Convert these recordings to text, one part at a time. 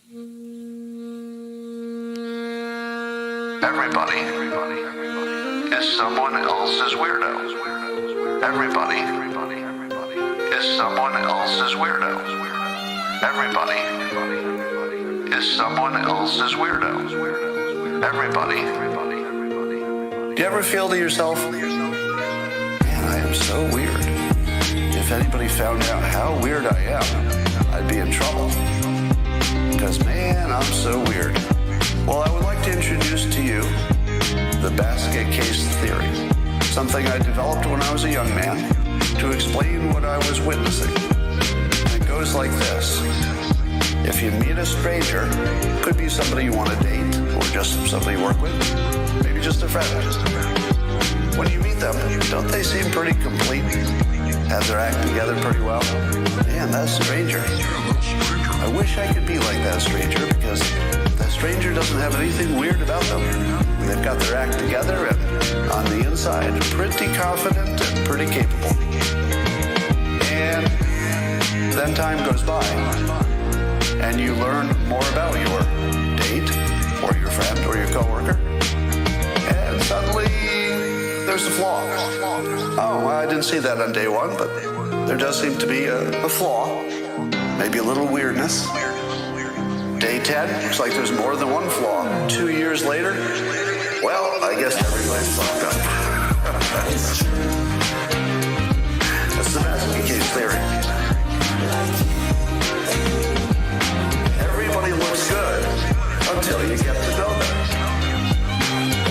Everybody is someone else's weirdo. Everybody is someone else's weirdo. Everybody is someone else's weirdo. Everybody. Do you ever feel to yourself, man, I am so weird. If anybody found out how weird I am, I'd be in trouble. Because, man, I'm so weird. Well, I would like to introduce to you the basket case theory, something I developed when I was a young man to explain what I was witnessing. And it goes like this. If you meet a stranger, could be somebody you want to date, or just somebody you work with, maybe just a friend. When you meet them, don't they seem pretty complete? Have their act together pretty well? Man, that stranger. I wish I could be like that stranger, because that stranger doesn't have anything weird about them. They've got their act together and on the inside, pretty confident and pretty capable. And then time goes by and you learn more about your date or your friend or your coworker. And suddenly there's a flaw. Oh, well, I didn't see that on day one, but there does seem to be a flaw. Maybe a little weirdness. Day 10, looks like there's more than one flaw. 2 years later, well, I guess everybody's fucked up. That's the basket case theory. Everybody looks good until you get to know them.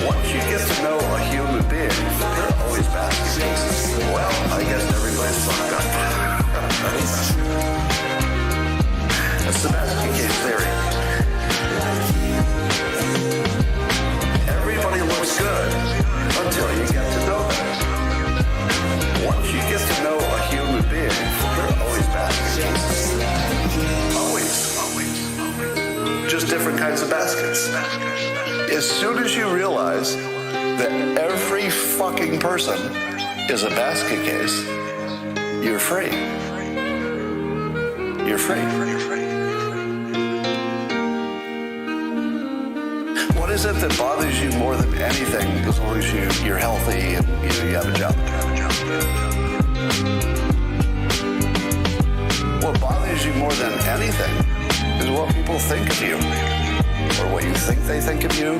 Once you get to know a human being, they're always basket cases. Well, I guess everybody's fucked up. That's the basket case theory. Everybody looks good until you get to know them. Once you get to know a human being, they're always basket cases. Always. Just different kinds of baskets. As soon as you realize that every fucking person is a basket case, you're free. You're free. What is it that bothers you more than anything, as long as you're healthy and you have a job? What bothers you more than anything is what people think of you, or what you think they think of you,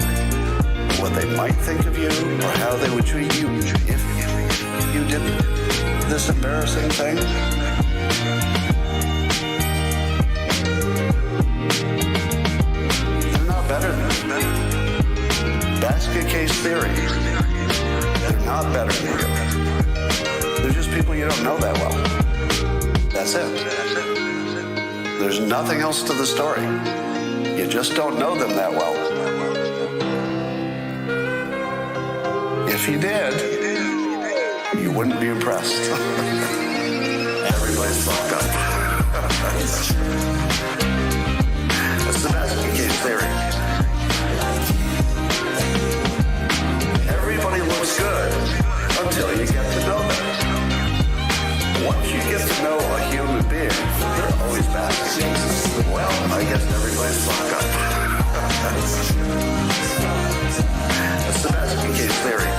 what they might think of you, or how they would treat you if you did this embarrassing thing. They're not better than you. Basket case theory. They're not better than you. They're just people you don't know that well. That's it. There's nothing else to the story. You just don't know them that well. If you did, you wouldn't be impressed. Everybody's fucked up. That's the basket case theory. Everybody looks good until you get to know them. Once you get to know a human being, they're always basket cases. Well, I guess everybody's fucked up. That's the basket case theory.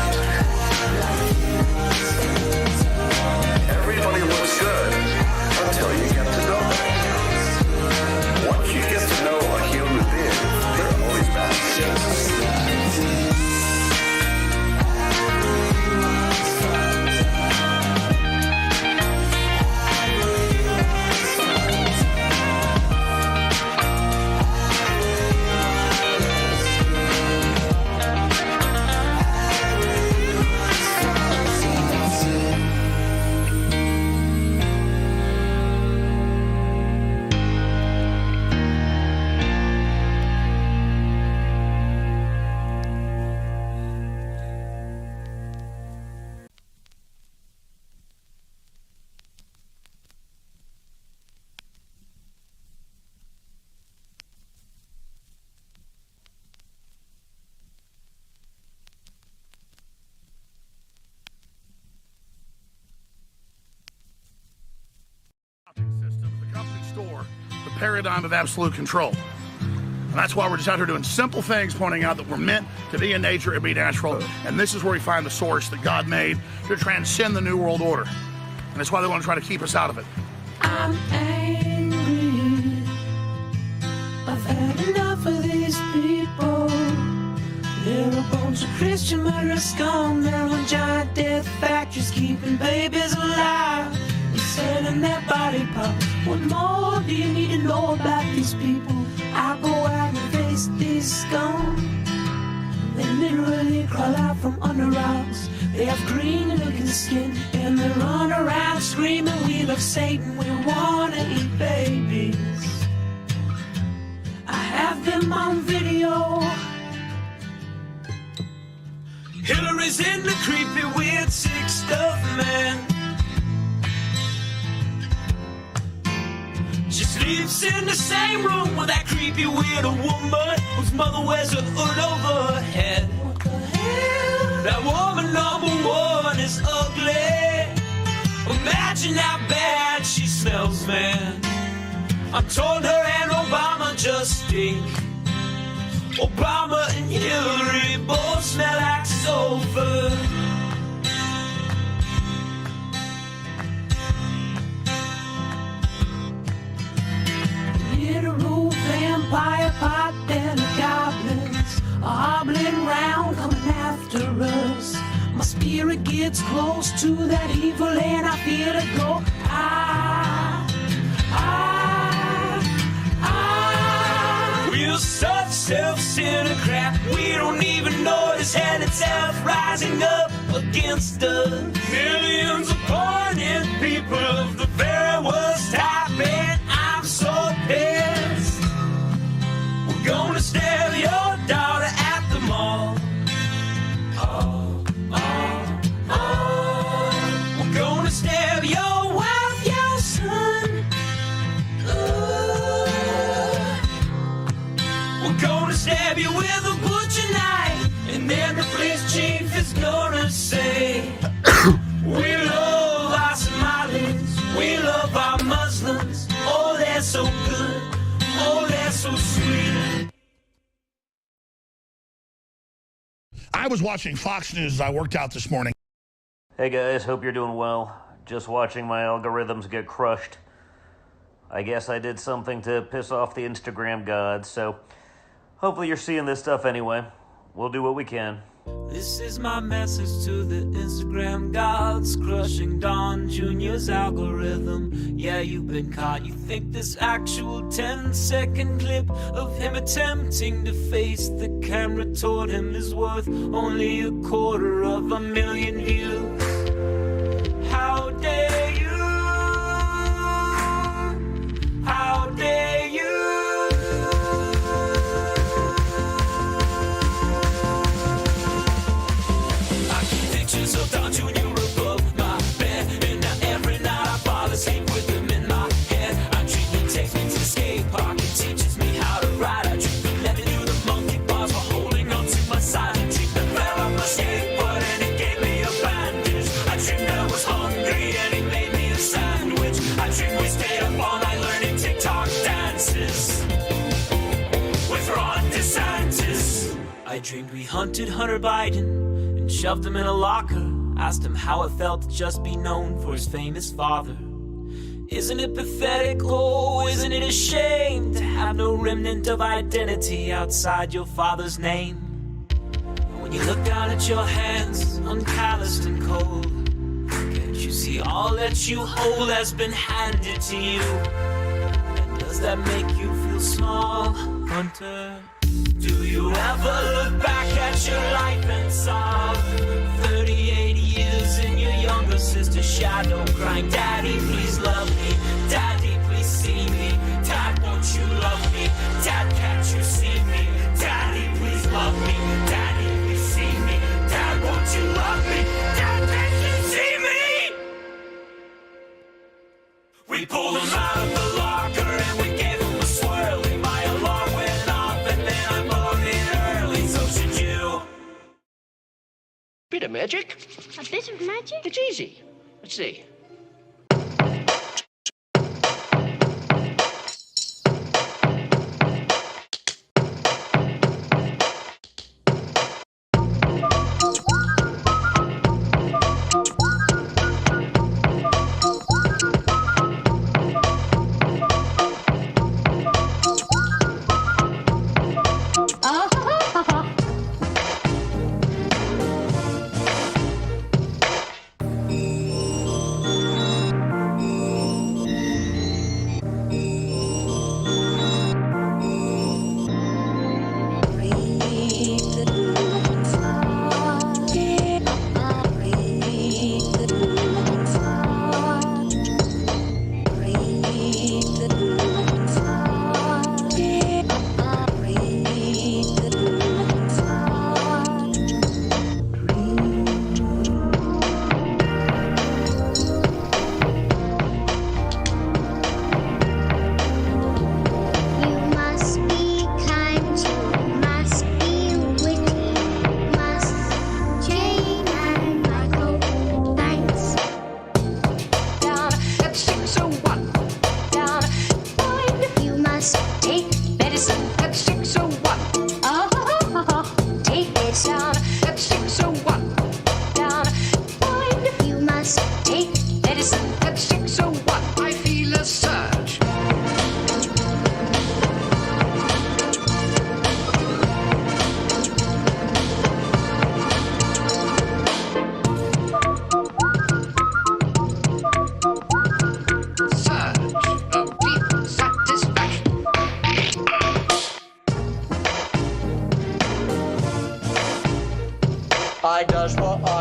Everybody looks good until you get to know them. Once you get to know a human being, they're always basket cases. System, the company store, the paradigm of absolute control. And that's why we're just out here doing simple things, pointing out that we're meant to be in nature and be natural. And this is where we find the source that God made to transcend the New World Order. And that's why they want to try to keep us out of it. I'm angry. I've had enough of these people. They're a bunch of Christian murderers, scum. They're on giant death factories, keeping babies alive and selling their body parts. What more do you need to know about these people? I go out and face these scum. They literally crawl out from under rocks. They have green looking skin and they run around screaming, we love Satan, we wanna eat babies. I have them on video. Hillary's in the creepy, weird, sick stuff, man. She sleeps in the same room with that creepy, weird woman whose mother wears a hood over her head. What the hell? That woman number one is ugly. Imagine how bad she smells, man. I told her and Obama just stink. Obama and Hillary both smell like sulfur. Literal vampire pot belly goblins are hobbling round coming after us. My spirit gets close to that evil and I feel it go. We're such self-centered crap. We don't even notice hell itself rising up against us. Millions of pointed people of the very worst type, and I'm so pissed. We're gonna stab your daughter at the mall. We're gonna stab your wife, your son. We're gonna stab you with a butcher knife, and then the police chief is gonna say, we love our Somalis, we love our Muslims. Oh, they're so good, oh, they're so sweet. I was watching Fox News as I worked out this morning. Hey guys, hope you're doing well. Just watching my algorithms get crushed. I guess I did something to piss off the Instagram gods, so hopefully you're seeing this stuff anyway. We'll do what we can. This is my message to the Instagram gods, crushing Don Jr.'s algorithm. Yeah, you've been caught. You think this actual 10-second clip of him attempting to face the camera toward him is worth only 250,000 views? How dare you? How dare you? Of Don Jr. above my bed, and now every night I fall asleep with him in my head. I dream he takes me to the skate park and teaches me how to ride. I dream he let me do the monkey bars while holding on to my side. I dream I fell off my skateboard and he gave me a bandage. I dreamed I was hungry and he made me a sandwich. I dreamed we stayed up all night learning TikTok dances with Ron DeSantis. I dreamed we hunted Hunter Biden, shoved him in a locker, asked him how it felt to just be known for his famous father. Isn't it pathetic, oh, isn't it a shame to have no remnant of identity outside your father's name? When you look down at your hands, uncalloused and cold, can't you see all that you hold has been handed to you? And does that make you feel small, Hunter? Do you ever look back at your life and sob? 38 years in your younger sister's shadow, crying, Daddy, please love me. Daddy, please see me. Dad, won't you love me? Dad, can't you see me? Daddy, please love me. Daddy, please see me. Dad, won't you love me? Dad, can't you see me? We pulled him out of the locker and we gave him a swirl. My alarm went off and then I bought it early, so should you. Bit of magic. A bit of magic? It's easy. Let's see.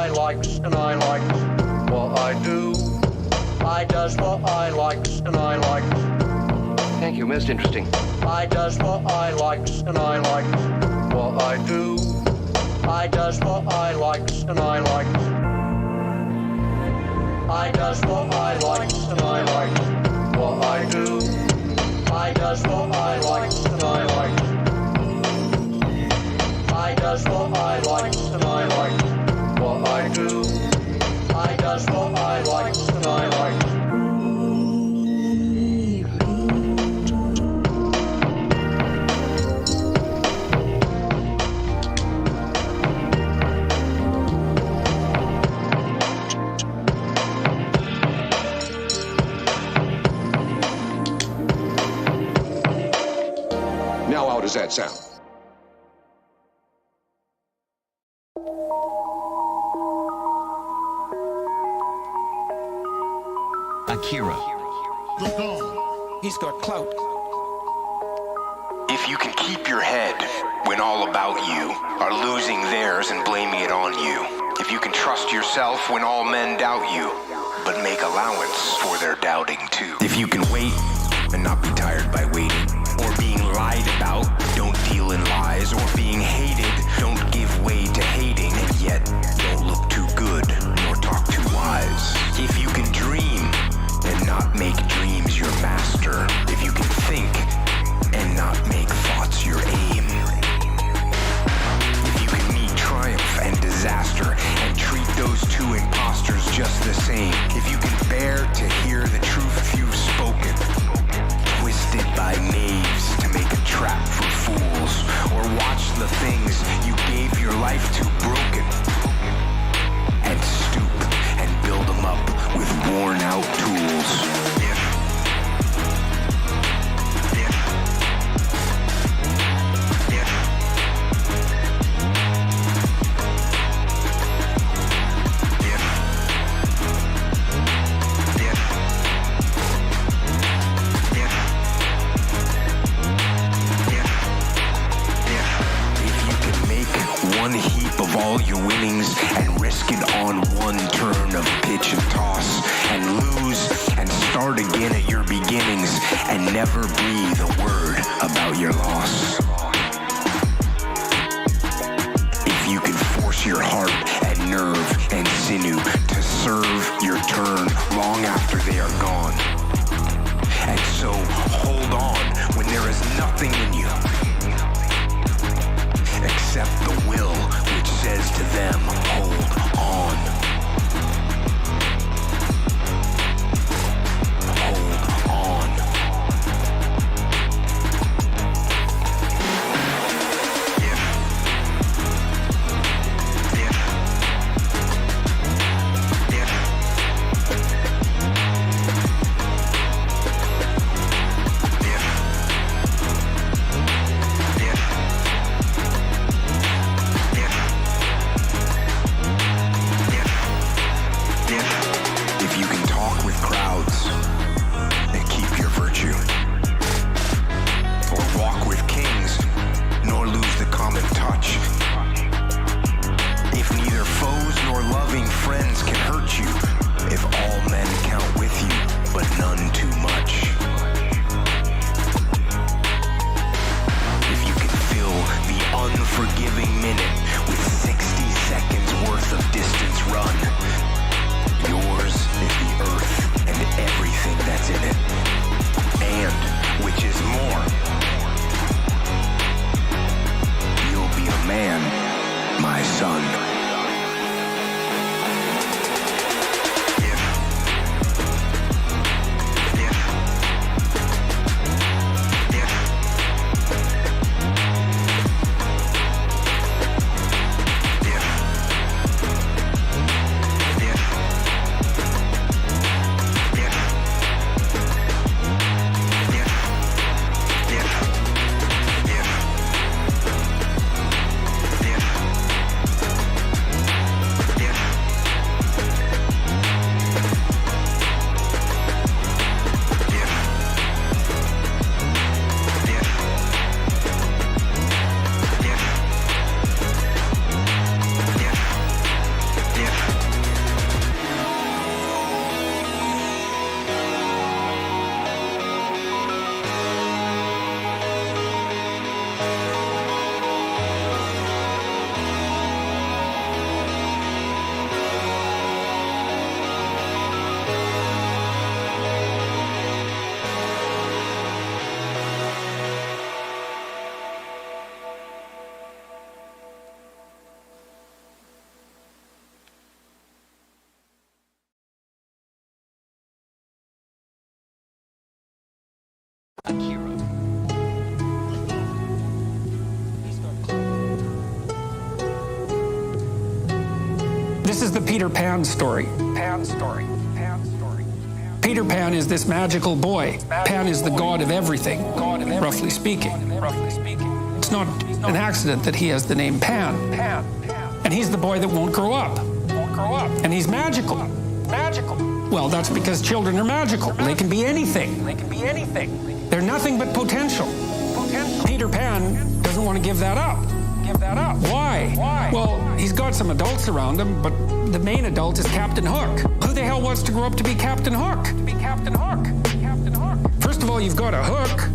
I likes and I likes what I do. I does what I likes and I likes. Thank you, most interesting. I does what I likes and I likes what I do. I does what I likes and I likes. I does what I likes and I likes what I do. I does what I likes and I likes. I does what I likes and I likes what I do. I does what I likes and I likes. Now how does that sound? Akira. He's got clout. If you can keep your head when all about you are losing theirs and blaming it on you. If you can trust yourself when all men doubt you, but make allowance for their doubting too. If you can wait and not be tired by waiting, or being lied about, don't deal in lies, or being hated, don't give way to hating, and yet don't look too good nor talk too wise. If you can dream and not make dreams your master, if you can think and not make thoughts your aim, if you can meet triumph and disaster and treat those two imposters just the same, if you can bear to hear the truth you've spoken, twisted by knaves to make a trap for fools, or watch the things you gave your life to broken, and stoop and build them up with worn out tools. One heap of all your winnings and risk it on one turn of pitch and toss, and lose and start again at your beginnings and never breathe a word about your loss. If you can force your heart and nerve and sinew to serve your turn long after they are gone, and so hold on when there is nothing in you except the will which says to them, hold on. Hold on. This is the Peter Pan story. Peter Pan is this magical boy. Pan is the god of everything, roughly speaking. It's not an accident that he has the name Pan. And he's the boy that won't grow up. And he's magical. Well, that's because children are magical. They can be anything. They're nothing but potential. Peter Pan doesn't want to give that up. Why? Well, he's got some adults around him, but the main adult is Captain Hook. Who the hell wants to grow up to be Captain Hook? First of all, you've got a hook.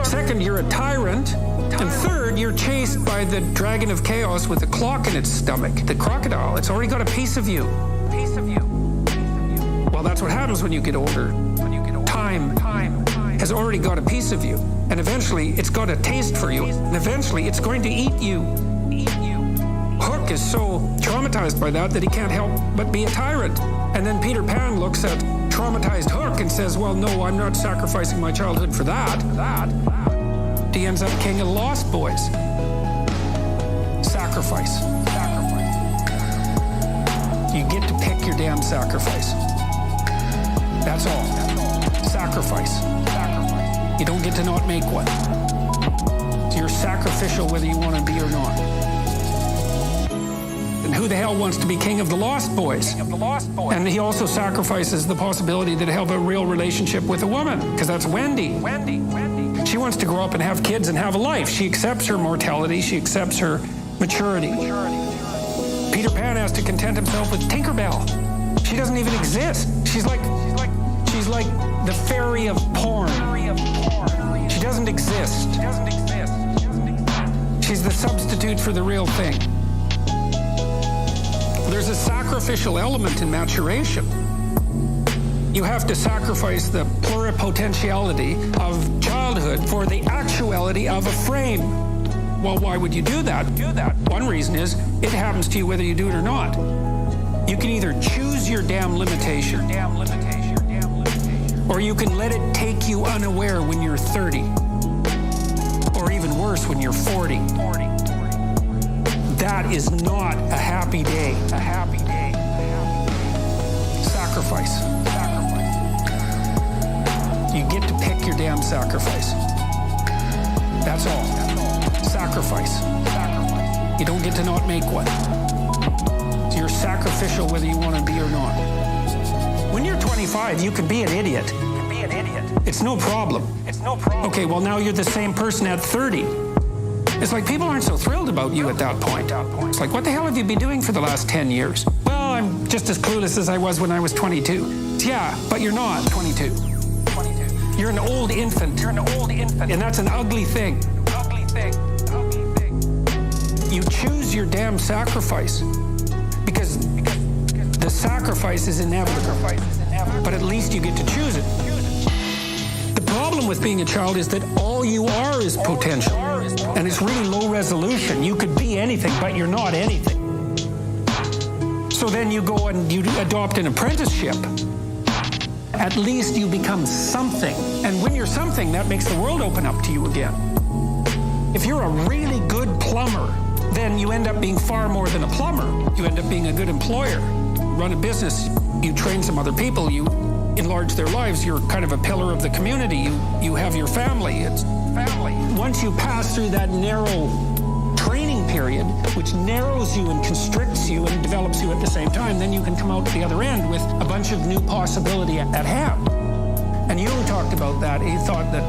Second, you're a tyrant. And third, you're chased by the dragon of chaos with a clock in its stomach. The crocodile, it's already got a piece of you. Well, that's what happens when you get older. Time has already got a piece of you. And eventually, it's got a taste for you. And eventually, it's going to eat you. Hook is so traumatized by that he can't help but be a tyrant. And then Peter Pan looks at traumatized Hook and says, well, no, I'm not sacrificing my childhood for that. He ends up king of the Lost Boys. Sacrifice. You get to pick your damn sacrifice. That's all. Sacrifice. You don't get to not make one. So you're sacrificial whether you want to be or not. And who the hell wants to be king of the Lost Boys? And he also sacrifices the possibility that he'll have a real relationship with a woman, because that's Wendy. She wants to grow up and have kids and have a life. She accepts her mortality. She accepts her maturity. Peter Pan has to content himself with Tinkerbell. She doesn't even exist. She's like the fairy of porn. She doesn't exist. She's the substitute for the real thing. There's a sacrificial element in maturation. You have to sacrifice the pluripotentiality of childhood for the actuality of a frame. Well, why would you do that? One reason is it happens to you whether you do it or not. You can either choose your damn limitation, or you can let it take you unaware when you're 30, or even worse, when you're 40. That is not a happy day. Sacrifice. You get to pick your damn sacrifice. That's all. Sacrifice. You don't get to not make one. So you're sacrificial whether you want to be or not. When you're 25, you can be an idiot. It's no problem. Okay, well, now you're the same person at 30. It's like people aren't so thrilled about you at that point. It's like, what the hell have you been doing for the last 10 years? Well, I'm just as clueless as I was when I was 22. Yeah, but you're not 22. You're an old infant. And that's an ugly thing. You choose your damn sacrifice. Because the sacrifice is inevitable. But at least you get to choose it. The problem with being a child is that all you are is potential. And it's really low resolution. You could be anything, but you're not anything. So then you go and you adopt an apprenticeship. At least you become something. And when you're something, that makes the world open up to you again. If you're a really good plumber, then you end up being far more than a plumber. You end up being a good employer. Run a business, you train some other people, you enlarge their lives, you're kind of a pillar of the community, you have your family. It's family. Once you pass through that narrow training period, which narrows you and constricts you and develops you at the same time, then you can come out the other end with a bunch of new possibility at hand. And Jung talked about that. He thought that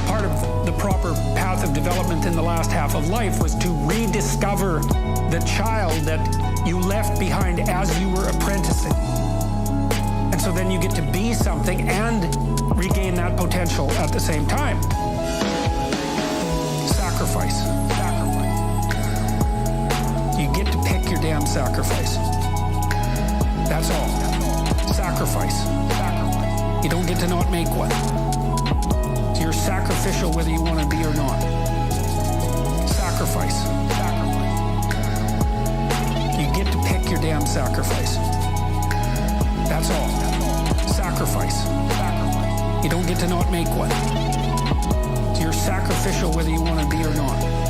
part of the proper path of development in the last half of life was to rediscover the child that you left behind as you were apprenticing. And so then you get to be something and regain that potential at the same time. Sacrifice. You get to pick your damn sacrifice. That's all. Sacrifice. You don't get to not make one. So you're sacrificial whether you want to be or not. Sacrifice. You get to pick your damn sacrifice. That's all. Sacrifice. You don't get to not make one. you're sacrificial whether you want to be or not.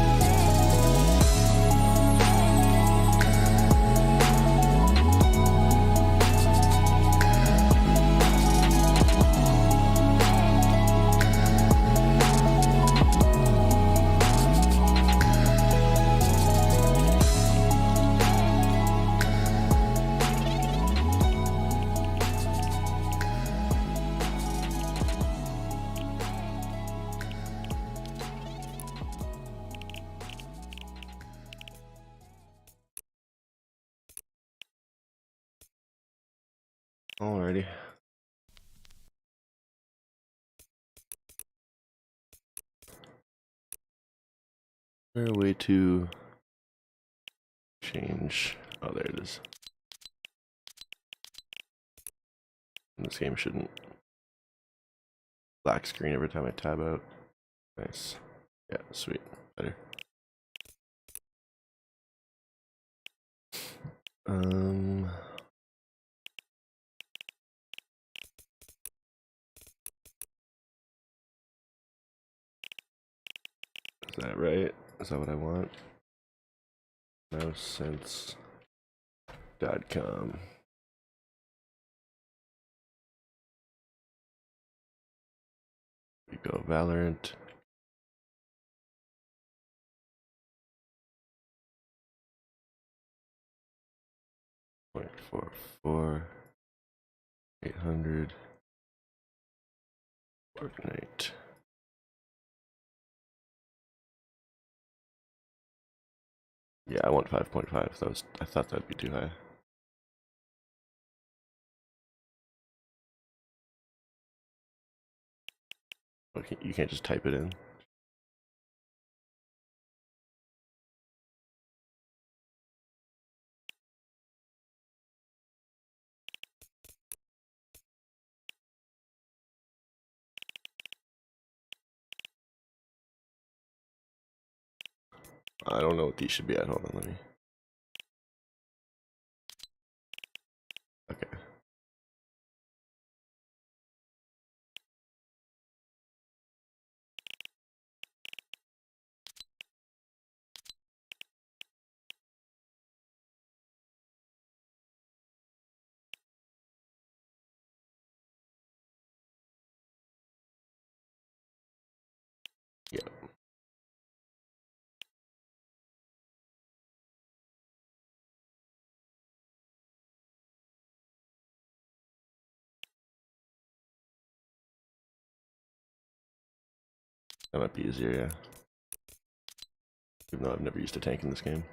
Alrighty. Is there a way to change? Oh, there it is. This game shouldn't black screen every time I tab out. Nice. Yeah, sweet. Better. Is that right? Is that what I want? NoSense.com. We go Valorant. .44 800 Fortnite. Yeah, I want 5.5. I thought that'd be too high. Okay, you can't just type it in. I don't know what these should be at. Hold on, let me. Okay. Yeah. That might be easier, yeah. Even though I've never used a tank in this game.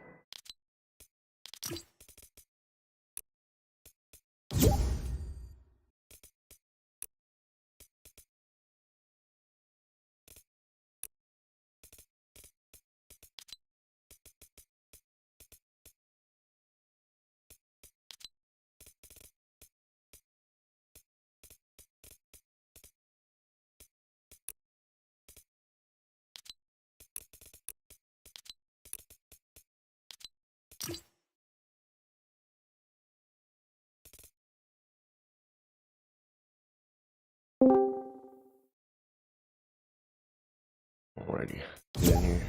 Alrighty, get in here.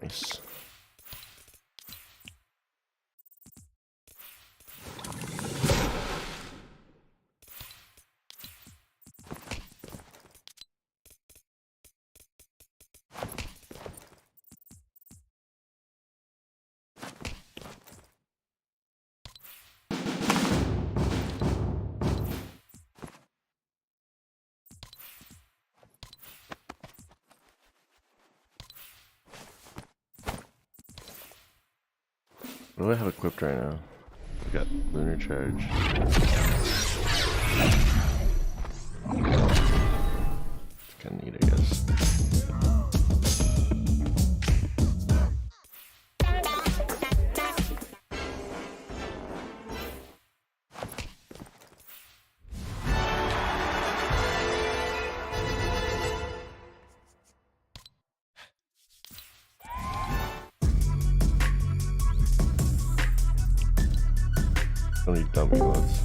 Nice. What do I have equipped right now? I got lunar charge. It's kind of neat, I guess. How many dumb emotes?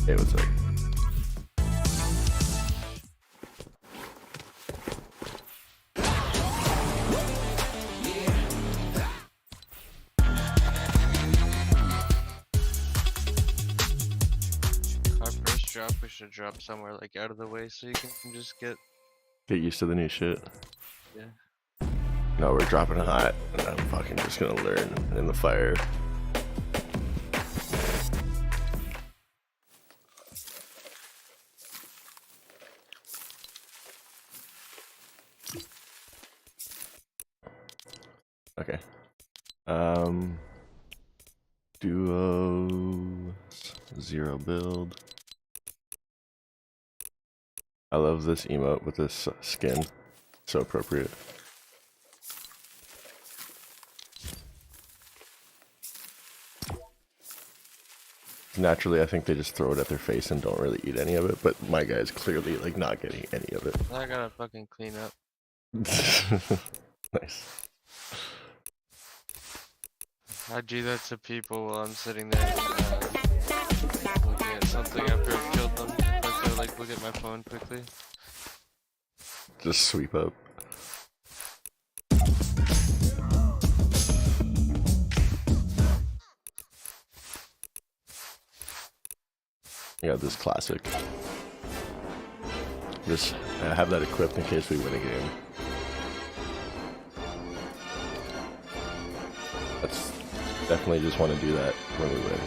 Hey, what's up? Our first drop, we should drop somewhere like out of the way so you can just get. Get used to the new shit. Yeah. No, we're dropping hot, and I'm fucking just gonna learn in the fire. Okay. Duos, 0 build. I love this emote with this skin. So appropriate. Naturally, I think they just throw it at their face and don't really eat any of it, but my guy's clearly like not getting any of it. I gotta fucking clean up. Nice. I do that to people while I'm sitting there looking at something after I've killed them. If I like look at my phone quickly. Just sweep up. I got this classic. Just have that equipped in case we win a game. That's definitely just want to do that when we win.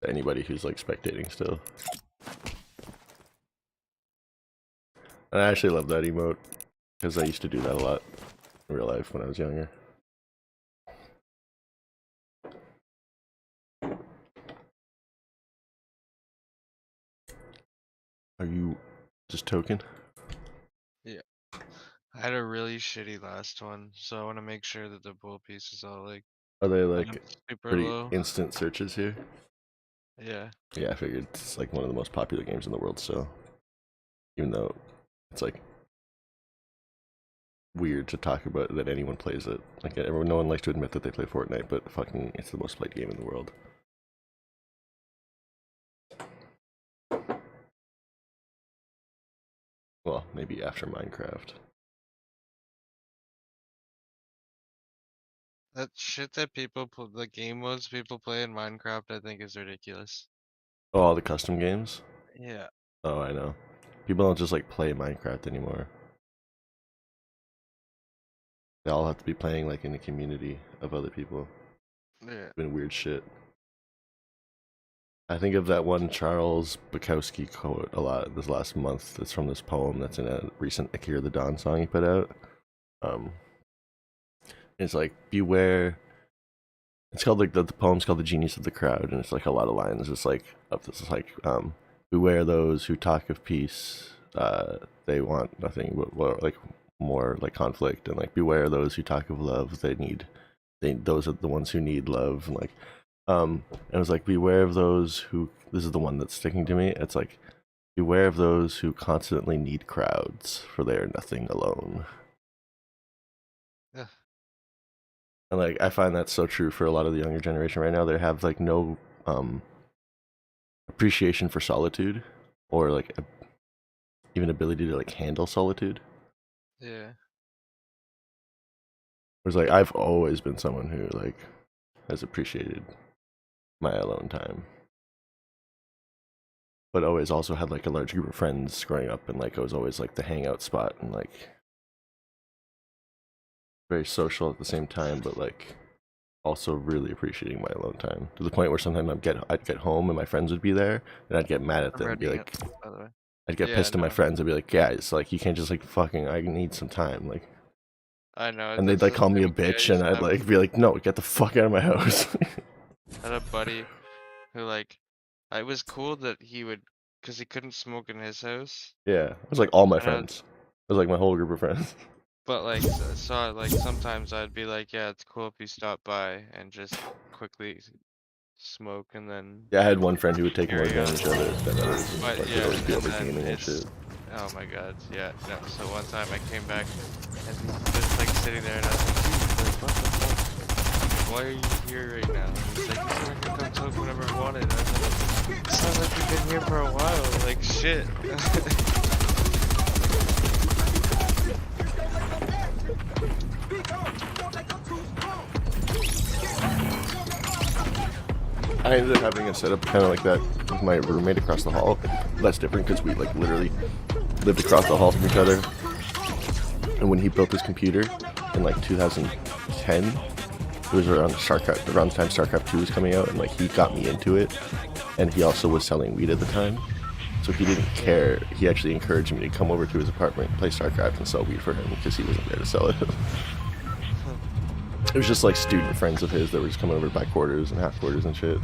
Anybody who's like spectating still. And I actually love that emote because I used to do that a lot in real life when I was younger. Are you just token? Yeah. I had a really shitty last one, so I want to make sure that the bull piece is all like. Are they like super pretty low. instant searches here? Yeah. Yeah, I figured it's like one of the most popular games in the world, so even though it's like weird to talk about that anyone plays it. Like everyone, no one likes to admit that they play Fortnite, but fucking it's the most played game in the world. Well, maybe after Minecraft. That shit that people the game modes people play in Minecraft, I think is ridiculous. Oh, all the custom games? Yeah. Oh, I know. People don't just like play Minecraft anymore. They all have to be playing like in a community of other people. Yeah. Been weird shit. I think of that one Charles Bukowski quote a lot this last month. It's from this poem that's in a recent Akira the Dawn song he put out. It's like, beware. It's called like the poem's called The Genius of the Crowd, and it's like a lot of lines. It's like up this is like beware those who talk of peace. They want nothing but like more like conflict, and like beware those who talk of love. Those are the ones who need love, and like it was like beware of those who. This is the one that's sticking to me. It's like beware of those who constantly need crowds, for they are nothing alone. Yeah. And like I find that so true for a lot of the younger generation right now. They have like no appreciation for solitude, or like even ability to like handle solitude. Yeah. Whereas like I've always been someone who like has appreciated my alone time, but always also had like a large group of friends growing up, and like I was always like the hangout spot, and like very social at the same time, but like also really appreciating my alone time, to the point where sometimes I'd get home and my friends would be there, and I'd get mad at them and be like, by the way. I'd get pissed at my friends and be like, guys, like you can't just like fucking, I need some time, like. I know. And they'd like call me a bitch, and I'd like be like, no, get the fuck out of my house. I had a buddy who like, it was cool that he would, cause he couldn't smoke in his house. Yeah, it was like all my friends. It was like my whole group of friends. But like, so like sometimes I'd be like, yeah, it's cool if you stop by and just quickly smoke, and then. Yeah, I had one friend who would take more advantage of it than others. But Like, yeah, would always be and over then gaming and it's, shit. oh my god, yeah, no. So one time I came back and he was just like sitting there, and I was like, why are you here right now? He's like, you said I could come talk whenever I wanted. I was like, it sounds like you've been here for a while. Like, shit. I ended up having a setup kind of like that with my roommate across the hall. That's different because we like literally lived across the hall from each other. And when he built his computer in like 2010, it was around the time StarCraft 2 was coming out, and like he got me into it. And he also was selling weed at the time, so he didn't care. He actually encouraged me to come over to his apartment, play StarCraft, and sell weed for him because he wasn't there to sell it. It was just like student friends of his that were just coming over by quarters and half quarters and shit.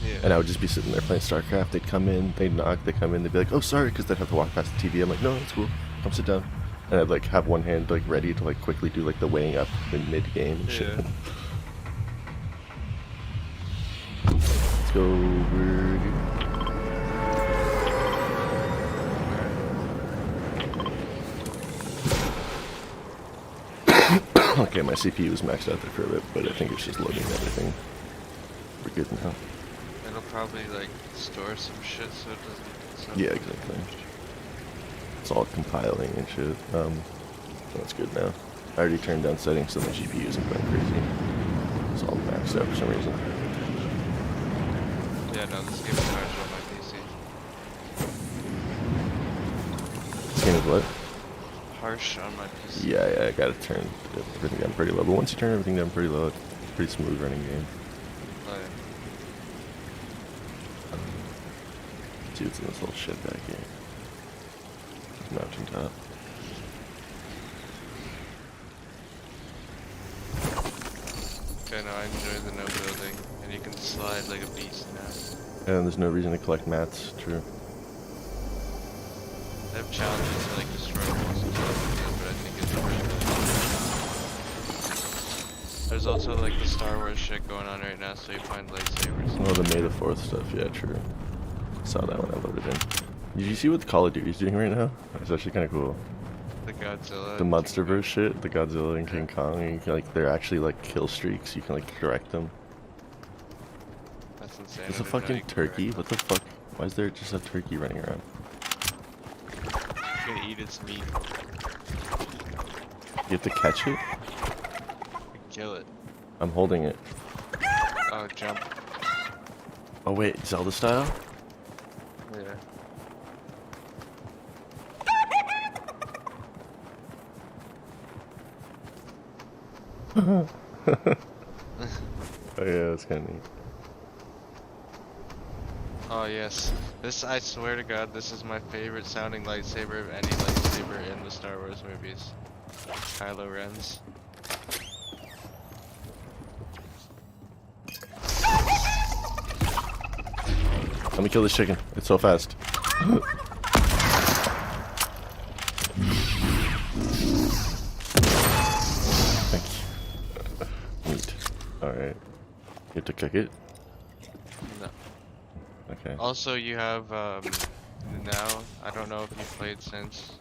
Yeah. And I would just be sitting there playing StarCraft. They'd come in, they'd knock, they'd come in, they'd be like, "Oh, sorry," because they'd have to walk past the TV. I'm like, "No, it's cool. Come sit down." And I'd like have one hand like ready to like quickly do like the weighing up in mid game and shit. Let's go, Birdie. Okay, my CPU was maxed out there for a bit, but I think it's just loading everything. We're good now. It'll probably like store some shit so it doesn't. Yeah, exactly. It's all compiling and shit. That's good now. I already turned down settings so the GPU isn't going crazy. It's all maxed out for some reason. Yeah, no, this game is harsh on my PC. This game is what? Harsh on my PC. Yeah, I gotta turn everything down pretty low. But once you turn everything down pretty low, it's a pretty smooth running game. Oh, yeah. See what's in this little shit back here. Mountaintop. Okay, no, I enjoy the no building, and you can slide like a beast now. And there's no reason to collect mats, true. They have challenges to like destroy walls and stuff, but I think it's pretty good. There's also like the Star Wars shit going on right now, so you find lightsabers. Oh, the May the 4th stuff, yeah, true. Saw that when I loaded in. Did you see what Call of Duty's doing right now? It's actually kind of cool. The Godzilla. The Monsterverse shit, the Godzilla and King Kong, and you can, like, they're actually like kill streaks. You can like direct them. That's insane. There's a fucking turkey. What the fuck? Why is there just a turkey running around? You can eat its meat. You have to catch it? Kill it. I'm holding it. Oh, jump. Oh wait, Zelda style? Yeah. Oh yeah, that's kind of neat. Oh yes, this, I swear to God, this is my favorite sounding lightsaber of any lightsaber in the Star Wars movies. Kylo Ren's. Let me kill this chicken. It's so fast. Thank you. Neat. Alright. You have to cook it? No. Okay. Also, you have, now, I don't know if you've played since,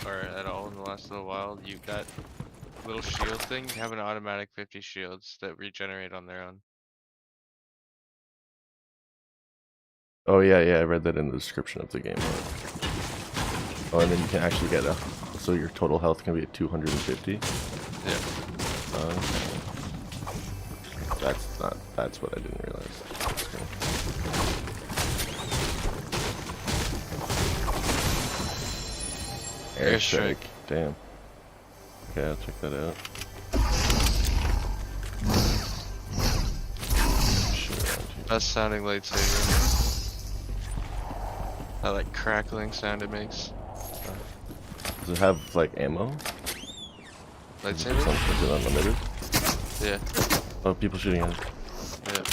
or at all in the last little while, that little shield thing, you have an automatic 50 shields that regenerate on their own. Oh yeah, I read that in the description of the game. Oh, and then you can actually get a... So your total health can be at 250? Yeah. That's what I didn't realize. Airstrike. Damn. Okay, I'll check that out. Best sounding lightsaber. That like crackling sound it makes. Does it have like ammo? Lightsaber? Is it unlimited? Yeah. Oh, people shooting at it. Yeah.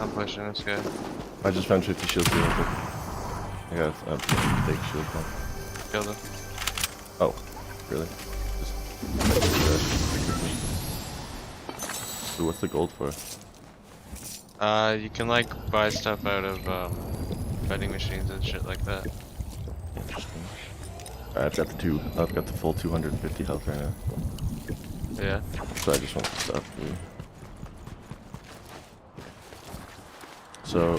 I'm pushing this guy. I just found 50 shields. I got a big shield pump. Kill them. Oh, really? Just so what's the gold for? You can like buy stuff out of vending machines and shit like that. Interesting. Alright, I've got the full 250 health right now. Yeah. So I just want the stuff. Dude. So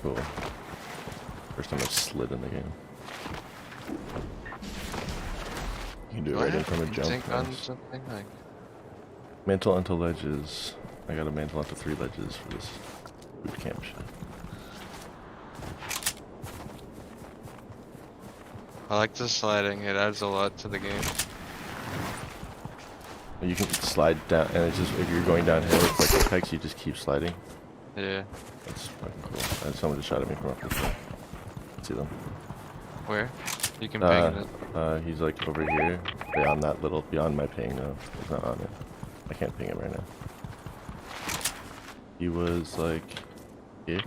cool. First time I've slid in the game. You can do it right in from a jump. Think on something like Mantle onto ledges. I got a mantle onto 3 ledges for this boot camp shit. I like the sliding, it adds a lot to the game. You can slide down, and it's just, if you're going downhill, it's like Apex, you just keep sliding. Yeah. That's fucking cool. Someone just shot at me from up this way. See them? Where? You can ping it. He's like over here, beyond my ping though. He's not on it. I can't ping him right now. He was like here.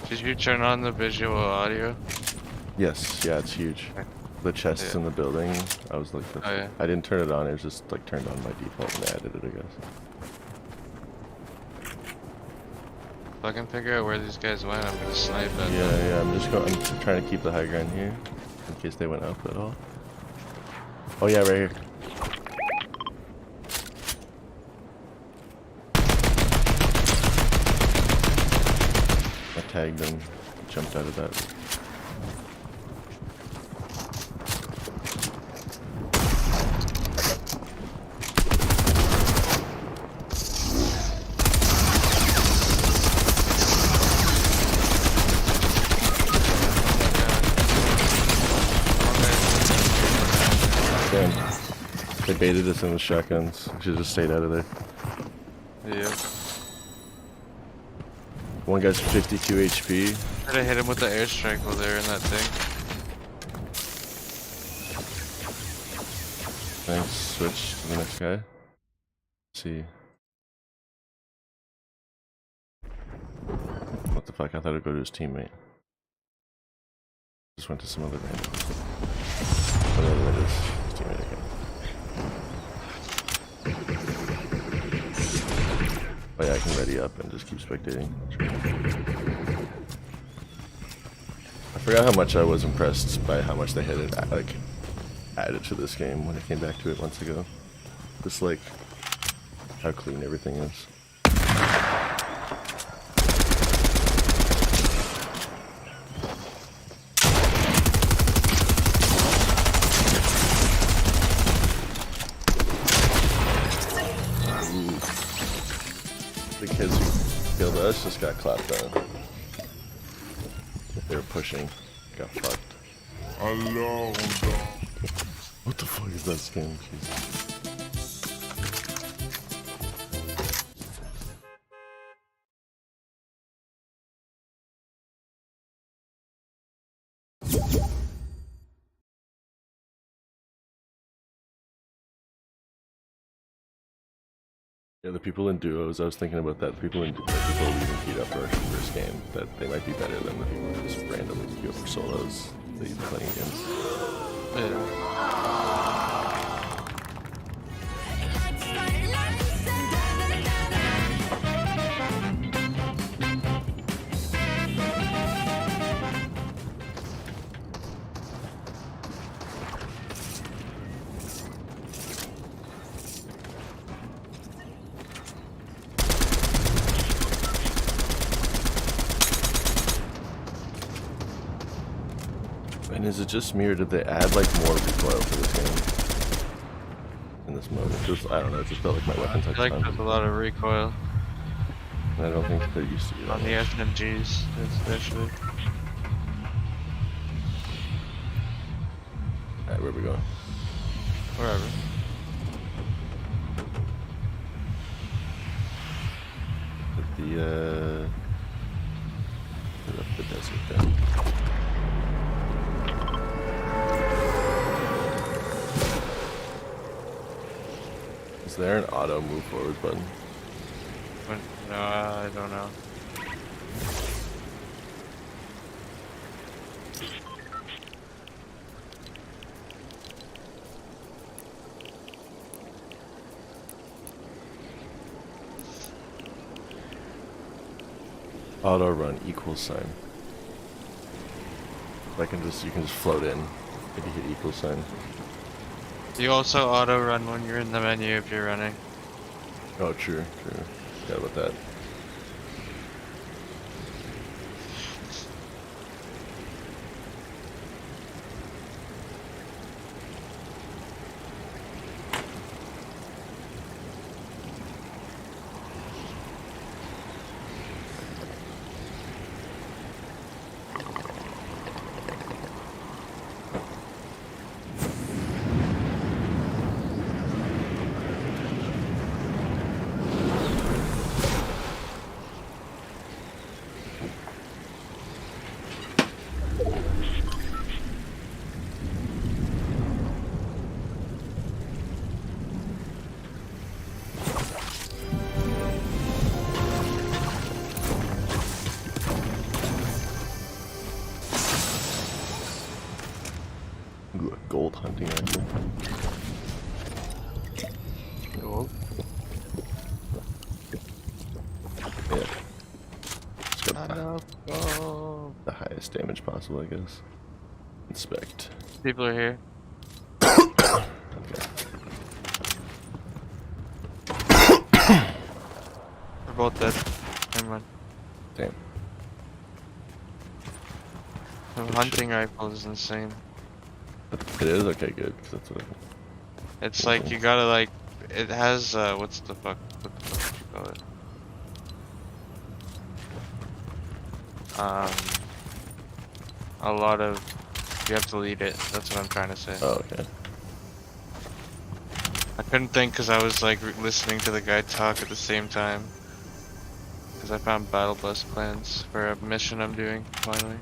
Did you turn on the visual audio? Yes, yeah, it's huge. The chests in the building, I was like, Oh, yeah. I didn't turn it on, it was just like turned on by default and I added it, I guess. If I can figure out where these guys went, I'm gonna snipe at them. Yeah, I'm trying to keep the high ground here, in case they went up at all. Oh yeah, right here. I tagged him, jumped out of that. Damn. They baited us in the shotguns. We should've just stayed out of there. Yeah. One guy's 52 HP. Try to hit him with the airstrike while they're in that thing. Nice. Switch to the next guy. Let's see. What the fuck? I thought I'd go to his teammate. Just went to some other random. Oh, no, that is his teammate again. Oh yeah, I can ready up and just keep spectating. I forgot how much I was impressed by how much they had it, like, added to this game when I came back to it months ago. Just like how clean everything is. The kids who killed us just got clapped on. They were pushing, got fucked. Hello. What the fuck is that skin? Jesus. Yeah, the people in duos, I was thinking about that. The people in duos, people leaving Pete up for our first game, that they might be better than the people who just randomly go for solos that you've been playing against. Yeah. And is it just me, or did they add like more recoil for this game? In this mode? It just, I don't know, it just felt like my weapons had I like time. there's a lot of recoil. I don't think there used to be that On the much. SMGs, especially. Alright, where are we going? Wherever. Up the desert then. Is there an auto move forward button? No, I don't know. Auto run equals sign. You can just float in if you hit equal sign. You also auto run when you're in the menu if you're running. Oh, true. Forgot about that. Ooh, a gold hunting rifle. Gold? Yeah. It's got the highest damage possible, I guess. Inspect. People are here. Okay. We're both dead. Never mind. Damn. The hunting rifle is insane. It is? Okay, good. 'Cause that's what It's like you gotta like, it has what the fuck would you call it? A lot of, you have to lead it. That's what I'm trying to say. Oh, okay. I couldn't think because I was like listening to the guy talk at the same time. Because I found battle bus plans for a mission I'm doing finally.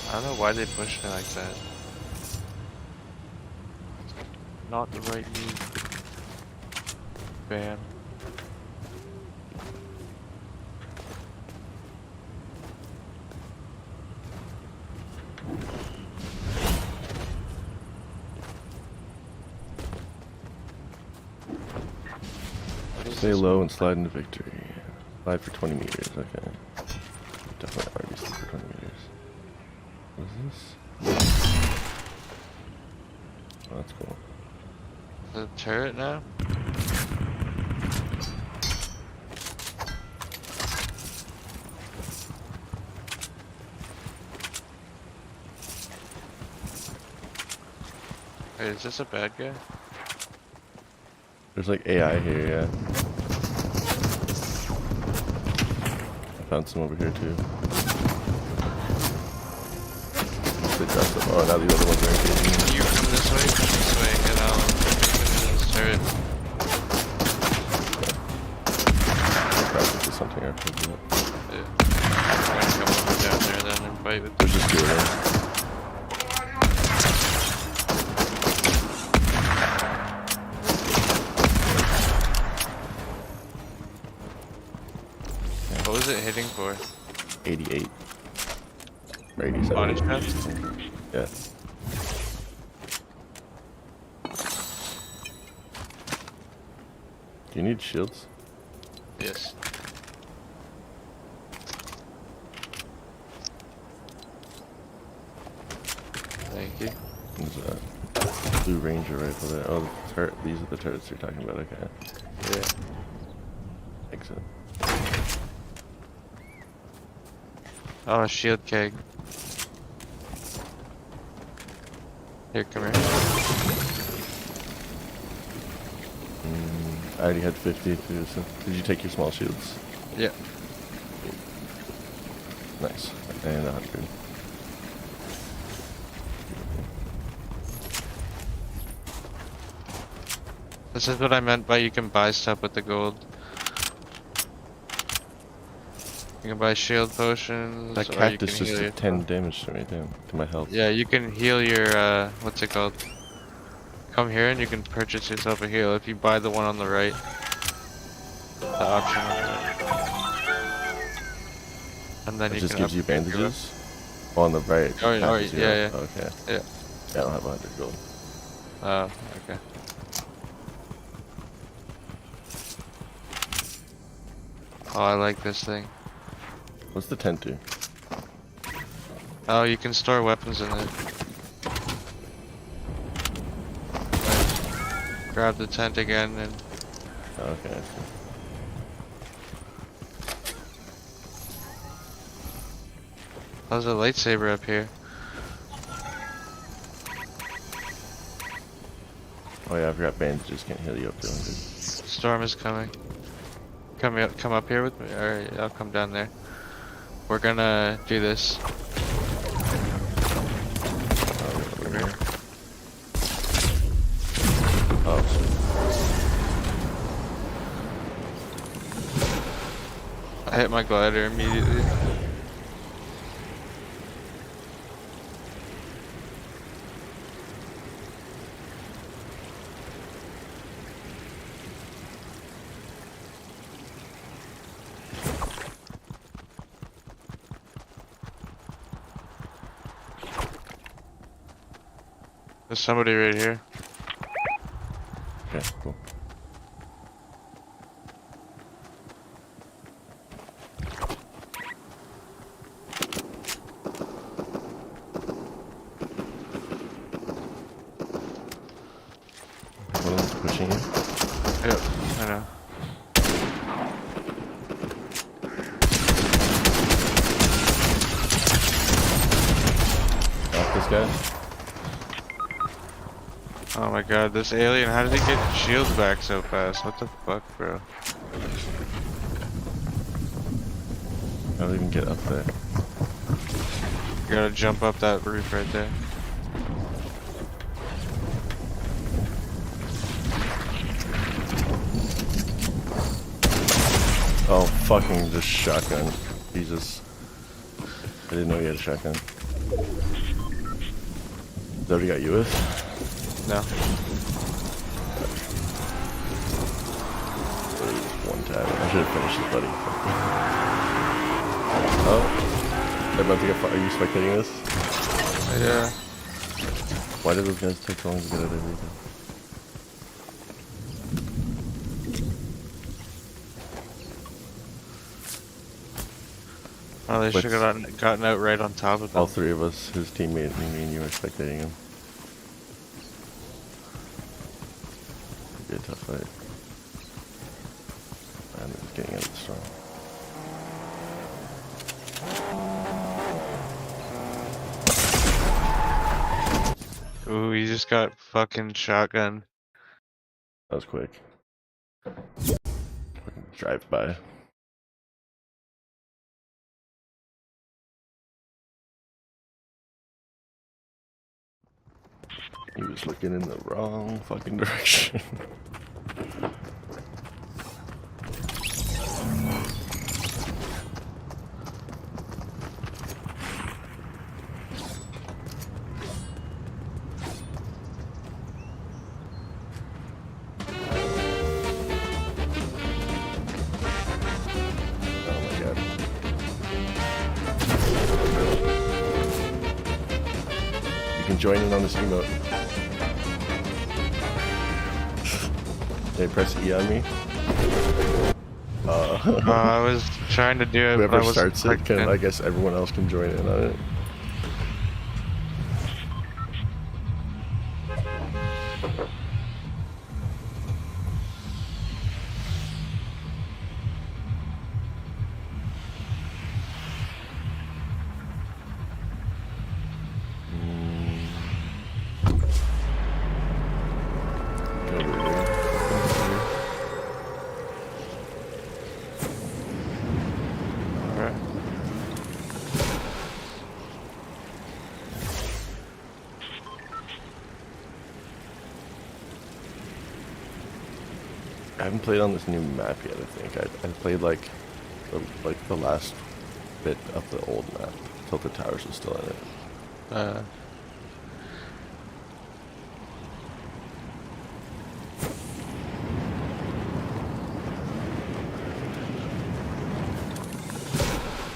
I don't know why they pushed me like that. Not the right move. Bam. Stay low and slide into victory. Slide for 20 meters, okay. Definitely RBC for 20 meters. What is this? Oh, that's cool. The turret now? Wait, is this a bad guy? There's like AI here, yeah. I found some over here too. They dropped them. Oh, now the other ones are engaging. You come this way, and I'll finish this turret. Practice something after that. Yeah. I'm gonna come over down there then and fight with There's just two of them. What was it hitting for? 88. Or 87. Body shots? Yeah. Do you need shields? Yes. Thank you. There's a blue ranger rifle there. Oh, the turret. These are the turrets you're talking about. Okay. Yeah. Exit. Oh, a shield keg. Here, come here. I already had 50 too, so did you take your small shields? Yeah. Nice. And 100. This is what I meant by you can buy stuff with the gold. You can buy shield potions. That or you cactus can just heal did 10 yourself. damage to me, damn, to my health. Yeah, you can heal your, what's it called? Come here and you can purchase yourself a heal if you buy the one on the right. The option on the right. And then It you just can gives you upgrade your weapon. bandages? Oh, on the right. Oh, half yeah, zero. yeah. Okay. Yeah. Yeah, I don't have 100 gold. Oh, okay. Oh, I like this thing. What's the tent do? Oh, you can store weapons in it. Like, grab the tent again and... Okay, I see. How's a lightsaber up here? Oh yeah, I forgot bandages can't heal you up to 100. Storm is coming. Come up here with me, or I'll come down there. We're gonna do this. Over here. Oh, I hit my glider immediately. There's somebody right here. okay, cool. One of them's pushing you. Yep, I know. Off this guy. Oh my god, this alien, how did he get shields back so fast? What the fuck, bro? How do I even get up there? You gotta jump up that roof right there. Oh, fucking just shotgun. Jesus. I didn't know you had a shotgun. Is that what he got you with? No. One time. I should have finished this, buddy. Oh. They're about to get. Are you spectating this? Yeah. Why did those guys take so long to get out of everything? Oh, they What's- should have gotten out right on top of them. All three of us, his teammate, me and you, were spectating him. It'd be a tough fight. I'm just getting out of the storm. Ooh, he just got fucking shotgun. That was quick. Fucking drive by. He was looking in the wrong fucking direction. Oh my god. You can join in on this emote. They press E on me. I was trying to do it, but I Whoever wasn't starts it, clicking. I guess everyone else can join in on it. Go over here. Alright. I haven't played on this new map yet. I think I played like the last bit of the old map. Tilted Towers was still in it.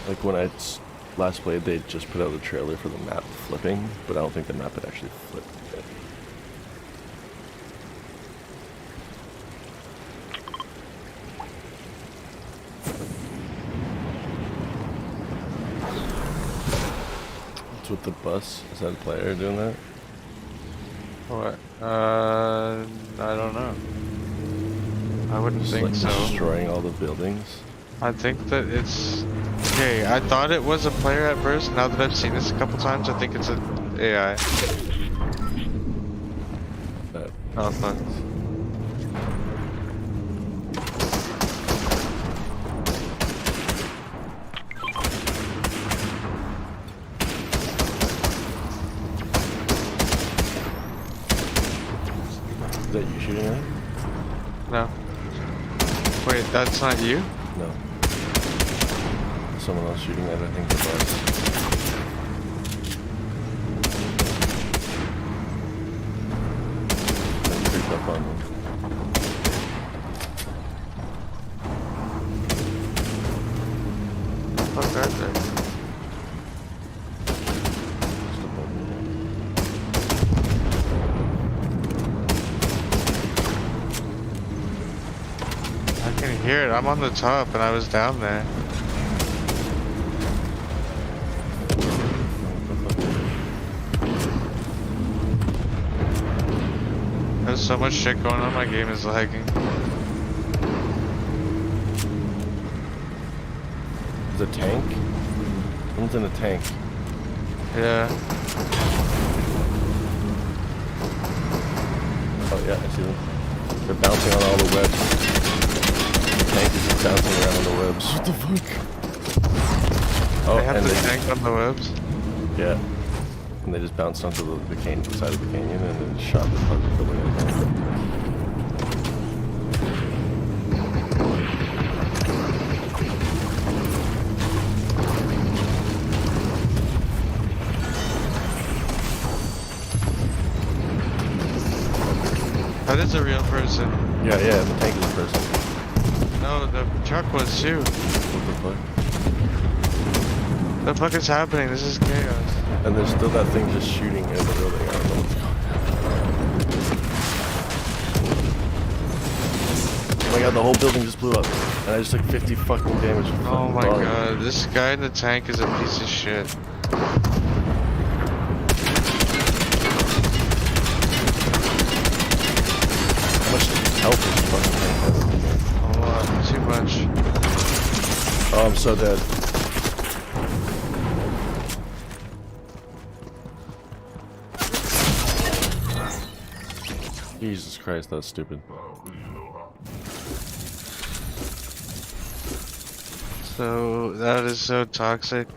Like when I last played, they just put out a trailer for the map flipping, but I don't think the map had actually flipped yet. What's with the bus? Is that a player doing that? What? I don't know. I wouldn't Just think like so. destroying all the buildings. I think that it's... Okay, I thought it was a player at first. Now that I've seen this a couple times, I think it's an AI. Oh, fuck. Is that you shooting at? No. Wait, that's not you? No. Someone else shooting at, I think, the bus. Then creep up on them. What are they? Just above me. I can hear it. I'm on the top and I was down there. There's so much shit going on, my game is lagging. There's a tank? Someone's in a tank. Yeah. Oh yeah, I see them. They're bouncing on all the webs. The tank is just bouncing around on the webs. What the fuck? Oh, They have and the tank on the webs? Yeah. And they just bounced onto the side of the canyon and then shot the fucking building up. That is a real person. Yeah, the tank is a person. No, the truck was too. What the fuck? The fuck is happening? This is chaos. And there's still that thing just shooting in the building. I don't know what's going on. Oh my god, the whole building just blew up. And I just took 50 fucking damage from Oh my bombing. god, this guy in the tank is a piece of shit. How much health does this fucking tank have? A lot, too much. Oh, I'm so dead. Jesus Christ, that's stupid. So, that is so toxic.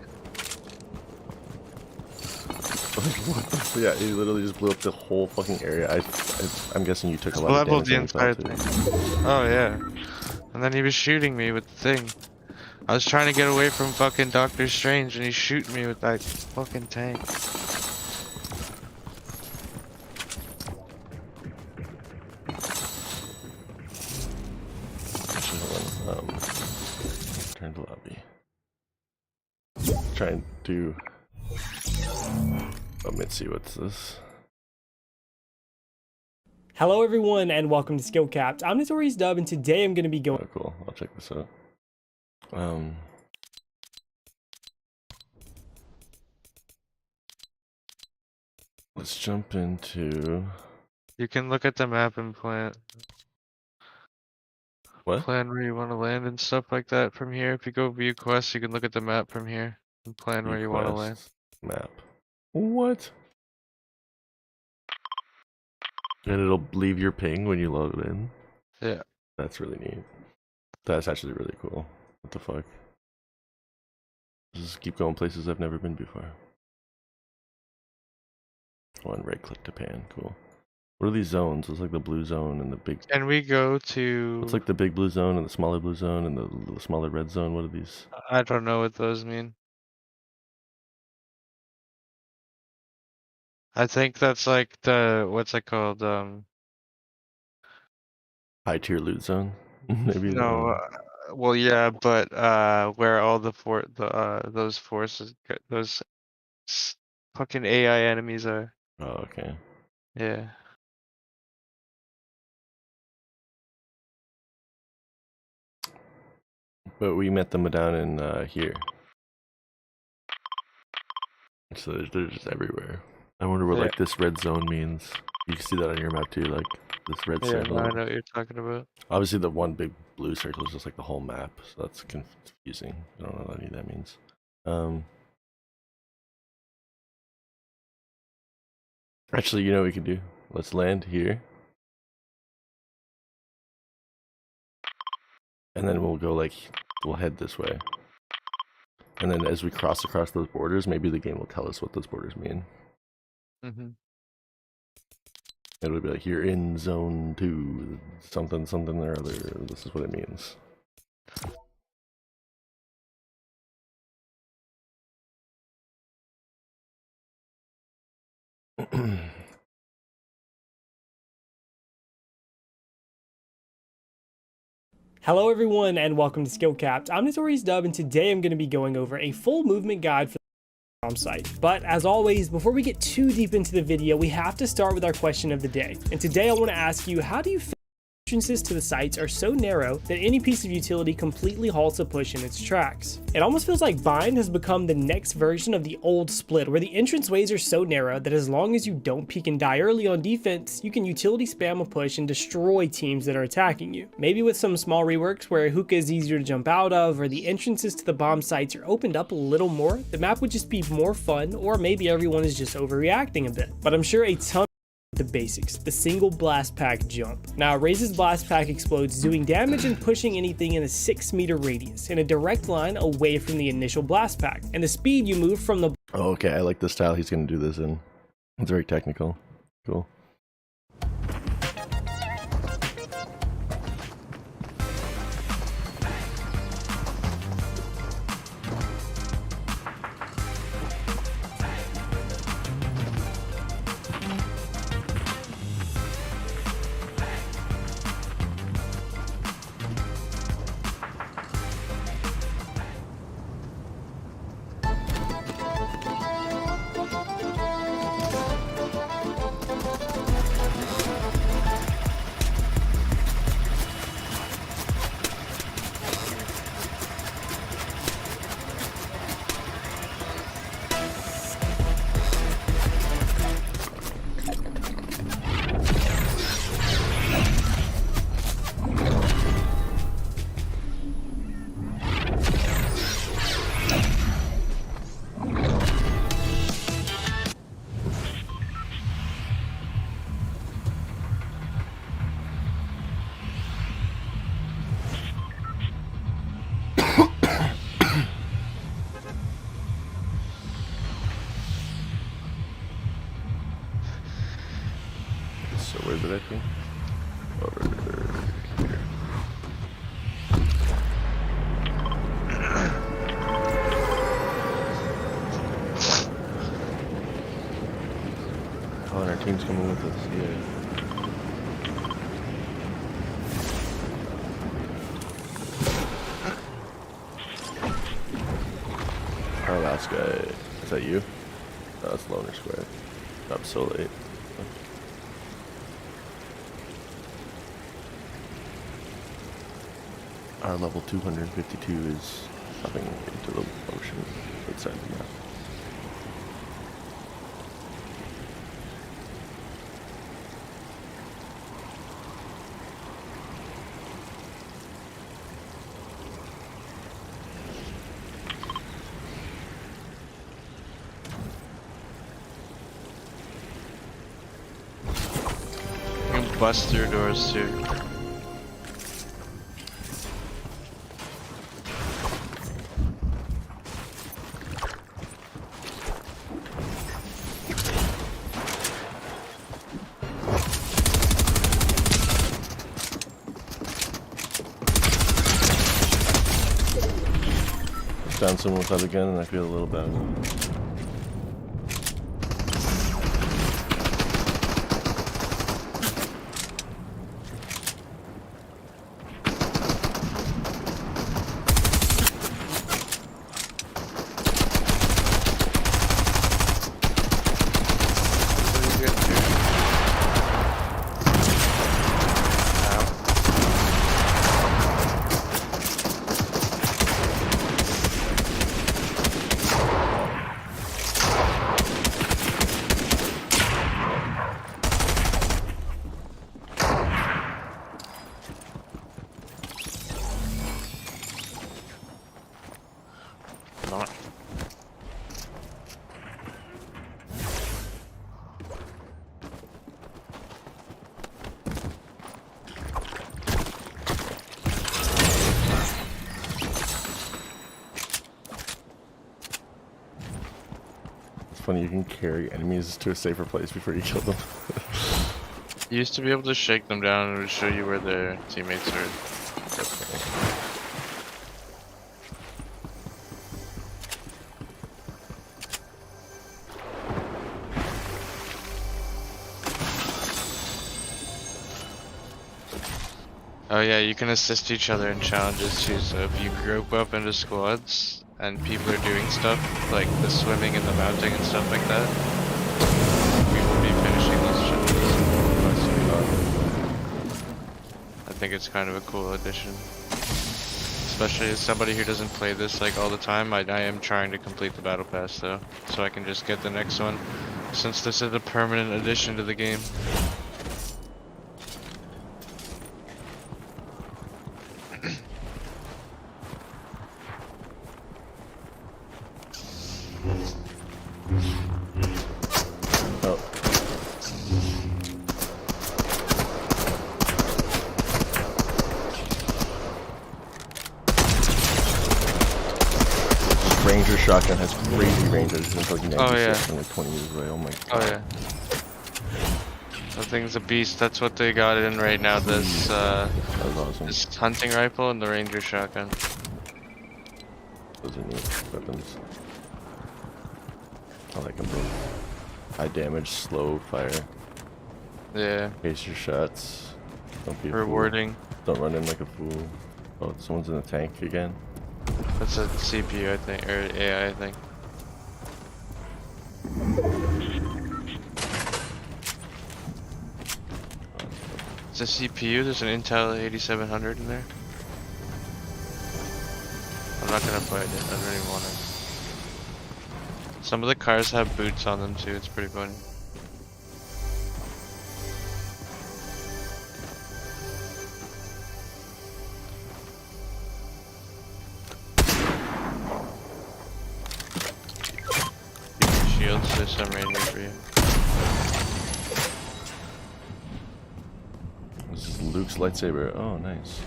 What the yeah, he literally just blew up the whole fucking area. I'm guessing you took a lot of Leveled damage. the when you entire fell, thing. too. Oh yeah. And then he was shooting me with the thing. I was trying to get away from fucking Doctor Strange and he's shooting me with that fucking tank. Actually, hold on. Turn to lobby. Try and do. Let me see what's this. Hello everyone and welcome to Skill Capped. I'm Notorious Dub and today I'm going to be going... Oh, cool. I'll check this out. Let's jump into... You can look at the map and plan What? where you want to land and stuff like that from here. If you go view quests, you can look at the map from here and plan where you want to land. Request map. What? And it'll leave your ping when you load in? Yeah. That's really neat. That's actually really cool. What the fuck? Just keep going places I've never been before. One right click to pan. Cool. What are these zones? It's like the blue zone and the big... Can we go to... It's like the big blue zone and the smaller blue zone and the smaller red zone. What are these? I don't know what those mean. I think that's like the what's it called? High tier loot zone. Maybe. No, well, yeah, but where all the those forces, those fucking AI enemies are. Oh, okay. Yeah. But we met them down in here. So they're just everywhere. I wonder what Yeah. like this red zone means. You can see that on your map too, like this red Yeah, circle. now I know what you're talking about. Obviously, the one big blue circle is just like the whole map, so that's confusing. I don't know what any of that means. Actually, you know what we can do? Let's land here. And then we'll go like, we'll head this way. And then as we cross across those borders, maybe the game will tell us what those borders mean. Mm-hmm. It'll be like, you're in zone 2, something, something or other. This is what it means. Hello everyone and welcome to Skill Capped. I'm Notorious Dub and today I'm going to be going over a full movement guide for the bomb site. But as always, before we get too deep into the video, we have to start with our question of the day. And today I want to ask you, how do you feel entrances to the sites are so narrow that any piece of utility completely halts a push in its tracks? It almost feels like Bind has become the next version of the old Split, where the entranceways are so narrow that as long as you don't peek and die early on defense, you can utility spam a push and destroy teams that are attacking you. Maybe with some small reworks where a hookah is easier to jump out of, or the entrances to the bomb sites are opened up a little more, the map would just be more fun, or maybe everyone is just overreacting a bit. But I'm sure a ton the basics, the single blast pack jump. Now, Raze's blast pack explodes, doing damage and pushing anything in a 6-meter radius, in a direct line away from the initial blast pack, and the speed you move from the— Oh, okay, I like the style he's going to do this in. It's very technical. Cool. So where did I think? Over here. Oh, and our team's coming with us, yeah. Our last guy, is that you? No, that's Loner Square. I'm so late. Our level 252 is dropping into the ocean outside the map. You can bust through doors too. Down someone without a gun and I feel a little bad. funny. You can carry enemies to a safer place before you kill them. You used to be able to shake them down and it would show you where their teammates are. Oh yeah, you can assist each other in challenges too, so if you group up into squads and people are doing stuff like the swimming and the mounting and stuff like that, we will be finishing those challenges. I think it's kind of a cool addition. Especially as somebody who doesn't play this like all the time, I am trying to complete the battle pass though, so I can just get the next one, since this is a permanent addition to the game. Ranger shotgun has crazy range. It's like 96 Oh, yeah. and like 20 meters away. Oh my god. Oh yeah. That thing's a beast. That's what they got in right now. This That was awesome. this hunting rifle and the ranger shotgun. Those are neat weapons. I like them both. High damage, slow fire. Yeah. Pace your shots. Don't be a fool. Rewarding. Don't run in like a fool. Oh, someone's in the tank again. That's a CPU, I think, or AI, I think. It's a CPU. There's an Intel 8700 in there. I'm not gonna fight it. I don't even want to. Some of the cars have boots on them too. It's pretty funny. Shields, there's some right here for you. This is Luke's lightsaber. Oh, nice.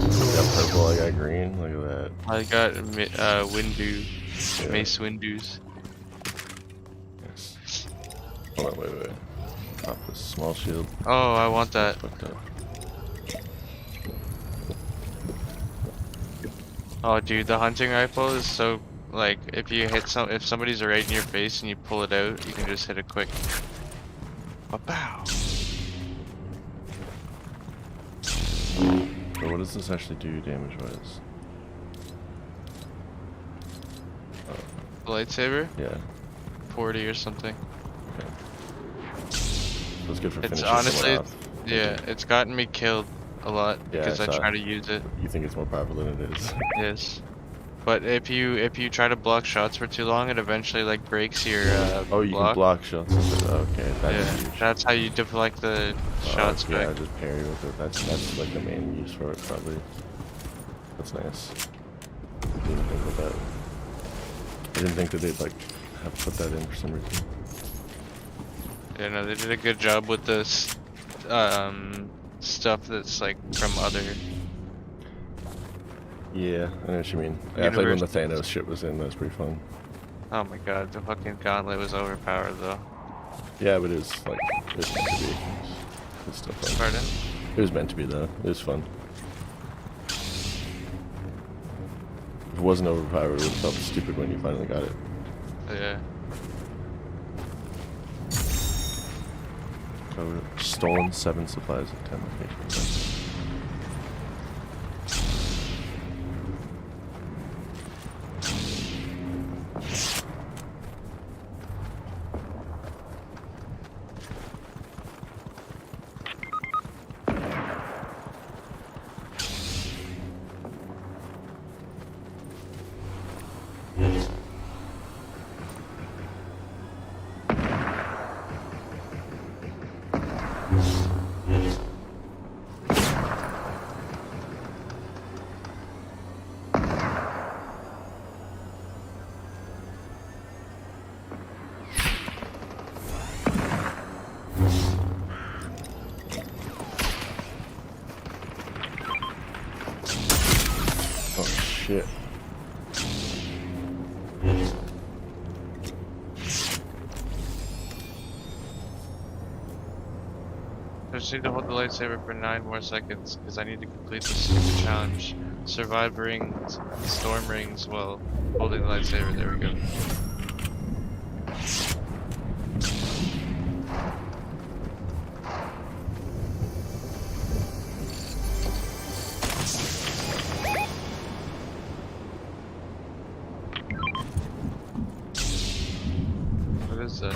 I got purple, I got green. Look at that. I got Windu, Mace Windus. Yes. Hold on, wait. Pop this small shield. Oh, I want that. Fucked up. Oh, dude, the hunting rifle is so like if somebody's right in your face and you pull it out, you can just hit it quick. Pow. So what does this actually do damage-wise? The lightsaber? Yeah. 40 or something. Okay. So it's good for It's finishing honestly, someone off. yeah, it's gotten me killed a lot Yeah, because I saw try it. to use it. You think it's more powerful than it is. Yes. But if you try to block shots for too long, it eventually like breaks your Oh, you can block shots. Okay, that's yeah, huge. that's how you deflect the shots Yeah, back. just parry with it. That's like the main use for it, probably. That's nice. Didn't think of that. I didn't think that they'd like have put that in for some reason. Yeah, no, they did a good job with this stuff that's like from other. Yeah, I know what you mean. Yeah, I played when the Thanos shit was in. That was pretty fun. Oh my god, the fucking gauntlet was overpowered though. Yeah, but it was like it was meant to be. It was still fun. Pardon? It was meant to be though. It was fun. If it wasn't overpowered, it would have felt stupid when you finally got it. Yeah. Code stolen 7 supplies of 10 locations. Oh shit. just need to hold the lightsaber for 9 more seconds because I need to complete this stupid challenge. Survive rings, storm rings while holding the lightsaber. There we go. What is that?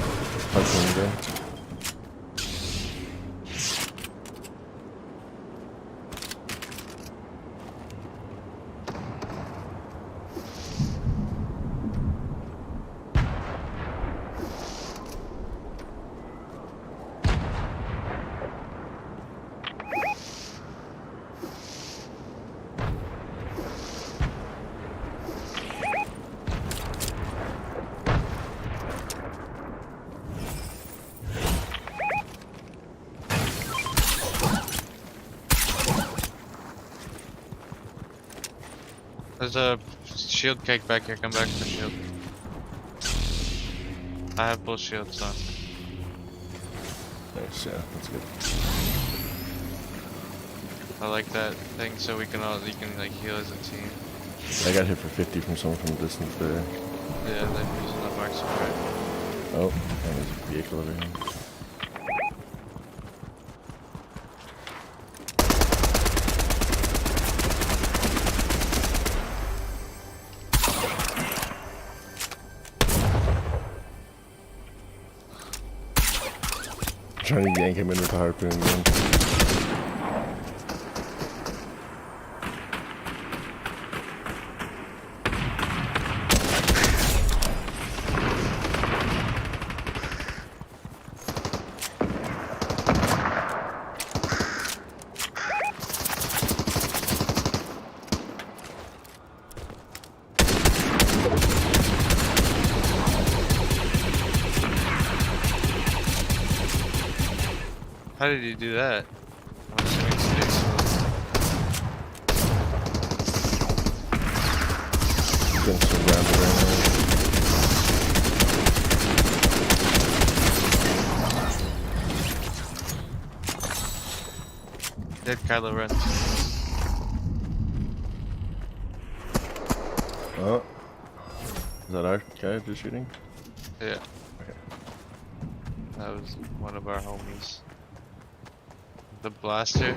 There's a shield cake back here. Come back for shield. I have full shields on. Nice, yeah, that's good. I like that thing so we can all like heal as a team. I got hit for 50 from someone from a distance there. Yeah, they're using the marksman. Oh, and there's a vehicle over here. Trying to yank him in with the harpoon again. How did you do that? I'm assuming space. Getting surrounded right now. Dead Kylo Ren. Oh. Is that our guy just shooting? Yeah. Okay. That was one of our homies. The blaster.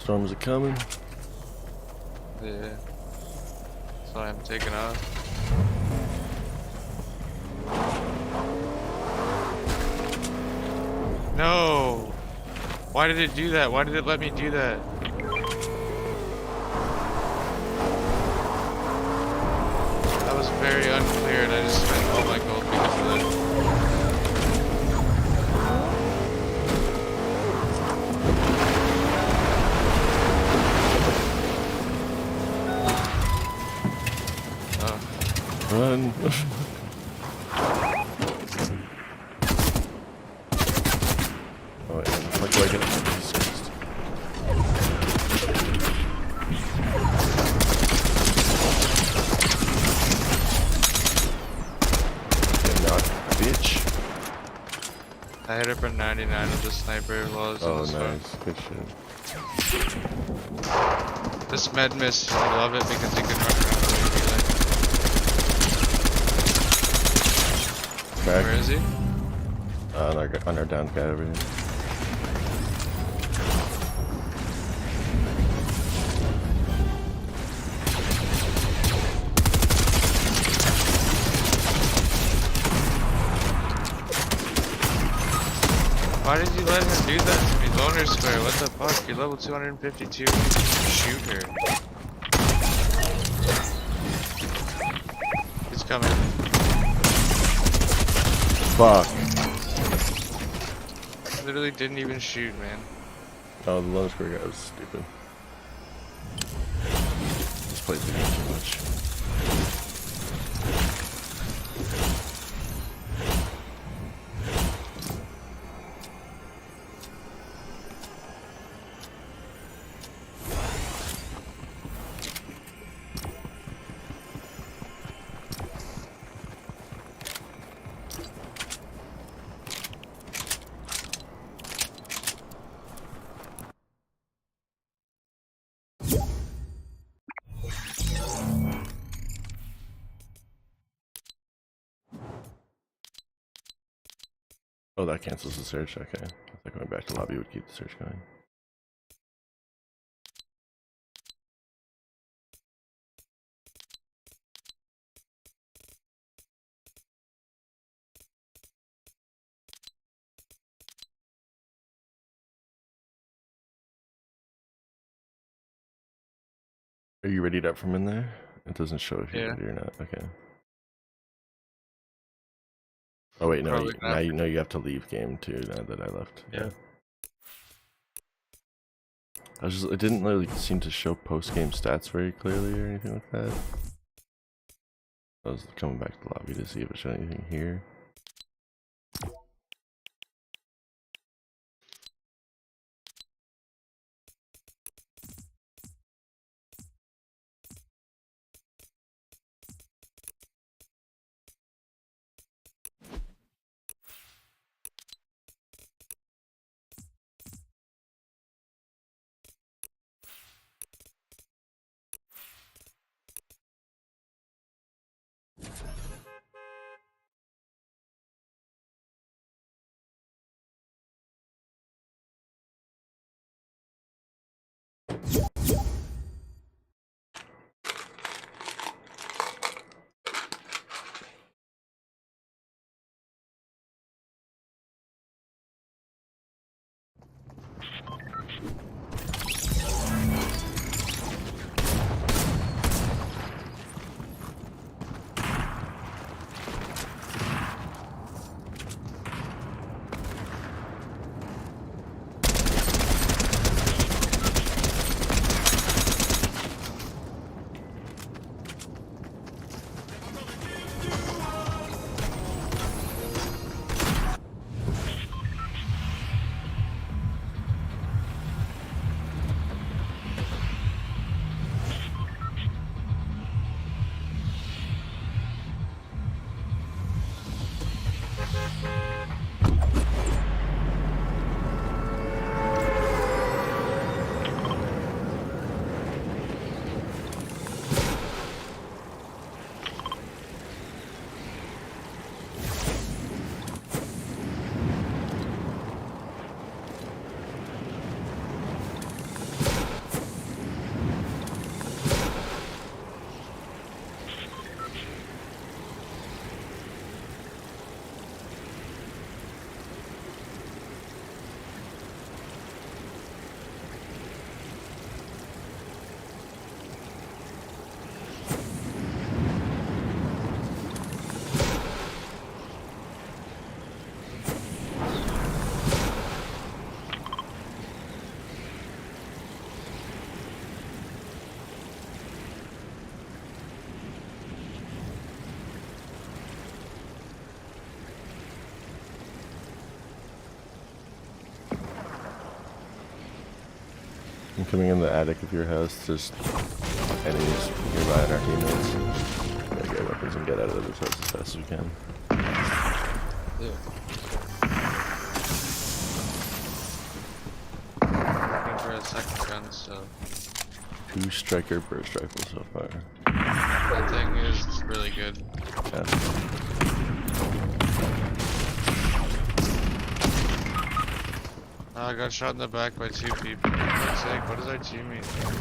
Storms are coming. Yeah. So I'm taking off. No! Why did it do that? Why did it let me do that? That was very unclear and I just spent all my gold because of that. Run. Oh, yeah. Look like it. Jesus Christ. Get knocked, bitch. I hit her for 99 with the sniper while I was in this nice. Good shit. This med miss, I love it because you can run around with your melee. Back. Where is he? On our down guy over here. Why did you let him do that to me? Loner square, what the fuck? You're level 252. Shoot her. He's coming. Fuck. Literally didn't even shoot, man. Oh, the lone square guy was stupid. This plays the game too much. Oh, that cancels the search. Okay. I thought going back to lobby would keep the search going. Are you readied up from in there? It doesn't show if you're ready or not. Okay. Oh wait, no. Now you know you have to leave game too. Now that I left. Yeah. It didn't really seem to show post-game stats very clearly or anything like that. I was coming back to the lobby to see if it showed anything here. I'm coming in the attic of your house. There's enemies nearby and our teammates. We gotta get weapons and get out of this house as fast as we can. Looking for a second gun, so 2 striker burst rifles so far. that thing is really good. Yeah. I got shot in the back by 2 people. For God's sake, what is our teammate doing?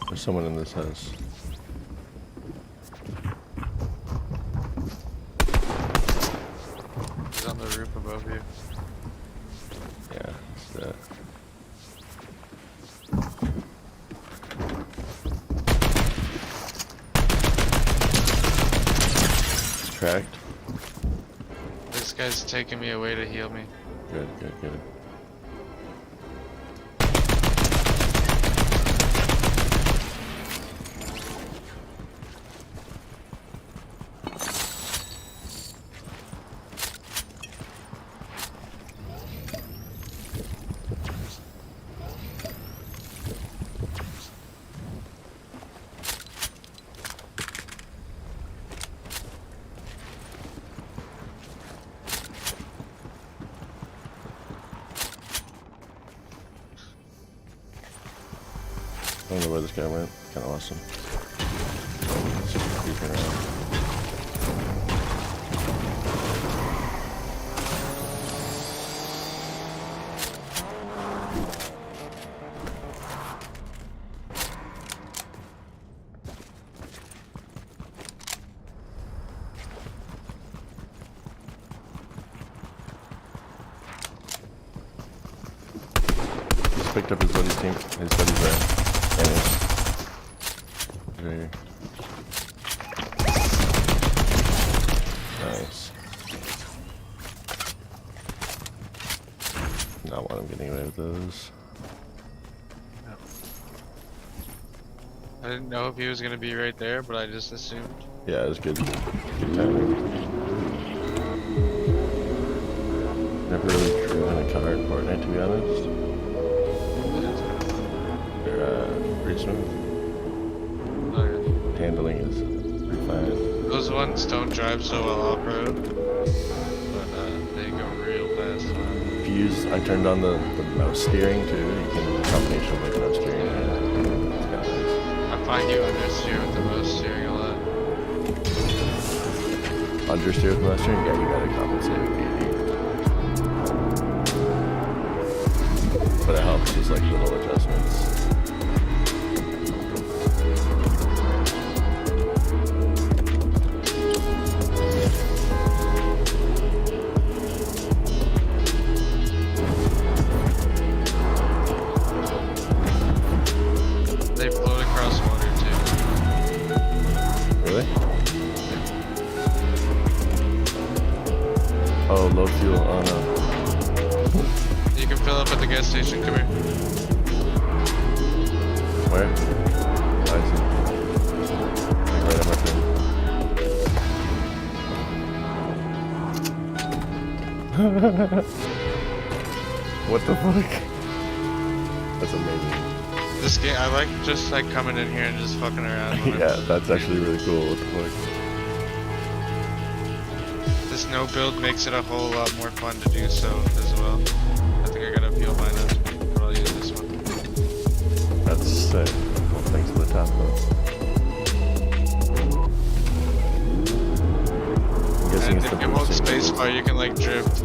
There's someone in this house. He's on the roof above you. Yeah, it's cracked. This guy's taking me away to heal me. Good, good, good. I don't know where this guy went. Kind of lost him. It's just creeping around. Just picked up his buddy's team. His buddy's there. Right. Nice. Not want him getting away with those. I didn't know if he was gonna be right there, but I just assumed. Yeah, it was good. Good timing. Never really driven a car in Fortnite, to be honest. They're pretty smooth. Handling is fine. Those ones don't drive so well off-road, but they go real fast. If you use, I turned on the mouse steering too. You can combination of like mouse steering. Yeah. It's kind of nice. I find you understeer with the mouse steering a lot. Understeer with mouse steering? Yeah, you gotta compensate with BD. But it helps, just like little adjustments. Oh, low fuel. Oh no. You can fill up at the gas station. Come here. Where? I see. Like right on my thing. What the fuck? That's amazing. This game, I like just like coming in here and just fucking around. Yeah, that's actually really cool. What the fuck? This no build makes it a whole lot more fun to do so as well. I think I gotta peel mine up, but I'll use this one. That's sick. Well, thanks for the top though. I'm guessing it's the if you hold spacebar, you can like drift.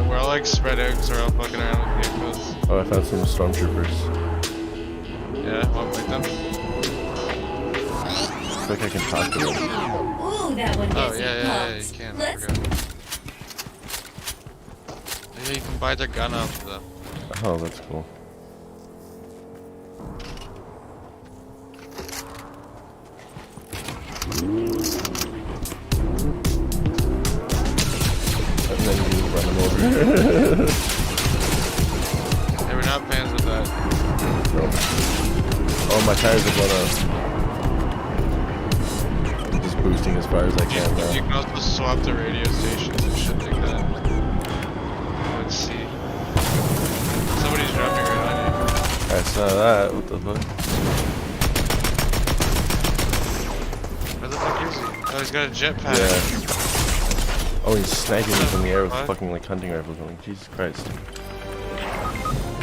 We're all like spread out because we're all fucking around with vehicles. Oh, I found some stormtroopers. Yeah, want to fight them? I feel like I can talk to them. Ooh, that one Oh, gets yeah, you can. I forgot. Yeah, you can buy their gun off them. Oh, that's cool. And then you run them over. Hey, we're not fans of that. Nope. Oh, my tires are blown out. I'm just boosting as far as I can now. You can also swap the radio stations and shit like that. Let's see. Somebody's dropping right on you. I saw that. What the fuck? Where the fuck is he? Oh, he's got a jetpack. Yeah. Oh, he's sniping me from the air with fucking like hunting rifles. I'm like, Jesus Christ.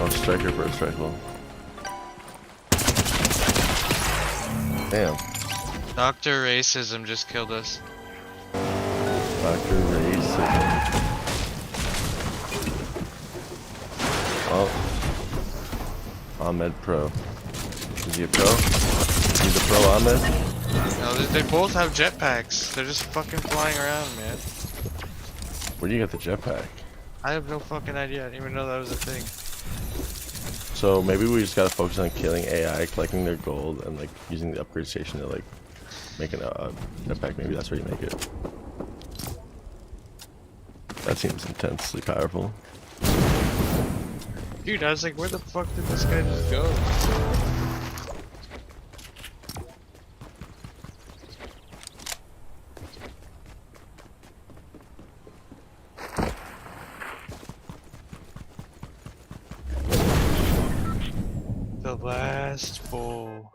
Oh, striker first rifle. Damn. Dr. Racism just killed us. Dr. Racism. Oh. Ahmed Pro. Is he a pro? You the pro on this? No, they both have jetpacks. They're just fucking flying around, man. Where do you get the jetpack? I have no fucking idea. I didn't even know that was a thing. So maybe we just gotta focus on killing AI, collecting their gold, and like using the upgrade station to like make a jetpack. Maybe that's where you make it. That seems intensely powerful. Dude, I was like, where the fuck did this guy just go? The last bowl.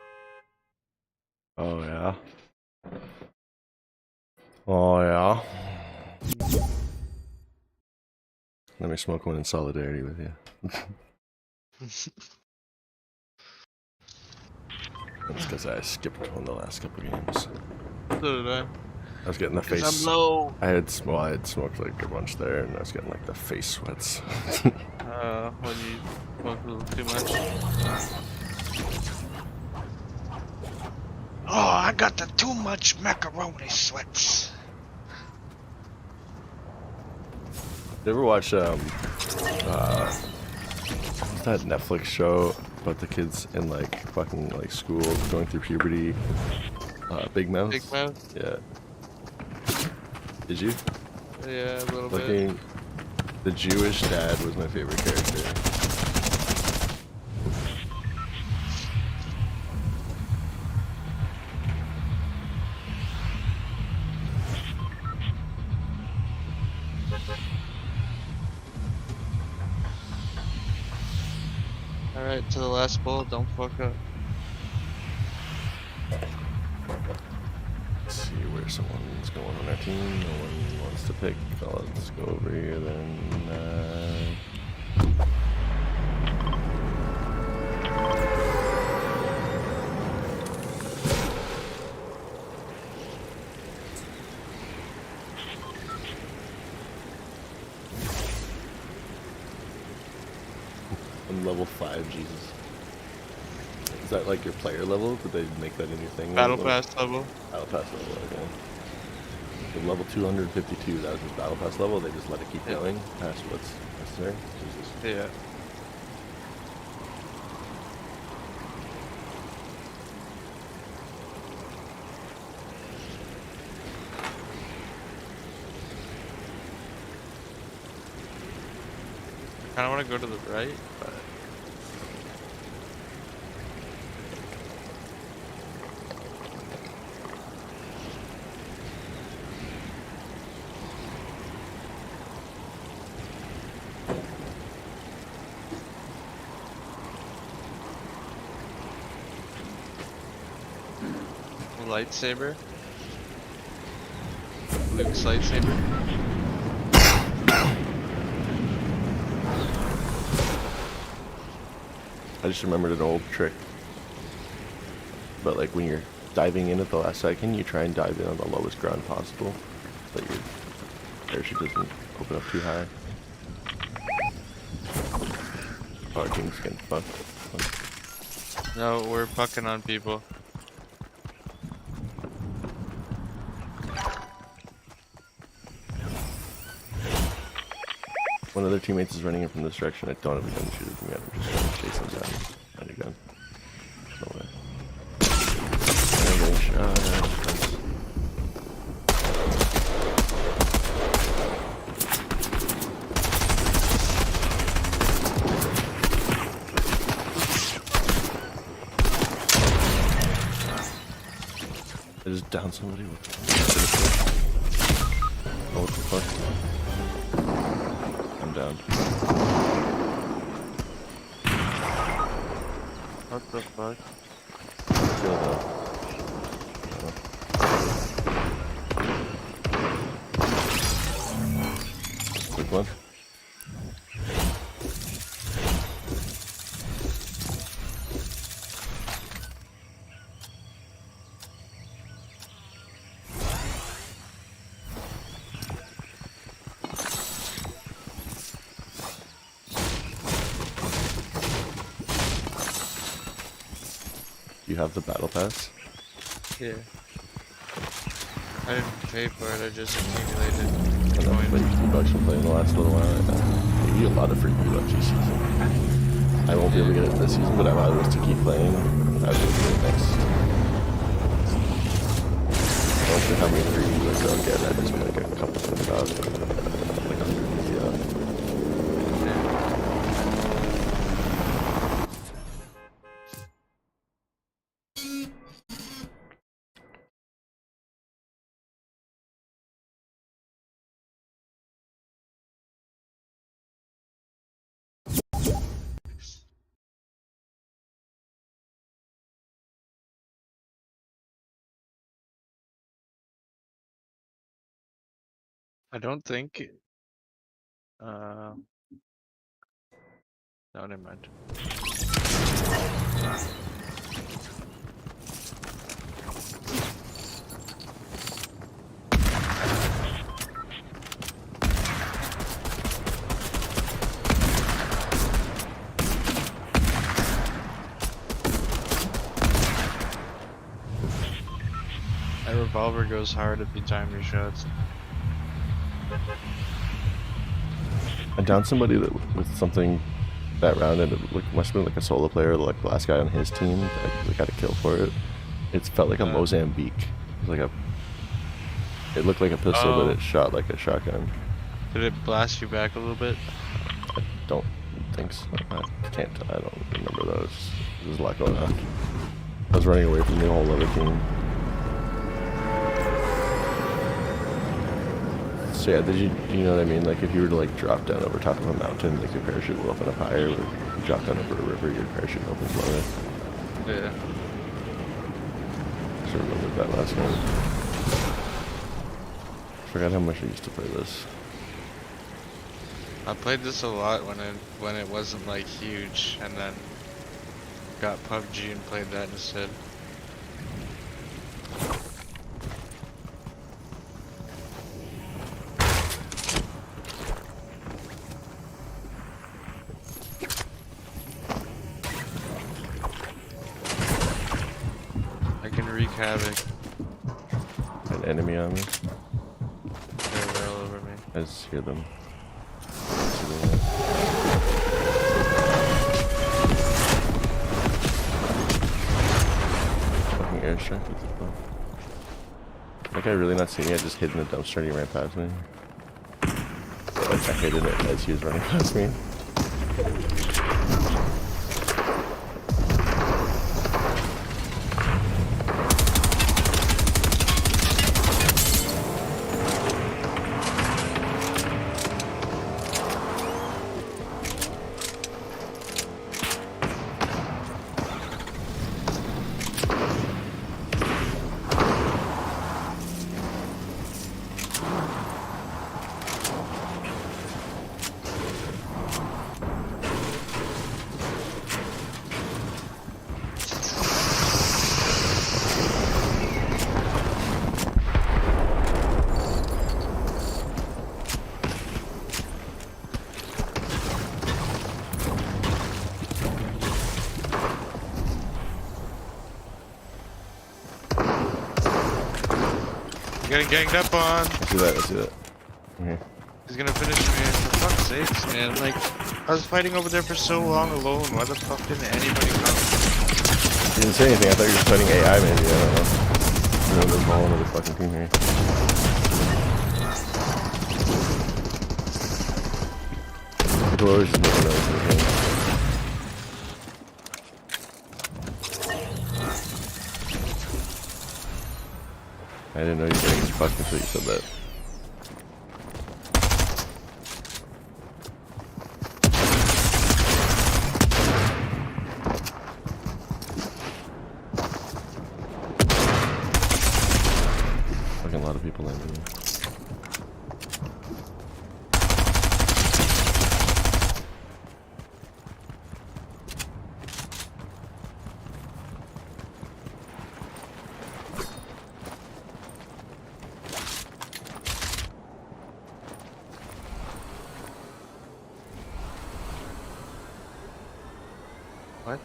Oh yeah. Oh yeah. Let me smoke one in solidarity with you. That's because I skipped one the last couple games. So did I. I was getting the face. I'm low. I had smoked like a bunch there, and I was getting like the face sweats. When you smoke a little too much. Oh, I got the too much macaroni sweats. You ever watch what's that Netflix show about the kids in like fucking like school going through puberty? Big Mouth. Big Mouth? Yeah. Did you? Yeah, a little bit. The Jewish dad was my favorite character. Alright, to the last bowl, don't fuck up. Let's see where someone's going on our team. No one wants to pick. Oh, let's go over here then. I'm level 5, Jesus. Is that like your player level? Did they make that in your thing? Battle Pass level. Battle Pass level, okay. So level 252, that was his Battle Pass level. They just let it keep going past what's necessary. Jesus. Yeah. I kinda wanna go to the right, but lightsaber. Luke's lightsaber. I just remembered an old trick. But like when you're diving in at the last second, you try and dive in on the lowest ground possible, but your parachute doesn't open up too high. Oh, our team's getting fucked. No, we're fucking on people. One of their teammates is running in from this direction. I don't have a gun to shoot at them yet. I'm just trying to chase them down. Find a gun. There's no way. I'm getting shot at. I just downed somebody. What the fuck? Oh, what the fuck? I'm down. What the fuck? Kill them. Quick one. You have the battle pass? Yeah. I didn't pay for it, I just accumulated I know, like V-Bucks been playing the last little while right now. They give you a lot of free V-Bucks this season. I won't be able to get it this season, but I'm out of this to keep playing. I'll be able to get it next. I don't know how many free V-Bucks I'll get. I just like a couple things out. Like 150 out. I don't think. No, never mind. That revolver goes hard if you time your shots. I downed somebody that with something that round, and it must have been like a solo player, like the last guy on his team. I got a kill for it. It felt like a Mozambique. It was like it looked like a pistol, but it shot like a shotgun. Did it blast you back a little bit? I don't think so. I don't remember those. There's a lot going on. I was running away from the whole other team. So yeah, do you know what I mean? Like if you were to like drop down over top of a mountain, like your parachute will open up higher, or you drop down over a river, your parachute opens lower. Yeah. I sort of remembered that last game. Forgot how much I used to play this. I played this a lot when it wasn't like huge, and then got PUBG and played that instead. I can wreak havoc. An enemy on me. They're all over me. I just hear them. Fucking airstrike with the bow. That guy really not seeing me. I just hid in the dumpster and he ran past me. Like I hid in it as he was running past me. Getting ganged up on. I see that, I see that. Okay. He's gonna finish me, for fuck's sakes, man. Like, I was fighting over there for so long alone. Why the fuck didn't anybody come? You didn't say anything. I thought you were just fighting AI, maybe. I don't know. You know, there's all another fucking team here. People always just making noise in the game. I didn't know you were getting fucked until you said that. Fucking a lot of people landing. What?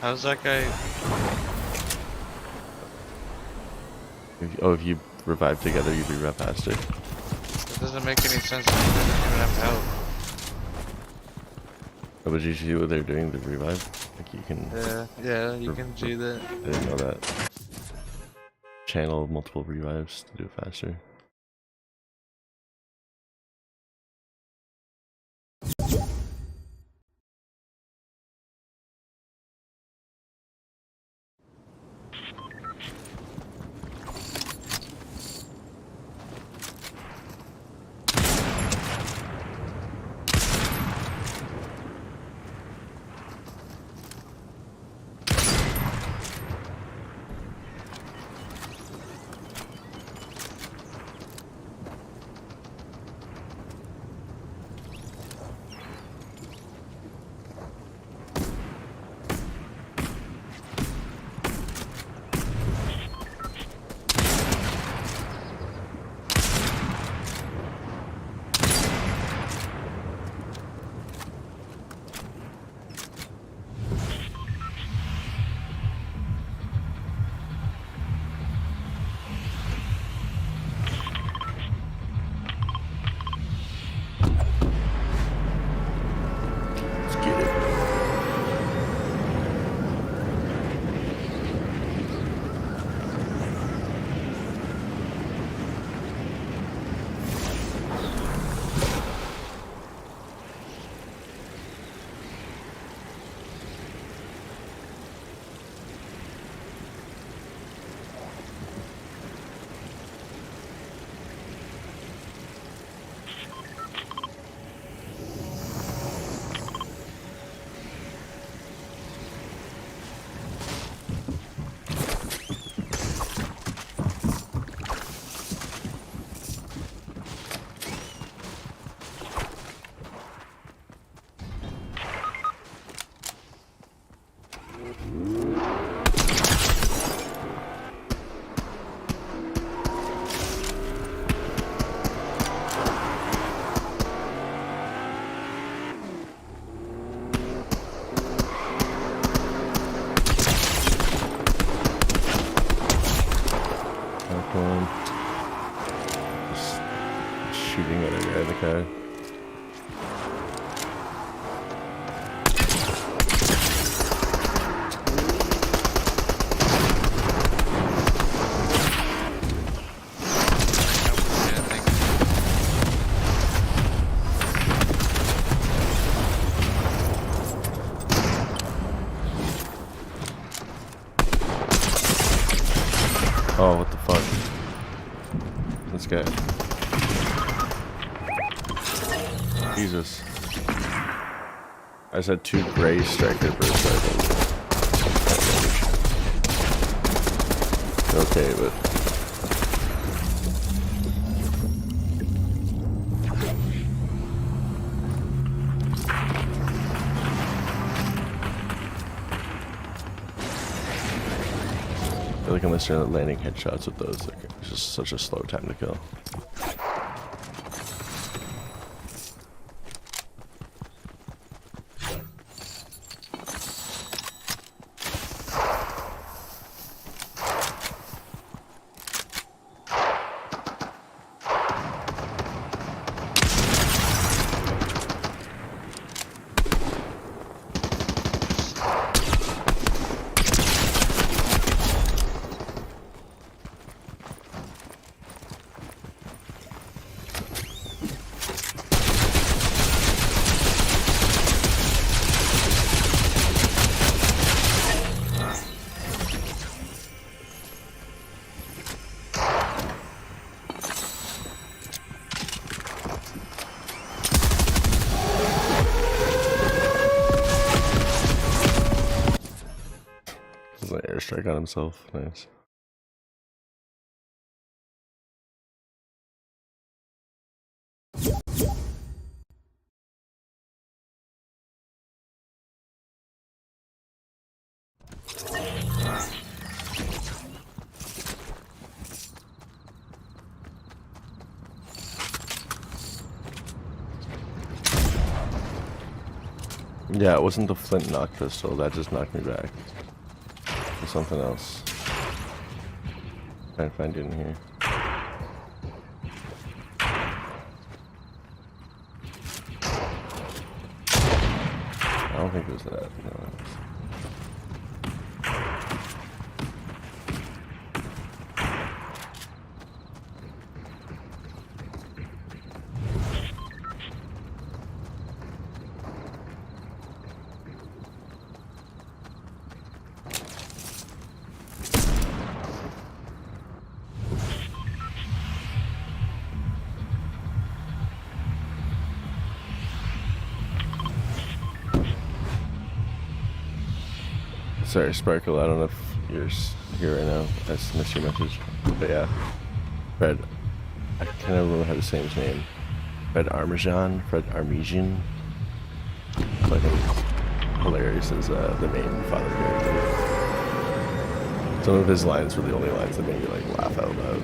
How's that guy? If you revive together, you revive faster. It doesn't make any sense. I don't even have health. Oh, but did you see what they're doing? The revive? Like you can. Yeah, you can do that. I didn't know that. Channel multiple revives to do it faster. Just shooting at a guy in the car. Oh, what the fuck? This guy. Jesus. I just had 2 gray striker burst rifles. Okay, but... I feel like unless you're landing headshots with those, like, it's just such a slow time to kill. An airstrike on himself. Nice. Yeah, it wasn't the flint knock pistol, that just knocked me back. It was something else. Trying to find it in here. I don't think it was that. No. Sorry, Sparkle, I don't know if you're here right now. I just missed your message. But yeah, Fred, I can't remember how to say his name. Fred Armesian. Fucking hilarious as the main father character. Some of his lines were the only lines that made me like laugh out loud.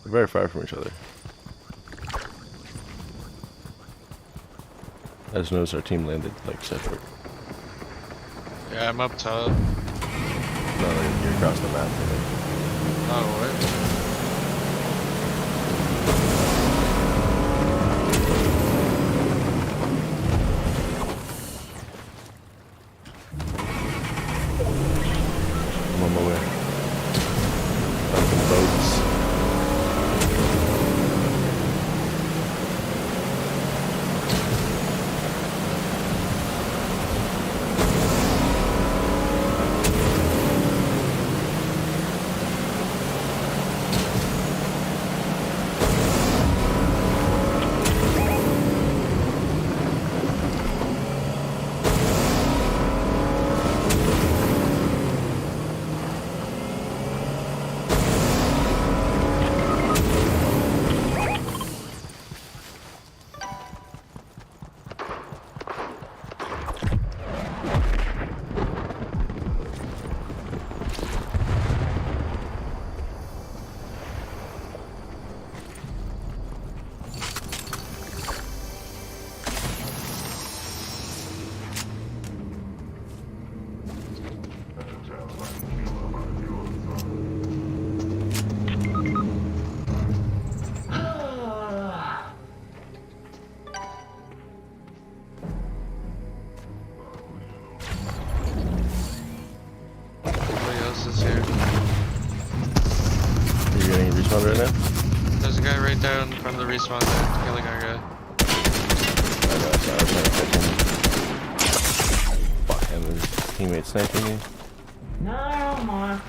We're very far from each other. I just noticed our team landed like separate. Yeah, I'm up top. No, you're across the map. Oh, what? I'm on my way. Found some boats. Respawn right now? There's a guy right down from the respawn there, killing our guy. I know, so I was trying to catch him. Fuck, and his teammate sniping me. No more.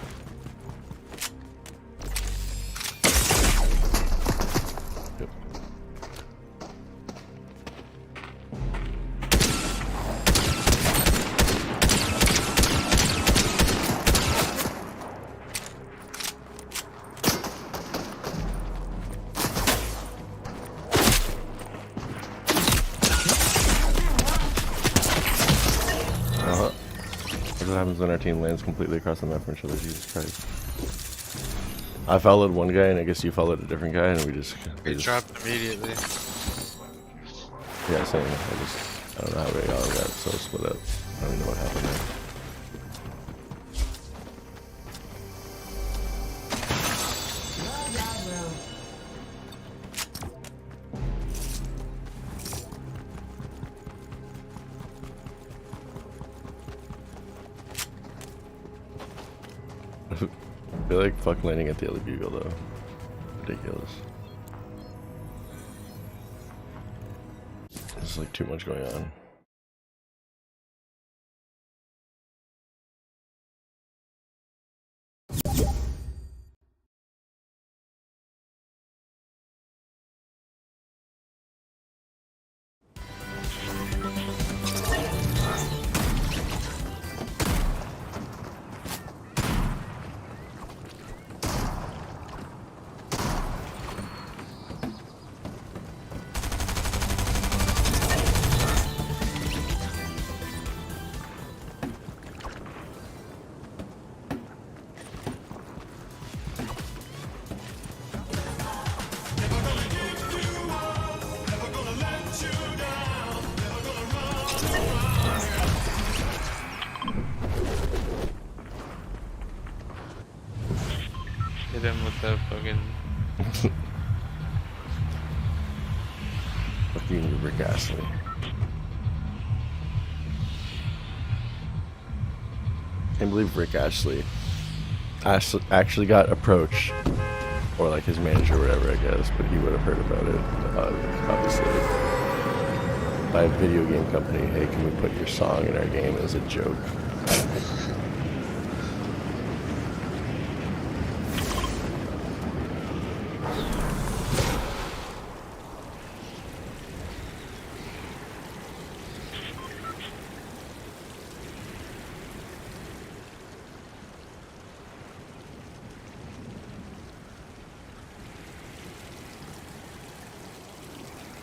What happens when our team lands completely across the map from each other? Jesus Christ. I followed one guy and I guess you followed a different guy and we just... We dropped immediately. Yeah, same. I don't know how we all got so split up. I don't even know what happened there. I feel like fuck landing at the other bugle though. Ridiculous. There's like too much going on. Fucking Rick Astley. Can't believe Rick Astley actually got approached, or like his manager or whatever, I guess, but he would have heard about it, obviously, by a video game company. Hey, can we put your song in our game as a joke?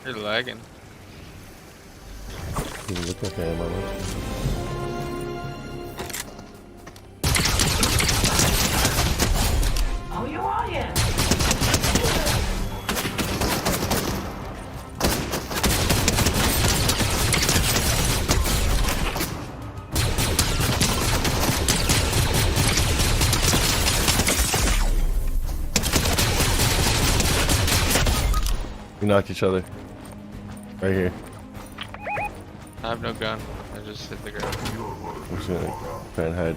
You're lagging. You look like I am on it. Oh, you are, yeah. We knocked each other. Right here. I have no gun. I just hit the ground. I'm just gonna try and hide.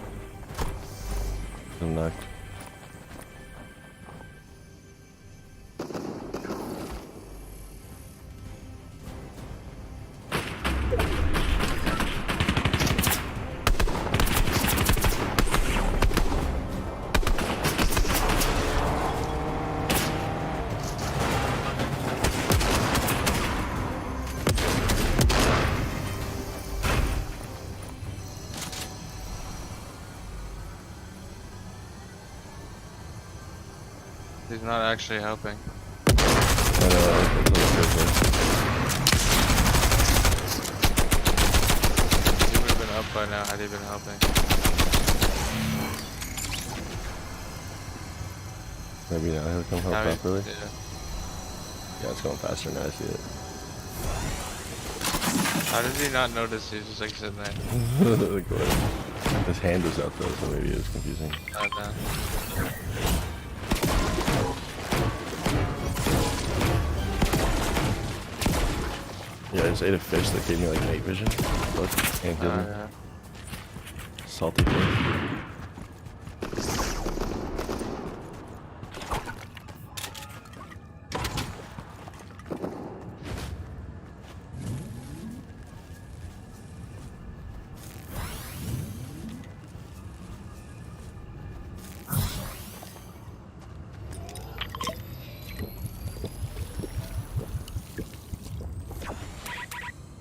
I'm knocked. He's not actually helping. I know, it's a little different. He would have been up by now had he been helping. Maybe now he'll come help Now he- properly. yeah. Yeah, it's going faster now, I see it. How did he not notice? He was just like sitting there. Like, what? His hand was out though, so maybe it was confusing. Oh, no. Yeah, I just ate a fish that gave me like night vision. Look, and killed me. Yeah. Salty fish.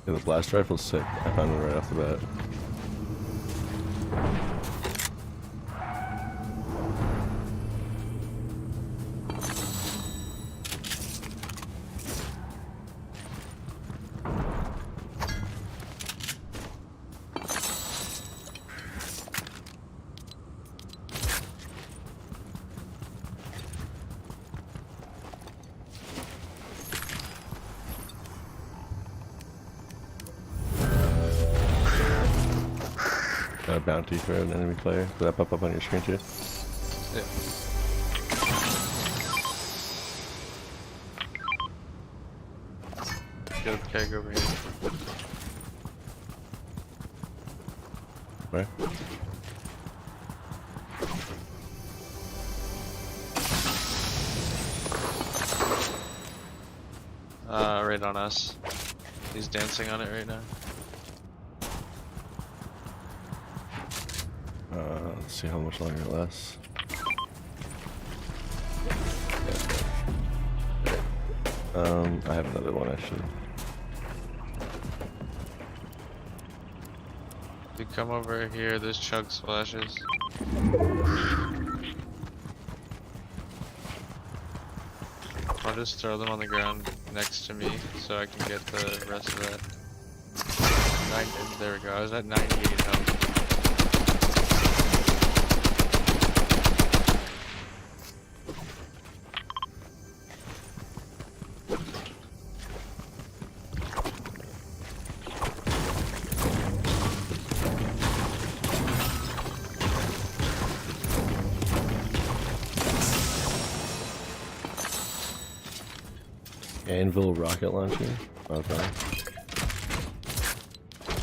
Yeah, the blast rifle's sick. I found it right off the bat. Got a bounty for an enemy player. Did that pop up on your screen too? Yeah. Killed keg over here. Where? Right on us. He's dancing on it right now. Let's see how much longer it lasts. I have another one actually. If you come over here, there's chug splashes. I'll just throw them on the ground next to me so I can get the rest of that. There we go, I was at 98 health. Anvil rocket launcher? Okay.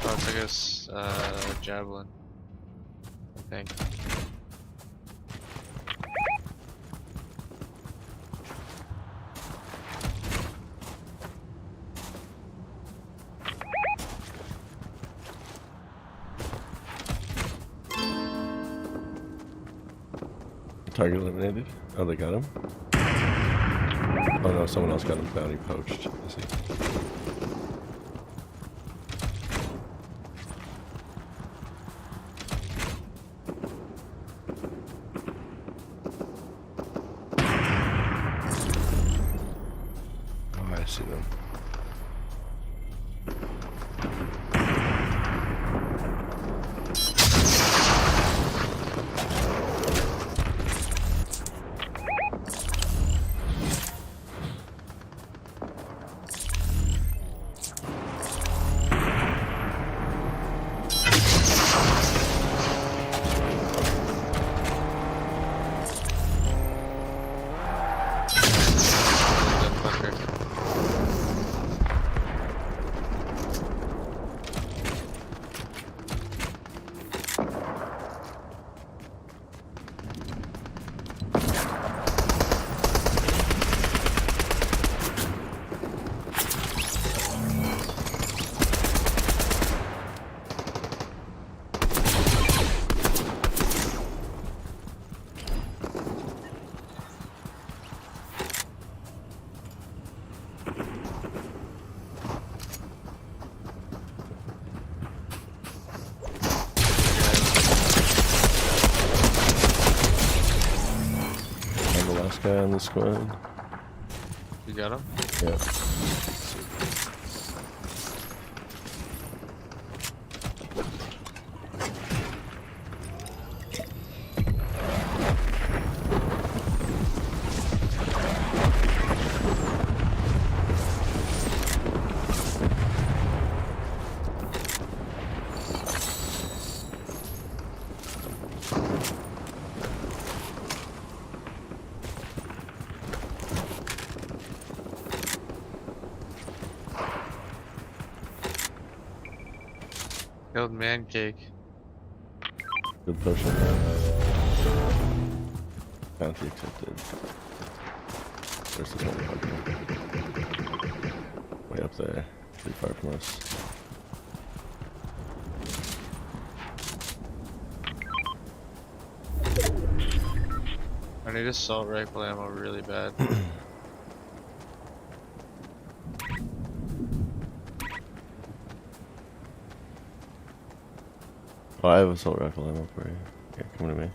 Oh, it's like a javelin, I think. Target eliminated. Oh, they got him? Oh no, someone else got him. Bounty poached. I see. Oh, I see them. Guy on the squad. You got him? Yeah. Killed man cake. Good potion. Bounty accepted. Where's this motherfucker? Way up there. Pretty far from us. I need assault rifle ammo really bad. Oh, I have assault rifle ammo for you. Here, come to me.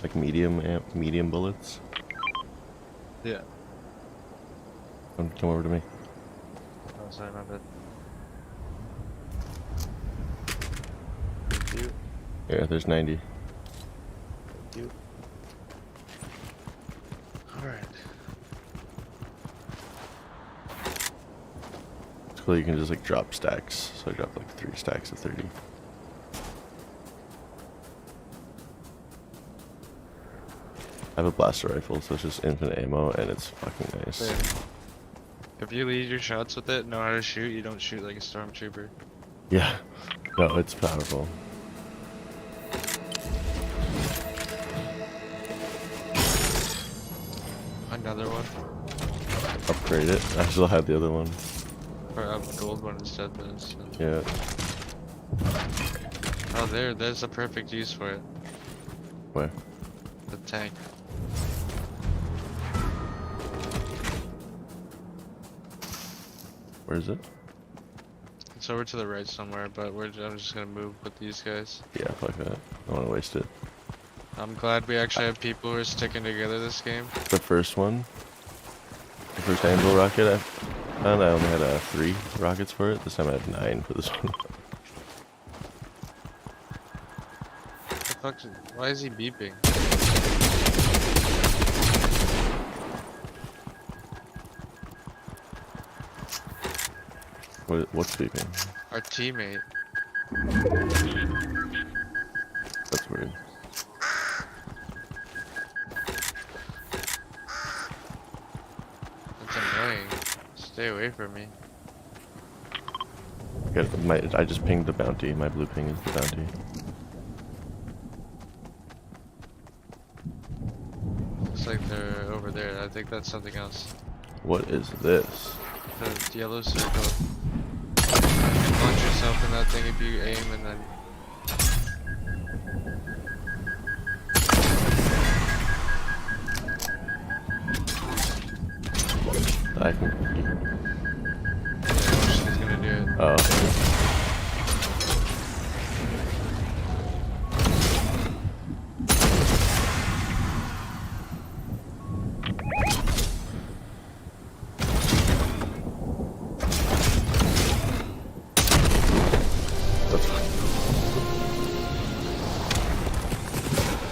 Like medium bullets. Yeah. Come over to me. Oh, sorry, my bad. Thank you. Yeah, there's 90. Thank you. Alright. It's cool, you can just like drop stacks. So I dropped like 3 stacks of 30. I have a blaster rifle, so it's just infinite ammo, and it's fucking nice. Yeah. If you lead your shots with it, know how to shoot, you don't shoot like a stormtrooper. Yeah, no, it's powerful. Another one? Upgrade it. I still had the other one. Or a gold one instead, but it's... Yeah. Oh, there's a perfect use for it. Where? The tank. Where is it? It's over to the right somewhere, but I'm just gonna move with these guys. Yeah, fuck that. I don't want to waste it. I'm glad we actually have people who are sticking together this game. The first one, the first anvil rocket I found, I only had 3 rockets for it. This time I have 9 for this one. What the fuck? Why is he beeping? What's beeping? Our teammate. That's weird. Stay away from me. I just pinged the bounty. My blue ping is the bounty. Looks like they're over there. I think that's something else. What is this? The yellow circle. You can launch yourself in that thing if you aim and then... I can... Yeah, watch, he's gonna do it. Oh.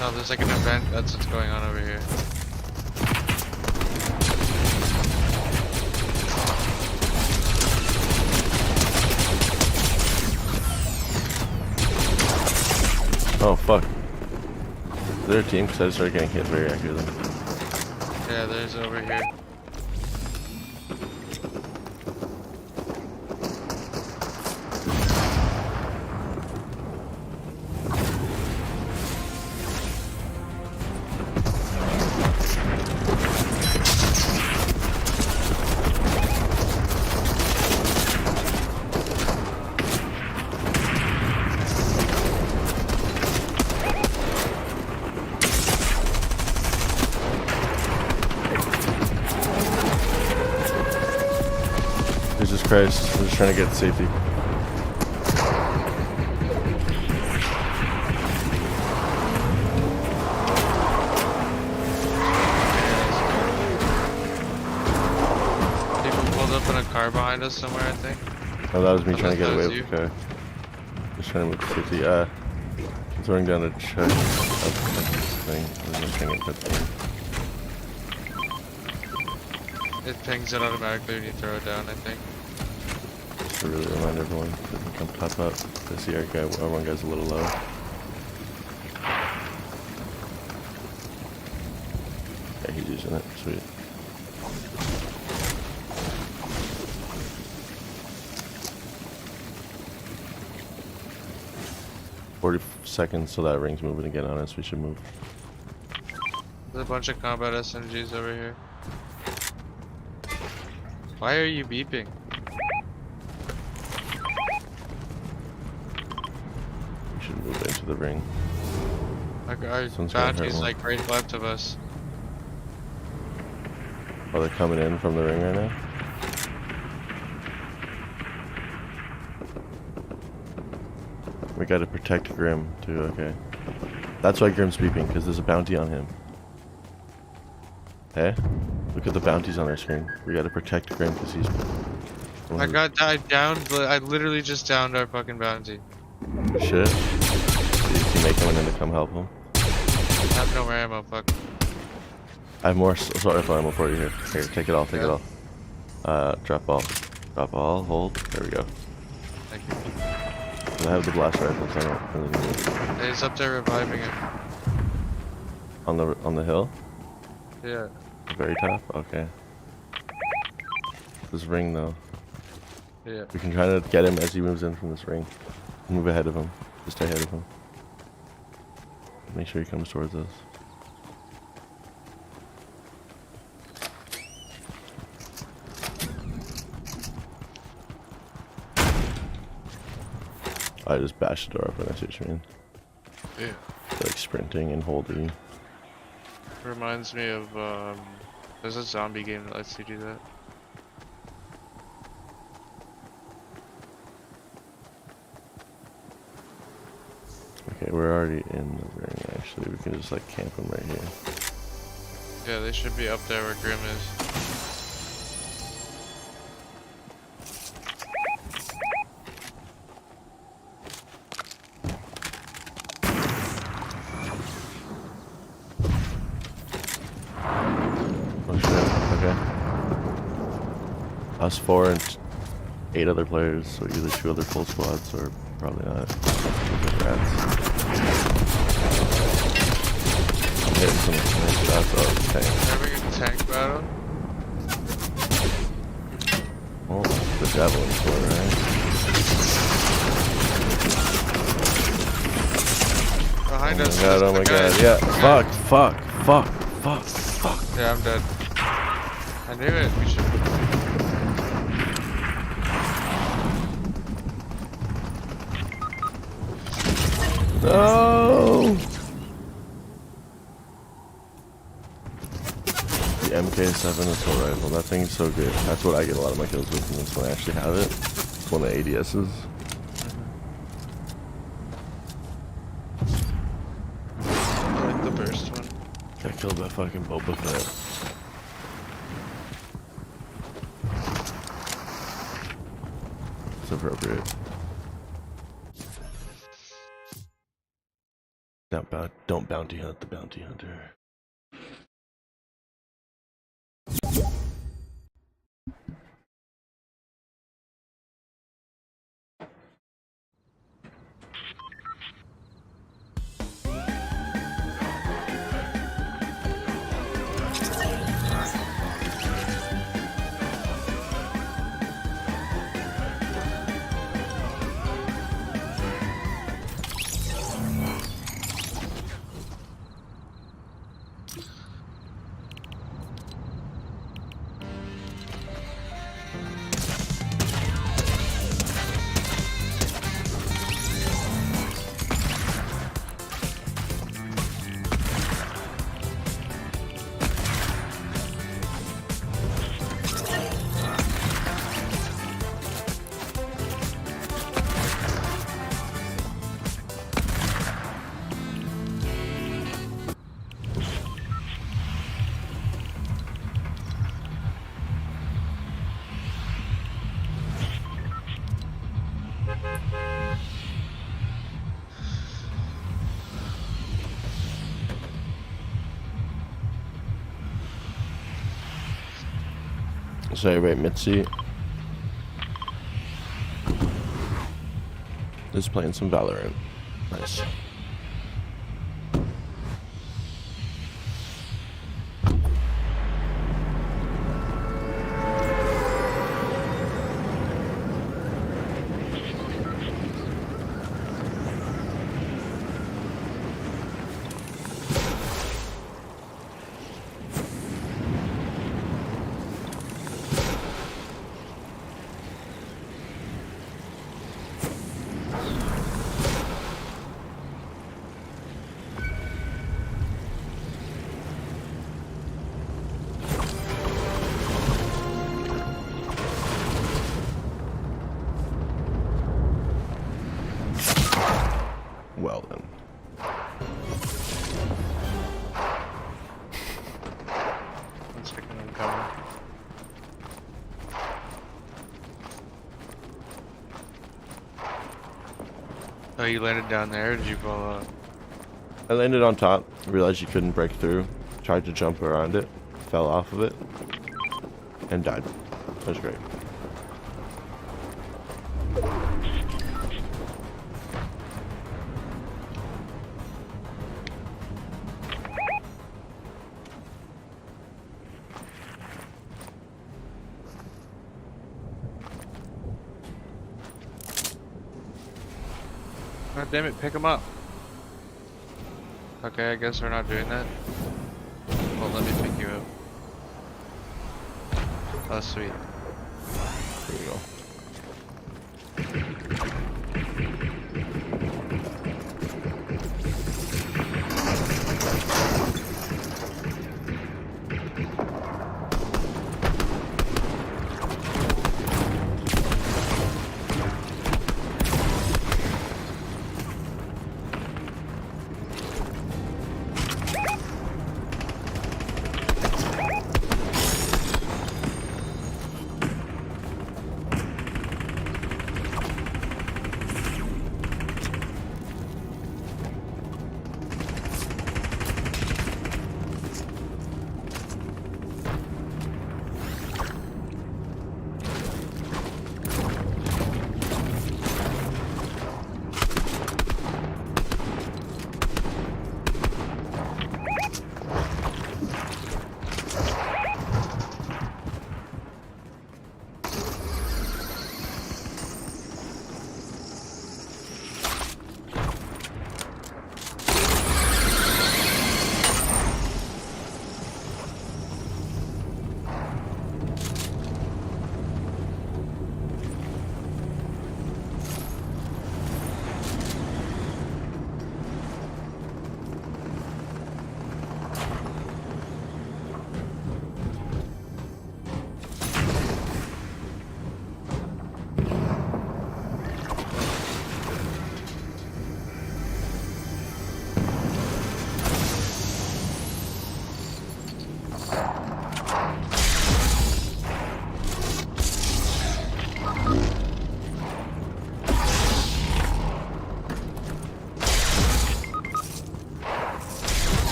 No, there's like an event. That's what's going on over here. Oh fuck. Is there a team? Because I just started getting hit very accurately. Yeah, there's over here. Jesus Christ, I'm just trying to get to safety. People pulled up in a car behind us somewhere, I think. Oh, that was me trying to Unless get that away was with the car. Just trying to move to safety. I'm throwing down a chug of this thing. I'm just trying to get that thing. It pings it automatically when you throw it down, I think. Just to really remind everyone to come top up. I see our one guy's a little low. Yeah, he's using it. Sweet. Seconds till that ring's moving again on us. We should move. There's a bunch of combat SMGs over here. Why are you beeping? We should move into the ring. Like our Someone's gonna hurt bounty's one. like right left of us. Oh, they're coming in from the ring right now? We gotta protect Grim too, okay. That's why Grim's beeping, because there's a bounty on him. Hey? Look at the bounties on our screen. We gotta protect Grim because he's... I downed, I literally just downed our fucking bounty. Shit. Is he make coming in to come help him? I have no more ammo, fuck. I have more assault rifle ammo for you here. Here, take it all, take it all. Drop ball. Drop ball, hold. There we go. Thank you. I have the blast rifle, so I don't really need it. He's up there reviving him. On the hill? Yeah. The very top? Okay. This ring though. Yeah. We can try to get him as he moves in from this ring. Move ahead of him. Just ahead of him. Make sure he comes towards us. I just bashed the door open, I see what you mean. Yeah. Like sprinting and holding. Reminds me of, there's a zombie game that lets you do that. Okay, we're already in the ring actually. We can just like camp him right here. Yeah, they should be up there where Grim is. Oh shit, okay. Us 4 and 8 other players, so either 2 other full squads or probably not. Rats. Hitting some nice shots off the tank. Having a tank battle? javelins for, right? Behind Oh us. my god, oh my god. Yeah. Fuck, fuck, fuck, fuck, fuck. Yeah, I'm dead. I knew it. We should. No! The MK7 assault rifle. That thing's so good. That's what I get a lot of my kills with, and that's when I actually have it. It's one of the ADSs. I like the burst one. Got killed by fucking Boba Fett. It's appropriate. Don't bounty hunt the bounty hunter. Sorry, right, Mitzi. Just playing some Valorant. Nice. Well then. One second, I'm coming. Oh, you landed down there, or did you blow up? I landed on top, realized you couldn't break through, tried to jump around it, fell off of it, and died. That was great. God damn it, pick him up. Okay, I guess we're not doing that. Well, let me pick you up. Oh, sweet. There you go.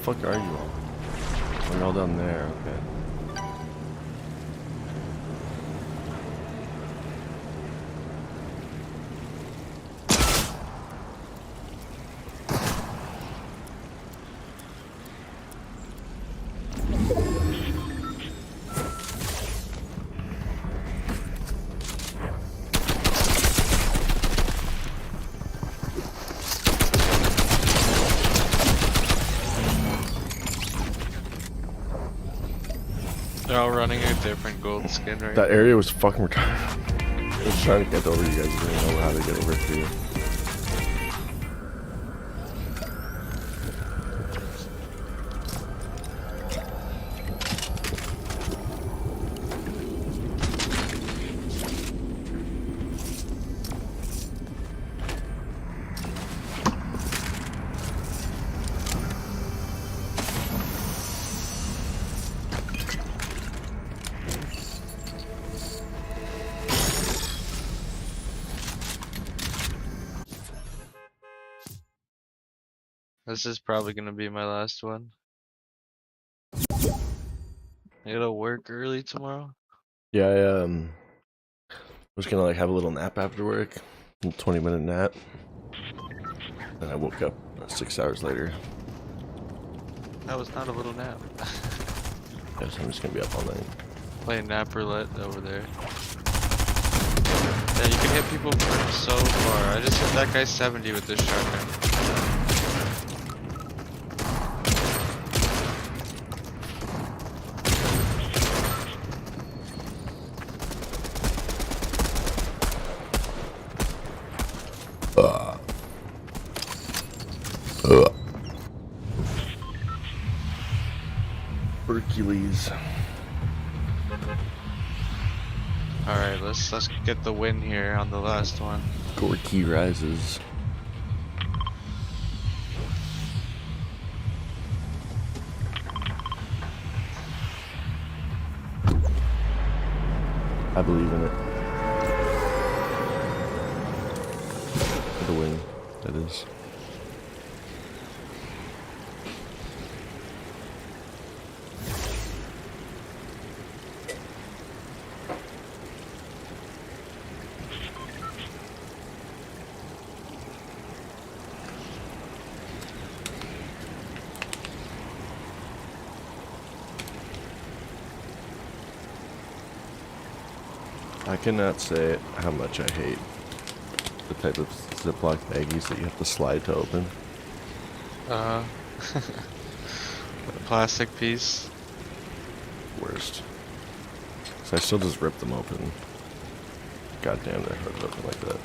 fuck are you all? We're all down there, okay. They're all running a different gold skin right That now. area was fucking retarded. I was trying to get over you guys. I didn't know how to get over to you. This is probably gonna be my last one. I gotta work early tomorrow. Yeah, I was gonna like have a little nap after work, a 20-minute nap. Then I woke up 6 hours later. That was not a little nap. Guess I'm just gonna be up all night. Playing nap roulette over there. Yeah, you can hit people from so far. I just hit that guy 70 with this shotgun. Hercules. Alright, let's get the win here on the last one. Gorky rises. I believe in it. For the win, that is. I cannot say how much I hate the type of Ziploc baggies that you have to slide to open. The plastic piece. Worst. So I still just rip them open. God damn, they're hard to open like that.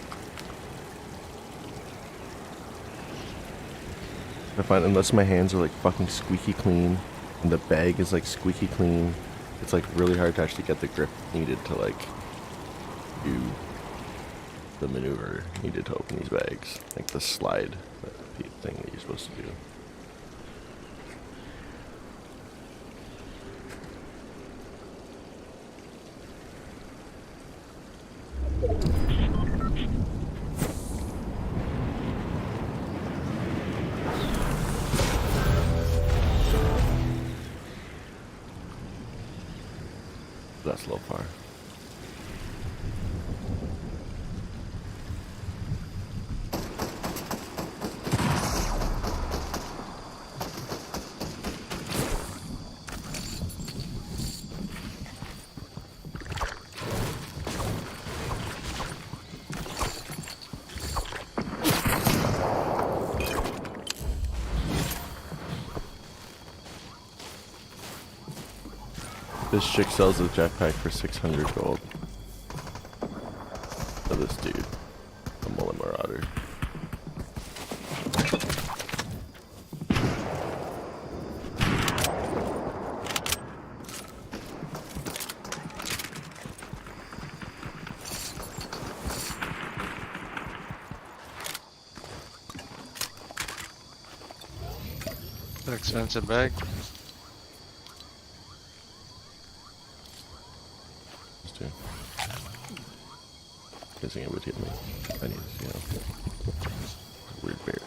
I find unless my hands are like fucking squeaky clean and the bag is like squeaky clean, it's like really hard to actually get the grip needed to like do the maneuver needed to open these bags, like the slide thing that you're supposed to do. That's a little far. This chick sells the jetpack for 600 gold. For this dude, the Mullet Marauder. An expensive bag. Guessing it would hit me. I need to see how.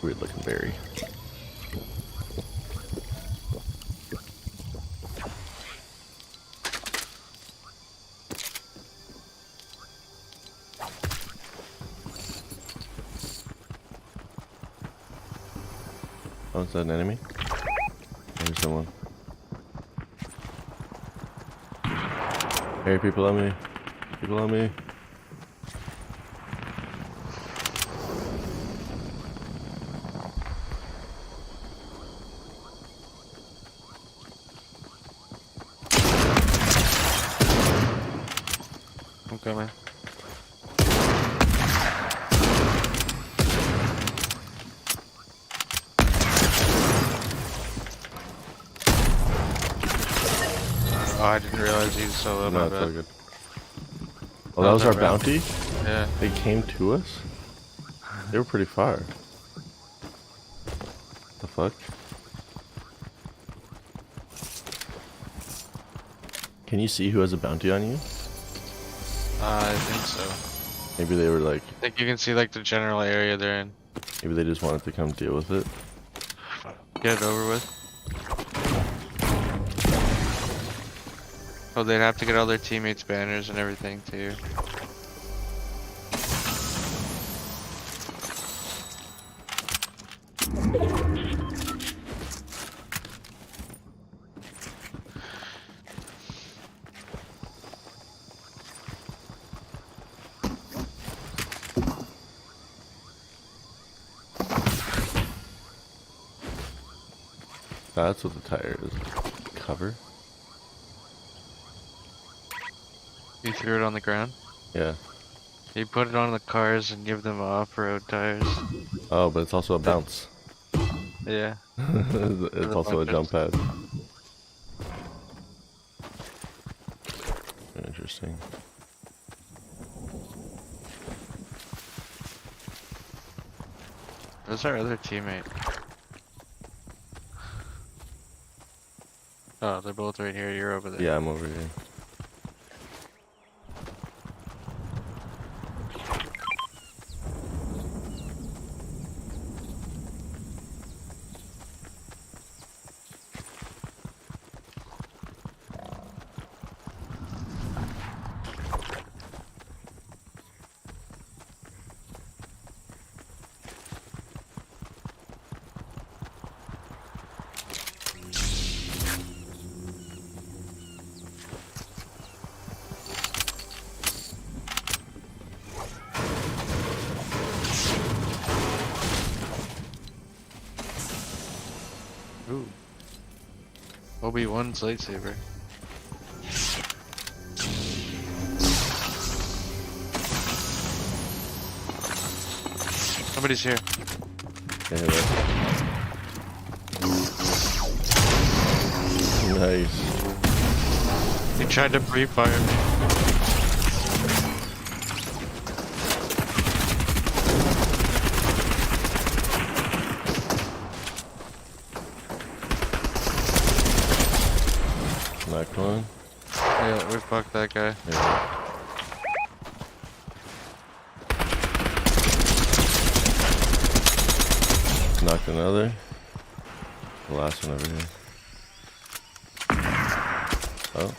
Weird looking berry. Oh, is that an enemy? There's someone. Hey, people on me. People on me. I'm coming. Oh, I didn't realize he was solo. No, My it's all bad. good. Oh, that was our bounty? Yeah. They came to us? They were pretty far. The fuck? Can you see who has a bounty on you? I think so. Maybe they were like... I think you can see like the general area they're in. Maybe they just wanted to come deal with it. Get it over with. Oh, they'd have to get all their teammates' banners and everything too. That's what the tire is. Cover? You threw it on the ground? Yeah. You put it on the cars and give them off-road tires. Oh, but it's also a bounce. Yeah. It's also a jump pad. Interesting. Where's our other teammate? Oh, they're both right here. You're over there. Yeah, I'm over here. Ooh. Obi-Wan's lightsaber. Somebody's here. Yeah, nice. He tried to pre-fire me. Knocked one. Yeah, we fucked that guy. Yeah. Knocked another. The last one over here. Oh.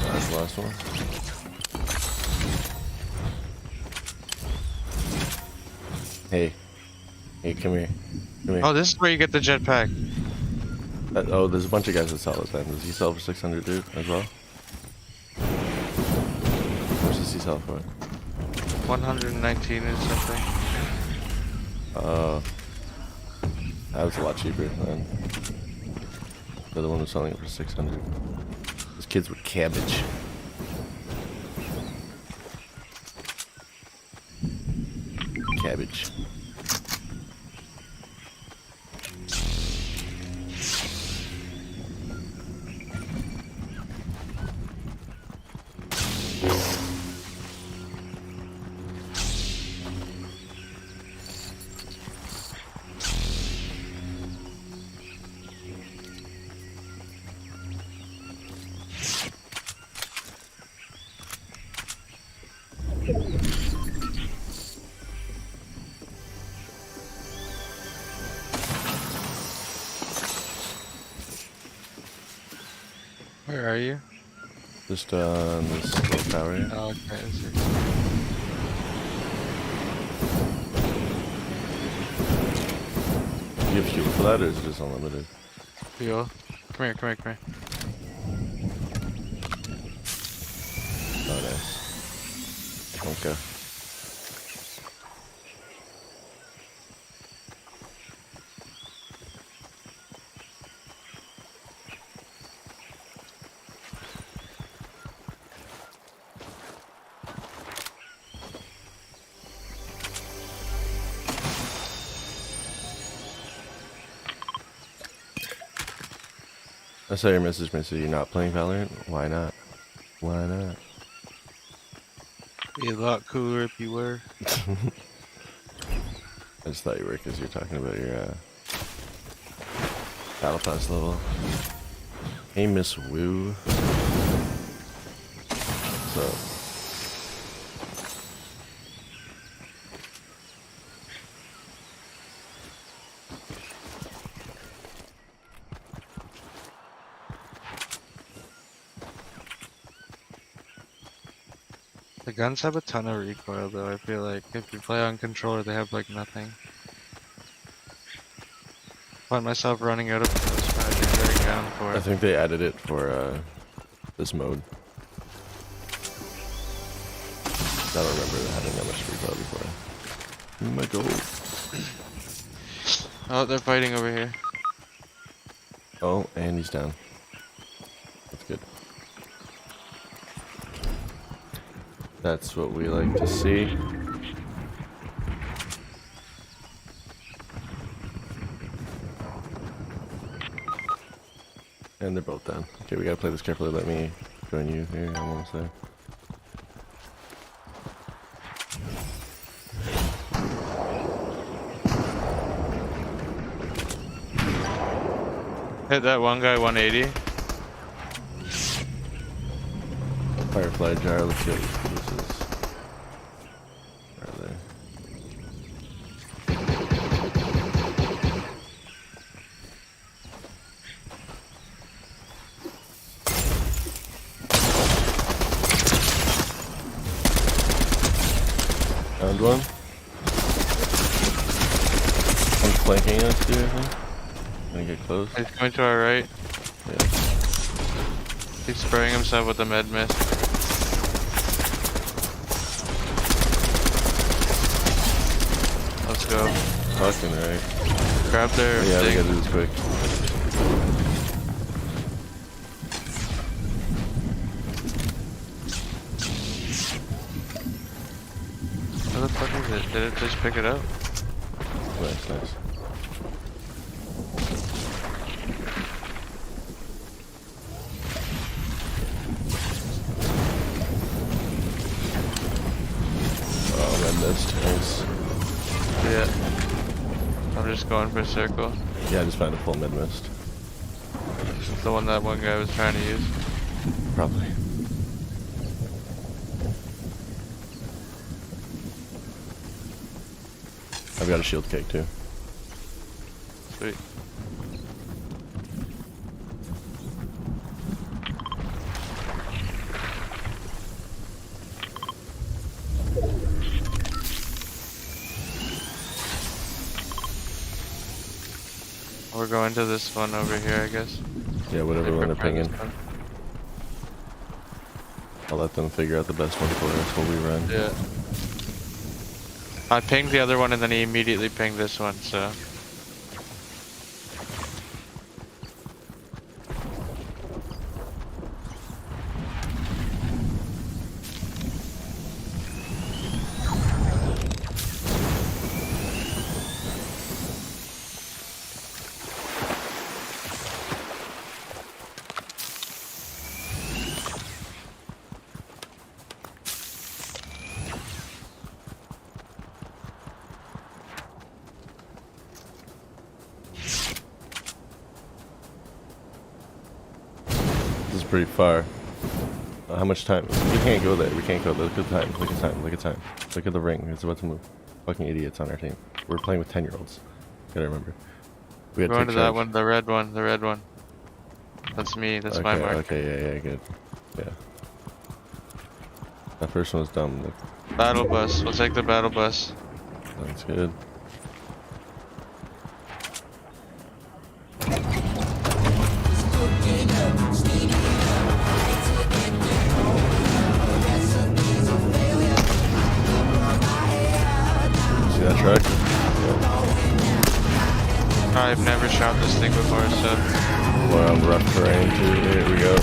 That's the last one. Hey. Hey, come here. Come here. Oh, this is where you get the jetpack. Oh, there's a bunch of guys that sell it then. Does he sell for 600, dude, as well? How much does he sell for? 119 or something. That was a lot cheaper than the other one was selling it for 600. Those kids with cabbage. Cabbage. Where are you? Just on this little tower here. Oh, okay. you have fuel for that, or is it just unlimited? Fuel. Come here, come here, come here. Oh, nice. Okay. I saw your message, Missy. You're not playing Valorant? Why not? Why not? Be a lot cooler if you were. I just thought you were because you're talking about your Battle Pass level. Hey, Miss Woo. So. The guns have a ton of recoil though, I feel like. If you play on controller, they have like nothing. Find myself running out of those magic very down for I think they added it for this mode. I don't remember having that much recoil before. Oh my god. Oh, they're fighting over here. Oh, and he's down. That's good. That's what we like to see. And they're both down. Okay, we gotta play this carefully. Let me join you here. I'm almost there. Hit that one guy 180. Firefly jar, let's see what this is. Where are they? Found one. One's flanking us too, I think. Gonna get close. He's coming to our right. Yeah. He's spraying himself with the med mist. Let's go. Fucking right. Grab their Yeah, we thing. gotta do this quick. Where the fuck is it? Did it just pick it up? Nice, nice. Oh, I missed. Nice. Yeah. I'm just going for a circle. Yeah, I just found a full mid mist. The one that one guy was trying to use. Probably. I've got a shield cake too. Sweet. We're going to this one over here, I guess. Yeah, whatever one they're pinging. This one. I'll let them figure out the best one for us while we run. Yeah. I pinged the other one and then he immediately pinged this one, so. This is pretty far. How much time? We can't go there. We can't go there. Look at the time. Look at time. Look at time. Look at the ring. It's about to move. Fucking idiots on our team. We're playing with 10-year-olds. Gotta remember. We gotta Going take to that charge. one, the red one, the red one. That's me, that's my mark. Okay, yeah, good. Yeah. That first one was dumb. Battle bus, we'll take the battle bus. That's good. shot this thing before, so. We're on rough terrain too. Here we go.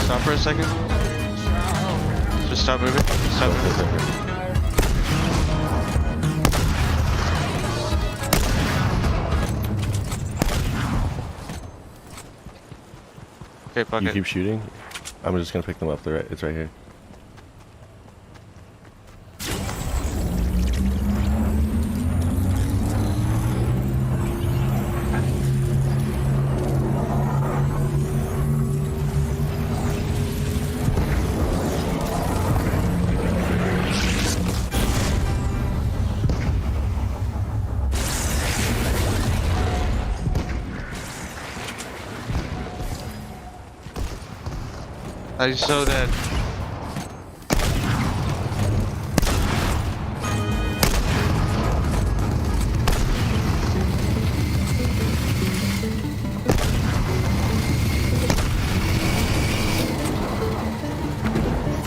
Stop for a second. Just stop moving. Stop moving. Okay, fuck You it. keep shooting. I'm just gonna pick them up. It's right here. I'm so dead.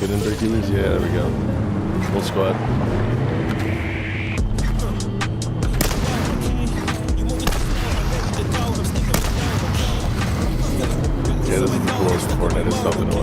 Get in there, Keelers. Yeah, there we go. Full squad. Yeah, this is the coolest Fortnite has stopped in a while.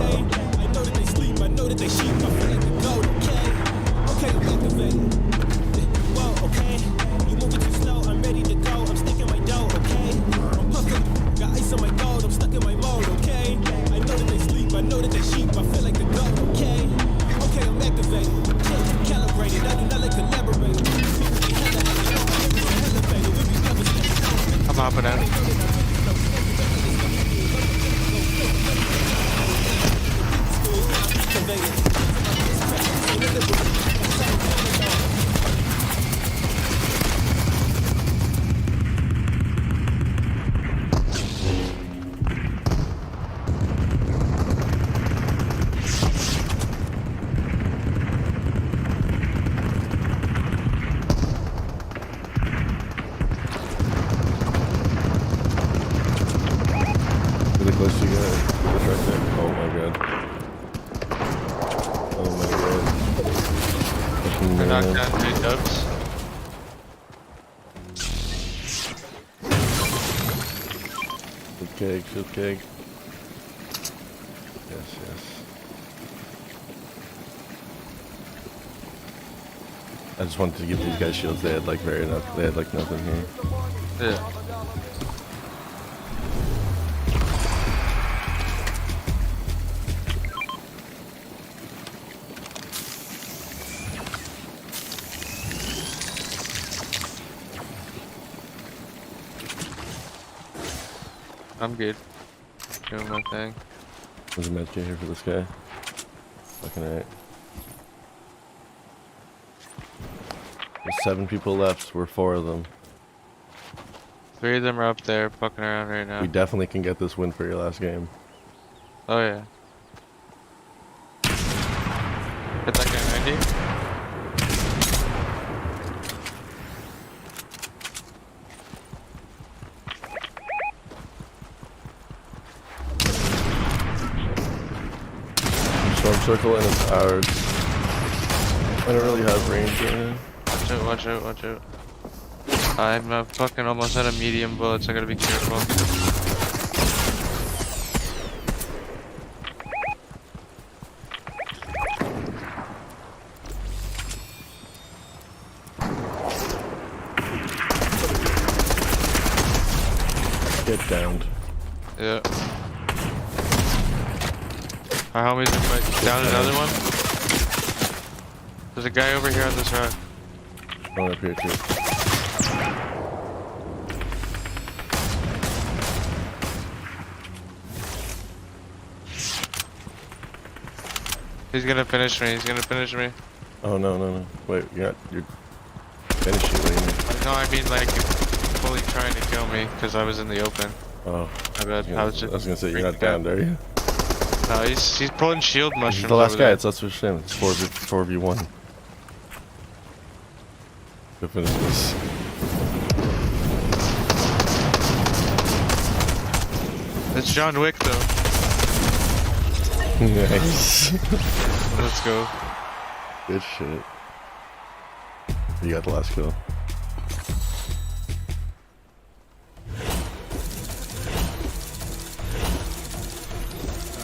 I'm hopping out. Really close to you guys. Right there. Oh my god. Oh my god. I knocked down 3 dubs. Shield keg, shield keg. Yes, yes. I just wanted to give these guys shields. They had like they had like nothing here. Yeah. I'm good. Doing my thing. There's a medkit here for this guy. Fucking right. There's 7 people left. We're 4 of them. 3 of them are up there fucking around right now. We definitely can get this win for your last game. Oh yeah. Hit that guy 90. Storm circle and it's ours. I don't really have range right now. Watch out, watch out, watch out. I'm fucking almost out of medium bullets, I gotta be careful. Get downed. Yeah. Our homies are fighting. Down another one. There's a guy over here on this rock. Going up here too. He's gonna finish me, he's gonna finish me. Oh no, no, no. Wait, you're finished it, what do you mean? No, I mean like fully trying to kill me because I was in the open. Oh. I bet. I was gonna say you're not down, are you? No, he's pulling shield mushrooms. He's the last over guy, there. it's us versus him. It's 4v1. To finish this. It's John Wick though. Nice. Let's go. Good shit. You got the last kill.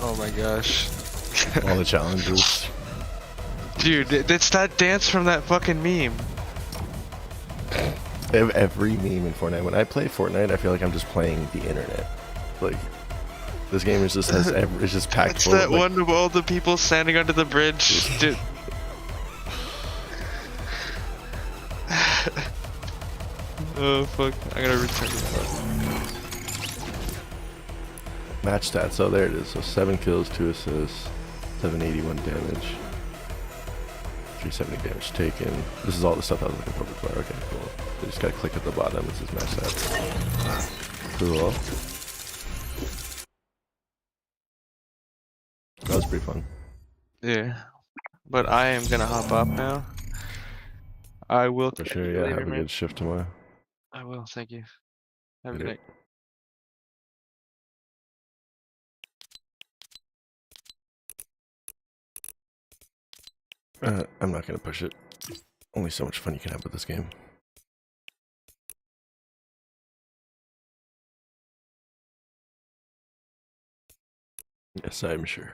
Oh my gosh. All the challenges. Dude, that's that dance from that fucking meme. Every meme in Fortnite. When I play Fortnite, I feel like I'm just playing the internet. Like, this game is just it's just packed It's full that of, like, one of all the people standing under the bridge. Dude. Oh fuck! I gotta return to that. match stats. So there it is. So 7 kills, 2 assists, 781 damage, 370 damage taken. This is all the stuff I was looking for before. Okay, cool. So you just gotta click at the bottom. This is match stats. Cool. That was pretty fun. Yeah, but I am gonna hop off now. I will. For catch sure, you yeah. later, Have a man. good shift tomorrow. I will. Thank you. Have a good Later. night. I'm not gonna push it. Only so much fun you can have with this game. Yes, I'm sure.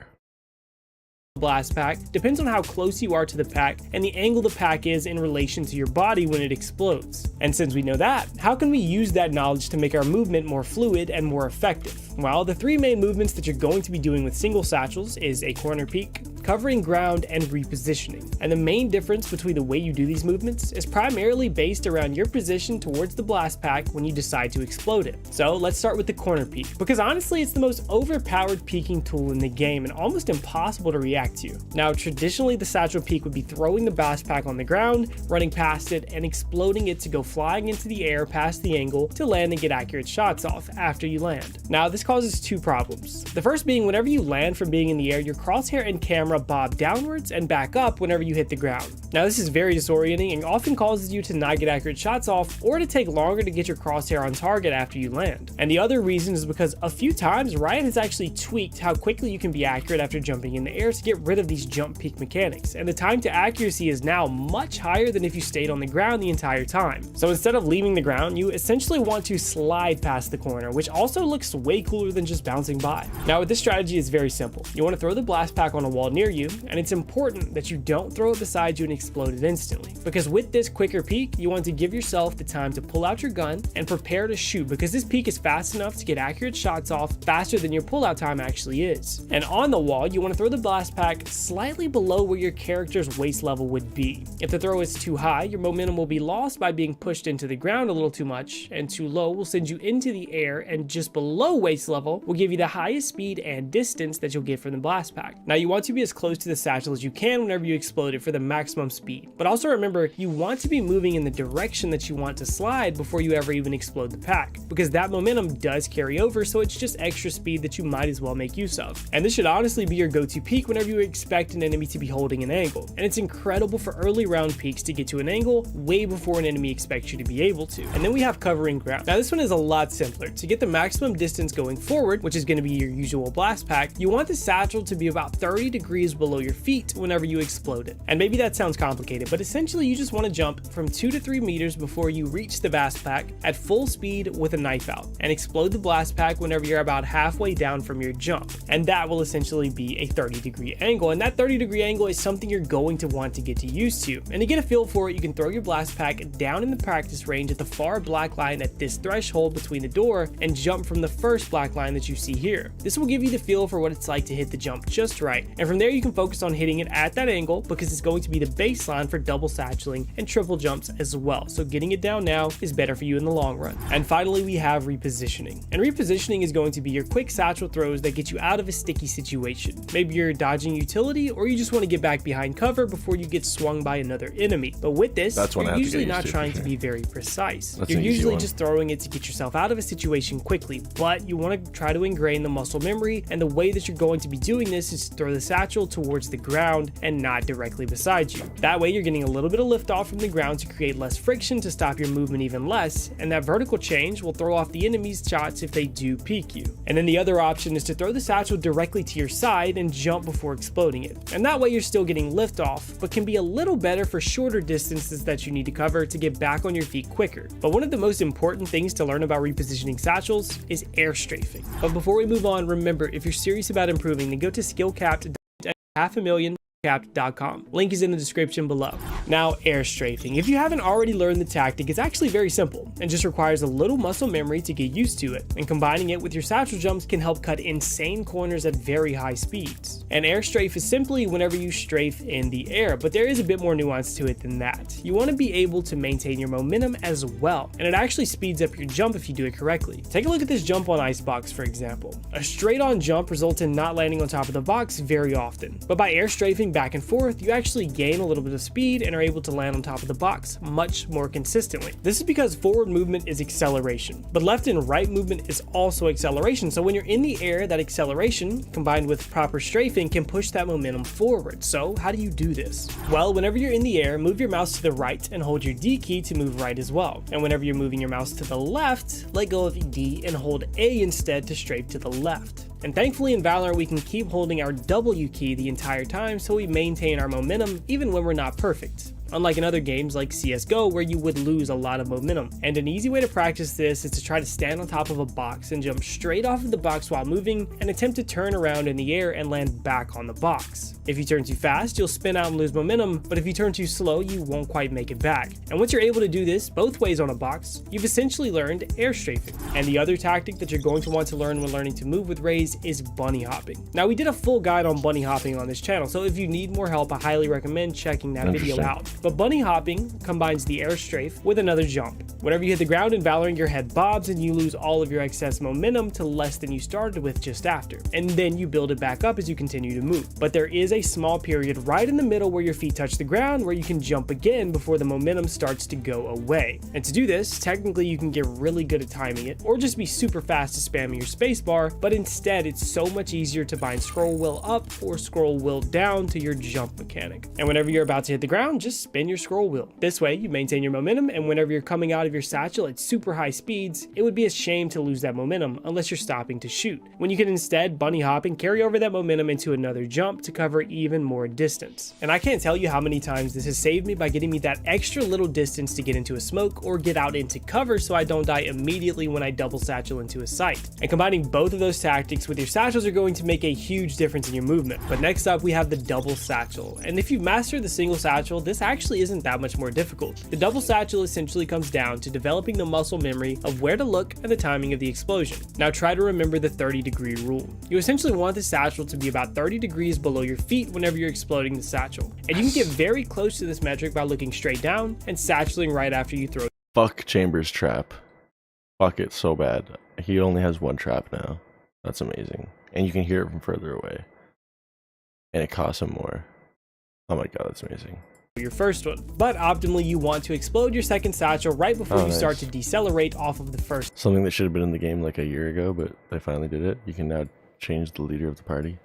Blast pack depends on how close you are to the pack and the angle the pack is in relation to your body when it explodes. And since we know that, how can we use that knowledge to make our movement more fluid and more effective? Well, the 3 main movements that you're going to be doing with single satchels is a corner peek, covering ground, and repositioning. And the main difference between the way you do these movements is primarily based around your position towards the blast pack when you decide to explode it. So let's start with the corner peek, because honestly it's the most overpowered peeking tool in the game and almost impossible to react to. Now traditionally the satchel peek would be throwing the blast pack on the ground, running past it, and exploding it to go flying into the air past the angle to land and get accurate shots off after you land. Now this causes 2 problems. The first being whenever you land from being in the air, your crosshair and camera bob downwards and back up whenever you hit the ground. Now this is very disorienting and often causes you to not get accurate shots off or to take longer to get your crosshair on target after you land. And the other reason is because a few times Riot has actually tweaked how quickly you can be accurate after jumping in the air to get rid of these jump peek mechanics, and the time to accuracy is now much higher than if you stayed on the ground the entire time. So instead of leaving the ground, you essentially want to slide past the corner, which also looks way cooler than just bouncing by. Now with this strategy is very simple. You want to throw the blast pack on a wall near you, and it's important that you don't throw it beside you and explode it instantly, because with this quicker peek you want to give yourself the time to pull out your gun and prepare to shoot, because this peek is fast enough to get accurate shots off faster than your pullout time actually is. And on the wall you want to throw the blast pack slightly below where your character's waist level would be. If the throw is too high, your momentum will be lost by being pushed into the ground a little too much, and too low will send you into the air, and just below waist level will give you the highest speed and distance that you'll get from the blast pack. Now you want to be as close to the satchel as you can whenever you explode it for the maximum speed, but also remember you want to be moving in the direction that you want to slide before you ever even explode the pack, because that momentum does carry over, so it's just extra speed that you might as well make use of. And this should honestly be your go-to peek whenever you expect an enemy to be holding an angle, and it's incredible for early round peeks to get to an angle way before an enemy expects you to be able to. And then we have covering ground. Now this one is a lot simpler. To get the maximum distance going forward, which is going to be your usual blast pack, you want the satchel to be about 30 degrees below your feet whenever you explode it. And maybe that sounds complicated, but essentially you just want to jump from 2 to 3 meters before you reach the blast pack at full speed with a knife out, and explode the blast pack whenever you're about halfway down from your jump. And that will essentially be a 30-degree angle, and that 30-degree angle is something you're going to want to get used to. And to get a feel for it, you can throw your blast pack down in the practice range at the far black line at this threshold between the door and jump from the first black line that you see here. This will give you the feel for what it's like to hit the jump just right, and from there you can focus on hitting it at that angle, because it's going to be the baseline for double satcheling and triple jumps as well. So getting it down now is better for you in the long run. And finally we have repositioning. And repositioning is going to be your quick satchel throws that get you out of a sticky situation. Maybe you're dodging utility, or you just want to get back behind cover before you get swung by another enemy. But with this, you're usually not trying to be very precise. You're usually just throwing it to get yourself out of a situation quickly, but you want to try to ingrain the muscle memory, and the way that you're going to be doing this is to throw the satchel satchel towards the ground and not directly beside you. That way you're getting a little bit of lift off from the ground to create less friction to stop your movement even less, and that vertical change will throw off the enemy's shots if they do peek you. And then the other option is to throw the satchel directly to your side and jump before exploding it. And that way you're still getting lift off, but can be a little better for shorter distances that you need to cover to get back on your feet quicker. But one of the most important things to learn about repositioning satchels is air strafing. But before we move on, remember, if you're serious about improving, then go to skillcapped.500,000 capped.com. Link is in the description below. Now, air strafing. If you haven't already learned the tactic, it's actually very simple and just requires a little muscle memory to get used to it. And combining it with your satchel jumps can help cut insane corners at very high speeds. And air strafe is simply whenever you strafe in the air, but there is a bit more nuance to it than that. You want to be able to maintain your momentum as well, and it actually speeds up your jump if you do it correctly. Take a look at this jump on Icebox, for example. A straight on jump results in not landing on top of the box very often, but by air strafing back and forth, you actually gain a little bit of speed and are able to land on top of the box much more consistently. This is because forward movement is acceleration, but left and right movement is also acceleration. So when you're in the air, that acceleration combined with proper strafing can push that momentum forward. So how do you do this? Well, whenever you're in the air, move your mouse to the right and hold your D key to move right as well. And whenever you're moving your mouse to the left, let go of D and hold A instead to strafe to the left. And thankfully in Valorant we can keep holding our W key the entire time so we maintain our momentum even when we're not perfect. Unlike in other games like CSGO where you would lose a lot of momentum. And an easy way to practice this is to try to stand on top of a box and jump straight off of the box while moving and attempt to turn around in the air and land back on the box. If you turn too fast, you'll spin out and lose momentum, but if you turn too slow, you won't quite make it back. And once you're able to do this both ways on a box, you've essentially learned air strafing. And the other tactic that you're going to want to learn when learning to move with Raze is bunny hopping. Now we did a full guide on bunny hopping on this channel, so if you need more help, I highly recommend checking that video out. But bunny hopping combines the air strafe with another jump. Whenever you hit the ground in Valorant, your head bobs and you lose all of your excess momentum to less than you started with just after. And then you build it back up as you continue to move. But there is a small period right in the middle where your feet touch the ground where you can jump again before the momentum starts to go away. And to do this, technically you can get really good at timing it or just be super fast at spamming your spacebar, but instead it's so much easier to bind scroll wheel up or scroll wheel down to your jump mechanic. And whenever you're about to hit the ground, just spin your scroll wheel. This way you maintain your momentum, and whenever you're coming out of your satchel at super high speeds, it would be a shame to lose that momentum unless you're stopping to shoot, when you can instead bunny hop and carry over that momentum into another jump to cover even more distance. And I can't tell you how many times this has saved me by getting me that extra little distance to get into a smoke or get out into cover so I don't die immediately when I double satchel into a site. And combining both of those tactics with your satchels are going to make a huge difference in your movement. But next up we have the double satchel, and if you master the single satchel, this actually isn't that much more difficult. The double satchel essentially comes down to developing the muscle memory of where to look and the timing of the explosion. Now try to remember the 30-degree rule. You essentially want the satchel to be about 30 degrees below your feet whenever you're exploding the satchel. And you can get very close to this metric by looking straight down and satcheling right after you throw. Fuck Chambers' trap. Fuck it so bad. He only has one trap now. That's amazing. And you can hear it from further away. And it costs him more. Oh my god, that's amazing. Your first one, but optimally you want to explode your second satchel right before you start to decelerate off of the first. Something that should have been in the game like a year ago, but they finally did it. You can now change the leader of the party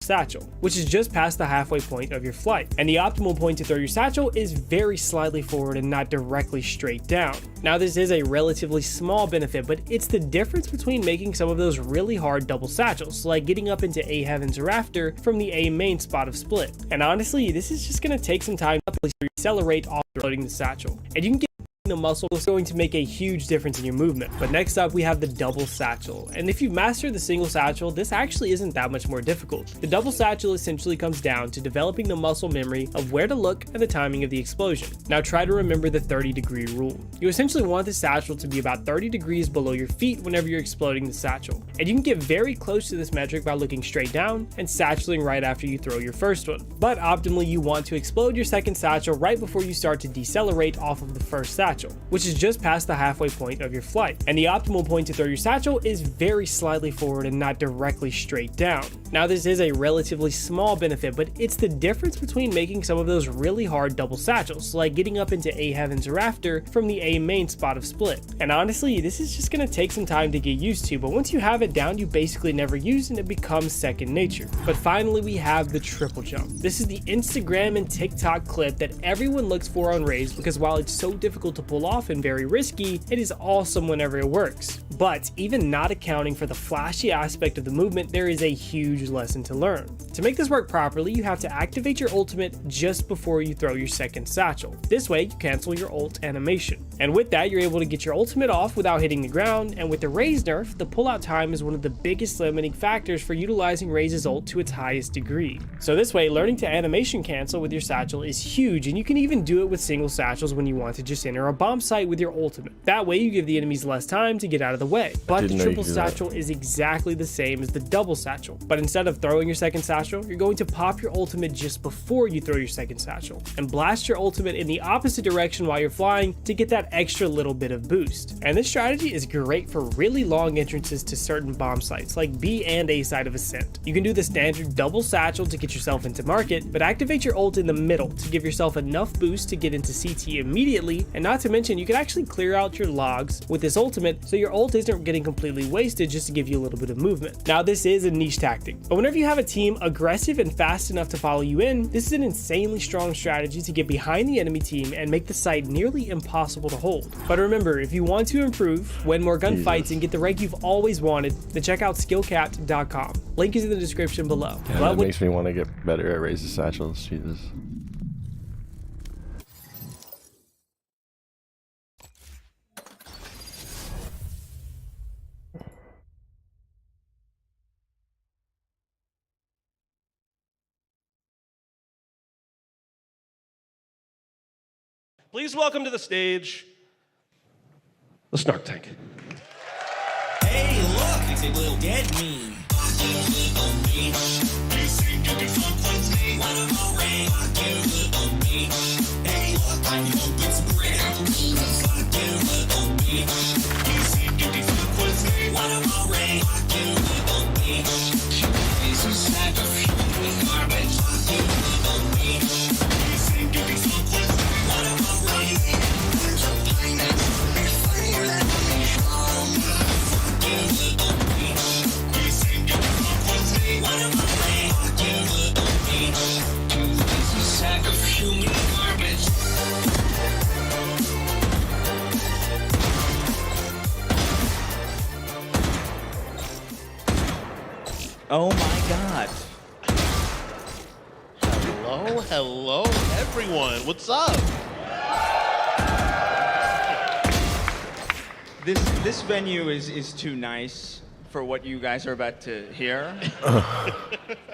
satchel, which is just past the halfway point of your flight. And the optimal point to throw your satchel is very slightly forward and not directly straight down. Now this is a relatively small benefit, but it's the difference between making some of those really hard double satchels, like getting up into A Heaven's Rafter from the A main spot of split. And honestly, this is just going to take some time to accelerate off loading the satchel. And you can get the muscle is going to make a huge difference in your movement. But next up we have the double satchel, and if you master the single satchel, this actually isn't that much more difficult. The double satchel essentially comes down to developing the muscle memory of where to look and the timing of the explosion. Now try to remember the 30-degree rule. You essentially want the satchel to be about 30 degrees below your feet whenever you're exploding the satchel, and you can get very close to this metric by looking straight down and satcheling right after you throw your first one. But optimally you want to explode your second satchel right before you start to decelerate off of the first satchel. satchel, which is just past the halfway point of your flight. And the optimal point to throw your satchel is very slightly forward and not directly straight down. Now this is a relatively small benefit, but it's the difference between making some of those really hard double satchels, like getting up into A Heaven's Rafter from the A main spot of split. And honestly, this is just going to take some time to get used to, but once you have it down, you basically never use it and it becomes second nature. But finally, we have the triple jump. This is the Instagram and TikTok clip that everyone looks for on Raise, because while it's so difficult to pull off and very risky, it is awesome whenever it works. But even not accounting for the flashy aspect of the movement, there is a huge lesson to learn. To make this work properly, you have to activate your ultimate just before you throw your second satchel. This way, you cancel your ult animation. And with that, you're able to get your ultimate off without hitting the ground, and with the Raise nerf, the pullout time is one of the biggest limiting factors for utilizing Raise's ult to its highest degree. So this way, learning to animation cancel with your satchel is huge, and you can even do it with single satchels when you want to just enter a bomb site with your ultimate. That way, you give the enemies less time to get out of the way. But the triple satchel is exactly the same as the double satchel, but instead of throwing your second satchel, you're going to pop your ultimate just before you throw your second satchel, and blast your ultimate in the opposite direction while you're flying to get that extra little bit of boost. And this strategy is great for really long entrances to certain bomb sites, like B and A side of Ascent. You can do the standard double satchel to get yourself into market, but activate your ult in the middle to give yourself enough boost to get into CT immediately, and not to mention you can actually clear out your logs with this ultimate, so your ult isn't getting completely wasted just to give you a little bit of movement. Now this is a niche tactic, but whenever you have a team aggressive and fast enough to follow you in, this is an insanely strong strategy to get behind the enemy team and make the site nearly impossible to hold. But remember, if you want to improve, win more gunfights, and get the rank you've always wanted, then check out skillcapped.com. Link is in the description below. Yeah, that makes me want to get better at Raise's satchels. Jesus. Please welcome to the stage the Snark Tank. Hey, look, they will get me. Hey, look, I hope it's Oh my God. Hello, everyone. What's up? This venue is too nice for what you guys are about to hear.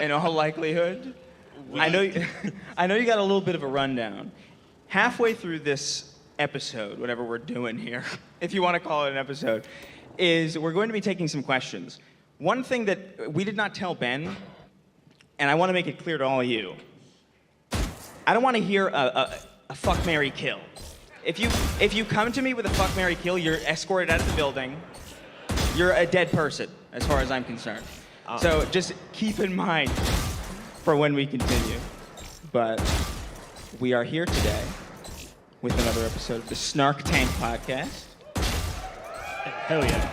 In all likelihood. I know you got a little bit of a rundown. Halfway through this episode, whatever we're doing here, if you want to call it an episode, is we're going to be taking some questions. One thing that we did not tell Ben, and I want to make it clear to all of you, I don't want to hear a fuck, marry, kill. If you come to me with a fuck, marry, kill, you're escorted out of the building. You're a dead person, as far as I'm concerned. So just keep in mind for when we continue. But we are here today with another episode of the Snark Tank Podcast. Hell yeah.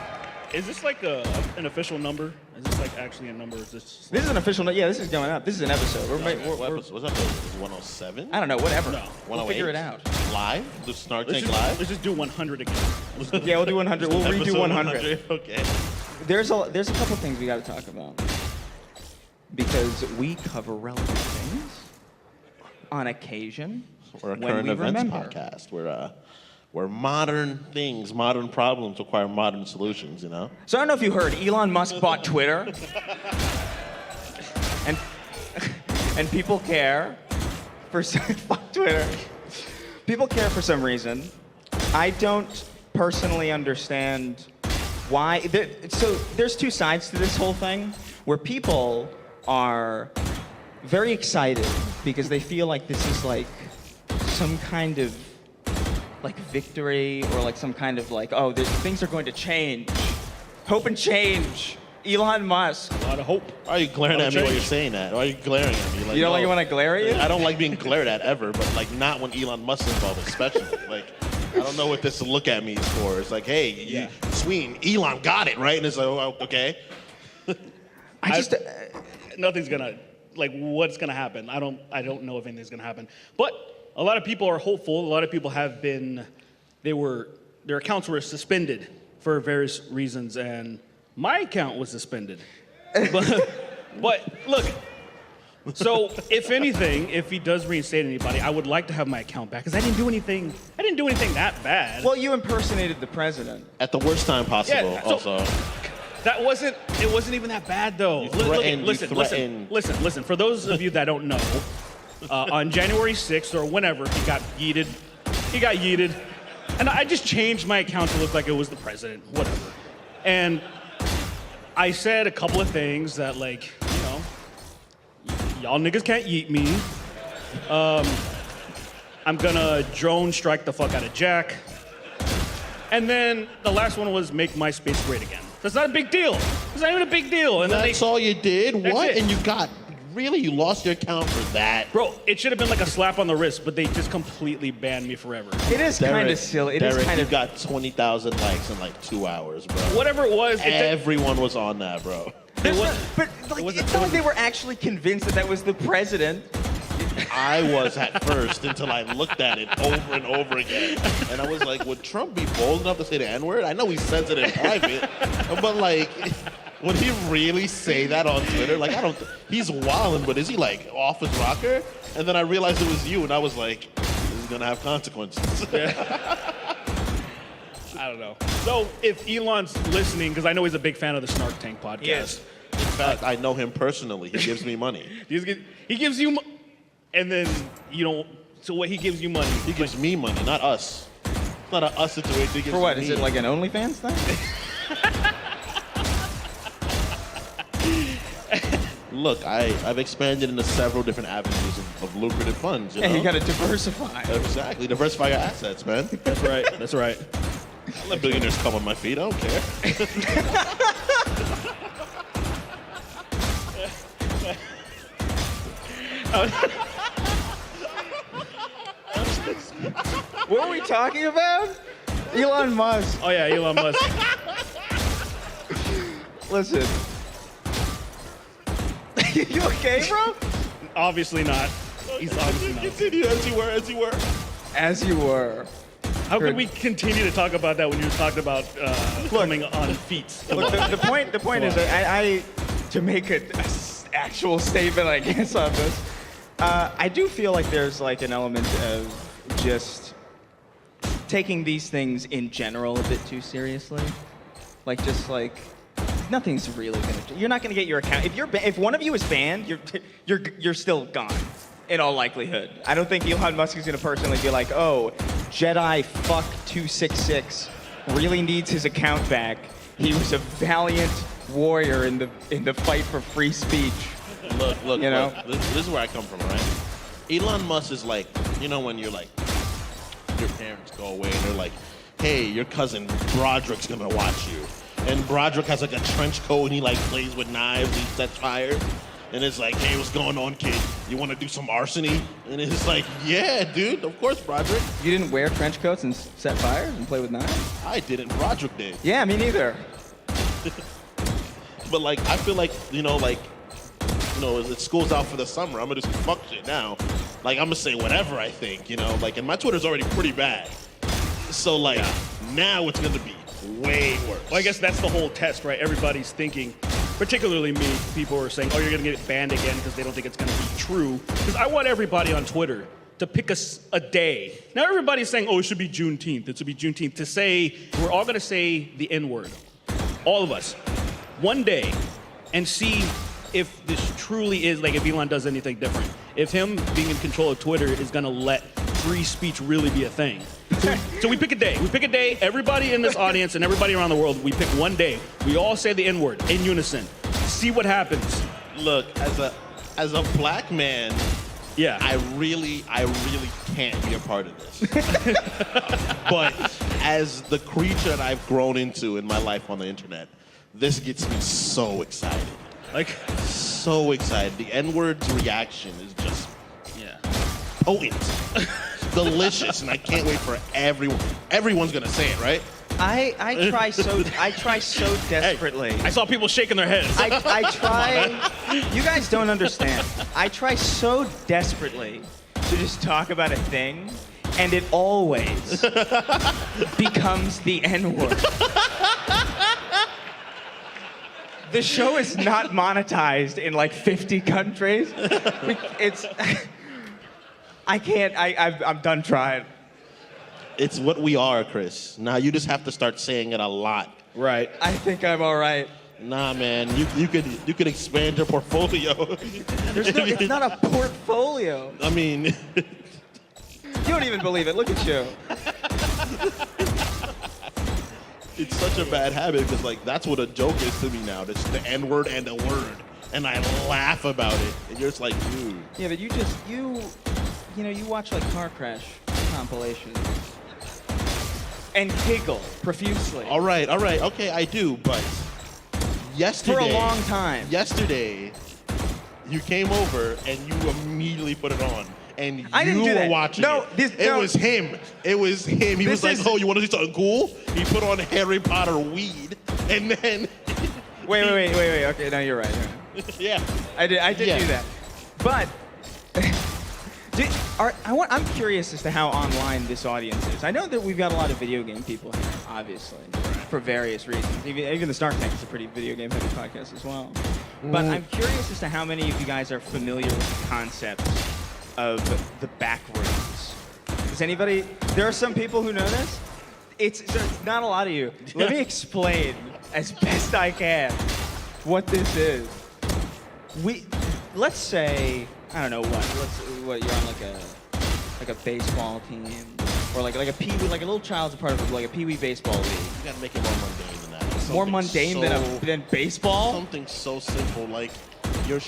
Is this like an official number? Is this like actually a number? Is this is an official number. Yeah, this is going up. This is an episode. What's that? 107? I don't know, whatever. No. We'll figure it out. Live? The Snark Tank live? Let's just do 100 again. Yeah, we'll do 100. We'll redo 100. Okay. There's a couple things we got to talk about. Because we cover relevant things on occasion. We're a current events podcast. We're modern things, modern problems require modern solutions, you know? So I don't know if you heard, Elon Musk bought Twitter. and people care for fuck Twitter. People care for some reason. I don't personally understand why. So there's two sides to this whole thing, where people are very excited because they feel like this is like some kind of like victory or like some kind of like, oh, things are going to change. Hope and change. Elon Musk. A lot of hope. Why are you glaring at me while you're saying that? Why are you glaring at me? Like, You don't like when I glare at you? I don't like being glared at ever, but like not when Elon Musk is involved, especially. Like, I don't know what this look at me is for. It's like, hey, Sween, Elon got it, right? And it's like, oh, okay. Nothing's gonna, like, what's gonna happen? I don't know if anything's gonna happen. But a lot of people are hopeful. A lot of people have been, their accounts were suspended for various reasons, and my account was suspended. But look, so if anything, if he does reinstate anybody, I would like to have my account back because I didn't do anything that bad. Well, you impersonated the president at the worst time possible. Yeah, so also, it wasn't even that bad though. Listen. For those of you that don't know, on January 6th or whenever he got yeeted, and I just changed my account to look like it was the president, whatever. And I said a couple of things that, like, you know, y'all niggas can't yeet me. I'm gonna drone strike the fuck out of Jack. And then the last one was make MySpace great again. That's not a big deal. It's not even a big deal. And that's all you did? What? And you got, really? You lost your account for that? Bro, it should have been like a slap on the wrist, but they just completely banned me forever. It is kind of silly. You got 20,000 likes in like 2 hours, bro. Whatever it was. Everyone was on that, bro. But like, it's not like they were actually convinced that was the president. I was at first until I looked at it over and over again. And I was like, would Trump be bold enough to say the N-word? I know he says it in private, but like, would he really say that on Twitter? Like, he's wildin', but is he like off his rocker? And then I realized it was you, and I was like, this is gonna have consequences. I don't know. So if Elon's listening, because I know he's a big fan of the Snark Tank podcast. Yes. In fact, I know him personally. He gives me money. He gives you, and then you don't. So what? He gives you money. He gives me money, not us. It's not a us situation. He gives For what? me. Is it like an OnlyFans thing? Look, I've expanded into several different avenues of lucrative funds. You know? You gotta diversify. Exactly. Diversify your assets, man. That's right. That's right. I let billionaires come on my feet. I don't care. What are we talking about? Elon Musk. Oh yeah, Elon Musk. Listen. You okay, bro? Obviously not. He's obviously not. Continue as you were. As you were. How could we continue to talk about that when you were talking about coming on feet? Look, the point is that I to make an actual statement, I guess, on this, I do feel like there's like an element of just taking these things in general a bit too seriously. Like, just like, nothing's really gonna. You're not gonna get your account if one of you is banned. You're still gone, in all likelihood. I don't think Elon Musk is gonna personally be like, oh, Jedi fuck 266 really needs his account back. He was a valiant warrior in the fight for free speech. Look, you know? Look, this is where I come from, right? Elon Musk is like, you know, when you're like, your parents go away and they're like, hey, your cousin Broderick's gonna watch you. And Broderick has like a trench coat and he like plays with knives, he sets fire. And it's like, hey, what's going on, kid? You wanna do some arsony? And it's like, yeah, dude, of course, Broderick. You didn't wear trench coats and set fires and play with knives? I didn't, Broderick did. Yeah, me neither. But like, I feel like, school's out for the summer. I'm gonna do some fuck shit now. Like, I'm gonna say whatever I think, like, and my Twitter's already pretty bad. So like, now it's gonna be way worse. Well, I guess that's the whole test, right? Everybody's thinking, particularly me, people are saying, oh, you're gonna get banned again because they don't think it's gonna be true. Because I want everybody on Twitter to pick a day. Now everybody's saying, oh, it should be Juneteenth. It should be Juneteenth. To say, we're all gonna say the N-word. All of us. One day. And see if this truly is, like, if Elon does anything different. If him being in control of Twitter is gonna let free speech really be a thing. So we pick a day. We pick a day. Everybody in this audience and everybody around the world, we pick one day. We all say the N-word in unison. See what happens. Look, as a black man, yeah, I really can't be a part of this. But as the creature that I've grown into in my life on the internet, this gets me so excited. Like, so excited. The N-word's reaction is just potent, delicious, and I can't wait for everyone. Everyone's gonna say it, right? I try so desperately. Hey, I saw people shaking their heads. I try. You guys don't understand. I try so desperately to just talk about a thing, and it always becomes the N-word. The show is not monetized in like 50 countries. It's. I can't. I'm done trying. It's what we are, Chris. Now you just have to start saying it a lot. Right. I think I'm all right. Nah, man. You could expand your portfolio. It's not a portfolio. I mean, you don't even believe it. Look at you. It's such a bad habit because like that's what a joke is to me now. It's the N-word and a word, and I laugh about it. And you're just like, dude. Yeah, but you watch like car crash compilations and giggle profusely. All right, okay, I do, but yesterday. For a long time. Yesterday, you came over and you immediately put it on. And I didn't you do were that. watching No, it. It was him. He was like, oh, you want to see something cool? He put on Harry Potter weed, and then... Wait. Okay, no, you're right. Yeah. I did do that. But... I'm curious as to how online this audience is. I know that we've got a lot of video game people here, obviously, for various reasons. Even the Snark Tank is a pretty video game heavy podcast as well. But I'm curious as to how many of you guys are familiar with the concept of the back rooms. Does anybody? There are some people who know this. It's not a lot of you. Let me explain as best I can what this is. Let's say. I don't know what you're on like a baseball team or like a peewee, like a little child's a part of like a peewee baseball league. You gotta make it more mundane than that. More mundane than baseball? Something so simple like you're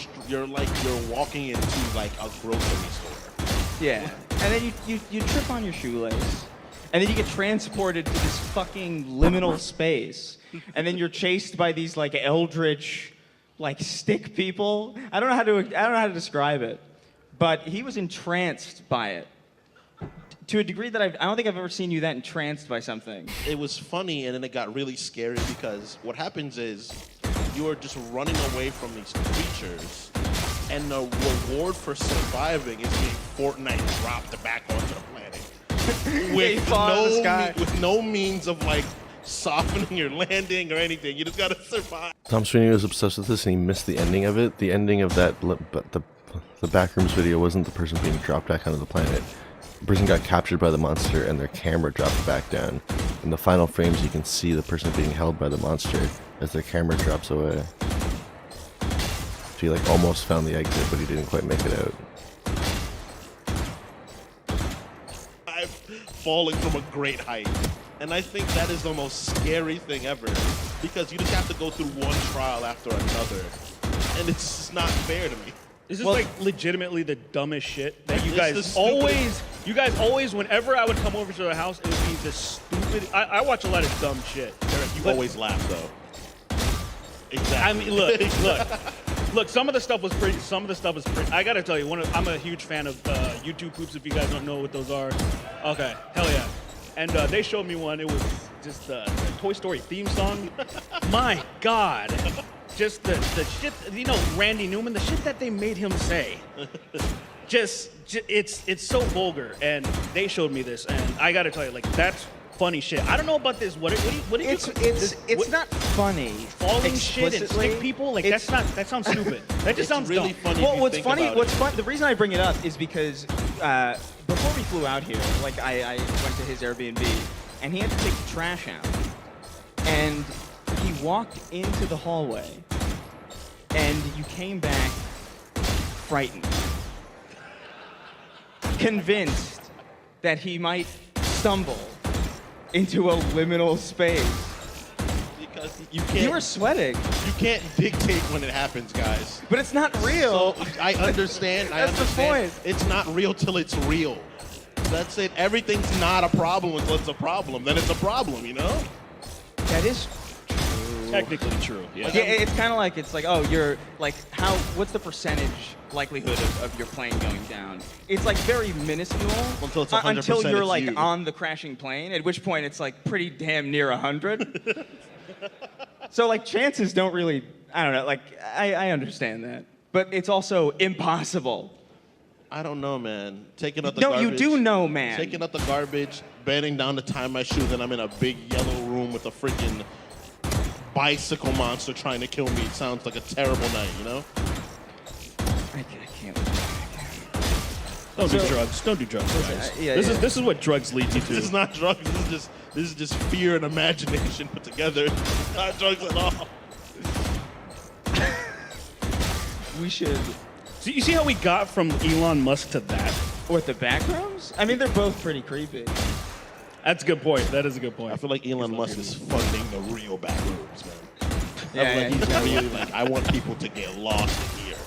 walking into like a grocery store. Yeah, and then you trip on your shoelace, and then you get transported to this fucking liminal space, and then you're chased by these like eldritch. Like stick people. I don't know how to describe it, but he was entranced by it to a degree that I don't think I've ever seen you that entranced by something. It was funny, and then it got really scary because what happens is you are just running away from these creatures, and the reward for surviving is being Fortnite dropped back onto the planet with no means of like softening your landing or anything. You just gotta survive. Tom Sweeney was obsessed with this and he missed the ending of it. The ending of that, but the Backrooms video wasn't the person being dropped back onto the planet. The person got captured by the monster and their camera dropped back down. In the final frames, you can see the person being held by the monster as their camera drops away. So he like almost found the exit, but he didn't quite make it out. I'm falling from a great height. And I think that is the most scary thing ever because you just have to go through one trial after another. And it's just not fair to me. This is like legitimately the dumbest shit that you guys always, whenever I would come over to the house, it would be the stupid. I watch a lot of dumb shit. You always laugh though. Exactly. I mean, look. Some of the stuff was pretty. I gotta tell you, I'm a huge fan of YouTube poops. If you guys don't know what those are, okay, hell yeah. And they showed me one. It was just the Toy Story theme song. My God. Just the shit, Randy Newman, the shit that they made him say. It's so vulgar. And they showed me this, and I gotta tell you, like, that's funny shit. I don't know about this. What did It's not funny. Falling shit and stick people? Like, that sounds stupid. That just sounds really dumb. funny. Well, what's fun, the reason I bring it up is because before we flew out here, like I went to his Airbnb, and he had to take the trash out. And he walked into the hallway, and you came back frightened. Convinced that he might stumble into a liminal space. Because you can't. You were sweating. You can't dictate when it happens, guys. But it's not real. So I understand. That's the point. It's not real till it's real. That's it. Everything's not a problem until it's a problem. Then it's a problem, you know? That is Technically true. Yeah. yeah, it's kind of like, it's like, oh, you're like, what's the percentage likelihood of your plane going down? It's like very minuscule Until it's 100% until you're it's like you. on the crashing plane, at which point it's like pretty damn near 100. So like chances don't really, I don't know, like I understand that. But it's also impossible. I don't know, man. Taking out the No, garbage. you do know, man. Taking out the garbage, bending down to tie my shoes, and I'm in a big yellow room with a freaking bicycle monster trying to kill me. It sounds like a terrible night, you know? I can't. Don't do drugs. Don't do drugs, guys. This is what drugs lead you to. This is not drugs. This is just fear and imagination put together. Not drugs at all. We should. So you see how we got from Elon Musk to that? What, the back rooms? I mean, they're both pretty creepy. That's a good point. That is a good point. I feel like Elon Musk is funding the real back rooms, man. Yeah, I feel like he's really like, I want people to get lost in here.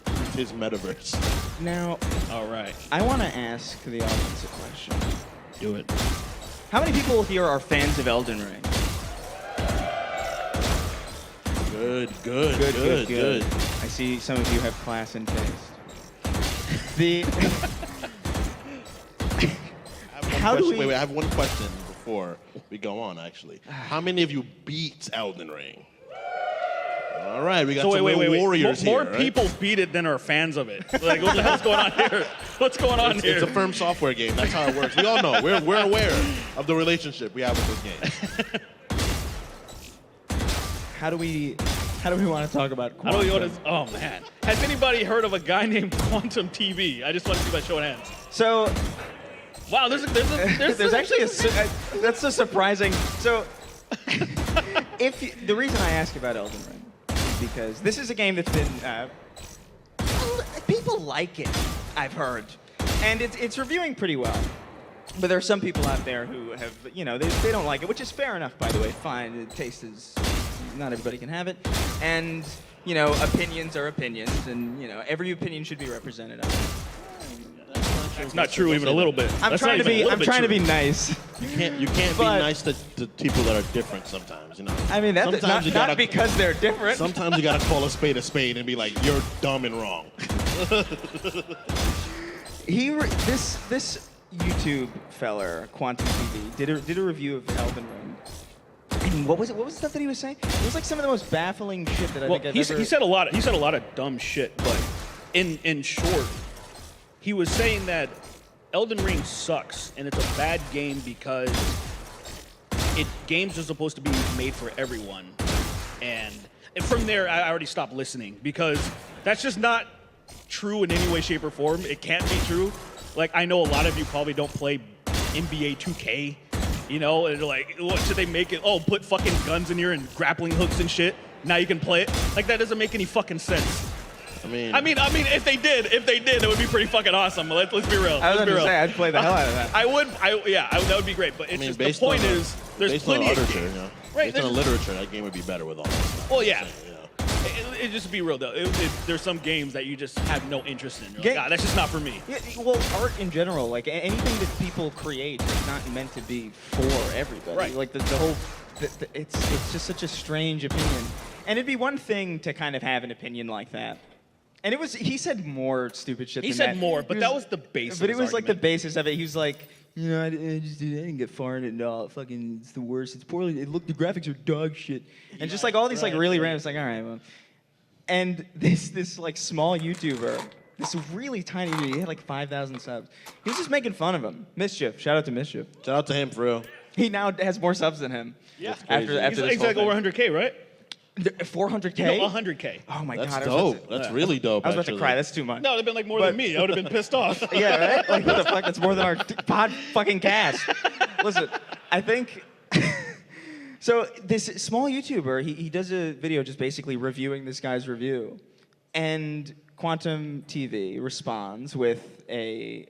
It's his metaverse. Now, all right. I want to ask the audience a question. Do it. How many people here are fans of Elden Ring? Good. I see some of you have class and taste. Wait, I have one question before we go on, actually. How many of you beat Elden Ring? All right, we got some warriors More here. people beat it than are fans of it. Like, what the hell's going on here? What's going on here? It's a firm software game. That's how it works. We all know. We're aware of the relationship we have with this game. How do we want to talk about Quantum? How do we want to? Oh man, has anybody heard of a guy named Quantum TV? I just want to see by show of hands. So, wow, there's actually that's a surprising. So, the reason I ask about Elden Ring is because this is a game that's been people like it. I've heard, and it's reviewing pretty well. But there are some people out there who have, they don't like it, which is fair enough, by the way. Fine, the taste is, not everybody can have it. And, opinions are opinions, and, every opinion should be represented. It's not true even a little bit. I'm trying to be nice. You can't be nice to people that are different sometimes, you know. I mean, that's not because they're different. Sometimes you gotta call a spade and be like, you're dumb and wrong. This YouTube feller, Quantum TV, did a review of Elden Ring. And what was it? What was the stuff that he was saying? It was like some of the most baffling shit that I think I've ever. He said a lot of dumb shit, but in short, he was saying that Elden Ring sucks and it's a bad game because games are supposed to be made for everyone. And from there, I already stopped listening because that's just not true in any way, shape, or form. It can't be true. Like, I know a lot of you probably don't play NBA 2K, and they're like, what should they make it? Oh, put fucking guns in here and grappling hooks and shit. Now you can play it. Like, that doesn't make any fucking sense. I mean, if they did, it would be pretty fucking awesome. Let's be real. I was going to say, I'd play the hell out of that. That would be great. But it's just, the point is, there's plenty of games. Right, based on the literature, that game would be better with all that stuff. Well, yeah. It just be real though. There's some games that you just have no interest in. You're like, that's just not for me. Yeah, well, art in general, like anything that people create, is not meant to be for everybody. Right. Like the whole, it's just such a strange opinion. And it'd be one thing to kind of have an opinion like that. And he said more stupid shit. He said more, but that was the basis. But it was like the basis of it. He was like, I didn't get far in it. No, fucking, it's the worst. It's poorly. The graphics are dog shit. And just like all these like really random. It's like, all right, well. And this like small YouTuber, this really tiny dude, he had like 5,000 subs. He was just making fun of him. Mischief. Shout out to Mischief. Shout out to him for real. He now has more subs than him. Yeah. After he's like over 100K, right? 400K? No, 100K. Oh my That's God. dope. That's really dope. I was about to cry. That's too much. No, it'd been like more than me. I would have been pissed off. Yeah, right? Like, what the fuck? That's more than our pod fucking cast. Listen, I think... So this small YouTuber, he does a video just basically reviewing this guy's review. And Quantum TV responds with a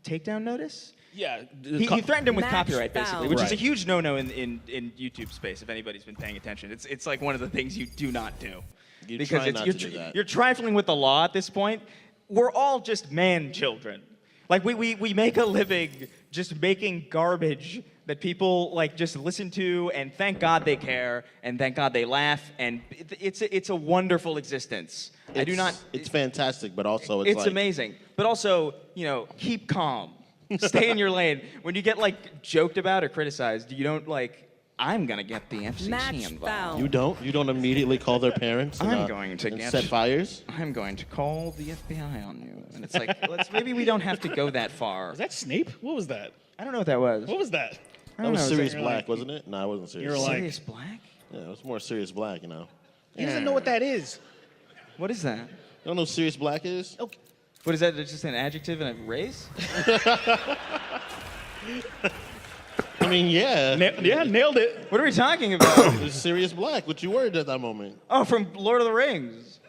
takedown notice? Yeah. He threatened him with copyright, basically, which is a Right. huge no-no in YouTube space, if anybody's been paying attention. It's like one of the things you do not do. You because try not to do that. You're trifling with the law at this point. We're all just man-children. Like we make a living just making garbage that people like just listen to, and thank God they care, and thank God they laugh, and it's a wonderful existence. I do not. It's fantastic, but also it's like, amazing. But also, keep calm, stay in your lane. When you get like joked about or criticized, you don't like. I'm gonna get the FCC involved. You don't immediately call their parents. I'm going to set fires. I'm going to call the FBI on you, and it's like maybe we don't have to go that far. Was that Snape? What was that? I don't know what that was. What was that? That was Sirius Black, wasn't it? No, it wasn't Sirius. You're like Sirius Black? Yeah, it was more Sirius Black, He doesn't know what that is. What is that? You don't know what Sirius Black is? Okay. What is that? Just an adjective and a race? I mean, yeah. Nailed it. What are we talking about? It's Sirius Black, what you were at that moment. Oh, from Lord of the Rings.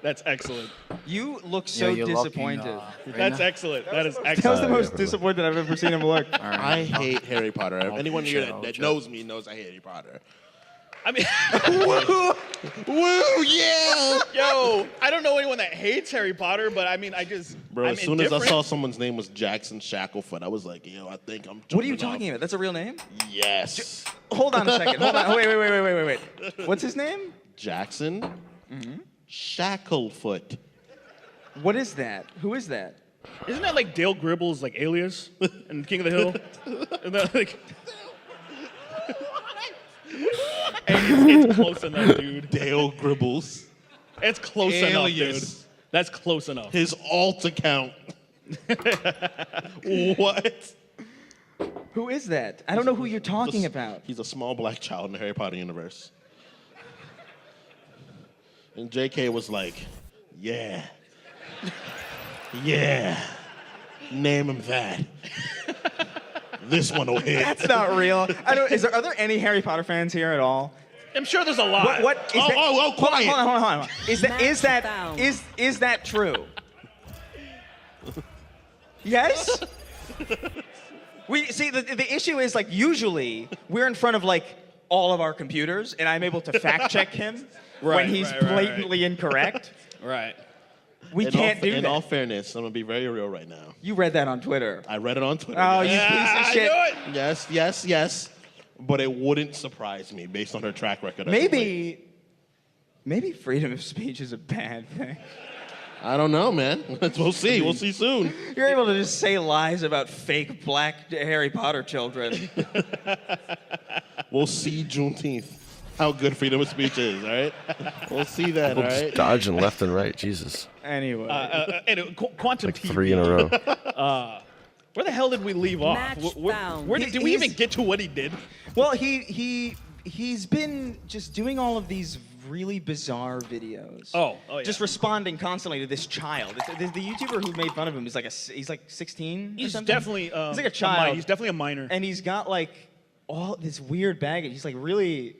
That's excellent. You look so disappointed. That's excellent. That is excellent. That was the most disappointed I've ever seen him look. I hate Harry Potter. Anyone here that knows me knows I hate Harry Potter. I mean, woo, yeah. Yo, I don't know anyone that hates Harry Potter, but I mean, Bro, I'm as soon as I indifferent. saw someone's name was Jackson Shacklefoot, I was like, I think I'm. What are you talking about? That's a real name? Yes. Hold on a second. Hold on. Wait. What's his name? Jackson Shacklefoot. What is that? Who is that? Isn't that like Dale Gribble's like alias in King of the Hill? And that, like, it's close enough, dude. Dale Gribbles. It's close enough, dude. That's close enough. His alt account. What? Who is that? I don't know who you're talking about. He's a small black child in the Harry Potter universe. And JK was like, yeah. Yeah. Name him that. This one will hit. That's not real. Are there any Harry Potter fans here at all? I'm sure there's a lot. What is that? Quiet. Hold on. Is that true? Yes? We see the issue is like usually we're in front of like all of our computers and I'm able to fact check him when he's blatantly incorrect. Right. We can't do that. In all fairness, I'm gonna be very real right now. You read that on Twitter. I read it on Twitter. Oh, you piece of shit. Yes. But it wouldn't surprise me based on her track record. Maybe freedom of speech is a bad thing. I don't know, man. We'll see. We'll see soon. You're able to just say lies about fake black Harry Potter children. We'll see Juneteenth. How good freedom of speech is, all right? We'll see that, all right? Dodging left and right, Jesus. Anyway. Quantum Like TV. 3 in a row. Where the hell did we leave off? Where did we even get to what he did? Well, he's been just doing all of these really bizarre videos. Oh yeah. Just responding constantly to this child. The YouTuber who made fun of him is he's like 16 He's or something. definitely he's like a child. He's definitely a minor. And he's got like all this weird baggage. He's like really.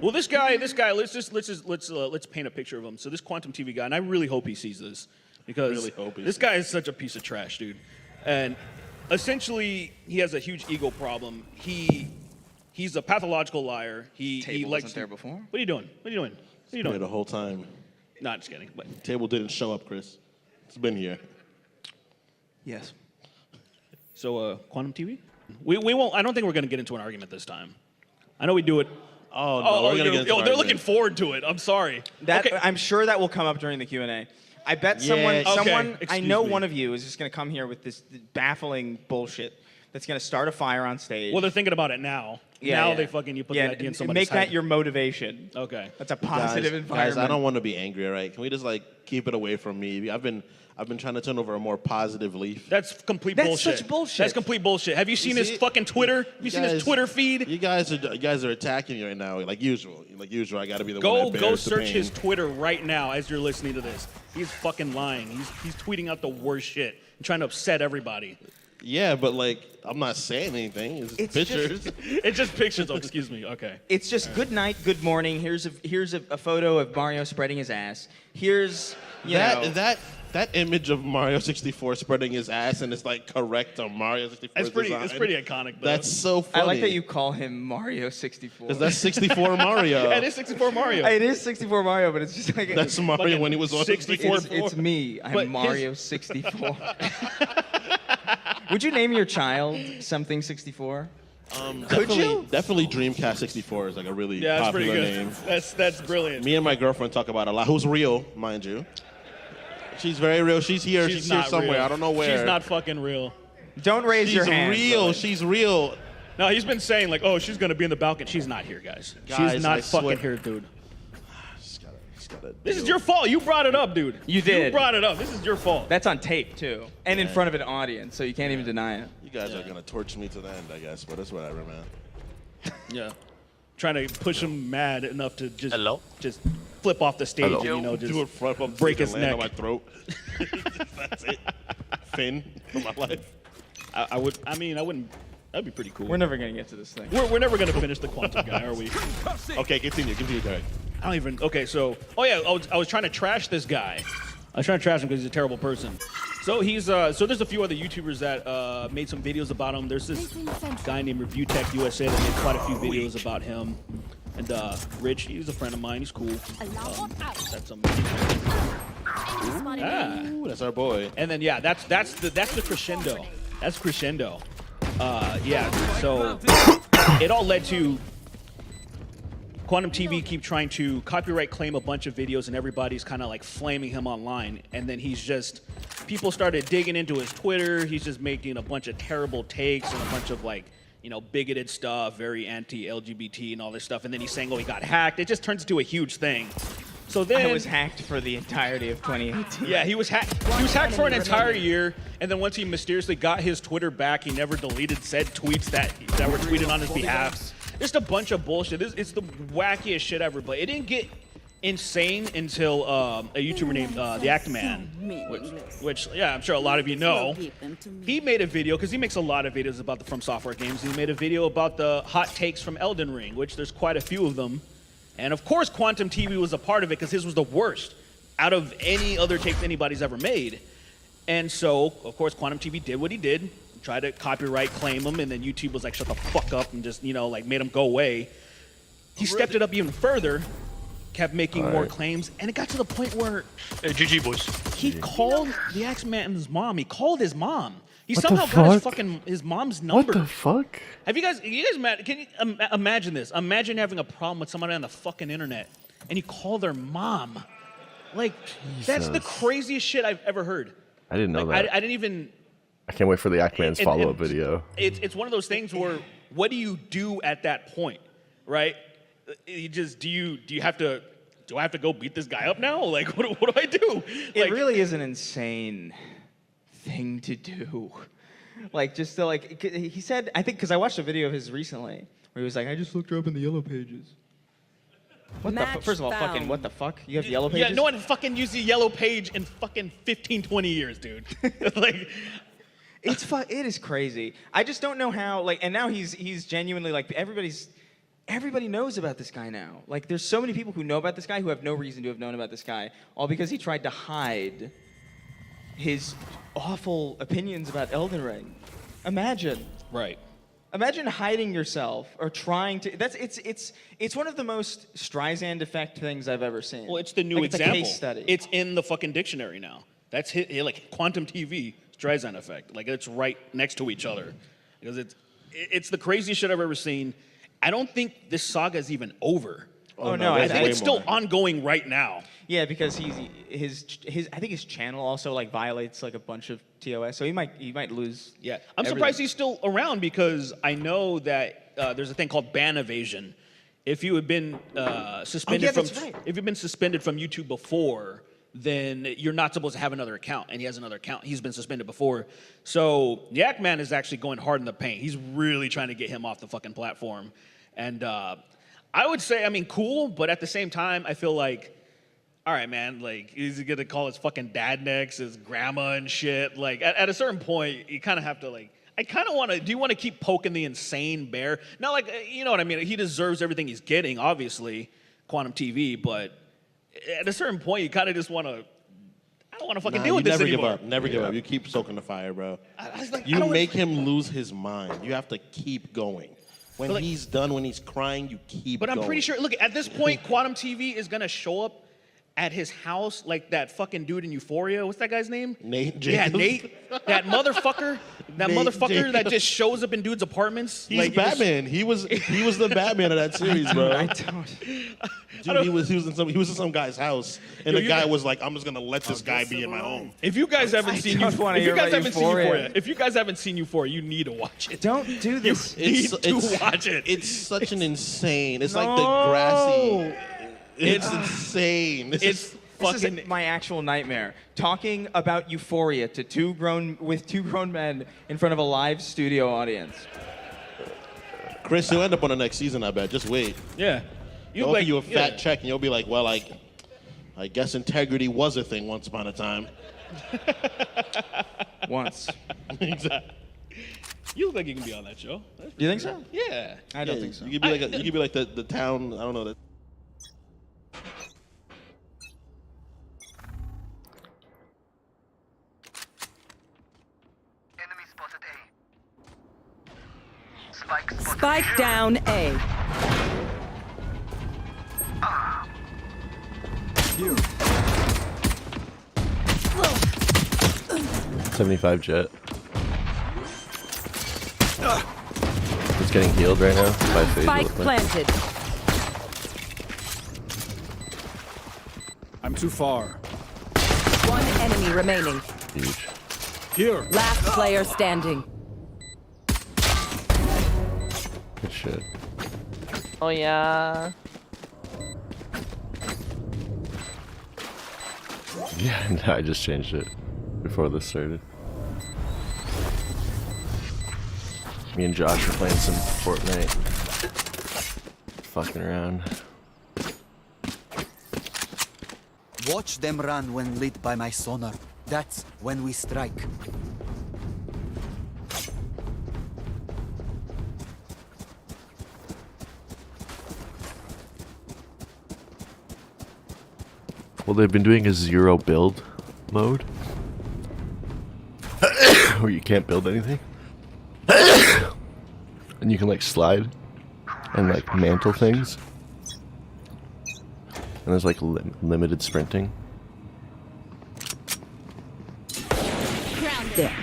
Well, this guy. Let's paint a picture of him. So this Quantum TV guy, and I really hope he sees this because this guy is such a piece of trash, dude. And essentially, he has a huge ego problem. He's a pathological liar. He likes. Wasn't there before? What are you doing? The whole time. Not just kidding. But Table didn't show up, Chris. It's been here. Yes. So, Quantum TV? We won't. I don't think we're going to get into an argument this time. I know we do it. Oh no, we're gonna get into an they're argument. looking forward to it. I'm sorry. I'm sure that will come up during the Q&A. I bet someone I excuse know me. one of you is just going to come here with this baffling bullshit that's going to start a fire on stage. Well, they're thinking about it now. You put the idea in somebody's make head. that your motivation. Okay. That's a positive environment. Guys, I don't want to be angry, all right? Can we just keep it away from me? I've been trying to turn over a more positive leaf. That's complete bullshit. That's such bullshit. That's complete bullshit. Have you seen his fucking Twitter? Have you seen his Twitter feed? You guys are attacking me right now, like usual. I got to be the one that Go bears the search pain. his Twitter right now as you're listening to this. He's fucking lying. He's tweeting out the worst shit and trying to upset everybody. Yeah, but I'm not saying anything. It's just pictures. It's just pictures. Oh, excuse me. Okay. It's just good night, good morning. Here's a photo of Mario spreading his ass. Here's That image of Mario 64 spreading his ass and it's like correct on Mario 64. It's pretty iconic, though. That's so funny. I like that you call him Mario 64. Because that's 64 Mario. Yeah, it is 64 Mario. It is 64 Mario, but it's just like That's Mario when he was on 64. It's me. I'm But Mario 64. Would you name your child something 64? Definitely Dreamcast 64 is like a really Yeah, that's pretty popular good. name. That's brilliant. Me and my girlfriend talk about it a lot. Who's real, mind you. She's very real. She's here. She's here not somewhere. real. I don't know where. She's not fucking real. Don't raise your hand. She's real. She's real. No, he's been saying like, oh, she's gonna be in the balcony. She's not here, guys. Guys, She's not I fucking swear. here, dude. She's gotta This is your fault. You brought it up, dude. You did. You brought it up. This is your fault. That's on tape too, and in front of an audience, so you can't even deny it. You guys are gonna torture me to the end, I guess, but it's whatever, man. Yeah. Trying to push him mad enough to just flip off the stage and, you know, just do it front up break his land neck. on my throat. That's it. Finn for my life. I wouldn't. That'd be pretty cool. We're never gonna get to this thing. We're never gonna finish the quantum guy, are we? Okay, continue, Derek. I don't even. Okay, so I was trying to trash this guy. I was trying to trash him because he's a terrible person. So he's so there's a few other YouTubers that made some videos about him. There's this guy named Review Tech USA that made quite a few videos about him. And Rich, he's a friend of mine. He's cool. That's Ooh, that's our boy. And then yeah, that's the crescendo. That's crescendo. Yeah. So it all led to Quantum TV keep trying to copyright claim a bunch of videos, and everybody's kind of like flaming him online. And then people started digging into his Twitter. He's just making a bunch of terrible takes and a bunch of like, you know, bigoted stuff, very anti-LGBT and all this stuff. And then he's saying, oh, he got hacked. It just turns into a huge thing. So then I was hacked for the entirety of 2018. Yeah, he was hacked. He was hacked for an entire year, and then once he mysteriously got his Twitter back, he never deleted said tweets that were tweeted on his behalf. Just a bunch of bullshit. It's the wackiest shit ever. But it didn't get insane until a YouTuber named the Actman, which yeah, I'm sure a lot of you know. He made a video because he makes a lot of videos about the From Software games. He made a video about the hot takes from Elden Ring, which there's quite a few of them. And of course, Quantum TV was a part of it because his was the worst out of any other takes anybody's ever made. And so, of course, Quantum TV did what he did, tried to copyright claim him, and then YouTube was like, shut the fuck up, and just, you know, like made him go away. He stepped it up even further, kept making more claims, and it got to the point where GG boys. He called the X-Man's mom. He called his mom. He What somehow the got fuck? his mom's number. What the fuck? Have you guys can you imagine this? Imagine having a problem with somebody on the fucking internet and you call their mom. Like, that's the craziest shit I've ever heard. I didn't know Like, that. I didn't even. I can't wait for the Ackman's follow-up video. It's one of those things where what do you do at that point, right? You just do you have to. Do I have to go beat this guy up now? Like, what do I do? It really is an insane thing to do. Like, just to like, he said, I think, because I watched a video of his recently where he was like, I just looked her up in the yellow pages. What the first of all, fucking what the fuck? You have the yellow pages? Yeah, no one fucking used the yellow page in fucking 15, 20 years, dude. Like, it is crazy. I just don't know how, like, and now he's genuinely like, everybody knows about this guy now. Like, there's so many people who know about this guy who have no reason to have known about this guy, all because he tried to hide his awful opinions about Elden Ring. Imagine. Right. Imagine hiding yourself or trying to. It's one of the most Streisand effect things I've ever seen. Well, it's the new like, example. It's a case study. It's in the fucking dictionary now. That's like Quantum TV, Streisand effect. Like, it's right next to each other because it's the craziest shit I've ever seen. I don't think this saga is even over. Oh no, I think it's still ongoing right now. Yeah, because his I think his channel also like violates like a bunch of TOS, so he might lose. Yeah, I'm surprised he's still around because I know that there's a thing called ban evasion. If you have been suspended if you've been suspended from YouTube before, then you're not supposed to have another account, and he has another account. He's been suspended before, so Yak Man is actually going hard in the paint. He's really trying to get him off the fucking platform, and I would say, I mean, cool, but at the same time, I feel like, all right, man, like, is he gonna call his fucking dad next, his grandma and shit? Like, at a certain point, you kind of have to, like, I kind of want to, do you want to keep poking the insane bear? Not like, you know what I mean? He deserves everything he's getting, obviously, Quantum TV, but at a certain point, you kind of just want to, I don't want to fucking Nah, deal with you this never anymore. give up. Never give up. You keep stoking the fire, bro. I was like, I You don't make him lose his mind. You have to keep going. When But, like- he's done, when he's crying, you keep But going. I'm pretty sure, look, at this point, Quantum TV is gonna show up at his house like that fucking dude in Euphoria. What's that guy's name? Nate Yeah, Jacobs. Nate. That motherfucker. That Nate motherfucker that Jacobs. just shows up in dudes' apartments. He's like, Batman. He was the Batman of that series, bro. I don't. Dude, he was in some guy's house, and Yo, the you guy guys- was like, "I'm just gonna let this guy be in my home." If you guys haven't seen don't wanna Euphoria, if you hear guys about haven't seen Euphoria. Euphoria, if you guys haven't seen Euphoria, you need to watch it. Don't do this. Need to watch it. It's such an insane. It's like No. the grassy. It's insane. It's This fucking. is my actual nightmare. Talking about Euphoria to two grown men in front of a live studio audience. Chris, you'll end up on the next season. I bet. Just wait. Yeah. They'll offer you a fat check, and you'll be like, "Well, I guess integrity was a thing once upon a time." Once. Exactly. You look like you can be on that show. You think so? Yeah. I don't think so. You could be like the town. I don't know. Spike down A. 75 Jet. He's getting healed right now by Phase. Spike planted. I'm too far. One enemy remaining. Huge. Here. Last player standing. Good shit. Oh yeah. Yeah, no, I just changed it before this started. Me and Josh are playing some Fortnite. Fucking around. Watch them run when lit by my sonar. That's when we strike. Well, they've been doing a zero build mode where you can't build anything. And you can like slide and like mantle things. And there's like limited sprinting. There.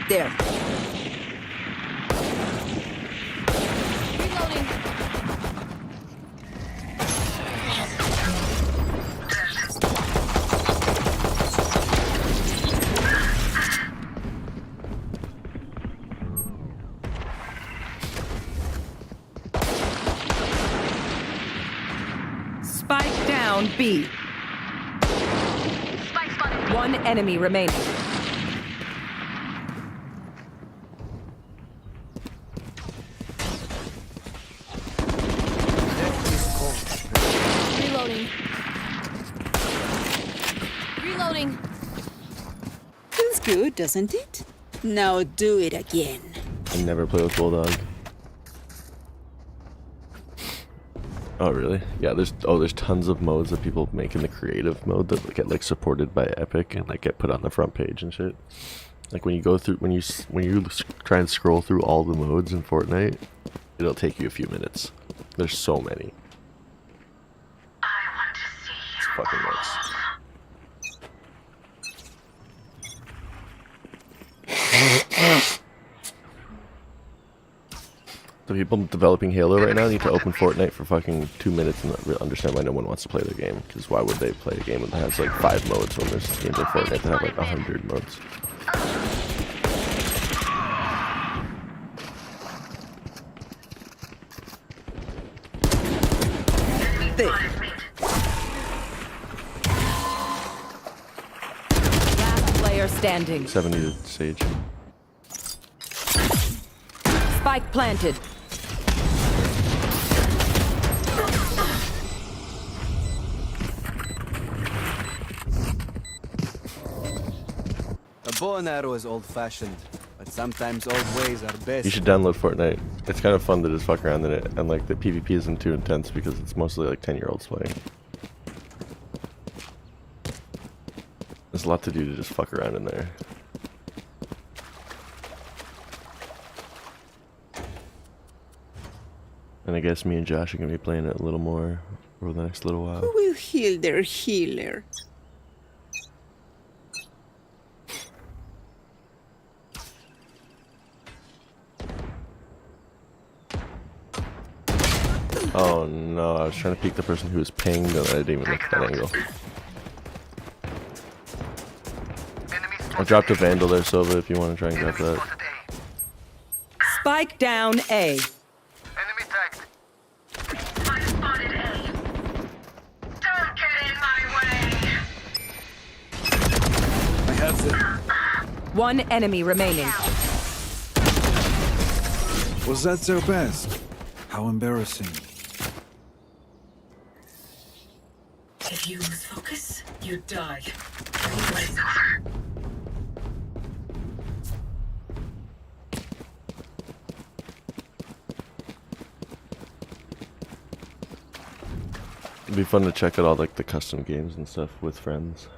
There. Spike down B. One enemy remaining. Reloading. Reloading. Feels good, doesn't it? Now do it again. I never play with Bulldog. Oh really? Yeah, there's tons of modes that people make in the creative mode that get like supported by Epic and like get put on the front page and shit. Like when you go through when you try and scroll through all the modes in Fortnite, it'll take you a few minutes. There's so many. It's fucking nuts. The people developing Halo right now need to open Fortnite for fucking 2 minutes and not really understand why no one wants to play their game. Because why would they play a game that has like 5 modes when there's games like Fortnite that have like 100 modes? Last player standing. 70 to Sage. Spike planted. A bow and arrow is old-fashioned, but sometimes old ways are best. You should download Fortnite. It's kind of fun to just fuck around in it, and like the PvP isn't too intense because it's mostly like 10-year-olds playing. There's a lot to do to just fuck around in there. And I guess me and Josh are gonna be playing it a little more over the next little while. Who will heal their healer? Oh no, I was trying to peek the person who was pinged and I didn't even look at that angle. I dropped a Vandal there, Sova, if you want to try and grab that. Spike down A. I have them. One enemy remaining. Was that their best? How embarrassing. If you lose focus, you die. It'd be fun to check out all like the custom games and stuff with friends.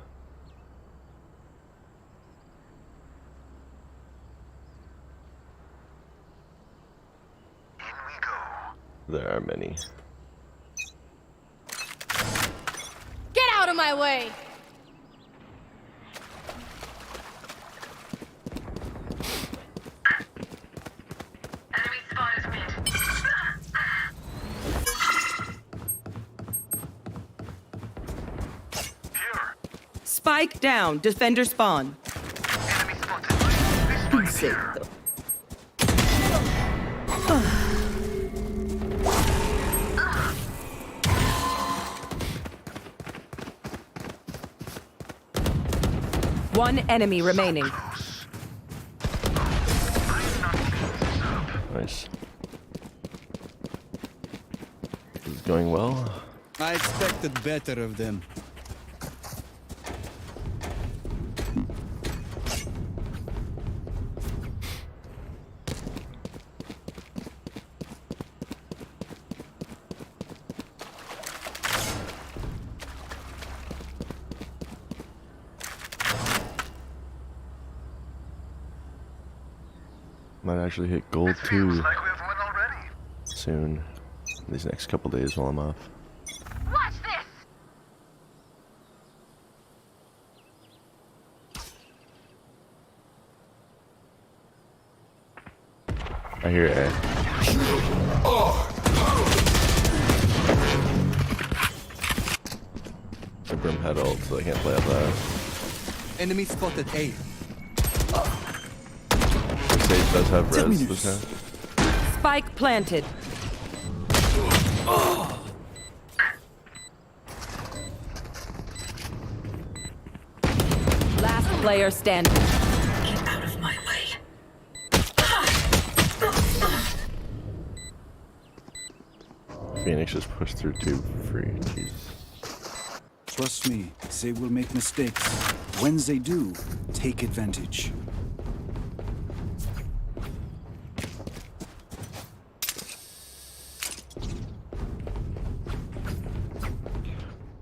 There are many. Get out of my way! Spike down. Defender spawn. Insecto. One enemy remaining. Nice. This is going well. I expected better of them. Might actually hit gold too soon. These next couple days while I'm off. Watch this! I hear A. The Brim had ult, so I can't play up that. Enemy spotted A. Sage does have res this time. Spike planted. Last player standing. Get out of my way. Phoenix just pushed through 2 for free. Jesus. Trust me, they will make mistakes. When they do, take advantage.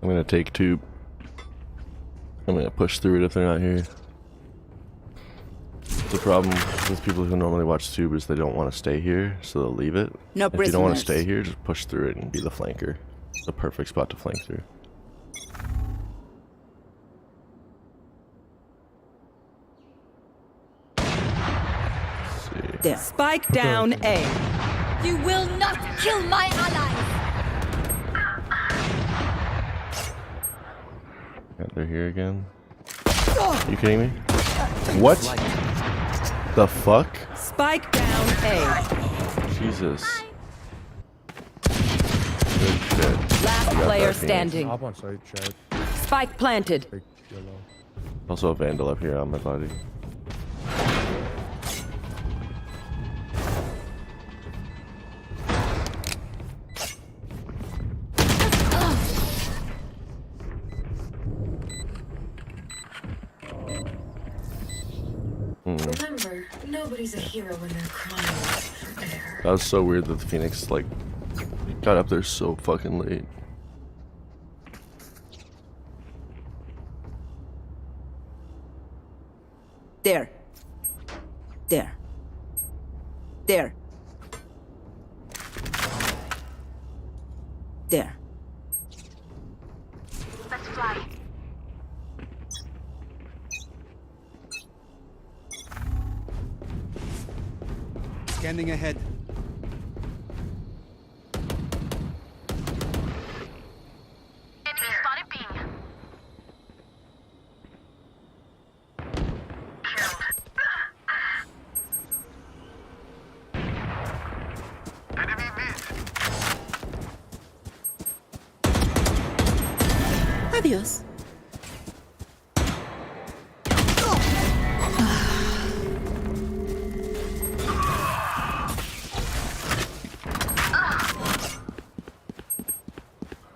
I'm gonna take tube. I'm gonna push through it if they're not here. The problem with people who normally watch tube is they don't want to stay here, so they'll leave it. No If you don't want to prisoners. stay here, just push through it and be the flanker. It's the perfect spot to flank through. There. Spike down A. You will not kill my allies! Yeah, they're here again. You kidding me? What? The fuck? Spike down A. Jesus. Good shit. Last You got player that, Phoenix. standing. Up on side, Chad. Spike planted. Big yellow. Also a Vandal up here on my body. Remember, nobody's a hero when they're crying for air. That was so weird that the Phoenix like got up there so fucking late. There. There. There. There. Let's fly. Scanning ahead. Enemy spotted B. Adios.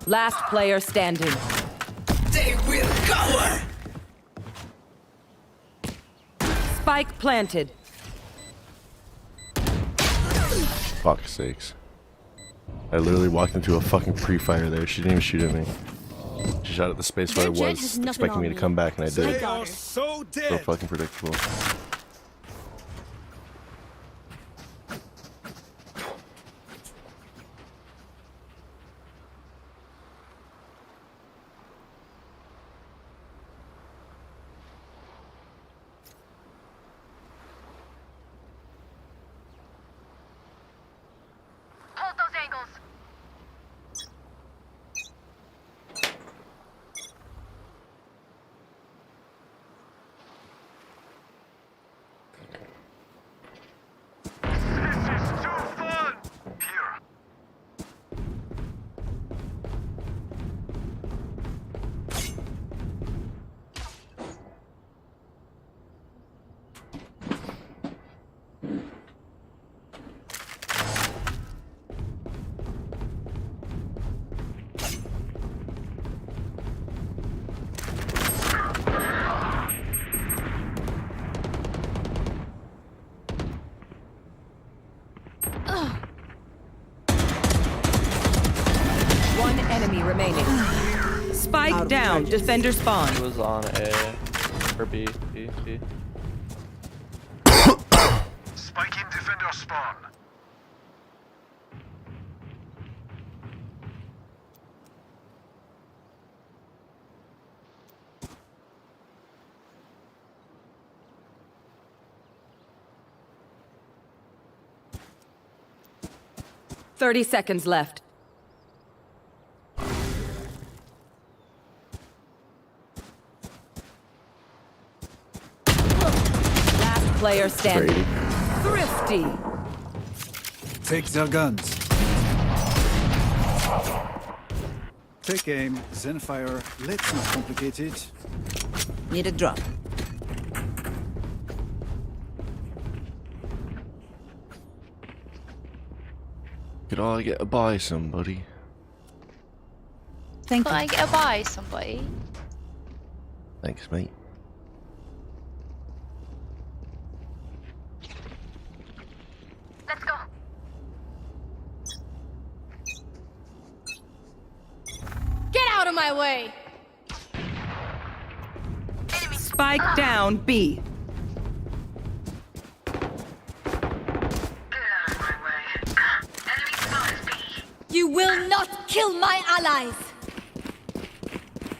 Last player standing. They will cower. Spike planted. Fuck's sakes. I literally walked into a fucking pre-fire there. She didn't even shoot at me. She shot at the space where I was, expecting me to come back, and I did. They are so dead. So fucking predictable. Hold those angles. One enemy remaining. Spike down. Defender spawn. He was on A or B. B. Spike in defender spawn. $30 seconds left. Last player standing. Thrifty. Take their guns. Take aim, then fire. Let's not complicate it. Need a drop. Could I get a buy somebody? Thank Can I get a buy, somebody? Thanks, mate. Let's go. Get out of my way. Spike down B. You will not kill my allies.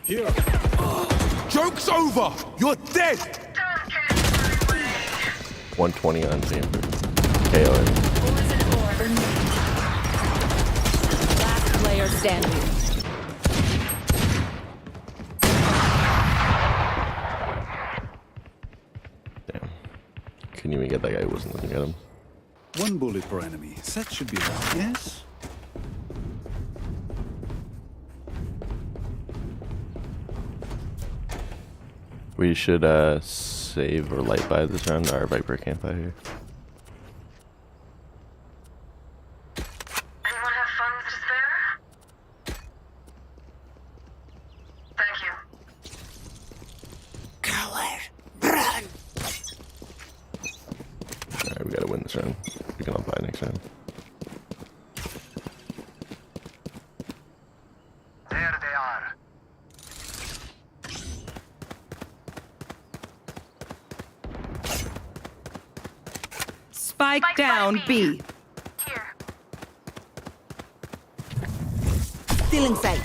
Here. Joke's over. You're dead. 120 on Panther. KO. Last player standing. Damn. Couldn't even get that guy who wasn't looking at him. One bullet per enemy. That should be enough, yes? We should save or light buy this round. Our Viper can't buy here. Anyone have funds to spare? Thank you. Coward, run. Alright, we gotta win this round. We can all buy next round. There they are. Spike down B. Still in sight.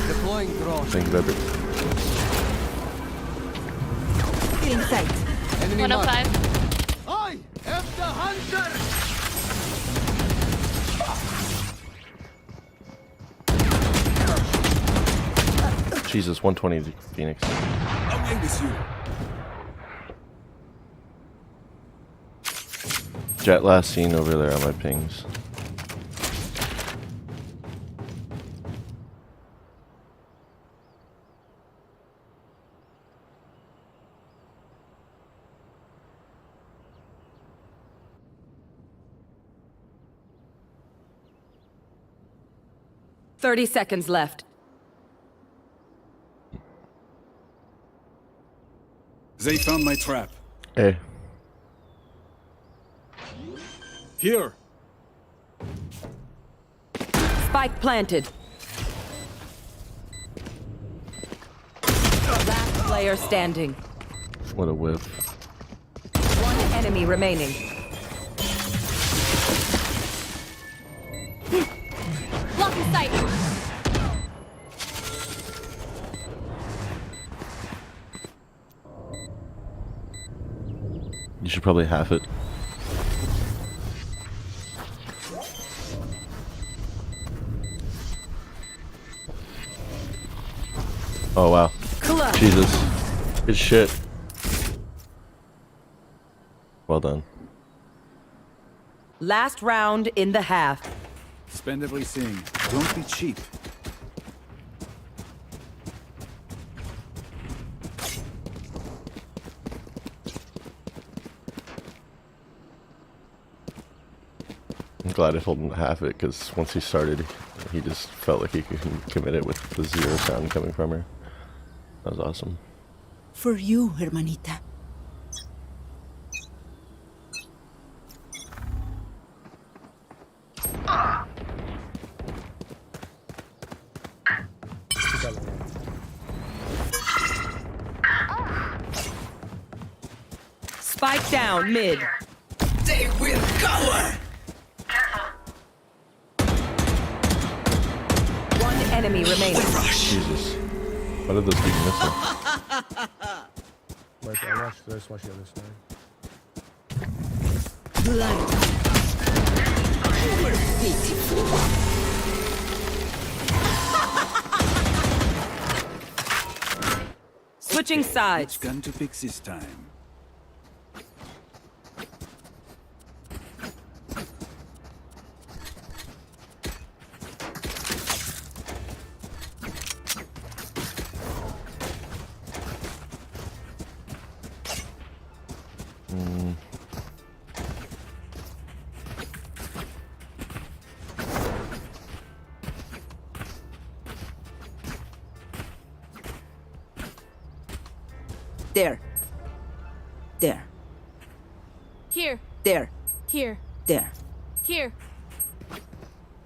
Deploying drone. Think about it. Still in sight. Enemy 105. I am the hunter! Jesus, 120 to Phoenix. Away with you. Jet last seen over there on my pings. Thirty seconds left. They found my trap. Hey. Here. Spike planted. Last player standing. What a whip. One enemy remaining. Blocking sight. You should probably half it. Oh wow. Jesus. Good shit. Well done. Last round in the half. Spend everything. Don't be cheap. I'm glad I told him to half it, because once he started, he just felt like he could commit it with the zero sound coming from her. That was awesome. For you, hermanita. Spike down mid. They will cower! One enemy remaining. Jesus. Why did those keep missing? Wait, I watched this, watch the other side. Blind. Switching sides. Which gun to pick this time? There. There. Here. There. Here. There. Here.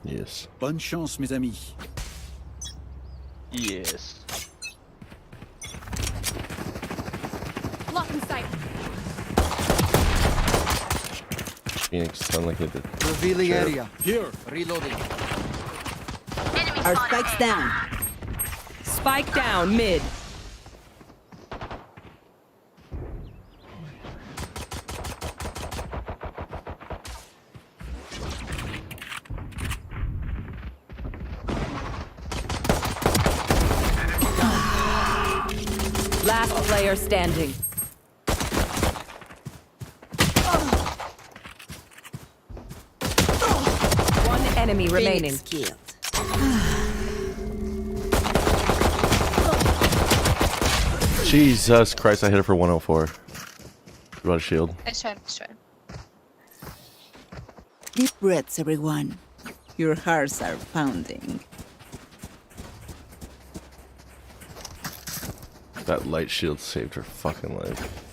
Yes. Bonne chance, mes amis. Yes. Blocking sight. Phoenix sound like it did. Revealing Sure. area. Here. Reloading. Our spike's down. Spike down mid. Last player standing. One enemy remaining. Killed. Jesus Christ, I hit her for 104. You got a shield. Nice try, nice try. Deep breaths, everyone. Your hearts are pounding. That light shield saved her fucking life.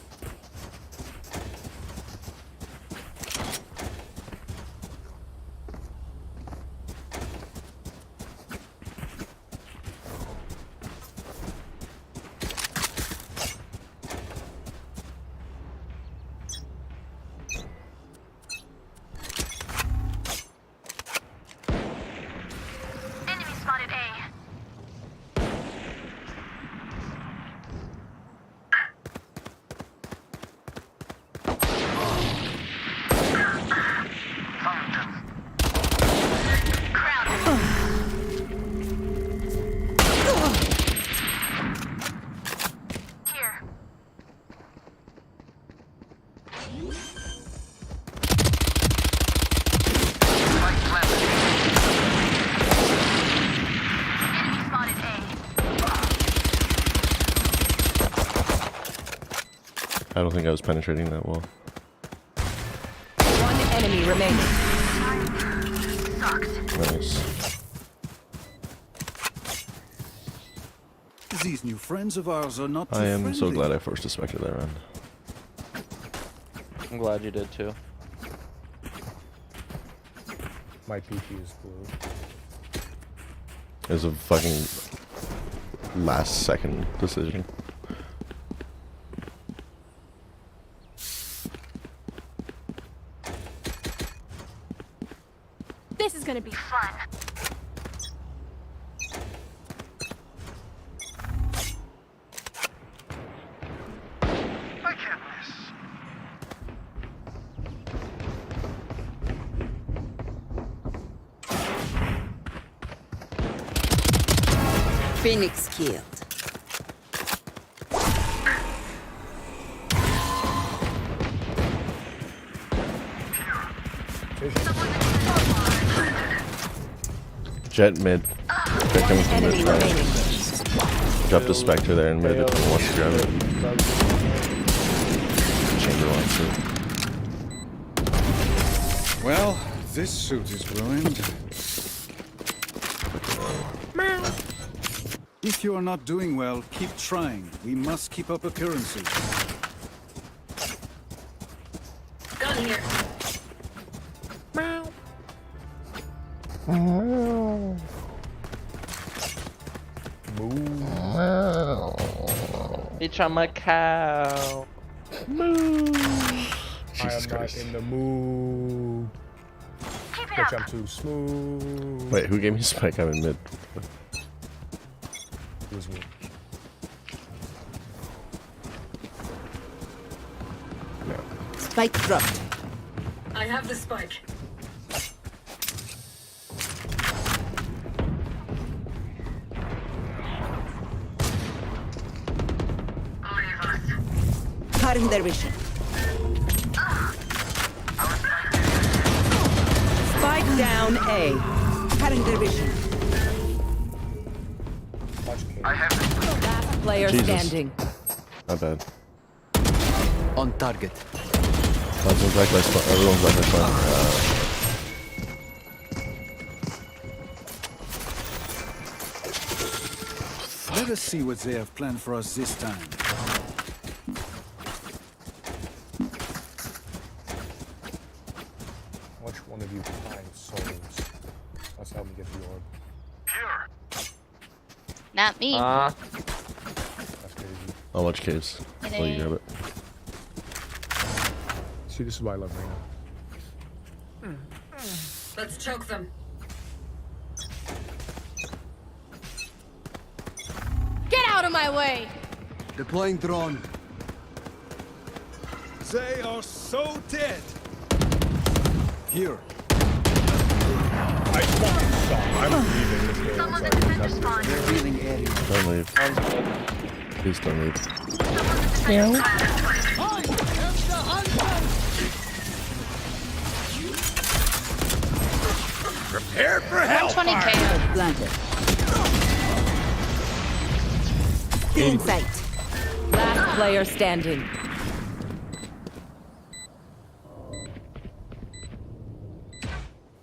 I don't think I was penetrating that well. One enemy remaining. Nice. These new friends of ours are not too I am friendly. so glad I forced a Spectre that round. I'm glad you did too. My PP is blue. It was a fucking last second decision. This is gonna be fun. I can't miss. Phoenix killed. Jet mid. Jet coming from mid. Dropped a Spectre there in mid. Wants to grab it. Chamber wants it. Well, this suit is ruined. If you are not doing well, keep trying. We must keep up appearances. Gun here. Bitch, I'm a cow. I Jesus am Christ. not in the mood. Bitch, I'm too smooth. Wait, who gave me spike? I'm in mid. It was me. Spike dropped. I have the spike. Cutting their vision. Spike down A. Cutting their vision. Last player Jesus. standing. Not bad. On target. Everyone's back by spawn. Everyone's back by spawn. Let us see what they have planned for us this time. Which one of you find souls? Let's help me get the orb. Not me. That's crazy. I'll watch caves. Will you grab it? See, this is why I love Reyna. Let's choke them. Get out of my way! Deploying drone. They are so dead. Here. I fucking suck. I'm leaving this game. I'm sorry. They're healing area. Don't leave. Please don't leave. Prepare for hellfire. 120k. Planted. In sight. Last player standing.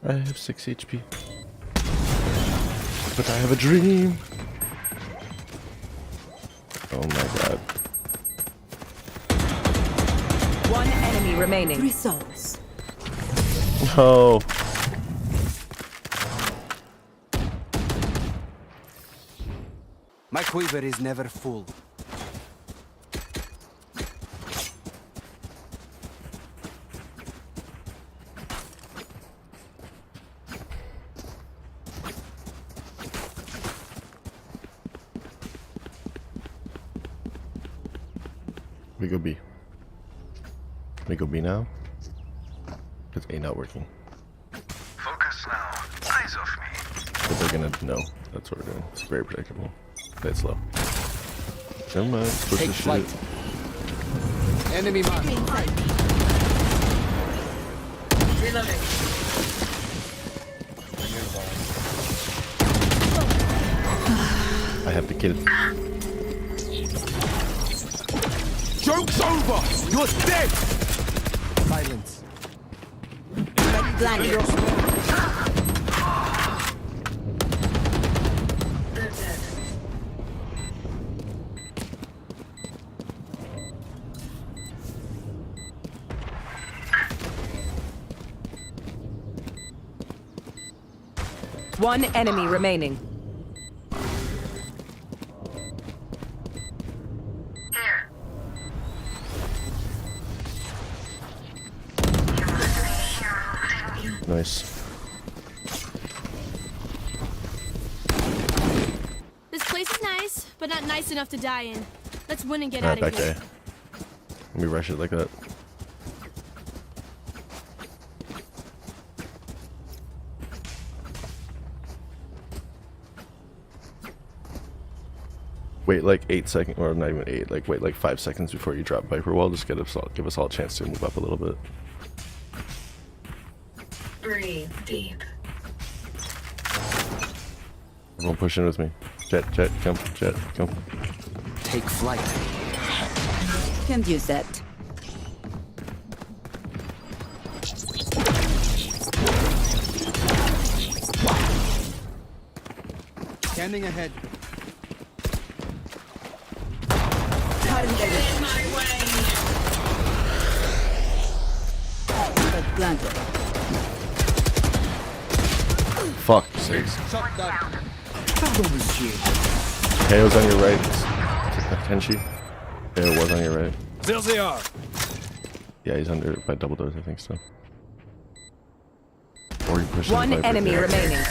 I have 6 HP. But I have a dream. Oh my god. One enemy remaining. 3 souls. No. My quiver is never full. We go B. We go B now? Because A not working. Focus now. Eyes off me. But they're gonna know. That's what we're doing. It's very predictable. Play it slow. Never mind. Push Take this flight. shit. Enemy mark. Reloading. I have to kill. Joke's over! You're dead! Silence. Blinded. They're dead. One enemy remaining. Nice. This place is nice, but not nice enough to die in. Let's win and get Alright, out of back here. there. Let me rush it like that. Wait like 8 seconds, or not even 8, like wait like 5 seconds before you drop Viper Wall. Just give us all a chance to move up a little bit. Breathe deep. Everyone push in with me. Jet, come, come. Take flight. Can't use that. Scanning ahead. In my way. Planted. Fuck sakes. Shot down. KO's on your right. Tenchi. KO was on your right. There they are. Yeah, he's under by double doors, I think so. Or you push One enemy remaining.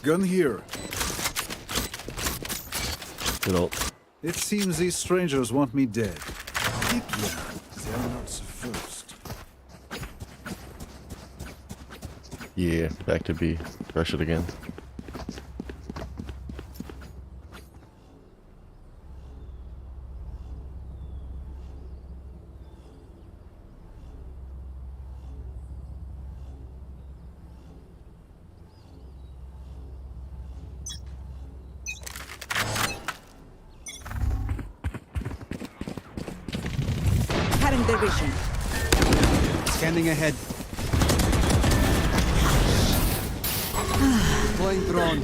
Gun here. Good ult. It seems these strangers want me dead. They're not first. Yeah, back to B. Rush it again. Cutting their vision. Scanning ahead. Deploying drone.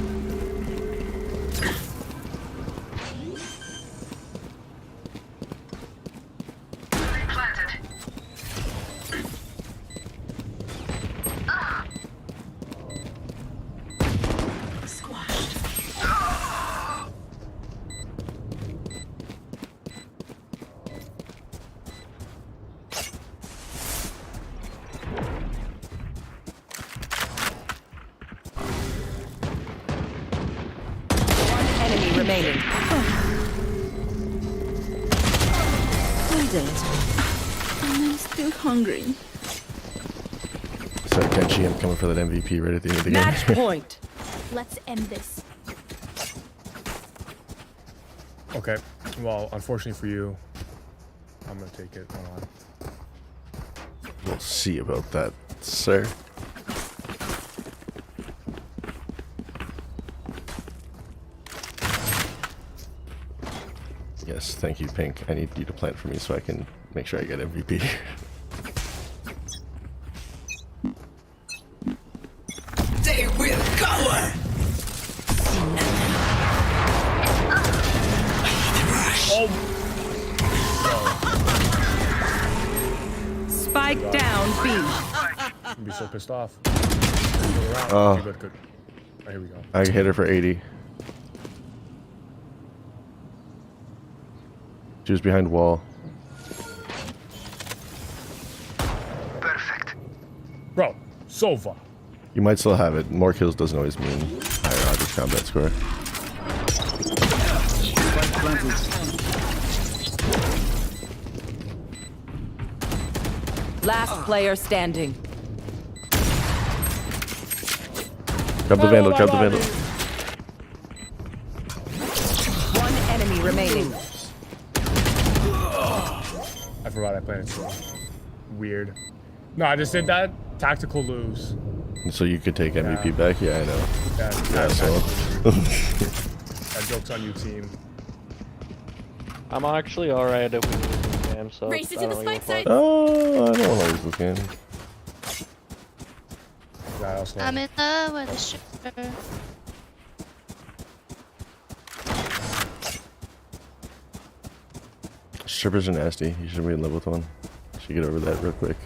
Remaining. I'm dead. And I'm still hungry. So Tenchi, I'm coming for that MVP right at the end of the Match game. point. Let's end this. Okay. Well, unfortunately for you, I'm gonna take it. Hold on. We'll see about that, sir. Yes, thank you, Pink. I need you to plant for me so I can make sure I get MVP. They will cover. Spike down B. I'd be so pissed off. Oh. Good, good. Oh, here we go. I hit her for 80. She was behind wall. Bro, Sova. You might still have it. More kills doesn't always mean higher average combat score. Last player standing. Grab the vandal, grab the vandal. One enemy remaining. I forgot I planted so weird. No, I just did that. Tactical lose. So you could take MVP back? Yeah, I know. Yeah, so. That joke's on you, team. I'm actually alright if we lose this game, so Race it I to the don't really spike site. Oh, I don't want to lose this game. I'm in love with a stripper. Strippers are nasty. You should be in love with one. Should get over that real quick.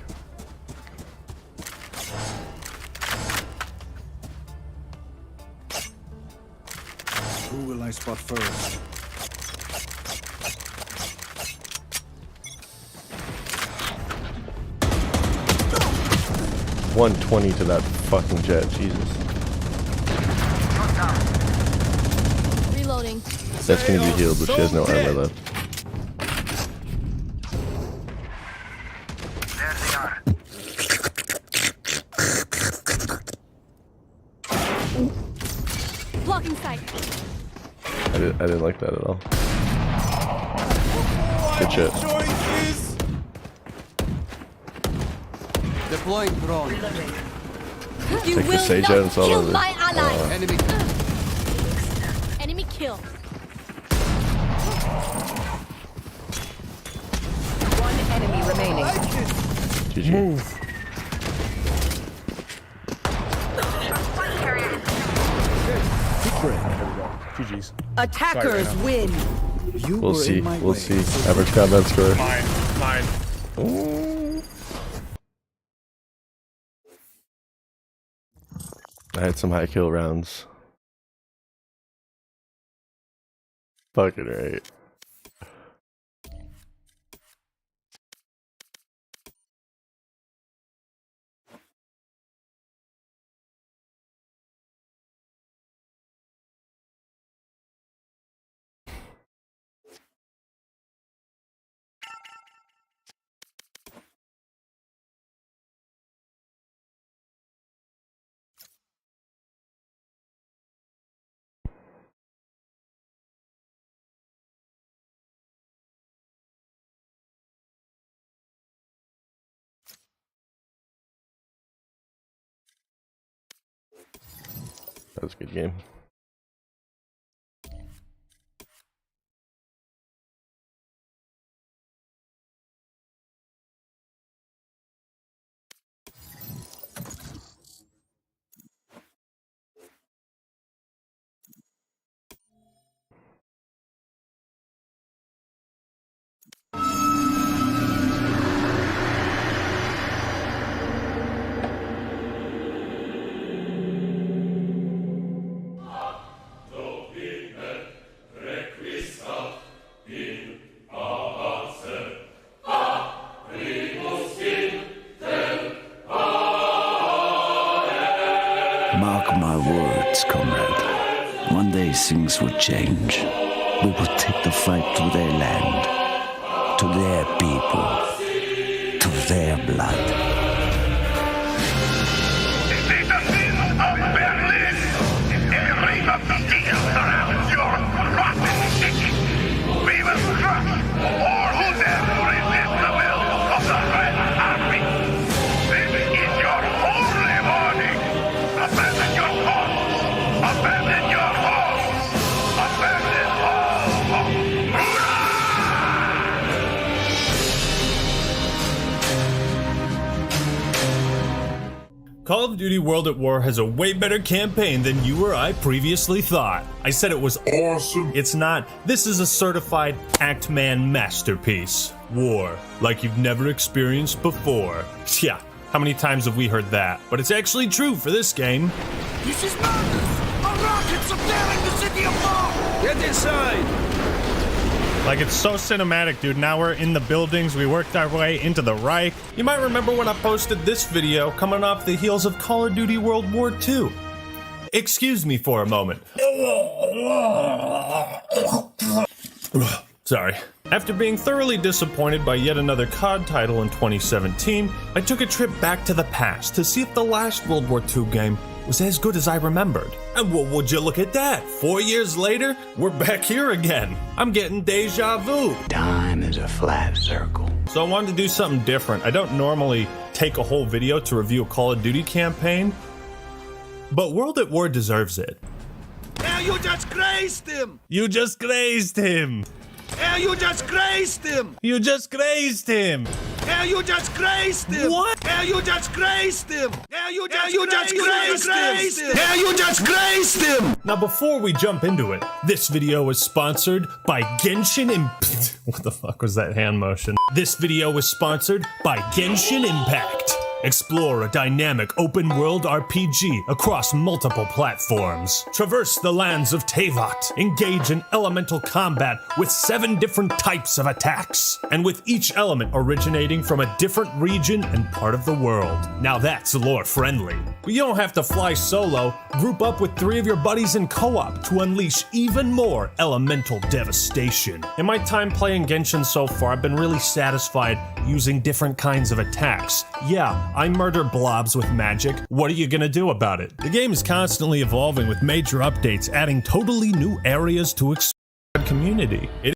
Who will I spot first? $120 to that fucking jet, Jesus. Reloading. That's gonna be healed, but she has no armor left. Blocking sight. I didn't like that at all. Good shit. Deploying drone. You Take the will sage not out and it's all kill over. my ally. Enemy. Enemy kill. One enemy remaining. GG. Move. There we go. GG's. Attackers win. You We'll were see. in my We'll way. see. Average combat score. Mine. Ooh. I had some high kill rounds. Fucking right. That was a good game. Mark my words, comrade. One day things would change. We would take the fight to their land, to their people, to their blood. We will crush all who dare to resist the will of the Red Army. This is your only warning. Abandon your cause. Abandon your homes. Abandon Call of Duty World at War has a way better campaign than you or I previously thought. I said it was awesome. It's not. This is a certified Act-Man masterpiece. War, like you've never experienced before. Yeah, how many times have we heard that? But it's actually true for this game. This is madness! A rocket's updating the city of Mars! Get inside! Like, it's so cinematic, dude. Now we're in the buildings. We worked our way into the Reich. You might remember when I posted this video coming off the heels of Call of Duty World War II. Excuse me for a moment. Sorry. After being thoroughly disappointed by yet another COD title in 2017, I took a trip back to the past to see if the last World War II game was as good as I remembered. And well, would you look at that? 4 years later, we're back here again. I'm getting deja vu. Time is a flat circle. So I wanted to do something different. I don't normally take a whole video to review a Call of Duty campaign, but World at War deserves it. Hey, you just grazed him! You just grazed him! Hey, you just grazed him! You just grazed him! Hey, you just grazed him! What? Hey, you just grazed him! Hey, you just grazed him! Hey, you just grazed him! Now before we jump into it, this video is sponsored by Genshin Impact. What the fuck was that hand motion? This video is sponsored by Genshin Impact. Explore a dynamic open-world RPG across multiple platforms. Traverse the lands of Teyvat. Engage in elemental combat with 7 different types of attacks, and with each element originating from a different region and part of the world. Now that's lore-friendly. But you don't have to fly solo. Group up with 3 of your buddies in co-op to unleash even more elemental devastation. In my time playing Genshin so far, I've been really satisfied using different kinds of attacks. Yeah, I murder blobs with magic. What are you gonna do about it? The game is constantly evolving with major updates, adding totally new areas to explore the community. It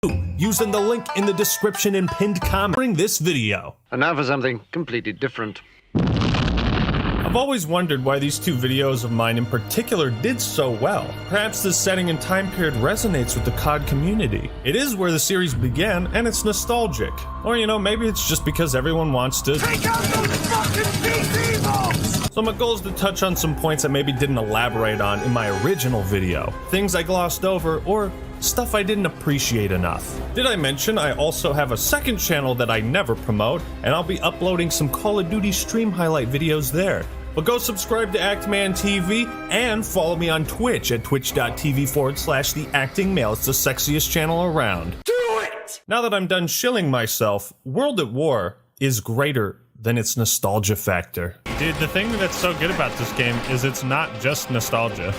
is using the link in the description and pinned comment during this video. And now for something completely different. I've always wondered why these 2 videos of mine in particular did so well. Perhaps this setting and time period resonates with the COD community. It is where the series began, and it's nostalgic. Or, you know, maybe it's just because everyone wants to Take out those fucking PC balls! So my goal is to touch on some points I maybe didn't elaborate on in my original video. Things I glossed over, or stuff I didn't appreciate enough. Did I mention I also have a second channel that I never promote, and I'll be uploading some Call of Duty stream highlight videos there. But go subscribe to Actman TV and follow me on Twitch at twitch.tv/theactingmale. It's the sexiest channel around. Do it! Now that I'm done shilling myself, World at War is greater than its nostalgia factor. Dude, the thing that's so good about this game is it's not just nostalgia.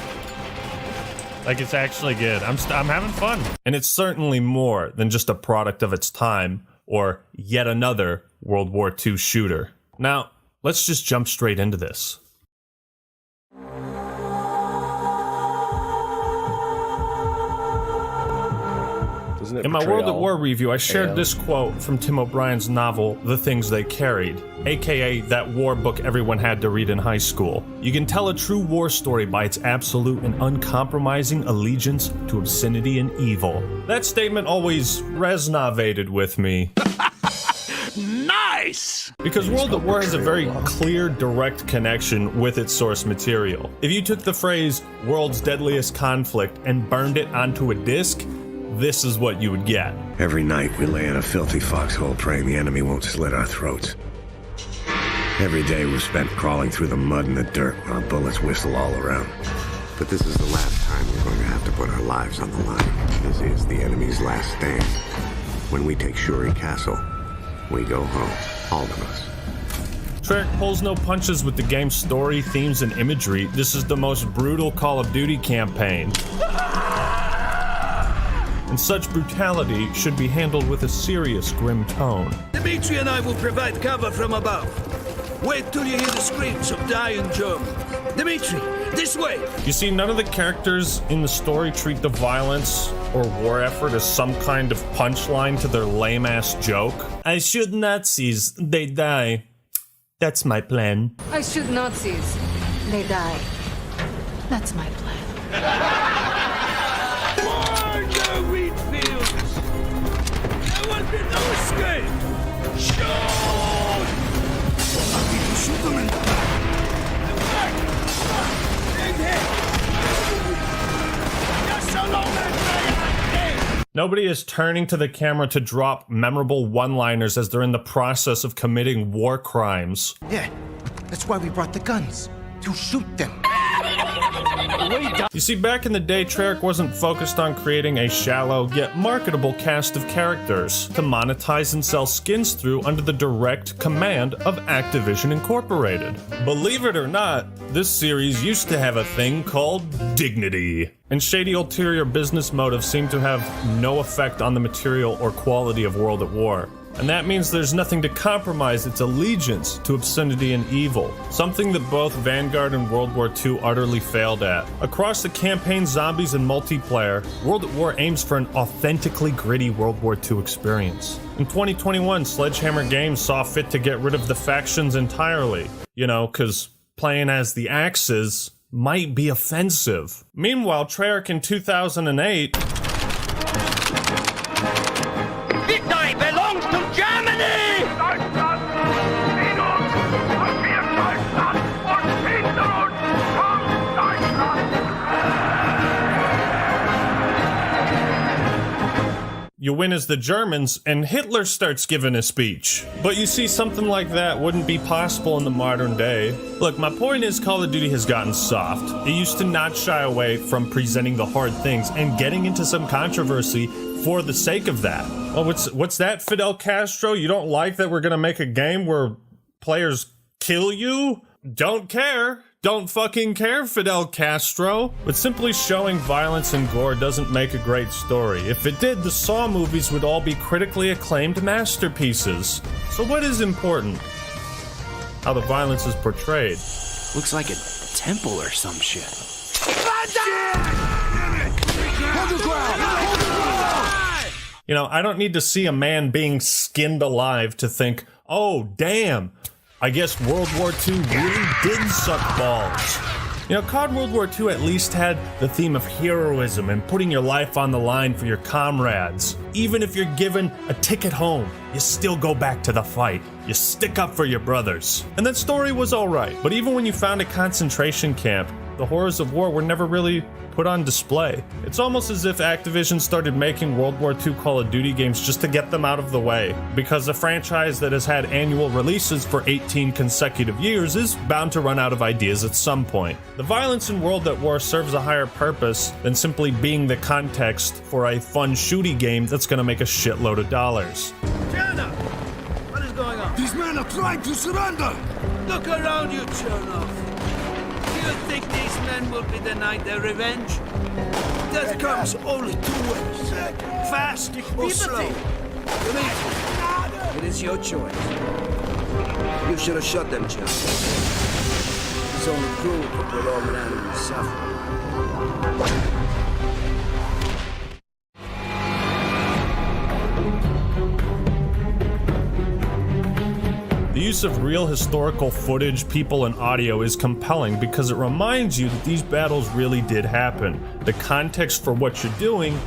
Like, it's actually good. I'm having fun. And it's certainly more than just a product of its time or yet another World War II shooter. Now, let's just jump straight into this. In my World at War review, I shared this quote from Tim O'Brien's novel, The Things They Carried, aka that war book everyone had to read in high school. You can tell a true war story by its absolute and uncompromising allegiance to obscenity and evil. That statement always resonated with me. Nice! Because World at War has a very clear, direct connection with its source material. If you took the phrase, world's deadliest conflict, and burned it onto a disc, this is what you would get. Every night we lay in a filthy foxhole praying the enemy won't slit our throats. Every day we're spent crawling through the mud and the dirt while bullets whistle all around. But this is the last time we're going to have to put our lives on the line. This is the enemy's last stand. When we take Shuri Castle, we go home, all of us. Treyarch pulls no punches with the game's story, themes, and imagery. This is the most brutal Call of Duty campaign. And such brutality should be handled with a serious, grim tone. Dimitri and I will provide cover from above. Wait till you hear the screams of dying German. Dimitri, this way! You see, none of the characters in the story treat the violence or war effort as some kind of punchline to their lame-ass joke. I shoot Nazis, they die. That's my plan. I shoot Nazis. They die. That's my plan. More the wheat fields! There will be no escape! Shoot! Shoot them in the back! Big hit! Just so long as they are dead! Nobody is turning to the camera to drop memorable one-liners as they're in the process of committing war crimes. Yeah, that's why we brought the guns. To shoot them. You see, back in the day, Treyarch wasn't focused on creating a shallow yet marketable cast of characters to monetize and sell skins through under the direct command of Activision Incorporated. Believe it or not, this series used to have a thing called dignity, and shady ulterior business motives seem to have no effect on the material or quality of World at War. And that means there's nothing to compromise its allegiance to obscenity and evil, something that both Vanguard and World War II utterly failed at. Across the campaign, zombies, and multiplayer, World at War aims for an authentically gritty World War II experience. In 2021, Sledgehammer Games saw fit to get rid of the factions entirely. You know, because playing as the Axis might be offensive. Meanwhile, Treyarch in 2008... Victory belongs to Germany! You win as the Germans, and Hitler starts giving a speech. But you see, something like that wouldn't be possible in the modern day. Look, my point is Call of Duty has gotten soft. It used to not shy away from presenting the hard things and getting into some controversy for the sake of that. Oh, what's that, Fidel Castro? You don't like that we're gonna make a game where players kill you? Don't care. Don't fucking care, Fidel Castro. But simply showing violence and gore doesn't make a great story. If it did, the Saw movies would all be critically acclaimed masterpieces. So what is important? How the violence is portrayed. Looks like a temple or some shit. You know, I don't need to see a man being skinned alive to think, oh, damn, I guess World War II really did suck balls. You know, COD World War II at least had the theme of heroism and putting your life on the line for your comrades. Even if you're given a ticket home, you still go back to the fight. You stick up for your brothers. And that story was alright, but even when you found a concentration camp, the horrors of war were never really put on display. It's almost as if Activision started making World War II Call of Duty games just to get them out of the way, because a franchise that has had annual releases for 18 consecutive years is bound to run out of ideas at some point. The violence in World at War serves a higher purpose than simply being the context for a fun shooty game that's gonna make a shitload of dollars. Chernoff! What is going on? These men are trying to surrender! Look around you, Chernoff. Do you think these men will be denied their revenge? Death comes only two ways. Fast or slow. It is your choice. You should have shot them, Chernoff. It's only cruel to prolong an animal's suffering. The use of real historical footage, people, and audio is compelling because it reminds you that these battles really did happen. The context for what you're doing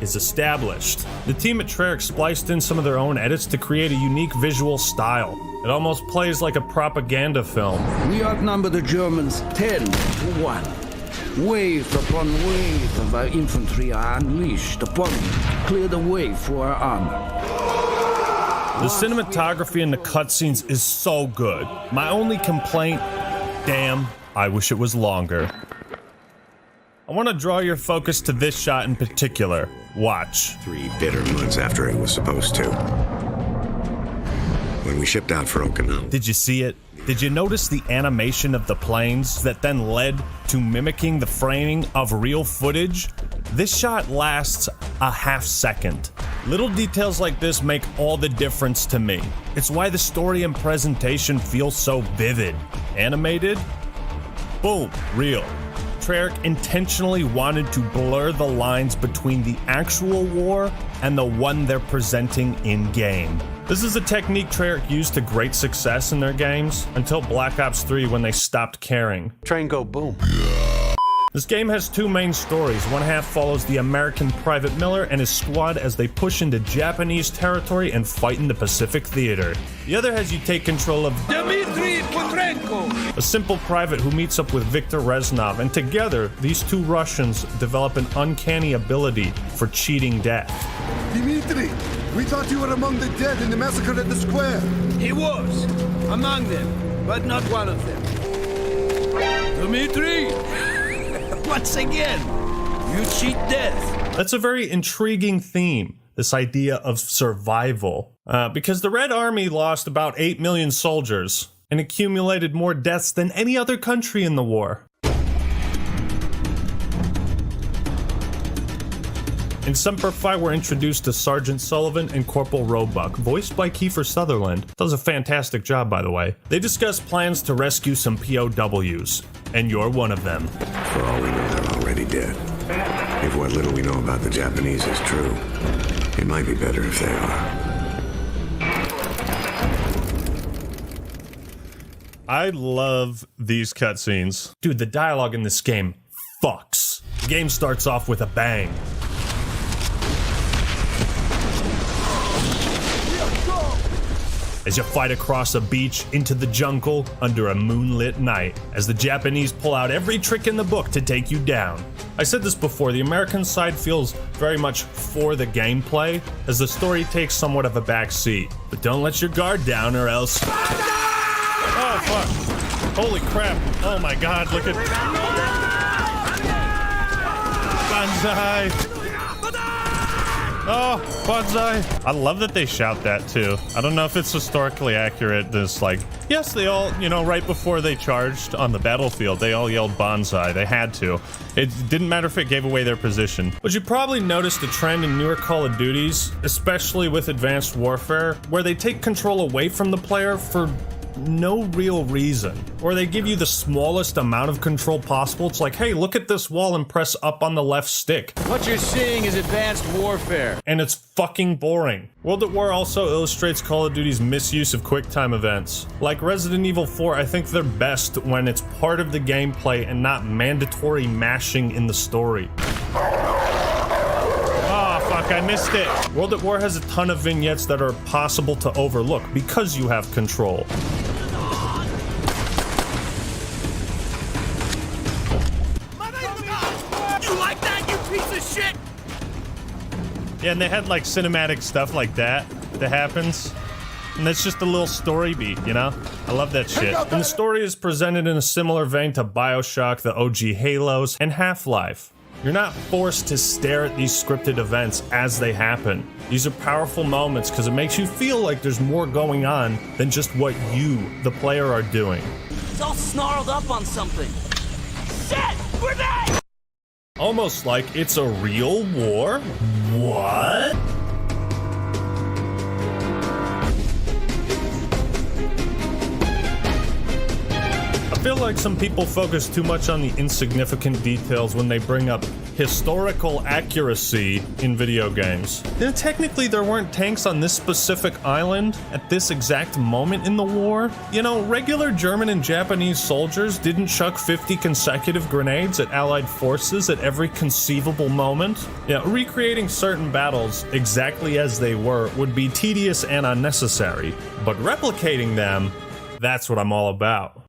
is established. The team at Treyarch spliced in some of their own edits to create a unique visual style. It almost plays like a propaganda film. We outnumber the Germans 10 to 1. Wave upon wave of our infantry are unleashed upon them, clear the way for our armor. The cinematography in the cutscenes is so good. My only complaint, damn, I wish it was longer. I want to draw your focus to this shot in particular. Watch. 3 bitter months after it was supposed to. When we shipped out for Okinawa. Did you see it? Did you notice the animation of the planes that then led to mimicking the framing of real footage? This shot lasts a half second. Little details like this make all the difference to me. It's why the story and presentation feel so vivid. Animated? Boom, real. Treyarch intentionally wanted to blur the lines between the actual war and the one they're presenting in-game. This is a technique Treyarch used to great success in their games, until Black Ops 3 when they stopped caring. Train go boom. This game has 2 main stories. One half follows the American Private Miller and his squad as they push into Japanese territory and fight in the Pacific Theater. The other has you take control of Dmitry Petrenko, a simple private who meets up with Viktor Reznov, and together, these 2 Russians develop an uncanny ability for cheating death. Dmitry, we thought you were among the dead in the massacre at the square. He was, among them, but not one of them. Dmitry! Once again, you cheat death. That's a very intriguing theme, this idea of survival. Because the Red Army lost about 8 million soldiers and accumulated more deaths than any other country in the war. In Semper Fi, we're introduced to Sergeant Sullivan and Corporal Roebuck, voiced by Kiefer Sutherland. Does a fantastic job, by the way. They discuss plans to rescue some POWs, and you're one of them. For all we know, they're already dead. If what little we know about the Japanese is true, it might be better if they are. I love these cutscenes. Dude, the dialogue in this game fucks. The game starts off with a bang. As you fight across a beach into the jungle under a moonlit night, as the Japanese pull out every trick in the book to take you down. I said this before, the American side feels very much for the gameplay, as the story takes somewhat of a back seat. But don't let your guard down or else... Oh, fuck. Holy crap. Oh my god, look at... Banzai! Oh, Banzai! I love that they shout that too. I don't know if it's historically accurate. This, like, yes, they all, you know, right before they charged on the battlefield, they all yelled Banzai. They had to. It didn't matter if it gave away their position. But you probably noticed a trend in newer Call of Duties, especially with Advanced Warfare, where they take control away from the player for no real reason, or they give you the smallest amount of control possible. It's like, hey, look at this wall and press up on the left stick. What you're seeing is Advanced Warfare. And it's fucking boring. World at War also illustrates Call of Duty's misuse of QuickTime events. Like Resident Evil 4, I think they're best when it's part of the gameplay and not mandatory mashing in the story. I missed it. World at War has a ton of vignettes that are possible to overlook because you have control. You like that, you piece of shit? Yeah, and they had like cinematic stuff like that happens. And that's just a little story beat, you know? I love that shit. And the story is presented in a similar vein to BioShock, the OG Halos, and Half-Life. You're not forced to stare at these scripted events as they happen. These are powerful moments because it makes you feel like there's more going on than just what you, the player, are doing. It's all snarled up on something. Shit! Grenade! Almost like it's a real war? What? I feel like some people focus too much on the insignificant details when they bring up historical accuracy in video games. And technically, there weren't tanks on this specific island at this exact moment in the war. You know, regular German and Japanese soldiers didn't chuck 50 consecutive grenades at Allied forces at every conceivable moment. Yeah, recreating certain battles exactly as they were would be tedious and unnecessary, but replicating them, that's what I'm all about.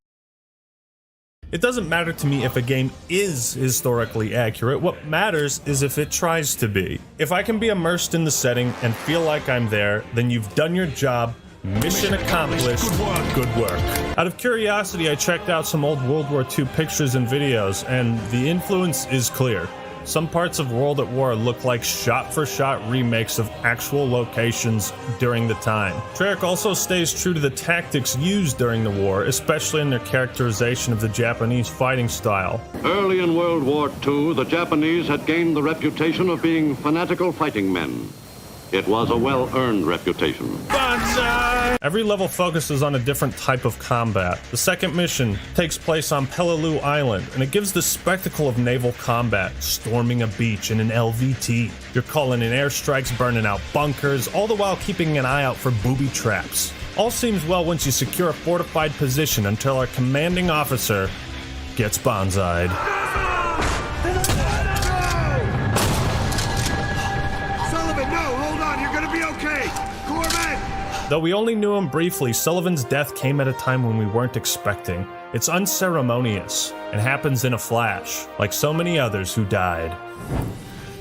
It doesn't matter to me if a game is historically accurate. What matters is if it tries to be. If I can be immersed in the setting and feel like I'm there, then you've done your job. Mission accomplished. Good work. Out of curiosity, I checked out some old World War II pictures and videos, and the influence is clear. Some parts of World at War look like shot-for-shot remakes of actual locations during the time. Treyarch also stays true to the tactics used during the war, especially in their characterization of the Japanese fighting style. Early in World War II, the Japanese had gained the reputation of being fanatical fighting men. It was a well-earned reputation. Banzai! Every level focuses on a different type of combat. The second mission takes place on Peleliu Island, and it gives the spectacle of naval combat, storming a beach in an LVT. You're calling in airstrikes, burning out bunkers, all the while keeping an eye out for booby traps. All seems well once you secure a fortified position until our commanding officer gets banzai'd. Though we only knew him briefly, Sullivan's death came at a time when we weren't expecting. It's unceremonious and happens in a flash, like so many others who died.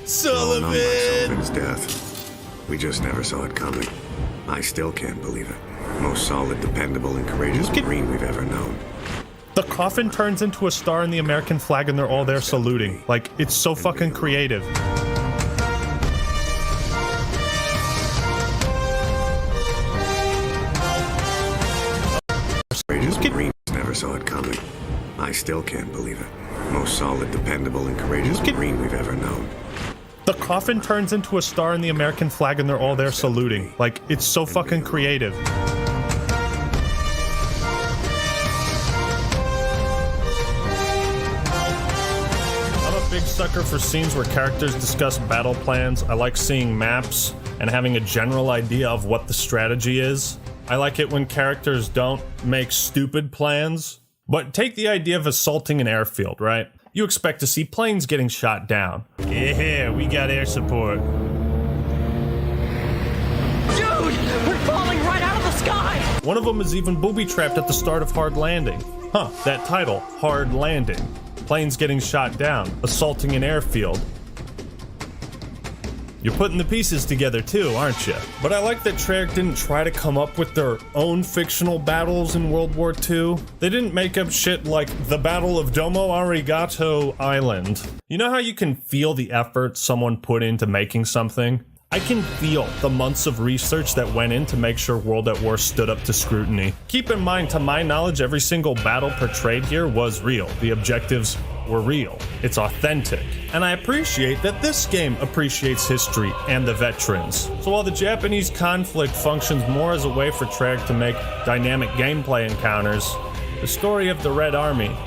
Sullivan! Sullivan's death. We just never saw it coming. I still can't believe it. Most solid, dependable, and courageous Marine we've ever known. The coffin turns into a star in the American flag and they're all there saluting. Like, it's so fucking creative. Marines never saw it coming. I still can't believe it. Most solid, dependable, and courageous Marine we've ever known. The coffin turns into a star in the American flag and they're all there saluting. Like, it's so fucking creative. I'm a big sucker for scenes where characters discuss battle plans. I like seeing maps and having a general idea of what the strategy is. I like it when characters don't make stupid plans. But take the idea of assaulting an airfield, right? You expect to see planes getting shot down. Yeah, we got air support. Dude, we're falling right out of the sky! One of them is even booby-trapped at the start of Hard Landing. Huh, that title, Hard Landing. Planes getting shot down, assaulting an airfield. You're putting the pieces together too, aren't you? But I like that Treyarch didn't try to come up with their own fictional battles in World War II. They didn't make up shit like the Battle of Domo Arigato Island. You know how you can feel the effort someone put into making something? I can feel the months of research that went in to make sure World at War stood up to scrutiny. Keep in mind, to my knowledge, every single battle portrayed here was real. The objectives were real. It's authentic. And I appreciate that this game appreciates history and the veterans. So while the Japanese conflict functions more as a way for Treyarch to make dynamic gameplay encounters, the story of the Red Army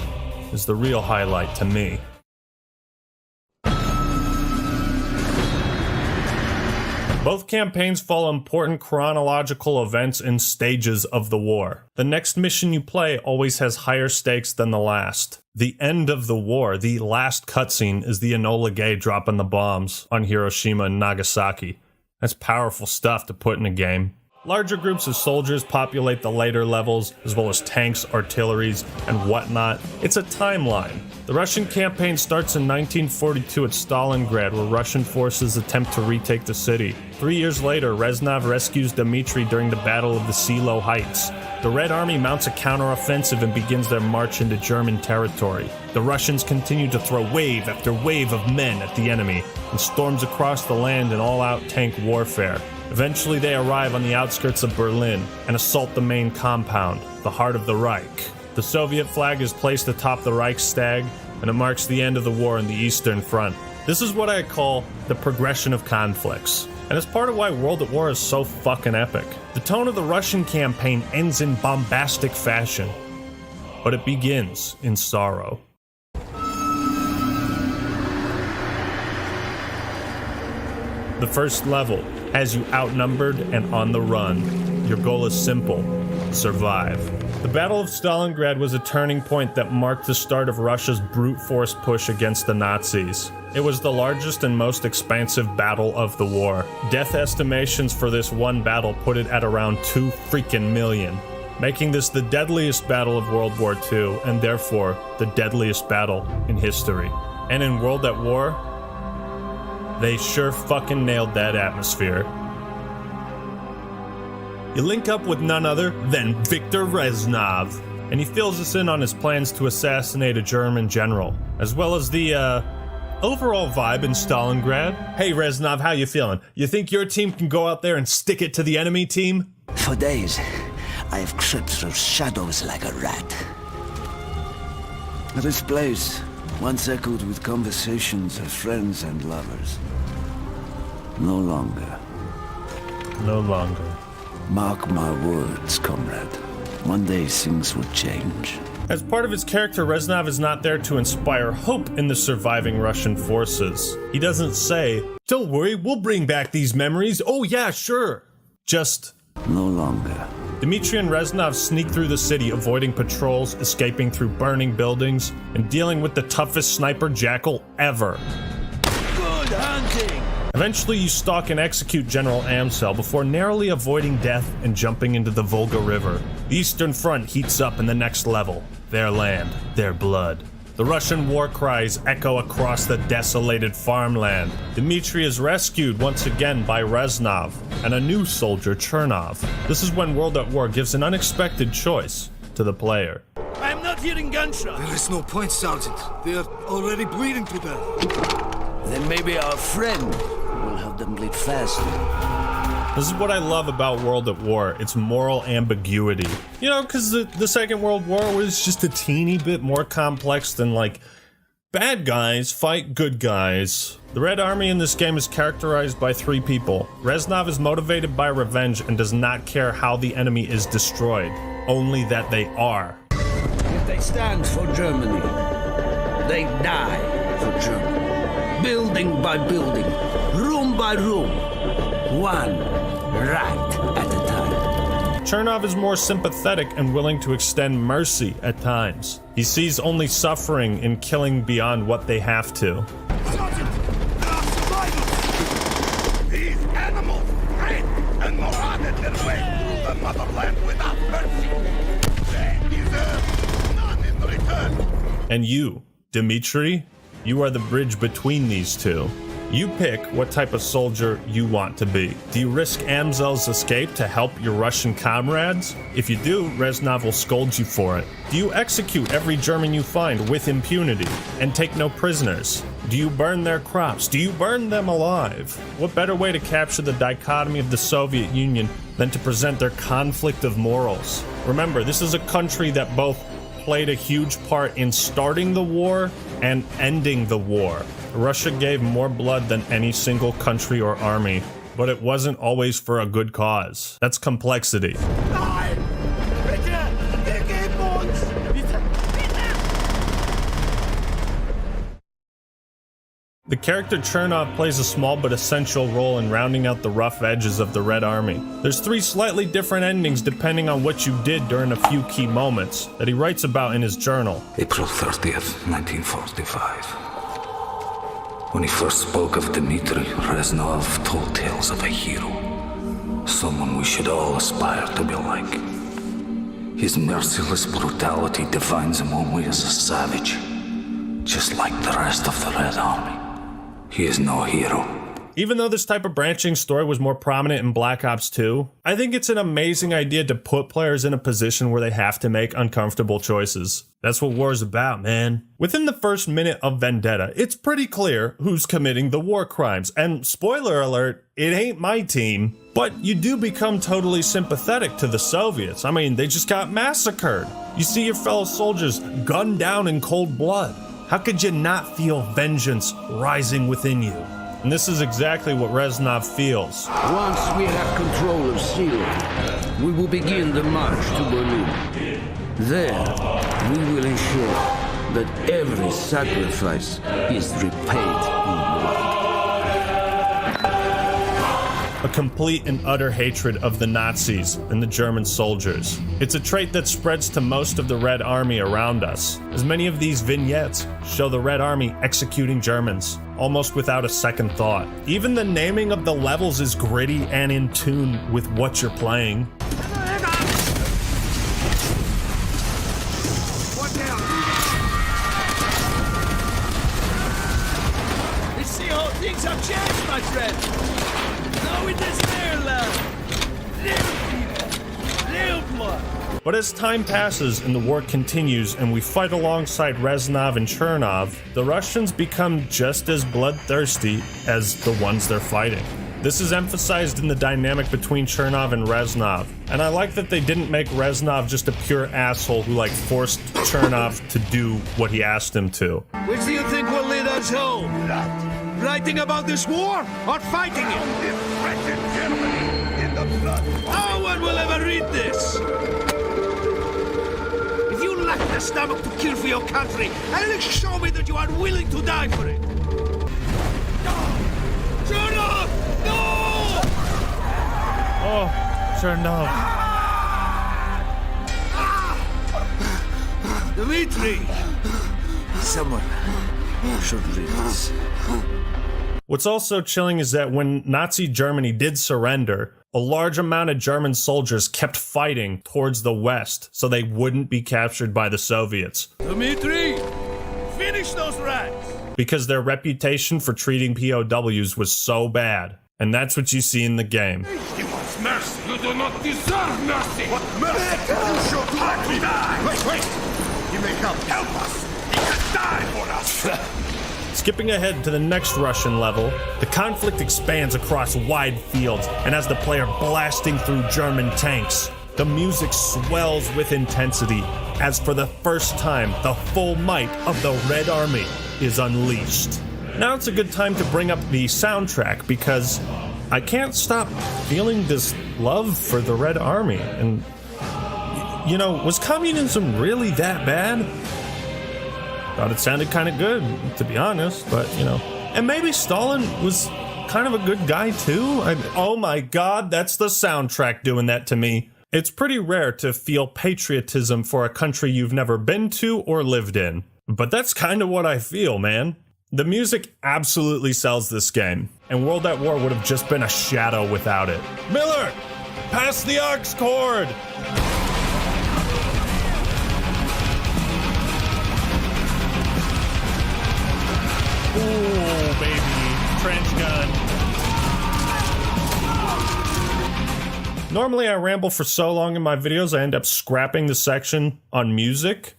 is the real highlight to me. Both campaigns follow important chronological events and stages of the war. The next mission you play always has higher stakes than the last. The end of the war, the last cutscene, is the Enola Gay dropping the bombs on Hiroshima and Nagasaki. That's powerful stuff to put in a game. Larger groups of soldiers populate the later levels, as well as tanks, artilleries, and whatnot. It's a timeline. The Russian campaign starts in 1942 at Stalingrad, where Russian forces attempt to retake the city. 3 years later, Reznov rescues Dmitry during the Battle of the Silo Heights. The Red Army mounts a counteroffensive and begins their march into German territory. The Russians continue to throw wave after wave of men at the enemy, and storms across the land in all-out tank warfare. Eventually they arrive on the outskirts of Berlin and assault the main compound, the heart of the Reich. The Soviet flag is placed atop the Reichstag, and it marks the end of the war in the Eastern Front. This is what I call the progression of conflicts, and it's part of why World at War is so fucking epic. The tone of the Russian campaign ends in bombastic fashion, but it begins in sorrow. The first level has you outnumbered and on the run. Your goal is simple: survive. The Battle of Stalingrad was a turning point that marked the start of Russia's brute force push against the Nazis. It was the largest and most expansive battle of the war. Death estimations for this one battle put it at around 2 freaking million, making this the deadliest battle of World War II, and therefore the deadliest battle in history. And in World at War, they sure fucking nailed that atmosphere. You link up with none other than Viktor Reznov, and he fills us in on his plans to assassinate a German general, as well as the, overall vibe in Stalingrad. Hey Reznov, how you feeling? You think your team can go out there and stick it to the enemy team? For days, I have crept through shadows like a rat. This place once echoed with conversations of friends and lovers. No longer. No longer. Mark my words, comrade. One day things will change. As part of his character, Reznov is not there to inspire hope in the surviving Russian forces. He doesn't say, "Don't worry, we'll bring back these memories. Oh yeah, sure." Just... no longer. Dmitry and Reznov sneak through the city, avoiding patrols, escaping through burning buildings, and dealing with the toughest sniper jackal ever. Good hunting! Eventually you stalk and execute General Amsel before narrowly avoiding death and jumping into the Volga River. The Eastern Front heats up in the next level. Their land, their blood. The Russian war cries echo across the desolated farmland. Dmitry is rescued once again by Reznov and a new soldier, Chernov. This is when World at War gives an unexpected choice to the player. I'm not hearing gunshots. There is no point, Sergeant. They are already bleeding to death. Then maybe our friend will help them bleed faster. This is what I love about World at War, its moral ambiguity. You know, because the Second World War was just a teeny bit more complex than, like, bad guys fight good guys. The Red Army in this game is characterized by 3 people. Reznov is motivated by revenge and does not care how the enemy is destroyed, only that they are. If they stand for Germany, they die for Germany. Building by building, room by room, one rat at a time. Chernov is more sympathetic and willing to extend mercy at times. He sees only suffering in killing beyond what they have to. These animals ran and marauded their way through the motherland without mercy. They deserve none in return. And you, Dmitri, you are the bridge between these two. You pick what type of soldier you want to be. Do you risk Amzel's escape to help your Russian comrades? If you do, Reznov will scold you for it. Do you execute every German you find with impunity and take no prisoners? Do you burn their crops? Do you burn them alive? What better way to capture the dichotomy of the Soviet Union than to present their conflict of morals? Remember, this is a country that both played a huge part in starting the war and ending the war. Russia gave more blood than any single country or army, but it wasn't always for a good cause. That's complexity. The character Chernov plays a small but essential role in rounding out the rough edges of the Red Army. There's 3 slightly different endings depending on what you did during a few key moments that he writes about in his journal. April 30th, 1945. When he first spoke of Dmitri, Reznov told tales of a hero. Someone we should all aspire to be like. His merciless brutality defines him only as a savage. Just like the rest of the Red Army. He is no hero. Even though this type of branching story was more prominent in Black Ops 2, I think it's an amazing idea to put players in a position where they have to make uncomfortable choices. That's what war's about, man. Within the first minute of Vendetta, it's pretty clear who's committing the war crimes, and spoiler alert, it ain't my team. But you do become totally sympathetic to the Soviets. I mean, they just got massacred. You see your fellow soldiers gunned down in cold blood. How could you not feel vengeance rising within you? And this is exactly what Reznov feels. Once we have control of Syria, we will begin the march to Berlin. There, we will ensure that every sacrifice is repaid in blood. A complete and utter hatred of the Nazis and the German soldiers. It's a trait that spreads to most of the Red Army around us, as many of these vignettes show the Red Army executing Germans, almost without a second thought. Even the naming of the levels is gritty and in tune with what you're playing. You see how things have changed, my friend. Now it is their land. Real people, real blood. But as time passes and the war continues and we fight alongside Reznov and Chernov, the Russians become just as bloodthirsty as the ones they're fighting. This is emphasized in the dynamic between Chernov and Reznov, and I like that they didn't make Reznov just a pure asshole who forced Chernov to do what he asked him to. Which do you think will lead us home? Writing about this war or fighting it? No one will ever read this. If you lack the stomach to kill for your country, at least show me that you are willing to die for it. Chernov! No! Oh, Chernov. Dmitri! Someone should read this. What's also chilling is that when Nazi Germany did surrender, a large amount of German soldiers kept fighting towards the west so they wouldn't be captured by the Soviets. Dmitri! Finish those rats! Because their reputation for treating POWs was so bad. And that's what you see in the game. He wants mercy! You do not deserve mercy! What mercy? You should let me die! Wait! He may help us! He can die for us! Skipping ahead to the next Russian level, the conflict expands across wide fields and has the player blasting through German tanks. The music swells with intensity as for the first time the full might of the Red Army is unleashed. Now it's a good time to bring up the soundtrack because I can't stop feeling this love for the Red Army. And, you know, was communism really that bad? Thought it sounded kind of good, to be honest, but, you know. And maybe Stalin was kind of a good guy, too. Oh my god, that's the soundtrack doing that to me. It's pretty rare to feel patriotism for a country you've never been to or lived in. But that's kind of what I feel, man. The music absolutely sells this game, and World at War would have just been a shadow without it. Miller! Pass the aux cord! Ooh, baby. Trench gun. Normally I ramble for so long in my videos I end up scrapping the section on music,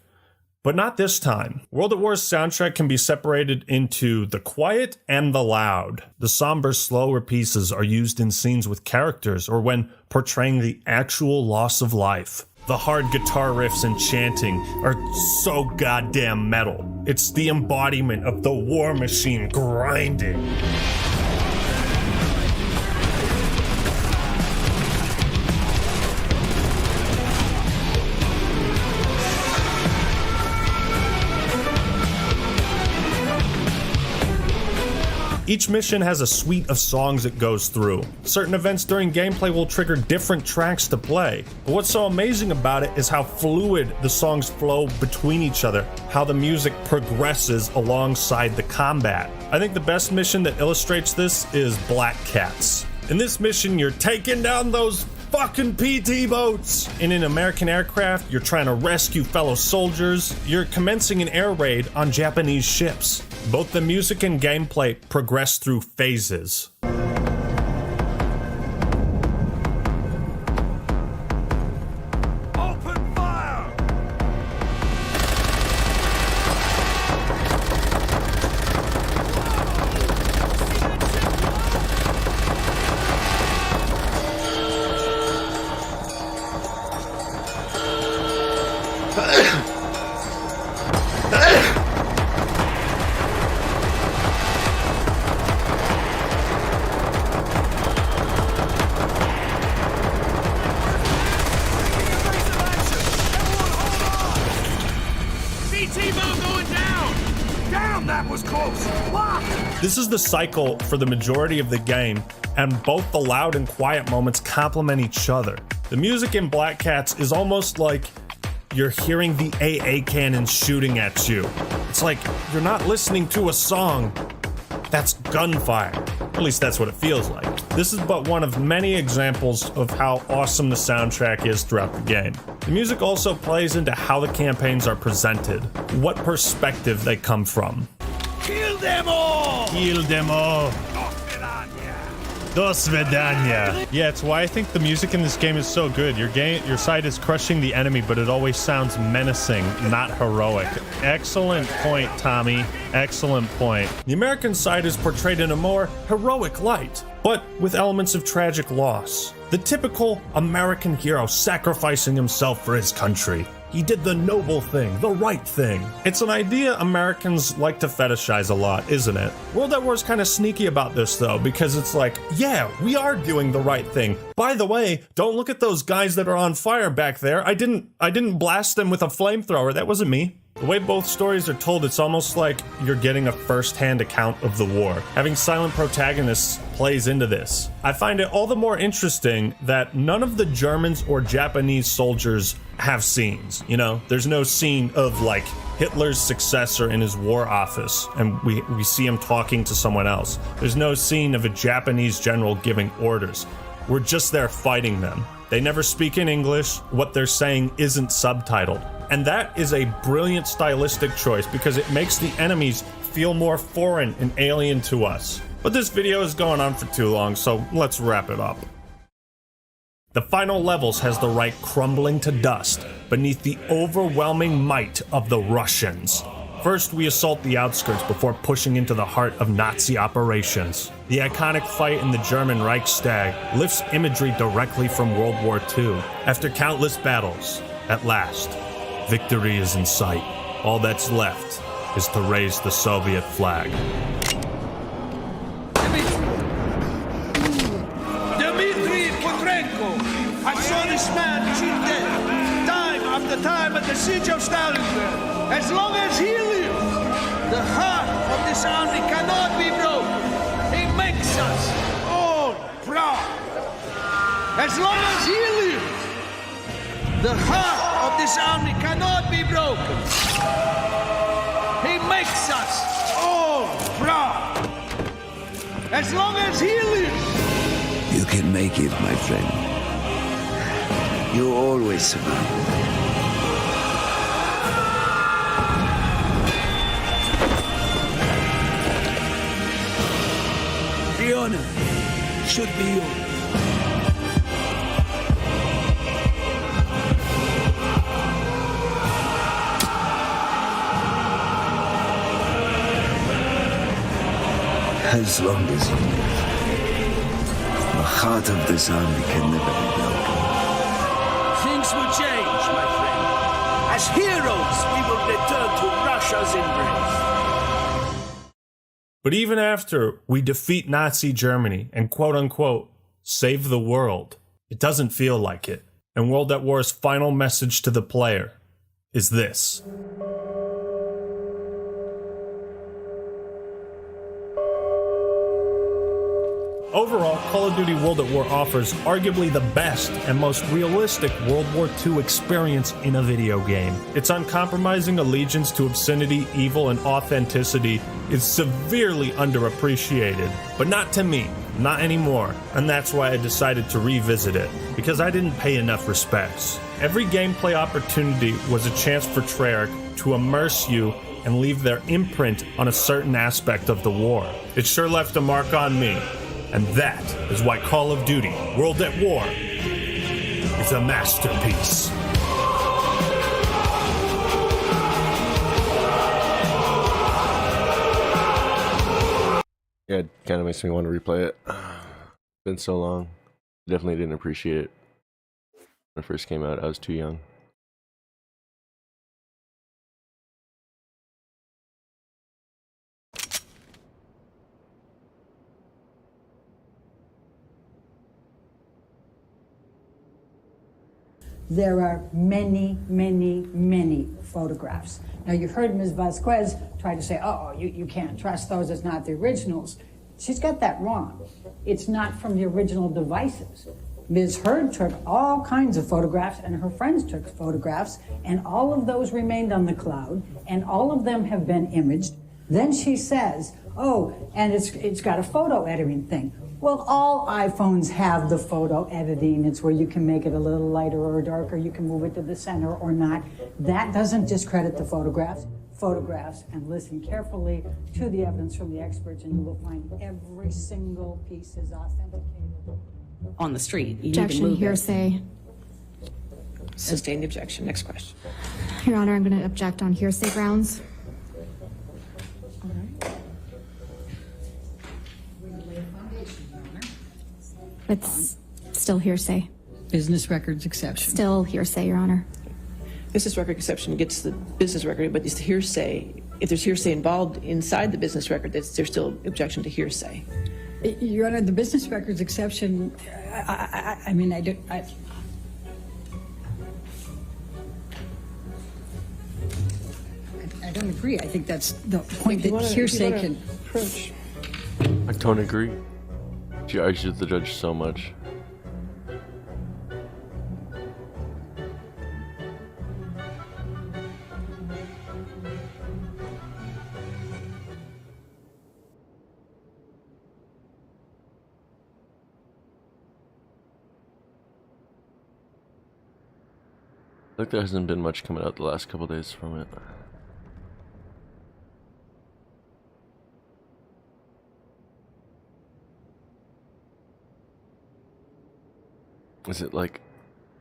but not this time. World at War's soundtrack can be separated into the quiet and the loud. The somber, slower pieces are used in scenes with characters or when portraying the actual loss of life. The hard guitar riffs and chanting are so goddamn metal. It's the embodiment of the war machine grinding. Each mission has a suite of songs it goes through. Certain events during gameplay will trigger different tracks to play. But what's so amazing about it is how fluid the songs flow between each other, how the music progresses alongside the combat. I think the best mission that illustrates this is Black Cats. In this mission, you're taking down those fucking PT boats! In an American aircraft, you're trying to rescue fellow soldiers. You're commencing an air raid on Japanese ships. Both the music and gameplay progress through phases. Open fire! This is the cycle for the majority of the game, and both the loud and quiet moments complement each other. The music in Black Cats is almost like you're hearing the AA cannons shooting at you. It's like you're not listening to a song, that's gunfire. At least that's what it feels like. This is but one of many examples of how awesome the soundtrack is throughout the game. The music also plays into how the campaigns are presented, what perspective they come from. Kill them all! Kill them all. Dos Vedanya. Yeah, it's why I think the music in this game is so good. Your side is crushing the enemy, but it always sounds menacing, not heroic. Excellent point, Tommy. Excellent point. The American side is portrayed in a more heroic light, but with elements of tragic loss. The typical American hero sacrificing himself for his country. He did the noble thing, the right thing. It's an idea Americans like to fetishize a lot, isn't it? World at War is kind of sneaky about this though, because it's like, yeah, we are doing the right thing. By the way, don't look at those guys that are on fire back there. I didn't blast them with a flamethrower. That wasn't me. The way both stories are told, it's almost like you're getting a first-hand account of the war. Having silent protagonists plays into this. I find it all the more interesting that none of the Germans or Japanese soldiers have scenes. You know, there's no scene of like Hitler's successor in his war office and we see him talking to someone else. There's no scene of a Japanese general giving orders. We're just there fighting them. They never speak in English. What they're saying isn't subtitled. And that is a brilliant stylistic choice because it makes the enemies feel more foreign and alien to us. But this video is going on for too long, so let's wrap it up. The final levels has the Reich crumbling to dust beneath the overwhelming might of the Russians. First, we assault the outskirts before pushing into the heart of Nazi operations. The iconic fight in the German Reichstag lifts imagery directly from World War II. After countless battles, at last, victory is in sight. All that's left is to raise the Soviet flag. Dmitry Potrenko! I saw this man cheat death, time after time at the siege of Stalingrad. As long as he lives, the heart of this army cannot be broken. He makes us all proud. As long as he lives, The heart of this army cannot be broken. He makes us all proud. As long as he lives. You can make it, my friend. You always survive. The honor should be yours. As long as you live, the heart of this army can never be broken. Things will change, my friend. As heroes, we will return to Russia's embrace. But even after we defeat Nazi Germany and quote-unquote save the world, it doesn't feel like it. And World at War's final message to the player is this. Overall, Call of Duty World at War offers arguably the best and most realistic World War II experience in a video game. Its uncompromising allegiance to obscenity, evil, and authenticity is severely underappreciated. But not to me, not anymore, and that's why I decided to revisit it, because I didn't pay enough respects. Every gameplay opportunity was a chance for Treyarch to immerse you and leave their imprint on a certain aspect of the war. It sure left a mark on me. And that is why Call of Duty World at War is a masterpiece. Yeah, it kind of makes me want to replay it. It's been so long. Definitely didn't appreciate it when it first came out. I was too young. There are many, many, many photographs. Now, you heard Ms. Vasquez try to say, oh, you can't trust those, it's not the originals. She's got that wrong. It's not from the original devices. Ms. Heard took all kinds of photographs, and her friends took photographs, and all of those remained on the cloud, and all of them have been imaged. Then she says, oh, and it's got a photo editing thing. Well, all iPhones have the photo editing. It's where you can make it a little lighter or darker. You can move it to the center or not. That doesn't discredit the photographs. And listen carefully to the evidence from the experts, and you will find every single piece is authenticated. On the street. You Objection, need to move hearsay. Sustained objection. Next question. Your Honor, I'm going to object on hearsay grounds. It's still hearsay. Business records exception. Still hearsay, Your Honor. Business record exception gets the business record, but it's hearsay. If there's hearsay involved inside the business record, there's still objection to hearsay. Your Honor, the business records exception, I mean, I don't agree. I think that's the point that hearsay can... I don't agree. She argues with the judge so much. Like there hasn't been much coming out the last couple days from it. Is it like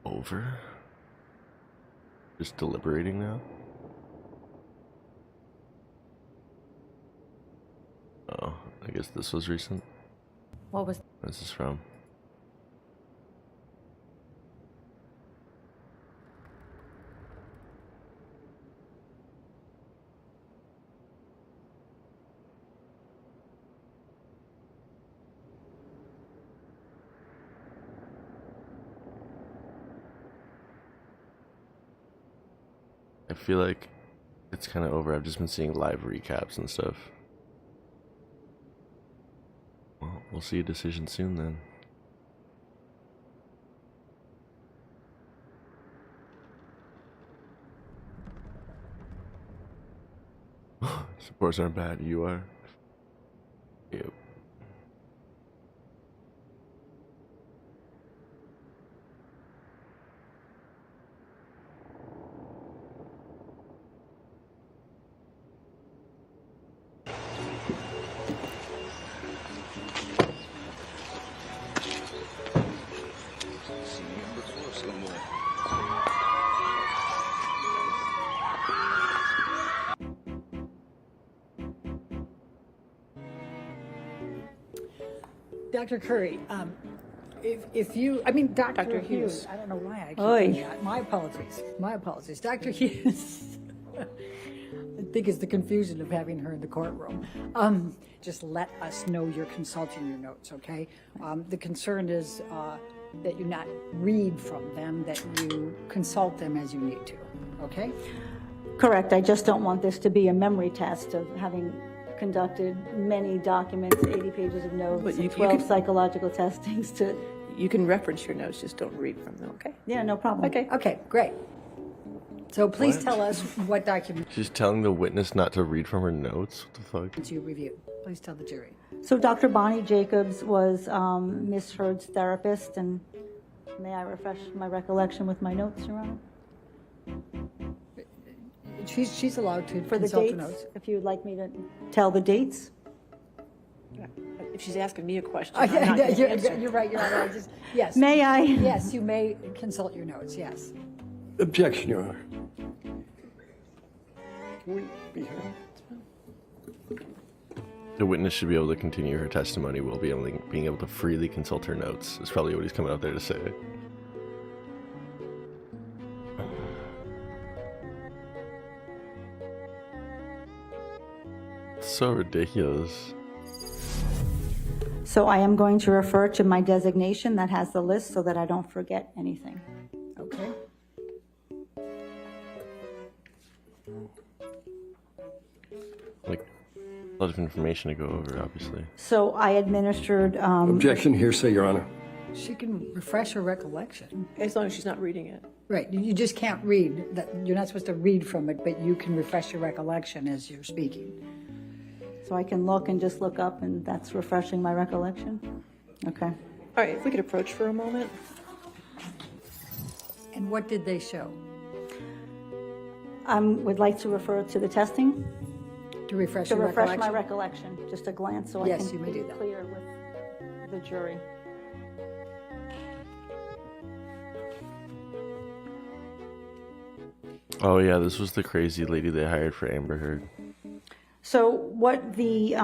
over? Just deliberating now? Oh, I guess this was recent. What was? Where's this from? I feel like it's kind of over. I've just been seeing live recaps and stuff. Well, we'll see a decision soon then. Supports aren't bad. You are. Yep. Dr. Curry, if you, I mean, Dr. Hughes, I don't know why I keep Oy. doing that. My apologies. My apologies. Dr. Hughes, I think it's the confusion of having her in the courtroom. Just let us know you're consulting your notes, okay? The concern is that you not read from them, that you consult them as you need to, okay? Correct. I just don't want this to be a memory test of having conducted many documents, 80 pages of notes, But you and 12 can- psychological testings to... You can reference your notes, just don't read from them, okay? Yeah, no problem. Okay. Okay, great. So please What? tell us what documents She's telling the witness not to read from her notes? What the fuck? you reviewed. Please tell the jury. So Dr. Bonnie Jacobs was Miss Heard's therapist, and may I refresh my recollection with my notes, Your Honor? She's allowed to For the consult dates, the notes. if you'd like me to tell the dates? If she's asking me a question, Oh, I'm not gonna answer. you're right, Your Honor. Yes. May I? Yes, you may consult your notes, yes. Objection, Your Honor. Can we be heard? The witness should be able to continue her testimony while being able to freely consult her notes. Is probably what he's coming out there to say. It's so ridiculous. So I am going to refer to my designation that has the list so that I don't forget anything. Okay. Like, a lot of information to go over, obviously. So I administered... Objection, hearsay, Your Honor. She can refresh her recollection. As long as she's not reading it. Right, you just can't read. You're not supposed to read from it, but you can refresh your recollection as you're speaking. So I can look and just look up, and that's refreshing my recollection? Okay. All right, if we could approach for a moment. And what did they show? Would like to refer to the testing? To refresh To your refresh recollection? my recollection, just a glance so Yes, I can you may do be that. clear with the jury. Oh yeah, this was the crazy lady they hired for Amber Heard. So what the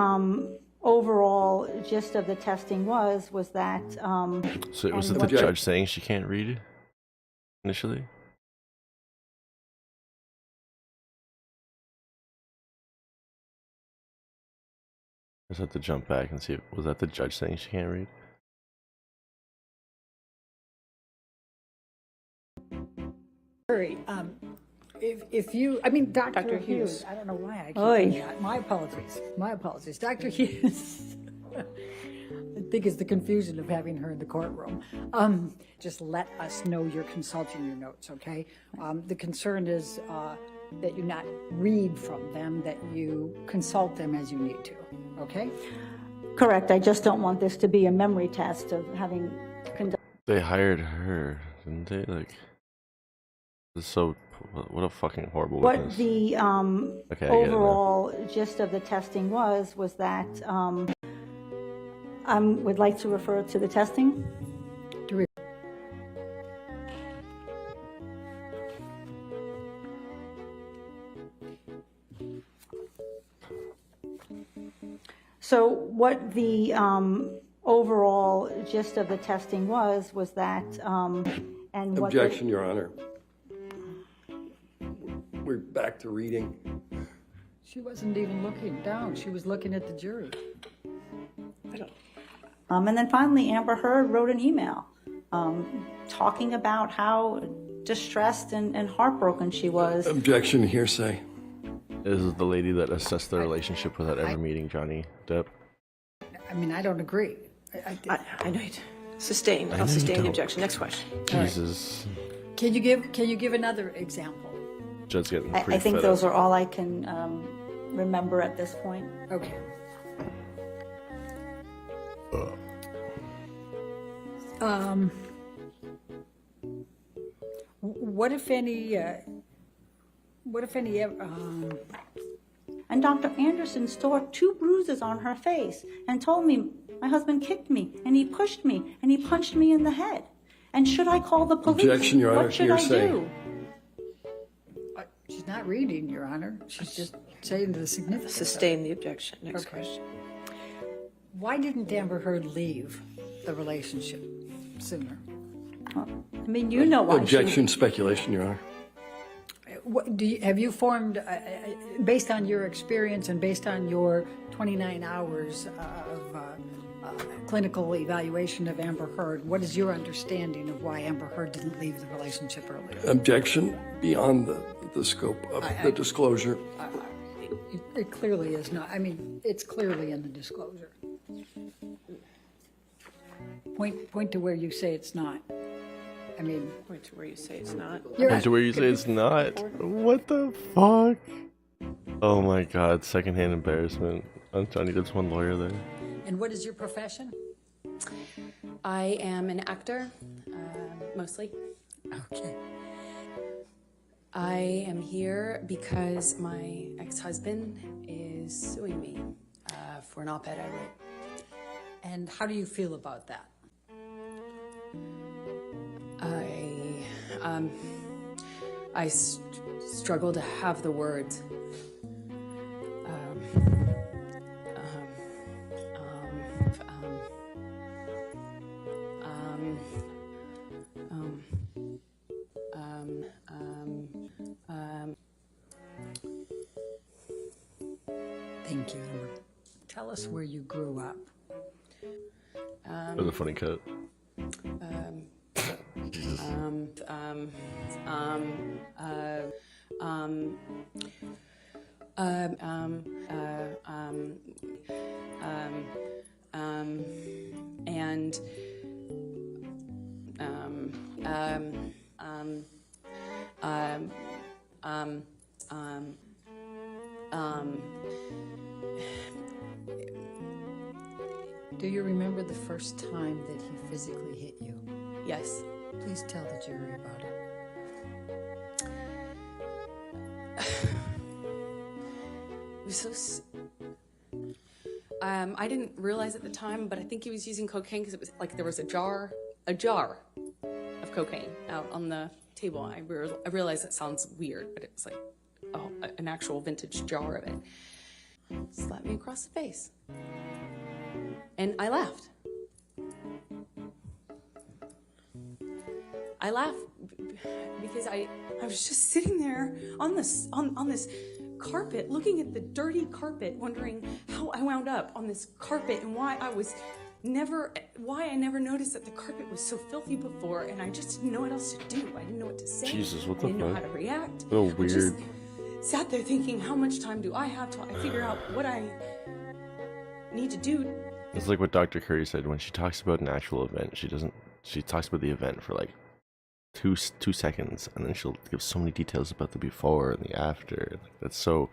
overall gist of the testing was that... So was and it the what judge saying she can't read initially? Or is that to jump back and see? Was that the judge saying she can't read? Hurry, if you, I mean, Dr. Dr. Hughes, Hughes. I don't know why I keep Oy. doing that. My apologies. My apologies. Dr. Hughes, I think it's the confusion of having her in the courtroom. Just let us know you're consulting your notes, okay? The concern is that you not read from them, that you consult them as you need to, okay? Correct. I just don't want this to be a memory test of having conducted... They hired her, didn't they? Like, it's so what a fucking horrible What witness. the Okay, I get it now. overall gist of the testing was that I would like to refer to the testing. So what the overall gist of the testing was that and what the- Objection, Your Honor. We're back to reading. She wasn't even looking down. She was looking at the jury. And then finally, Amber Heard wrote an email talking about how distressed and heartbroken she was. Objection, hearsay. This is the lady that assessed the relationship without ever meeting Johnny Depp. I mean, I don't agree. I know. Sustained. I I'll know you sustain the don't. objection. Next question. Jesus. Can you give another example? Judge's getting I pretty think fed those up. are all I can remember at this point. Okay. What if any, And Dr. Anderson saw 2 bruises on her face and told me my husband kicked me and he pushed me and he punched me in the head. And should I call the police? Objection, Your Honor. What should I Hearsay. do? she's not reading, Your Honor. She's just saying the significance. Sustain the objection. Next Okay. question. Why didn't Amber Heard leave the relationship sooner? I mean, you know why. Objection, speculation, Your Honor. What, have you formed, based on your experience and based on your 29 hours of clinical evaluation of Amber Heard, what is your understanding of why Amber Heard didn't leave the relationship earlier? Objection beyond the scope of the disclosure. It clearly is not. I mean, it's clearly in the disclosure. Point to where you say it's not. I mean, Point to where you say it's not. Point to where you say it's not. What the fuck? Oh my god, secondhand embarrassment. I need this one lawyer there. and what is your profession? I am an actor, mostly. Okay. I am here because my ex-husband is suing me for an op-ed I wrote. And how do you feel about that? I struggle to have the words. Thank you. Tell us where you grew up. That was a funny cut. Jesus. Do you remember the first time that he physically hit you? Yes. Please tell the jury about it. It was so. I didn't realize at the time, but I think he was using cocaine because it was like there was a jar of cocaine out on the table. I realized that sounds weird, but it was like, an actual vintage jar of it. Slapped me across the face. And I laughed. I laughed because I was just sitting there on this carpet, looking at the dirty carpet, wondering how I wound up on this carpet and why I never noticed that the carpet was so filthy before, and I just didn't know what else to do. I didn't know what to say. Jesus, what the I didn't know fuck? how to react. So I weird. just sat there thinking, how much time do I have till I figure out what I need to do? It's like what Dr. Curry said when she talks about an actual event. She talks about the event for like two seconds, and then she'll give so many details about the before and the after. Like, that's so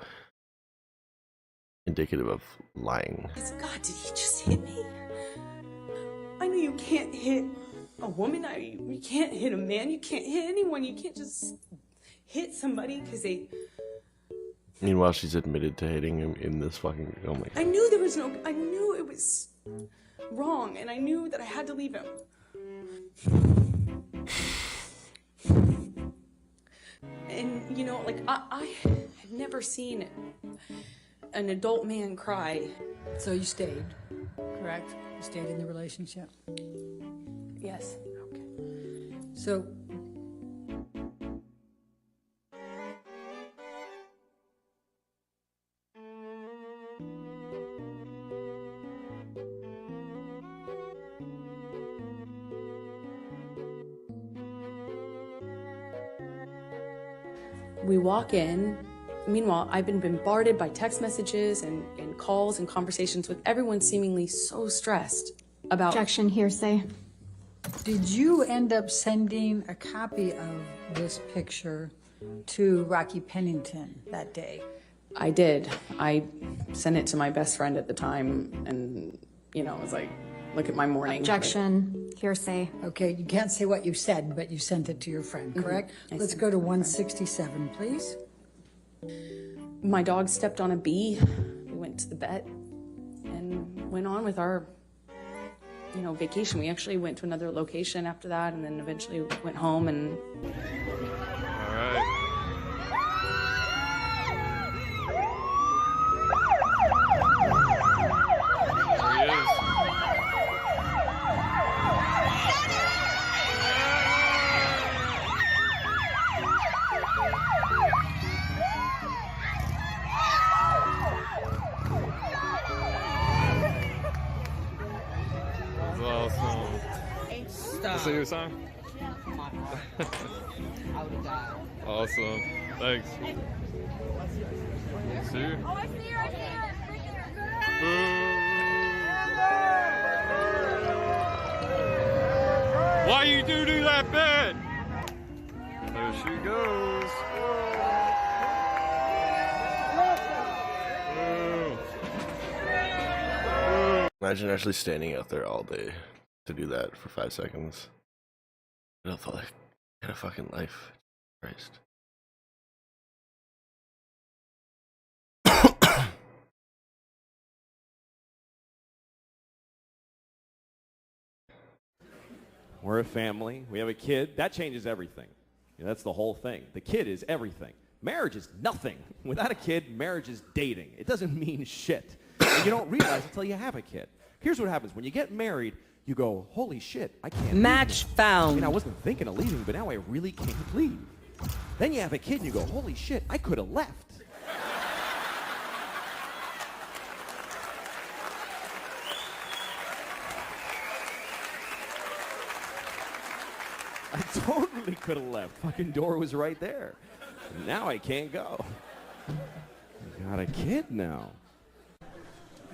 indicative of lying. God, did he just hit me? I know you can't hit a woman. You can't hit a man. You can't hit anyone. You can't just hit somebody because they... Meanwhile, she's admitted to hitting him in this fucking... Oh my god. I knew there was no... I knew it was wrong, and I knew that I had to leave him. And, you know, like, I had never seen an adult man cry. So you stayed, correct? You stayed in the relationship? Yes. Okay. So... We walk in. Meanwhile, I've been bombarded by text messages and calls and conversations with everyone seemingly so stressed about... Objection, hearsay. Did you end up sending a copy of this picture to Rocky Pennington that day? I did. I sent it to my best friend at the time, and, you know, it was like, look at my morning. Objection. Hearsay. Okay, you can't say what you said, but you sent it to your friend, correct? Let's go to 167, please. My dog stepped on a bee. We went to the vet and went on with our, you know, vacation. We actually went to another location after that, and then eventually went home and... All right. Sing your song? Awesome. Thanks. See you. Oh, I see her. I see her. Why you do that bit? There she goes. Imagine actually standing out there all day to do that for 5 seconds. I don't feel like I had a fucking life. Christ. We're a family. We have a kid. That changes everything. You know, that's the whole thing. The kid is everything. Marriage is nothing. Without a kid, marriage is dating. It doesn't mean shit. And you don't realize until you have a kid. Here's what happens. When you get married, you go, holy shit, I can't Match found. I mean, I wasn't thinking of leaving, but now I really can't leave. Then you have a kid and you go, holy shit, I could have left. I totally could have left. Fucking door was right there. Now I can't go. I got a kid now.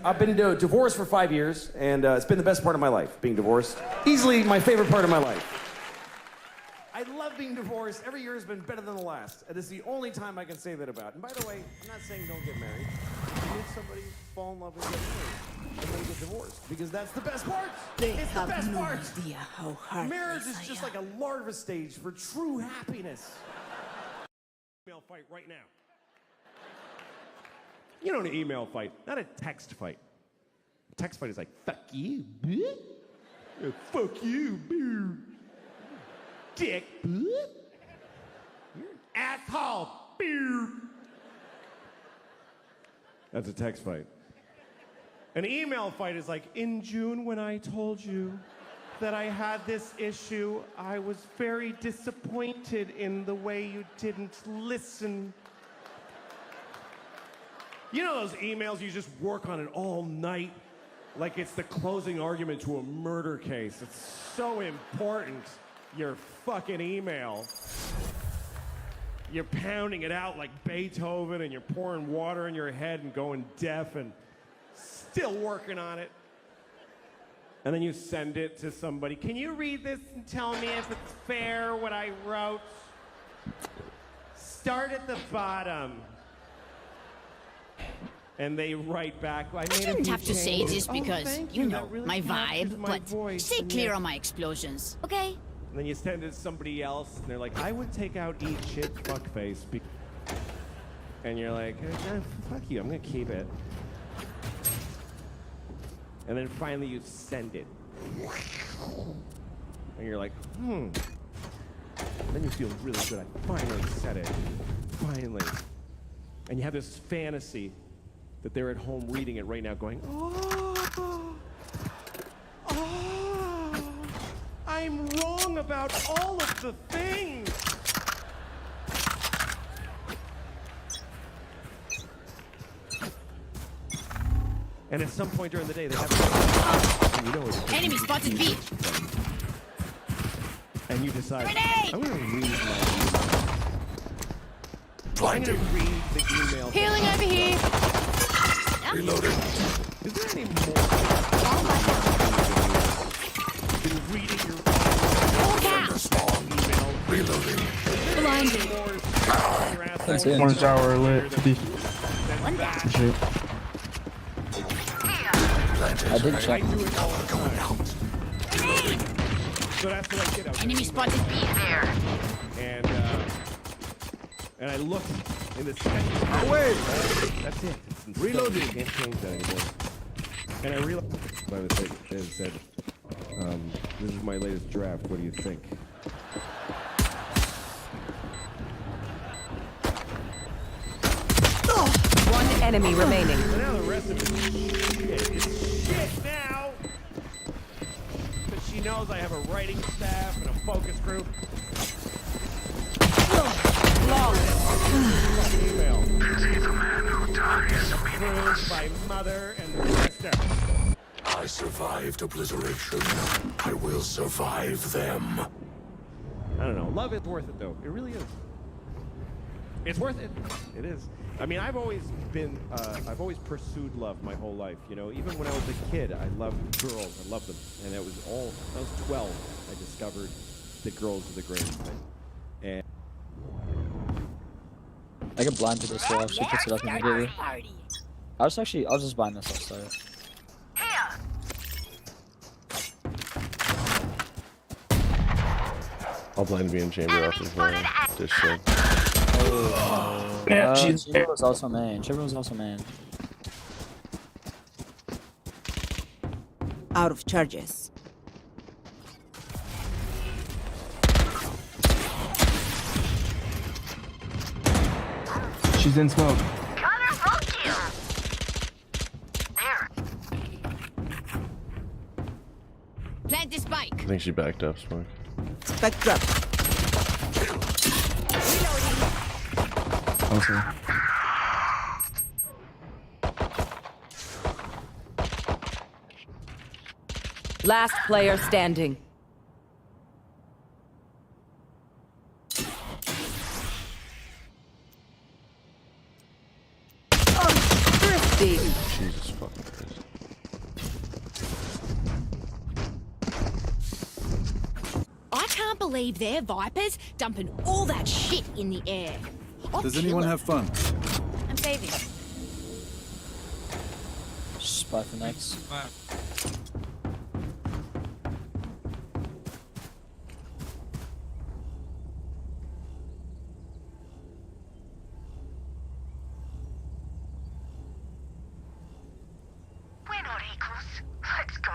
I've been divorced for 5 years, and it's been the best part of my life, being divorced. Easily my favorite part of my life. I love being divorced. Every year has been better than the last. And it's the only time I can say that about. And by the way, I'm not saying don't get married. If you meet somebody, fall in love and get married, and then get divorced. Because that's the best part. It's the best part. Idea how hard Marriage is just like a larva stage for true happiness. Email fight right now. You know, an email fight, not a text fight. A text fight is like, fuck you, bitch. Fuck you, bitch. Dick, bitch. You're an asshole, bitch. That's a text fight. An email fight is like, in June when I told you that I had this issue, I was very disappointed in the way you didn't listen. You know those emails you just work on it all night? Like it's the closing argument to a murder case. It's so important, your fucking email. You're pounding it out like Beethoven and you're pouring water in your head and going deaf and still working on it. And then you send it to somebody. Can you read this and tell me if it's fair what I wrote? Start at the bottom. And they write back, I shouldn't have to say this because, you know, really my vibe, but voice. stay clear on my explosions, okay? And then you send it to somebody else, and they're like, I would take out eat shit fuckface. And you're like, fuck you, I'm gonna keep it. And then finally you send it. And you're like, Then you feel really good, I finally said it. Finally. And you have this fantasy that they're at home reading it right now going, I'm wrong about all of the things. And at some point during the day, they have to, you know, enemy spotted B. And you decide, Grenade! I'm going to read my blinding. I'm going to read the email. Healing over here. Reloading. Is there any more than reading your small email? Reloading. Blinding. Orange hour lit. One down. I did check. So that's what I did. Enemy spotted B. There. And I looked in the second. Oh wait! That's it. Reloading. Can't change that anymore. And I realized by mistake and said, "This is my latest draft. What do you think?" One enemy remaining. So now the rest of it is shit. It's shit now. Because she knows I have a writing staff and a focus group. Email. Pity the man who dies Approved by mother and the sister. I survived obliteration. I will survive them. I don't know. Love is worth it, though. It really is. It's worth it. It is. I mean, I've always pursued love my whole life. You know, even when I was a kid, I loved girls. I loved them. And that was all, when I was 12, I discovered that girls were the greatest thing. And I get blind to this wall. She puts it up immediately. I'll just bind this. I'll start. I'll blind me in chamber off of dish shit. Chamber was also main. Chamber was also main. Out of charges. She's in smoke. Plant this spike. I think she backed up, Smoke. Spike drop. Also. Last player standing. Thrifty. Jesus fucking Christ. I can't believe they're Vipers dumping all that shit in the air. Does anyone have fun? I'm saving. Spy for next. We're not equals. Let's go.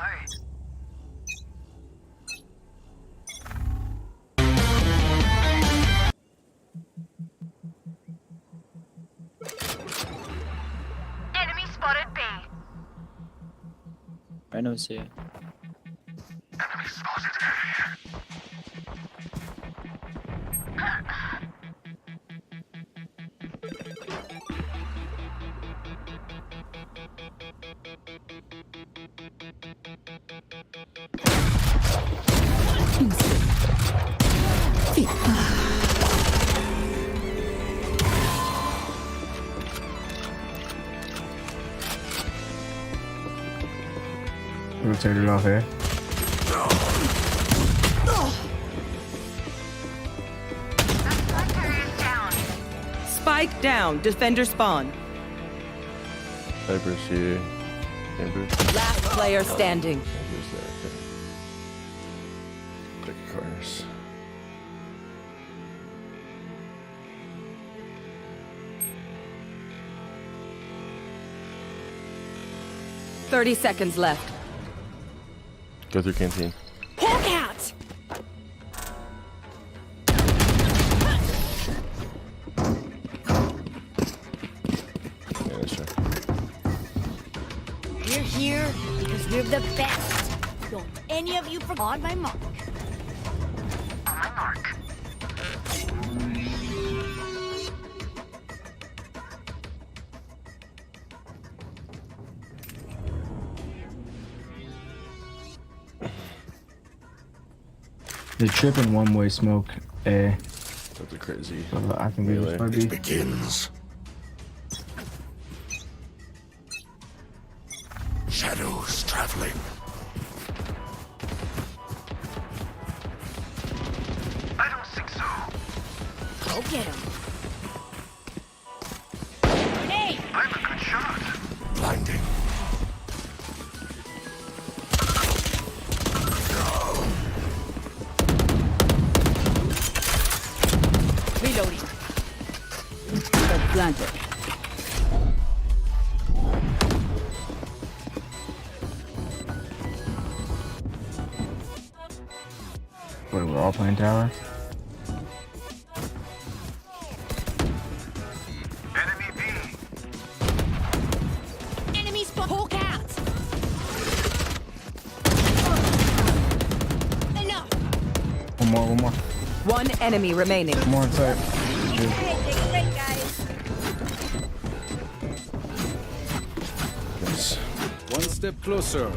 Enemy spotted B. Right now it's here. Enemy spotted Rotated off here. Spike down. Defender spawn. Cyber's here. Chamber. Last player standing. Chamber's there. Okay. Quick corners. $30 seconds left. Go through canteen. Hawk out! Yeah, let's try. We're here because we're the best. Don't any of you forget my mark. On my mark. The trip in one-way smoke. That's a crazy. I can be this might be. It begins. Shadows traveling. I don't think so. Go get him. Hey! I'm a planted. Wait, we're all playing tower? Enemy spot. Hawk out. Enough. One more. One enemy remaining. One more inside. Shoot. Yes. One step closer.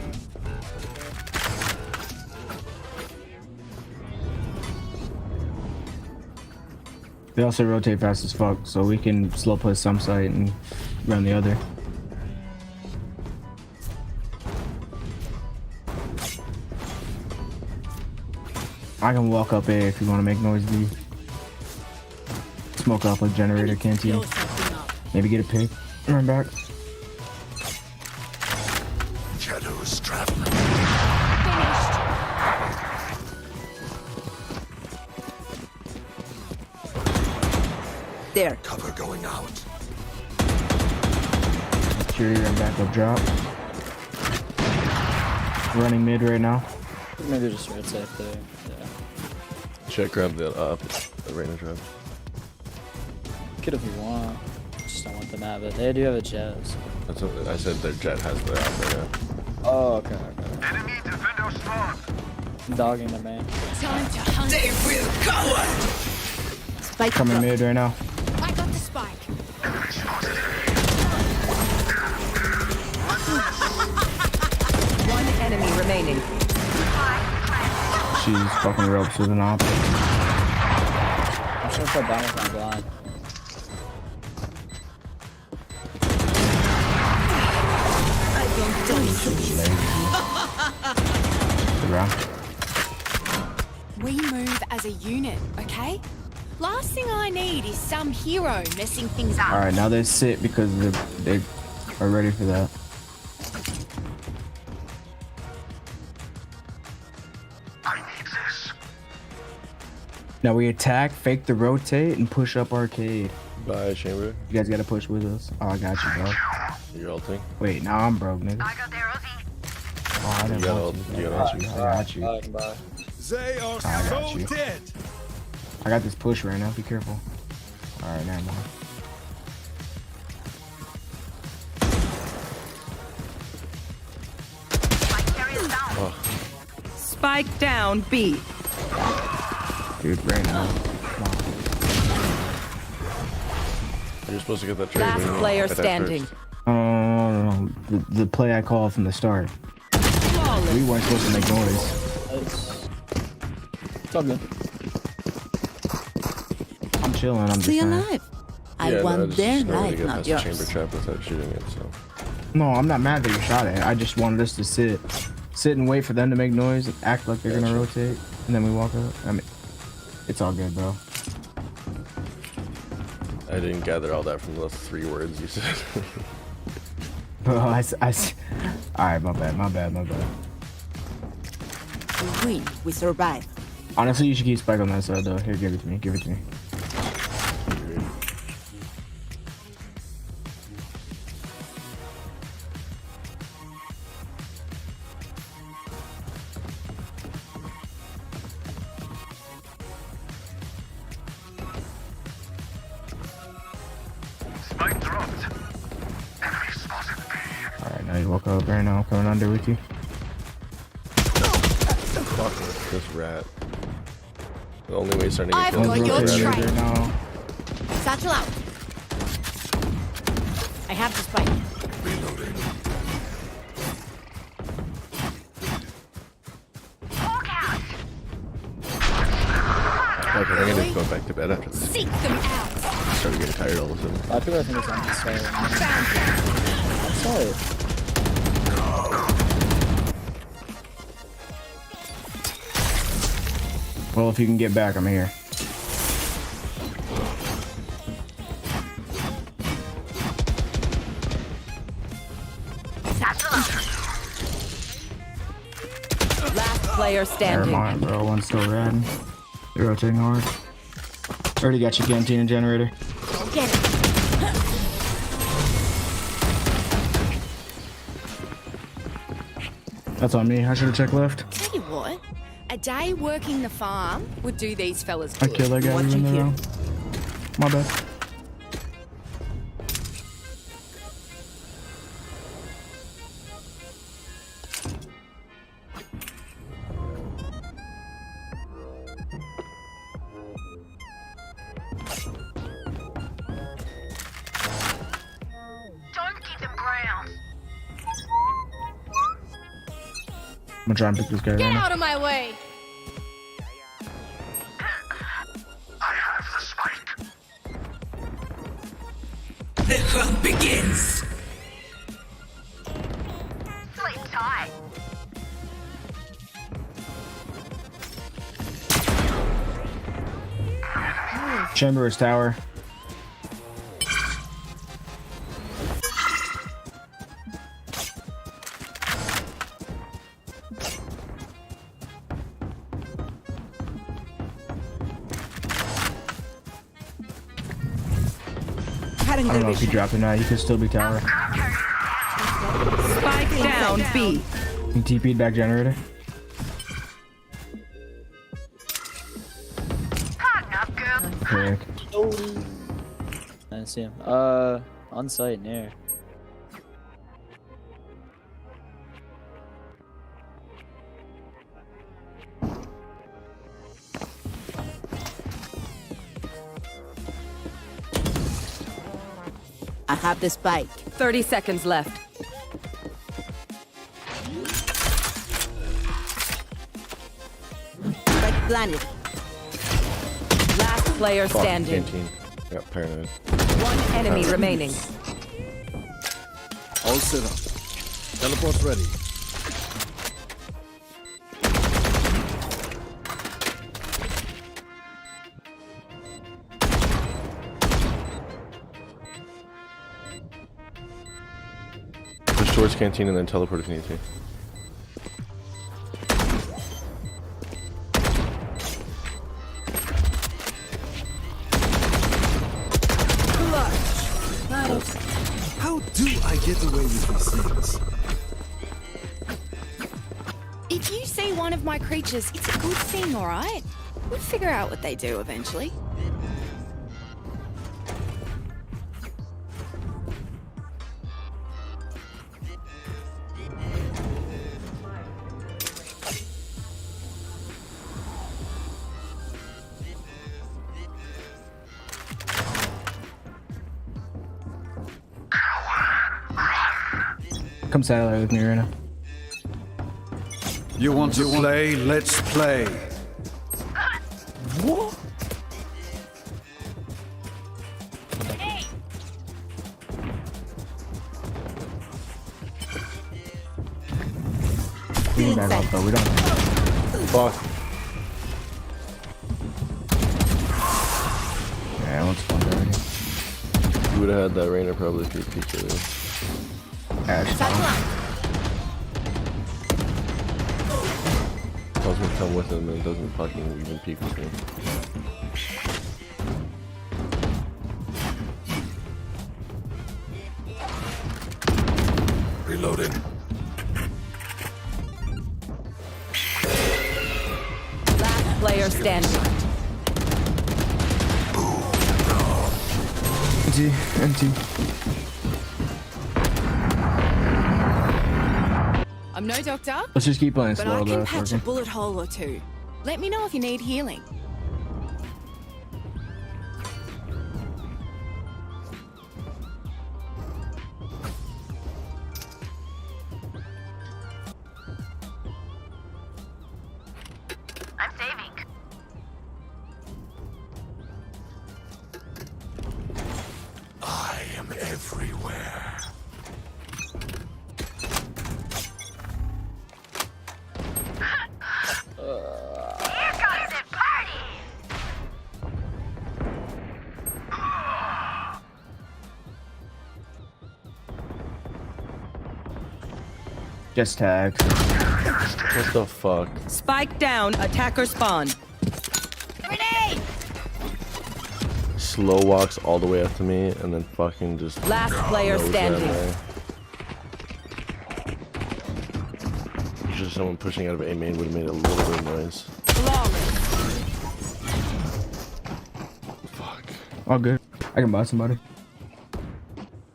They also rotate fast as fuck, so we can slow push some site and run the other. I can walk up A if you want to make noise, B. Smoke up like generator canteen. Maybe get a pick. Run back. Shadows traveling. There. Cover going out. Security run back up drop. Running mid right now. Maybe just right safe there. Yeah. Check grab the arena trap. Could if you want. Just don't want them to have it. They do have a jet. So. That's what I said. Their jet has their out there now. Oh, okay. Enemy defender spawn. I'm dogging them, man. Time to hunt. They will cover. Spike Coming drop. mid right now. I got the spike. One enemy remaining. She's fucking ropes with an op. I'm just gonna put down with my blind. Good round. We move as a unit, okay? Last thing I need is some hero messing things up. Alright, now they sit because they are ready for that. I need this. Now we attack, fake the rotate, and push up arcade. Bye, chamber. You guys gotta push with us. Oh, I got you, bro. You're ulting. Wait, now I'm broke, nigga. I got their Uzi. Oh, I didn't want you. You I got got you. Bye. They are I got so you. dead. I got this push right now. Be careful. Alright, never mind. Spike down B. Dude, right now. You're supposed to get that trade. Last player standing. No. The play I called from the start. We weren't supposed to make noise. It's all good. I'm chilling. I'm just Stay saying. alive. I want their life, not yours. Chamber trap without shooting it. So. No, I'm not mad that you shot it. I just wanted us to sit and wait for them to make noise and act like they're gonna rotate, and then we walk up. I mean, it's all good, bro. I didn't gather all that from the 3 words you said. Bro, alright, my bad. We win, we survive. Honestly, you should keep Spike on that side, though. Here, give it to me. Spike dropped. Enemy spotted B. Alright, now you walk up right now. I'm coming under with you. Fuck this rat. The only way he's starting to get I've killed got is your with the rat. train. Now. Satchel out. I have the spike. Reloading. Okay, I'm gonna go back to bed after this. Seek them out. I started getting tired all of a sudden. I feel like it's on this side. I'm sorry. Well, if you can get back, I'm here. Last player Never standing. mind, bro. One's still riding. They're rotating hard. Already got your canteen and generator. Get it. That's on me. I should have checked left. Tell you what, a day working the farm would do these fellas I good. killed that guy What in you the hear? row. My bad. Don't give them ground. I'm gonna try and pick this guy Get right now. out of my way! I have the spike. The hunt begins. Sleep tight. Chamber is tower. I don't know if he dropped or not. He could still be tower. Spike down B. He TP'd back generator. Frick. I didn't see him. On site near. I have the spike. 30 seconds left. Spike planted. Last player Fuck, standing. canteen. Yep, paranoid. One enemy remaining. All set up. Teleport's ready. Push towards canteen and then teleport if you need to. How do I get away with these things? If you see one of my creatures, it's a good thing, alright? We'll figure out what they do eventually. Come satellite with me right now. You want to play? Let's play. What? We need that up though. We don't. Fuck. Yeah, let's find already. You would have had that Rainer probably through PK. Ash. Tells me to come with him and doesn't fucking even peek with me. Reloading. Last player standing. Empty. I'm no doctor, Let's just keep playing but slow I though. can It's patch a working. bullet hole or two. Let me know if you need healing. I'm saving. I am everywhere. Here comes the party. Just tagged. What the fuck? Spike down. Attacker spawn. Grenade! slow walks all the way up to me and then fucking just Last player nose standing. Usually someone pushing out of A main would have made a little bit of noise. Fuck. All good. I can buy somebody.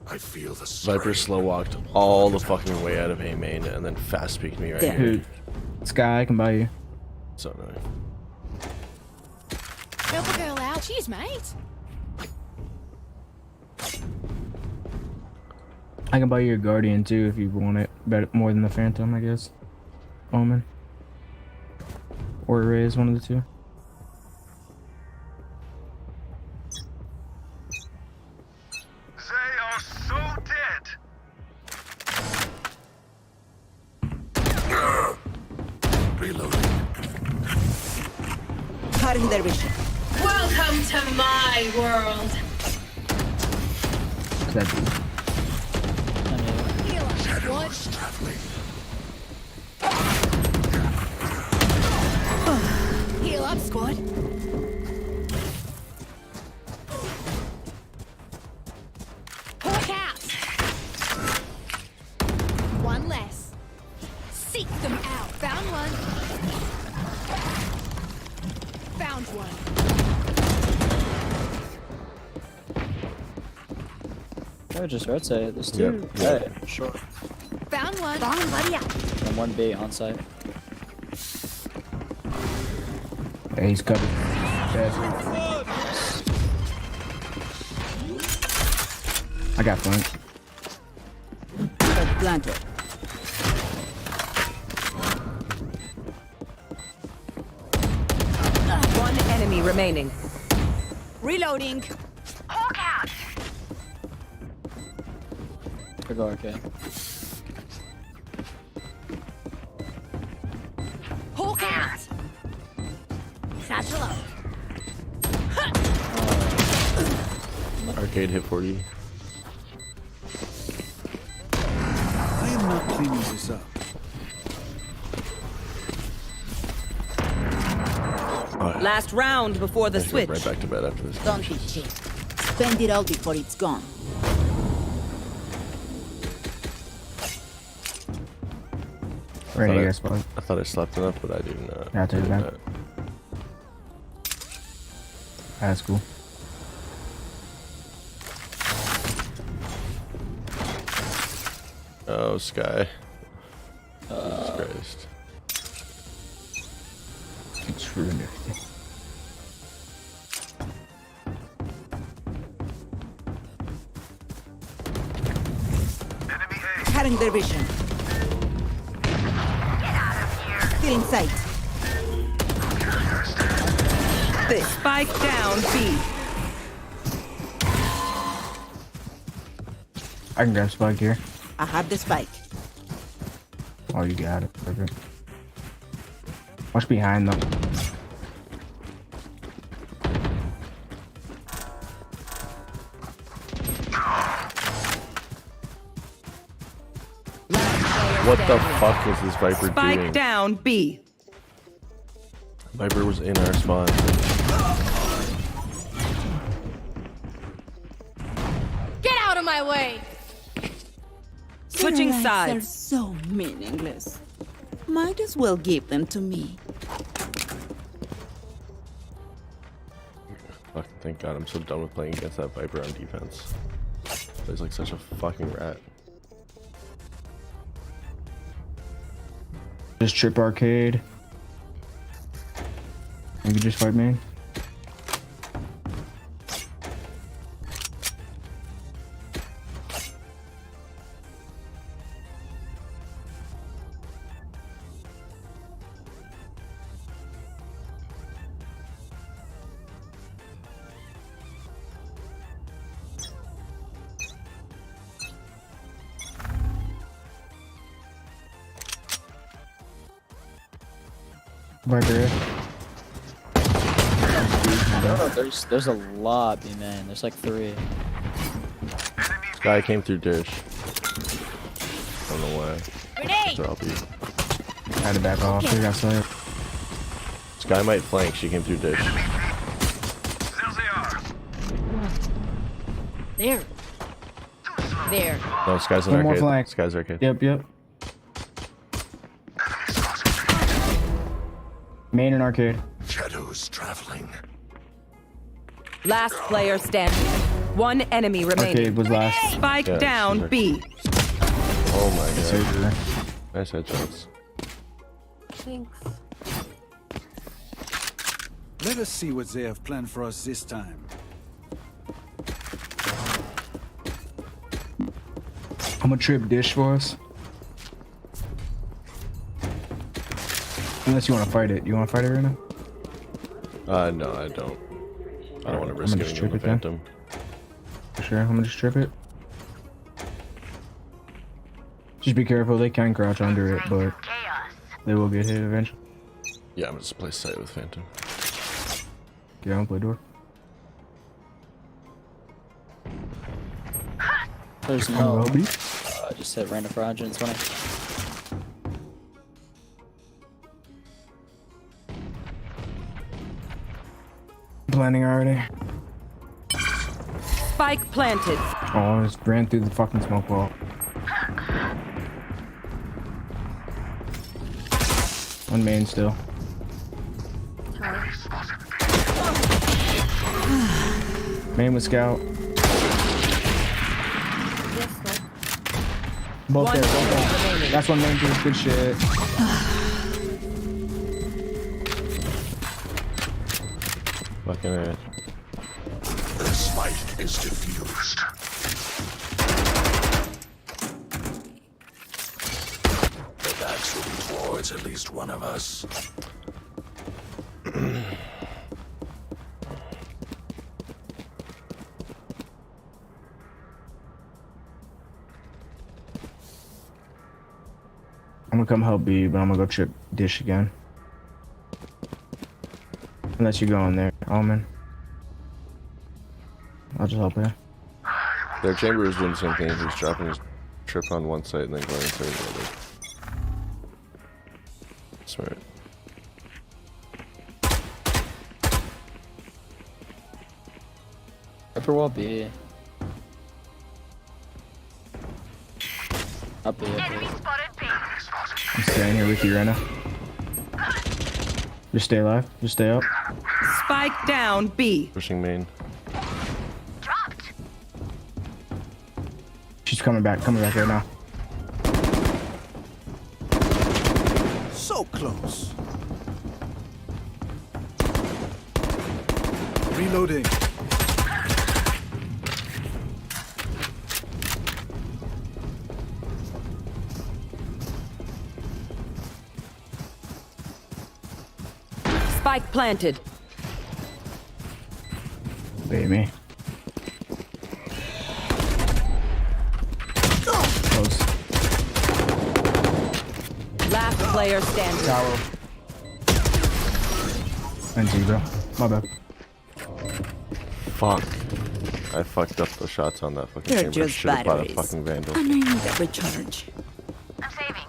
I feel the Viper slow walked all the fucking way out of A main and then fast peeked me right here. Dude, Sky, I can buy you. So annoying. Help a girl out. Cheers, mate. I can buy you a Guardian too if you want it better more than the Phantom, I guess. Omen. Or Raze, one of the two. They are so dead. Reloading. Cutting their vision. Welcome to my world. Shadows traveling. Heal up, squad. Hawk out. One less. Seek them out. Found one. Found one. I would just rotate. There's two. Yeah. Hey, sure. Found one. Found buddy. And one B on site. Yeah, he's covered. I got flank. Planted. One enemy remaining. Reloading. Hawk out. I go okay. Hawk out. Satchel up. Arcade hit 40. I am not cleaning this up. Last round before the I should go switch. right back to bed after this. Don't be cheap. Spend it all before it's gone. Ready, I guess, bud. I thought I slept enough, but I do not. Yeah, I'll take it back. That's cool. Oh, Sky. Jesus Christ. It's ruined everything. Cutting their vision. Still in sight. Spike down B. I can grab Spike here. I have the spike. Oh, you got it. Perfect. Watch behind them. What the fuck is this Viper Spike doing? down B. Viper was in our spawn. Get out of my way. Switching Their lives are sides. so meaningless. Might as well give them to me. Fuck, thank God, I'm so done with playing against that Viper on defense. He's like such a fucking rat. Just trip arcade. Maybe just fight main. Viper. There's a lot, man. There's like 3. This guy came through dish. I don't know why. Grenade. So I'll be. I had to back off. They got slayed. This guy might flank. She came through dish. There. There. No, Sky's an One more arcade. flank. Sky's arcade. Yep. Main and arcade. Shadows traveling. Last player standing. One enemy remaining. Arcade was last. Spike down B. Oh my god. Nice headshots. Thanks. Let us see what they have planned for us this time. I'm gonna trip dish for us. Unless you want to fight it. You want to fight it right now? No, I don't. I don't want to risk I'm gonna just giving trip them a it phantom. For sure, I'm gonna just trip it. Just be careful, they can crouch under it, but they will get hit eventually. Yeah, I'm gonna just play sight with phantom. Get on, play door. There's no. Just hit random for 120. Planning already. Spike planted. Oh, I just ran through the fucking smoke wall. One main still. Main with scout. Both there, both there. That's one main too. Good shit. Fucking it. This light is diffused. The backs will be towards at least one of us. I'm gonna come help B, but I'm gonna go trip dish again. Unless you go in there, Alman. I'll just help you. Their chamber is doing the same thing. He's dropping his trip on one side and then going into the other. Smart. Upper wall B. Up B, up B. I'm staying here with you right now. Just stay alive. Just stay up. Spike down B. Pushing main. She's coming back right now. So close. Reloading. Spike planted. Bait me. Close. Last player standing. Tower. NG, bro. My bad. Fuck. I fucked up the shots on that fucking They're chamber. just Should have bought a batteries. fucking vandal. And I need a recharge. I'm saving.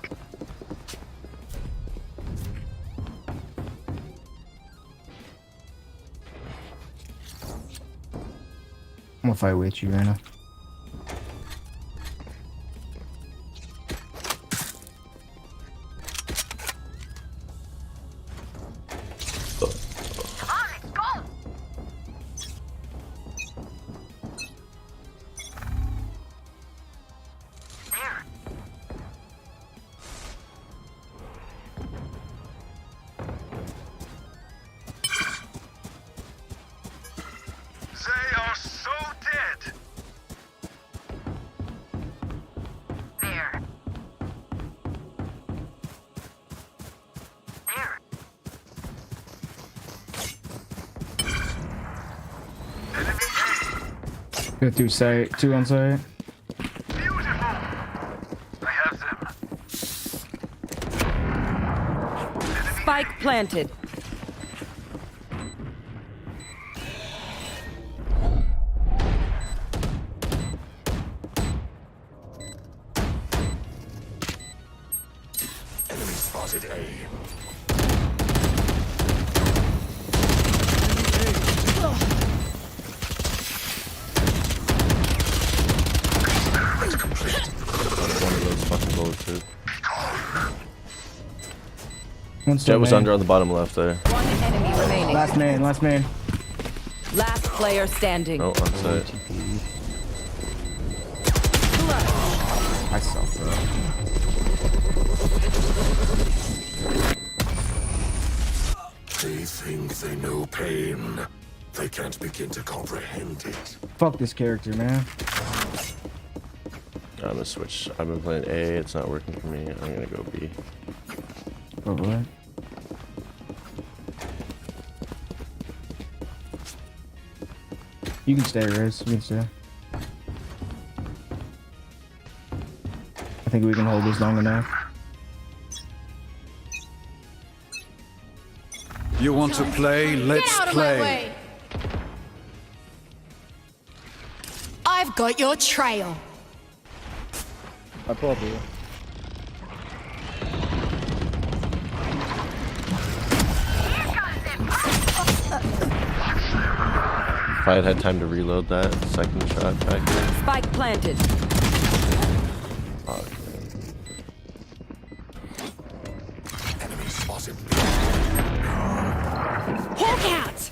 I'm gonna fight with you right now. They are so dead. There. There. Go through sight. Two on sight. I have them. Spike planted. Enemy spotted A. planted. One's still Jet was main. under on the bottom left there. One enemy remaining. Last man, last man. Last player standing. Oh, on site. I saw that. They think they know pain. They can't begin to comprehend it. Fuck this character, man. I'm gonna switch. I've been playing A. It's not working for me. I'm gonna go B. Oh, what? You can stay, Riz. You can stay. I think we can hold this long enough. You want to play? Let's Get out of my play. way. I've got your trail. I pull up here. If I had had time to reload that second shot back there. Spike planted. Fuck. Enemy spotted. Hawk out!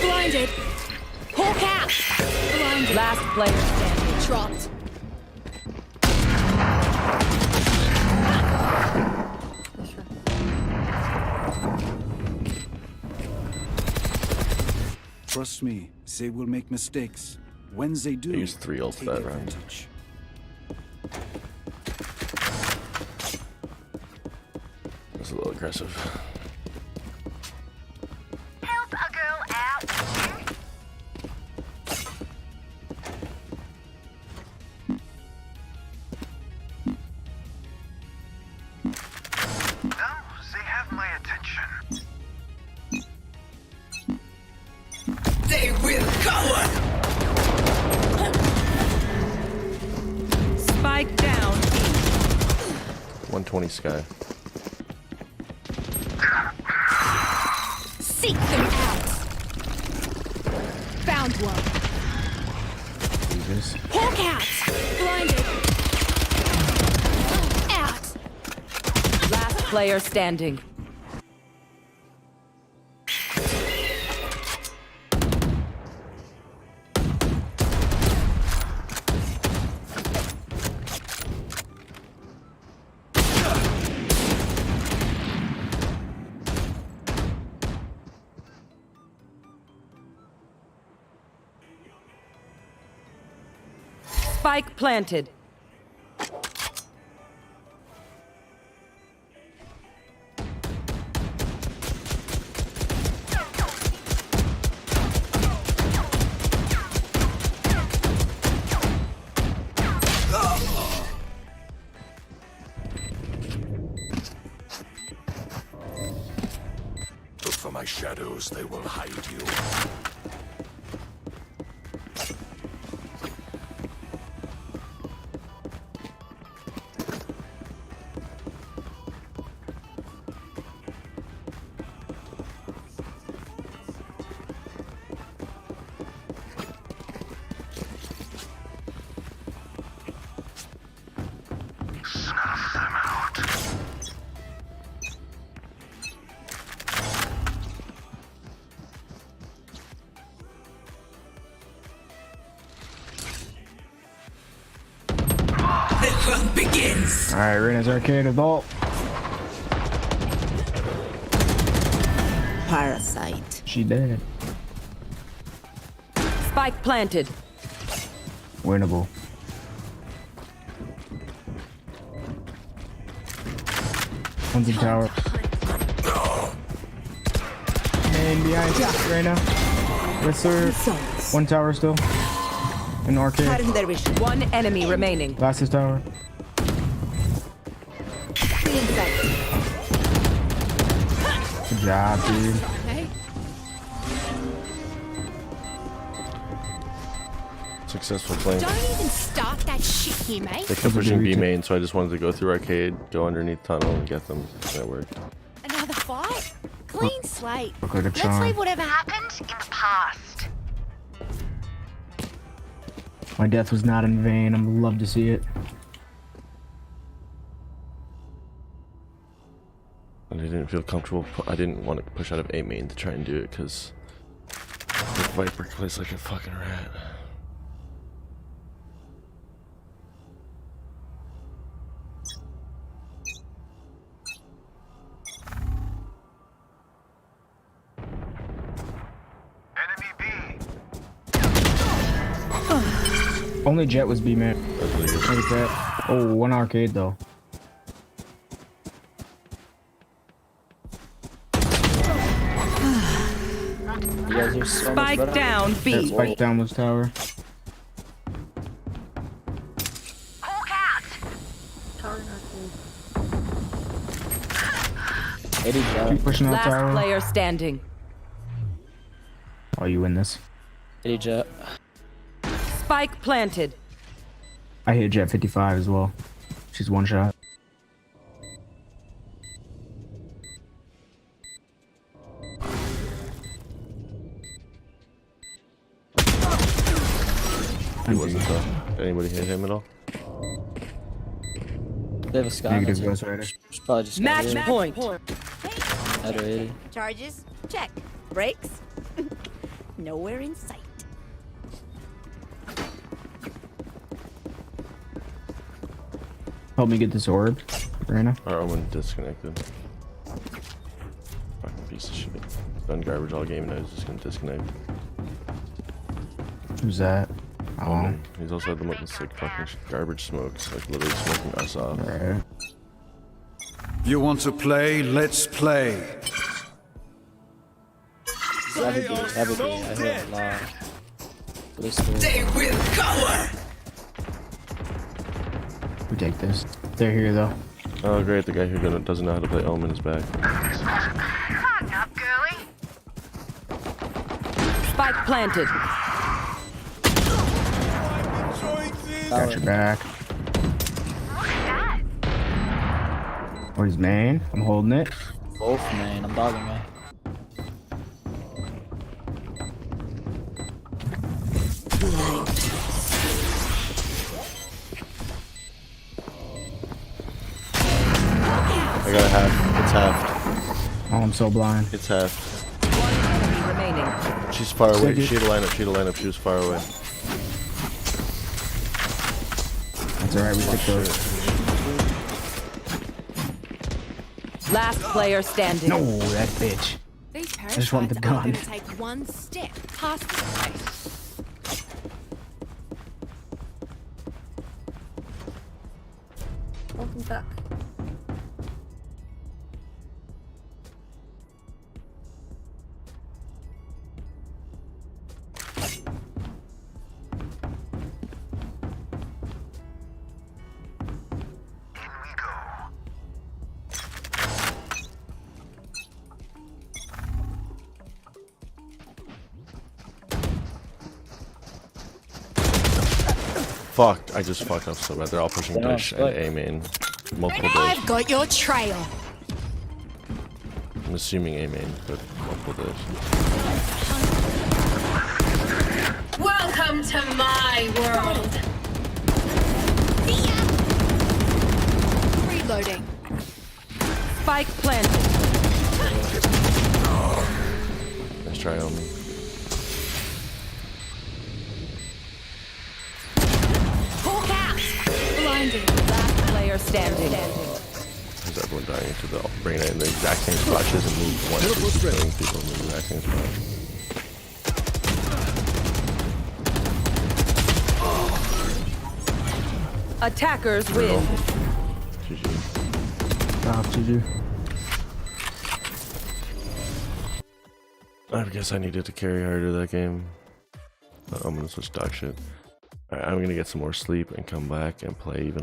Blinded. Hawk out! Blinded. Last player standing. Dropped. Trust me, they will make mistakes. When they do, I used 3 ults take that round. advantage. That's a little aggressive. Help a girl out. Now they have my attention. They will cover. Spike down. 120 Sky. Seek them out. Found one. Jesus. Hawk out! Blinded. Out. Last player standing. Spike planted. Look for my shadows, they will hide you. Snuff them out. The hunt begins. Alright, Rena's arcade adult. Parasite. She did. Spike planted. Winnable. One's in tower. Man behind Reyna. Yes, sir. One tower still. In arcade. One enemy remaining. Last is tower. Good job, dude. Okay. Successful play. Don't even start that shit here, mate. They kept pushing B main, so I just wanted to go through arcade, go underneath tunnel, and get them. That worked. Another fight? Clean slate. Okay, Let's Sean. leave whatever Happened in the past. My death was not in vain. I'm love to see it. And I didn't feel comfortable. I didn't want to push out of A main to try and do it because the Viper plays like a fucking rat. Only Jet was B, man. Oh, one arcade though. You guys are so much Spike better. down B. Yeah, spike down was tower. Keep pushing out Last tower. player standing. Oh, you win this. Jet. Spike planted. I hit Jet 55 as well. She's one shot. He wasn't though. Did anybody hit him at all? They have a sky. Negative Ghost Rider. Probably just Match point. At 80. Charges? Check. Brakes? Nowhere in sight. Help me get this orb, Reyna. Our Omen disconnected. Fucking piece of shit. Done garbage all game now. He's just gonna disconnect. Who's that? Omen. He's also had the most like fucking garbage smokes, like literally smoking us off. Alright. You want to play? Let's play. Heavy B. I hit a lot. They will cover! We take this. They're here though. Oh great, the guy who doesn't know how to play Omen is back. Hot up, girly. Spike planted. Got your back. Where's main? I'm holding it. Both main. I'm dogging me. I got a half. It's half. Oh, I'm so blind. It's half. Enemy remaining. She's far away. Second. She had a lineup. She had a lineup. She was far away. That's alright, we took those. Last player standing. No, that bitch. These just want the parasites are gun. gonna take one step past this place. Welcome back. Fuck, I just fucked up so bad. They're all pushing Dish and A main. Multiple Dish. I've got your trail. I'm assuming A main, but multiple Dish. Welcome to my world. Reloading. Spike planted. Let's try Omen. Hawk out. Blinded. Last player standing. Is everyone dying into the bringing it in the exact same spot? She doesn't move once. She's killing people in the exact same spot. Attackers win. GG. Stop, GG. I guess I needed to carry harder that game. I'm gonna switch dog shit. Alright, I'm gonna get some more sleep and come back and play even